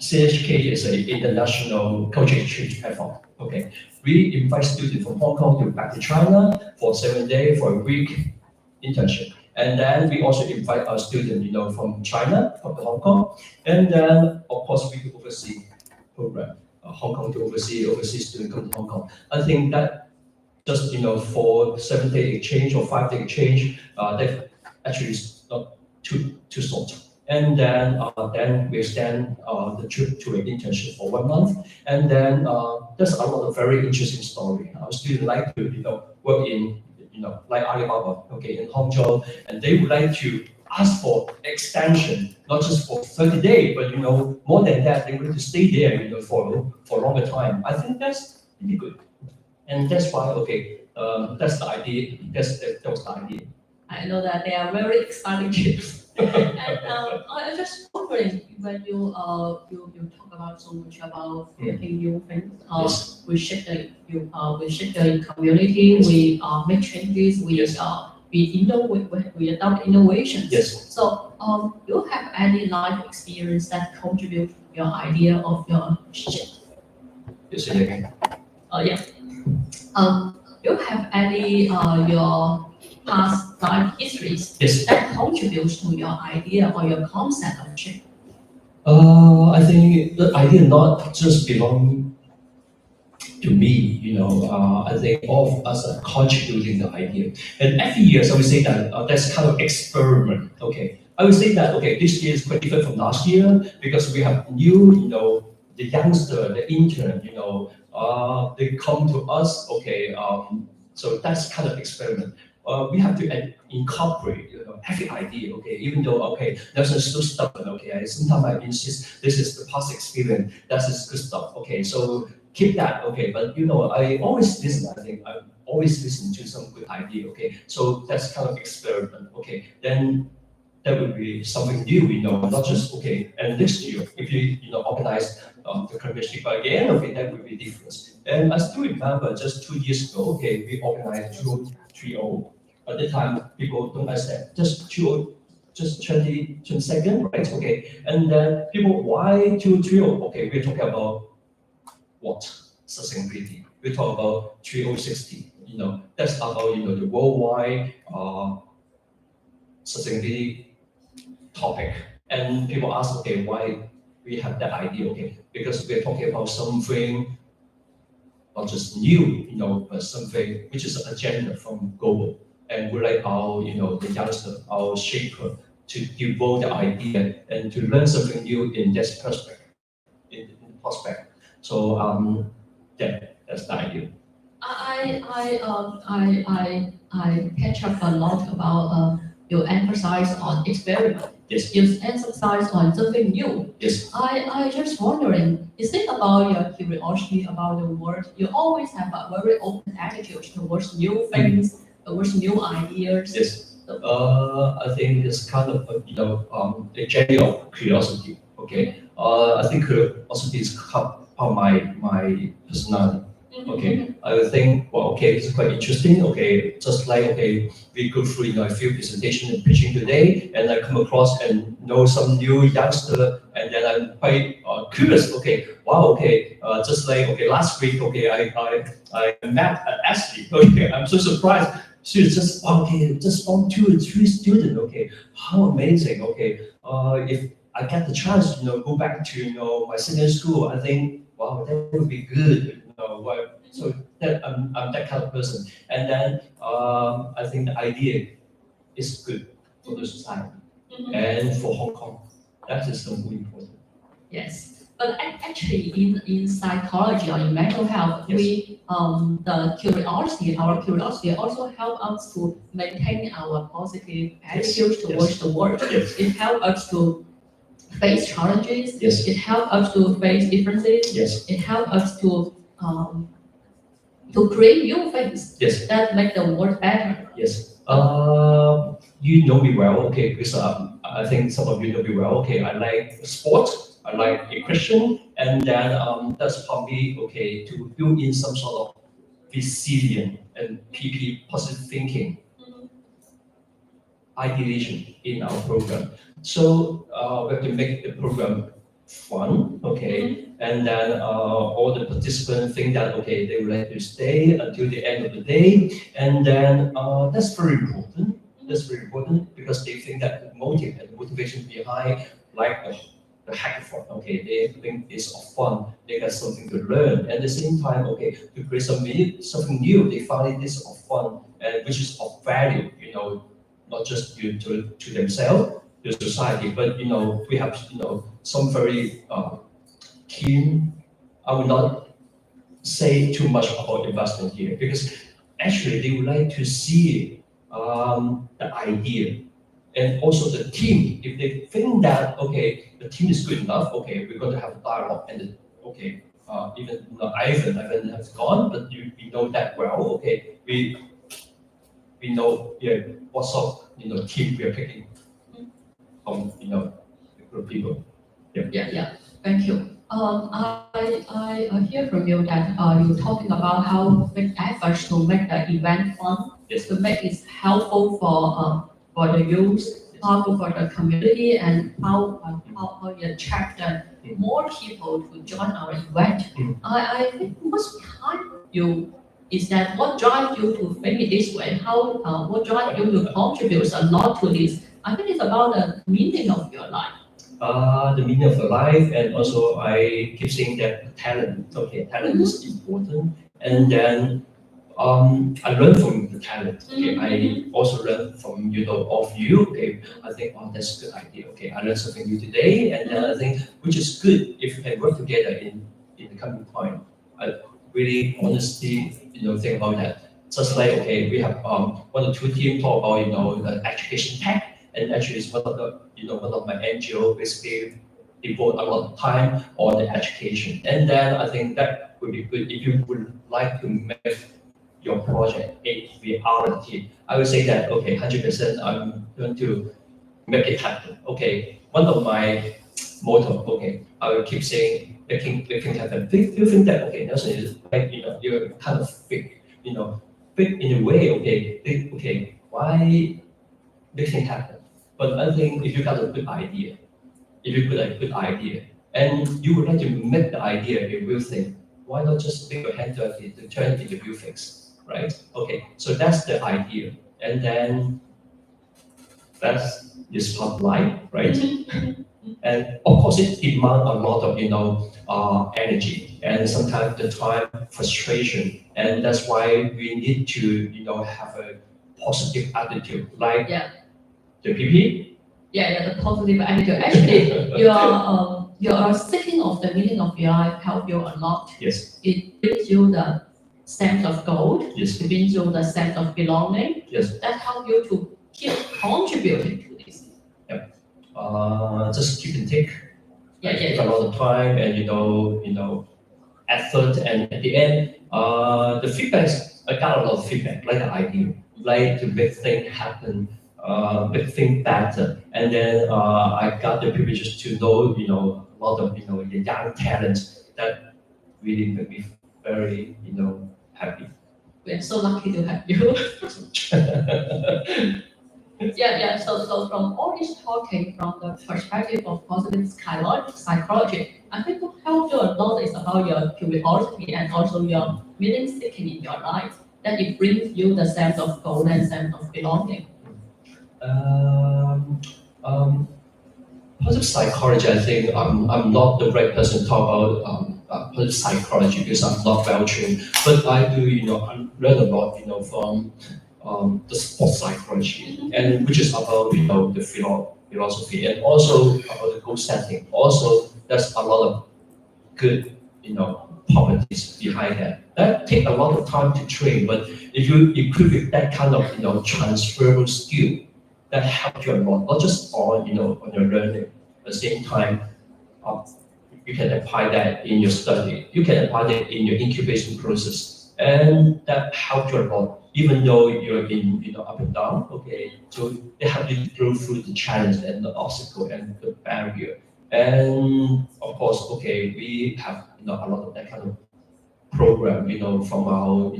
CHK is an international culture exchange platform. Okay, we invite students from Hong Kong to back to China for 7 days, for a week internship. And then we also invite our students, from China, from Hong Kong. And then, of course, we do overseas program, Hong Kong to overseas students come to Hong Kong. I think that just, for 7-day exchange or 5-day exchange, that actually is not too short. And then we extend the trip to an internship for 1 month. And then there's a lot of very interesting story. Our students like to, work in, like Alibaba, okay, in Hangzhou, and they would like to ask for extension, not just for 30 days, but more than that, they want to stay there, for a longer time. I think that's really good, and that's why, okay, that's the idea. That was the idea. I know that they are very exciting trips. And I'm just wondering, when you talk about so much about making new things, Yes. we shape the community, we make changes, we innovate, we adopt innovations. Yes. So do you have any life experience that contribute to your idea of your shape? You say it again. Yeah. Do you have any your past life histories that contributes to your idea or your concept of shape? I think the idea not just belong to me, I think all of us are contributing the idea. And every year, so we say that that's kind of experiment, okay. I would say that, okay, this year is quite different from last year because we have new, the youngster, the intern, they come to us, okay, so that's kind of experiment. we have to incorporate, every idea, okay, even though, okay, there's a so stubborn, okay, sometimes I insist this is the past experience, that is good stuff, okay, so keep that, okay, but I always listen, I think, I always listen to some good idea, okay, so that's kind of experiment, okay, then that would be something new, not just, okay, and next year, if you organize the community again, okay, that would be different. And I still remember just 2 years ago, okay, we organized 2030. At the time, people don't understand, just 22nd, right? Okay, and then people, why 2030? Okay, we're talking about what? Sustainability. We talk about 3060. That's about the worldwide sustainability topic. And people ask, okay, why we have that idea? Okay, because we're talking about something not just new, but something which is an agenda from global. And we like our, the youngster, our shaper, to devote the idea and to learn something new in this perspective, in prospect. So yeah, that's the idea. I catch up a lot about you emphasize on experiment. Yes. You emphasize on something new. Yes. I just wondering, is it about your curiosity about the world? You always have a very open attitude towards new things, towards new ideas. Yes. I think it's kind of a general curiosity. Okay. I think curiosity is part of my personality. Okay, I would think, well, okay, it's quite interesting. Okay, just like, okay, we go through, a few presentation and preaching today, and I come across and know some new youngster, and then I'm quite curious. Okay, wow, okay, just like, okay, last week, okay, I met Ashley. Okay, I'm so surprised. She's just, okay, just from 2 or 3 students. Okay, how amazing. Okay, if I get the chance, go back to, my senior school, I think, wow, that would be good. So that I'm that kind of person, and then I think the idea is good for the society and for Hong Kong. That is something important. Yes, but actually, in psychology or in mental health, we our curiosity also help us to maintain our positive attitude towards the world. Yes. It helps us to face challenges. Yes. It helps us to face differences. Yes. It helps us to create new things Yes. that make the world better. Yes. You know me well, okay, because I think some of you know me well. Okay, I like sport, I like a Christian, and then that's for me, okay, to build in some sort of resilient and PP positive thinking ideation in our program. So we have to make the program fun, okay, and then all the participants think that, okay, they would like to stay until the end of the day, and then that's very important. That's very important because they think that the motive and motivation behind, like the hackathon, okay, they think it's of fun, they got something to learn. At the same time, okay, to create something new, they find it is of fun and which is of value, not just to themselves, to society, but we have some very keen. I would not say too much about investment here because actually they would like to see the idea and also the team. If they think that, okay, the team is good enough, okay, we're going to have a dialogue and then, okay, even Ivan has gone, but we know that well, okay, we know, yeah, what sort of team we are picking from the group of people. Yeah. Thank you. I hear from you that you're talking about how make efforts to make the event fun, to make it helpful for the youth, helpful for the community, and how you attract more people to join our event. I think what's behind you is that what drives you to think it this way? What drives you to contribute a lot to this? I think it's about the meaning of your life. The meaning of your life, and also I keep saying that talent. Okay, talent is important, and then I learn from the talent. Okay, I also learn from of you. Okay, I think that's a good idea. Okay, I learned something new today, and then I think which is good if we can work together in the coming time. I really honestly think about that. Just like, okay, we have one or two teams talk about, the education tech, and actually it's one of the, one of my NGO basically devote a lot of time on the education. And then I think that would be good if you would like to make your project a reality. I would say that, okay, 100% I'm going to make it happen. Okay, one of my motto, okay, I will keep saying making happen. Do you think that, okay, Nelson is like, you're kind of big, big in a way, okay, big, okay, why make things happen? But I think if you got a good idea, if you got a good idea, and you would like to make the idea a real thing, why not just make your hand dirty to turn it into real things, right? Okay, so that's the idea. And then that's your spotlight, right? And of course, it demands a lot of energy and sometimes the time frustration, and that's why we need to have a positive attitude, like the PP. Yeah, the positive attitude. Actually, your thinking of the meaning of your life help you a lot. Yes. It brings you the sense of goal. Yes. It brings you the sense of belonging. Yes. That help you to keep contributing to this. Just keep and take. Yeah, Take a lot of time and effort, and at the end, the feedback. I got a lot of feedback, like the idea, like to make things happen, make things better, and then I got the privilege to know a lot of the young talents that really make me very happy. We're so lucky to have you. So from all this talking from the perspective of positive psychology, I think what helps you a lot is about your curiosity and also your meaning seeking in your life. That it brings you the sense of goal and sense of belonging. Positive psychology, I think I'm not the right person to talk about positive psychology because I'm not well trained. But I do, learn a lot, from the sports psychology, and which is about the philosophy and also about the goal setting. Also, there's a lot of good properties behind that. That take a lot of time to train, but if you equip with that kind of transferable skill, that helps you a lot. Not just on on your learning. At the same time, you can apply that in your study. You can apply that in your incubation process, and that helps you a lot. Even though you're in up and down, okay, so they help you to go through the challenge and the obstacle and the barrier. And of course, okay, we have a lot of that kind of program, from our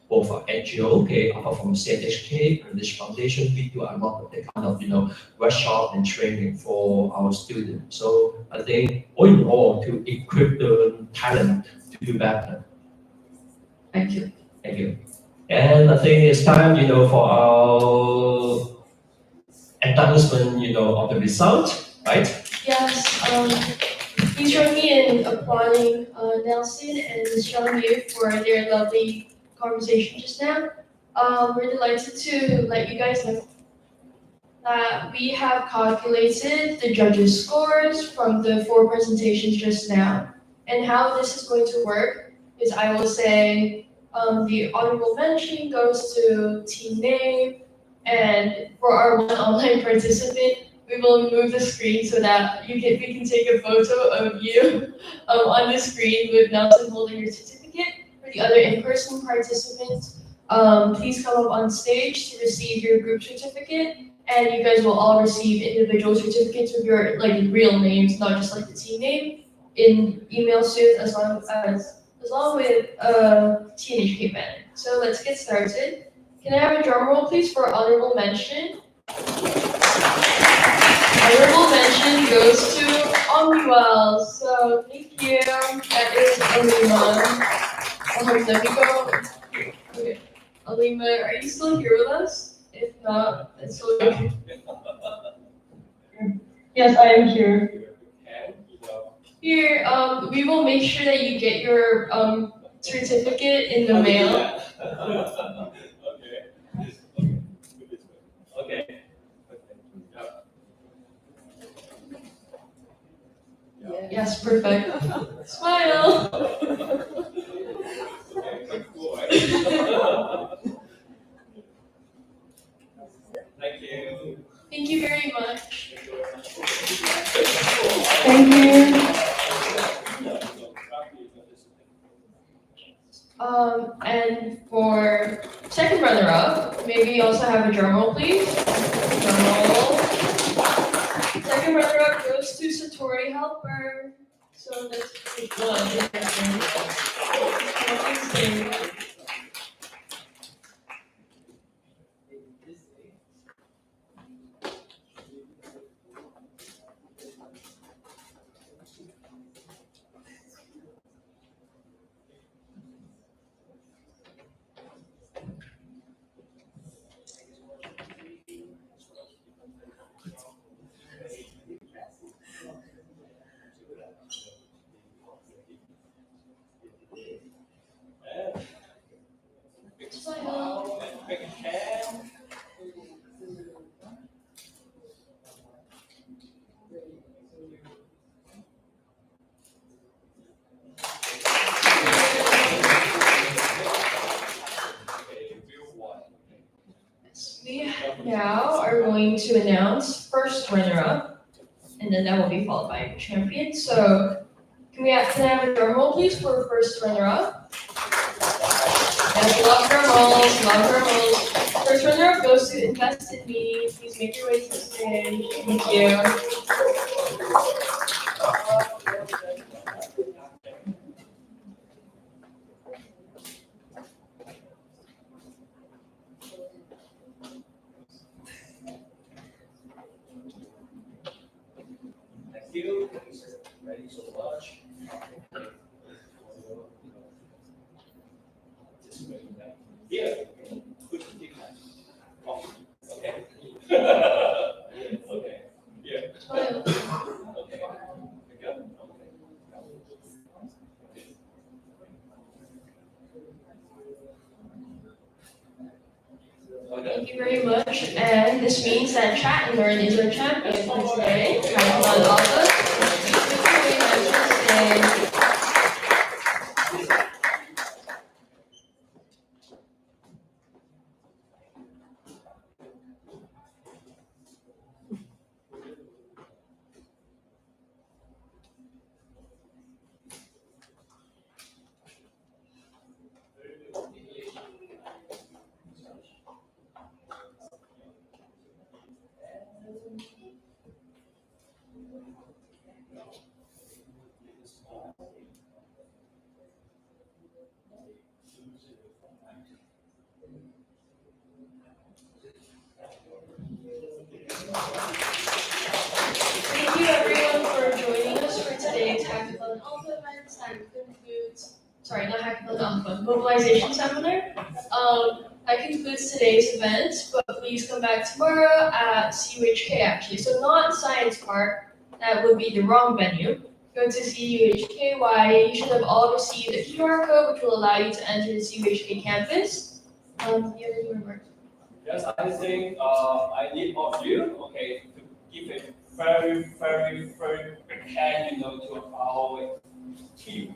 both our NGO, okay, apart from CNHK and this foundation, we do a lot of that kind of workshop and training for our students. So I think all in all, to equip the talent to do better. Thank you. Thank you. And I think it's time, for our announcement, of the result, right? Yes, please join me in applauding Nelson and Xiang for their lovely conversation just now. We're delighted to let you guys know that we have calculated the judges' scores from the 4 presentations just now. And how this is going to work is I will say the honorable mention goes to team name, and for our one online participant, we will move the screen so that we can take a photo of you on the screen with Nelson holding your certificate. For the other in-person participants, please come up on stage to receive your group certificate, and you guys will all receive individual certificates with your real names, not just the team name, in email soon, along with TNHK banner. So let's get started. Can I have a drum roll, please, for honorable mention? Honorable mention goes to Omniwell. So thank you. That is Alima. Let me go. Okay. Alima, are you still here with us? If not, it's okay. Yes, I am here. Here, we will make sure that you get your certificate in the mail. Okay. Yes, perfect. Smile. Thank you very much. Thank you. And for second runner-up, maybe also have a drum roll, please. Drum roll. Second runner-up goes to Satori Helper. So that's one. We now are going to announce first runner-up, and then that will be followed by champion. So can I have a drum roll, please, for first runner-up? Yes, love drum rolls, love drum rolls. First runner-up goes to Invest in Me. Please make your way to the stage. Thank you. Thank you. Thank you so much. Yeah. Good to take that. Okay. Okay. Yeah. Okay. Thank you very much. And this means that Chat and Learn is our champion for today. Have fun, Alpha. Thank you everyone for joining us for today's Hackathon Alpha events. Not Hackathon Alpha, Mobilization Seminar. That concludes today's event, but please come back tomorrow at CUHK actually. So not Science Park, that would be the wrong venue. Go to CUHKY, you should have all received a QR code which will allow you to enter the CUHK campus. Do you have any remarks? Yes, I think I need all of you, okay, to give a very, very, very big hand, to our team.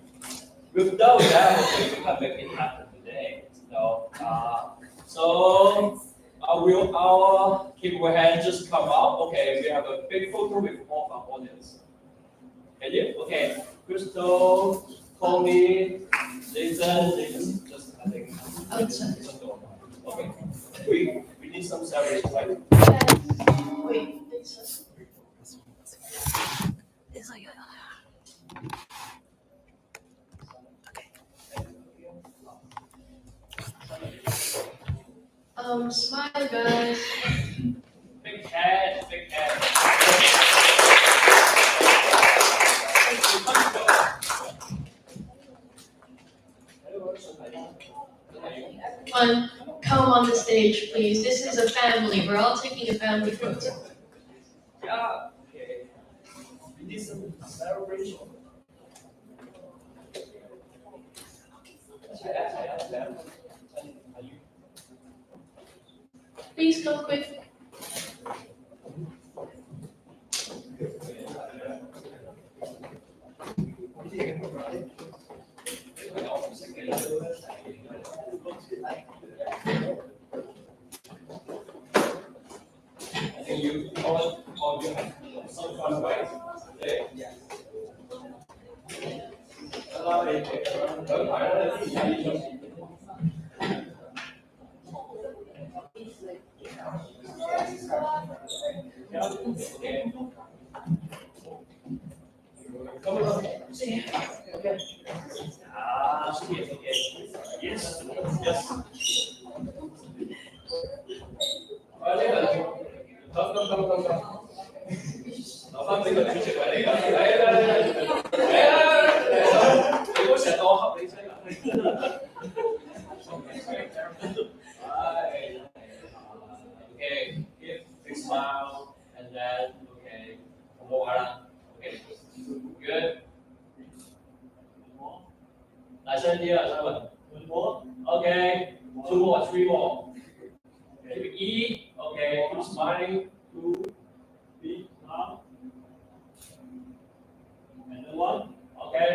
Without them, okay, we can't make it happen today. So will our keyboard hand just come out? Okay, we have a big photo with all of our audience. Can you? Okay, Crystal, Tony, Jason, just I think. Okay, we need some celebration, right? Wait, smile guys. Big head, big head. Everyone, come on the stage, please. This is a family. We're all taking a family photo. Yeah, okay. We need some celebration. Please come quick. all of you have some fun, right? Okay. Okay. Come on. Okay. Okay. Yes. Yes. Come. 攞翻俾個主席為你㗎，你都成日當我恰你聲啊！Okay, give big smile and then okay, 好唔好玩啦 ？Okay, good. 大聲啲啊 ，Simon. More. Okay, 2 more, 3 more. Keep it E. Okay, keep smiling. 2, 3, up. Another one. Okay.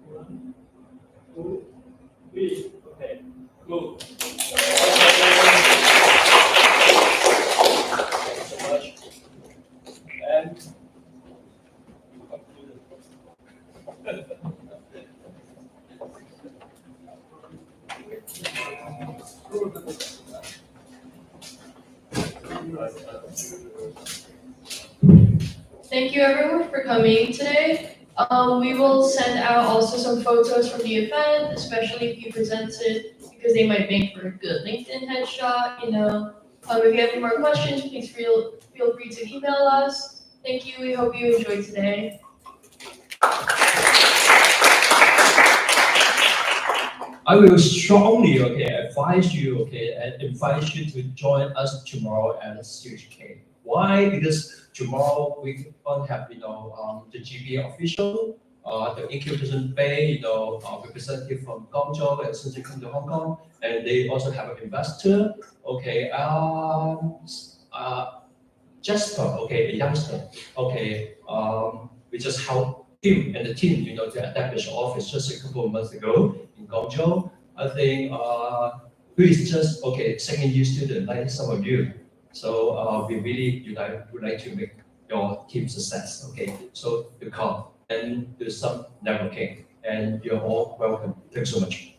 1, 2, 3. Okay. Good. Thank you so much. And Thank you everyone for coming today. We will send out also some photos from the event, especially if you presented, because they might make for a good LinkedIn headshot. If you have any more questions, please feel free to email us. Thank you. We hope you enjoyed today. I will strongly advise you and invite you to join us tomorrow at CHK. Why? Because tomorrow we going to have the GP official, the incubation bay, representative from Guangzhou and Shenzhen come to Hong Kong, and they also have an investor. Jasper, a youngster. We just helped him and the team, to establish an office just a couple of months ago in Guangzhou. I think who is just second year student like some of you. So we really would like to make your team success. So you come and do some networking, and you're all welcome. Thanks so much.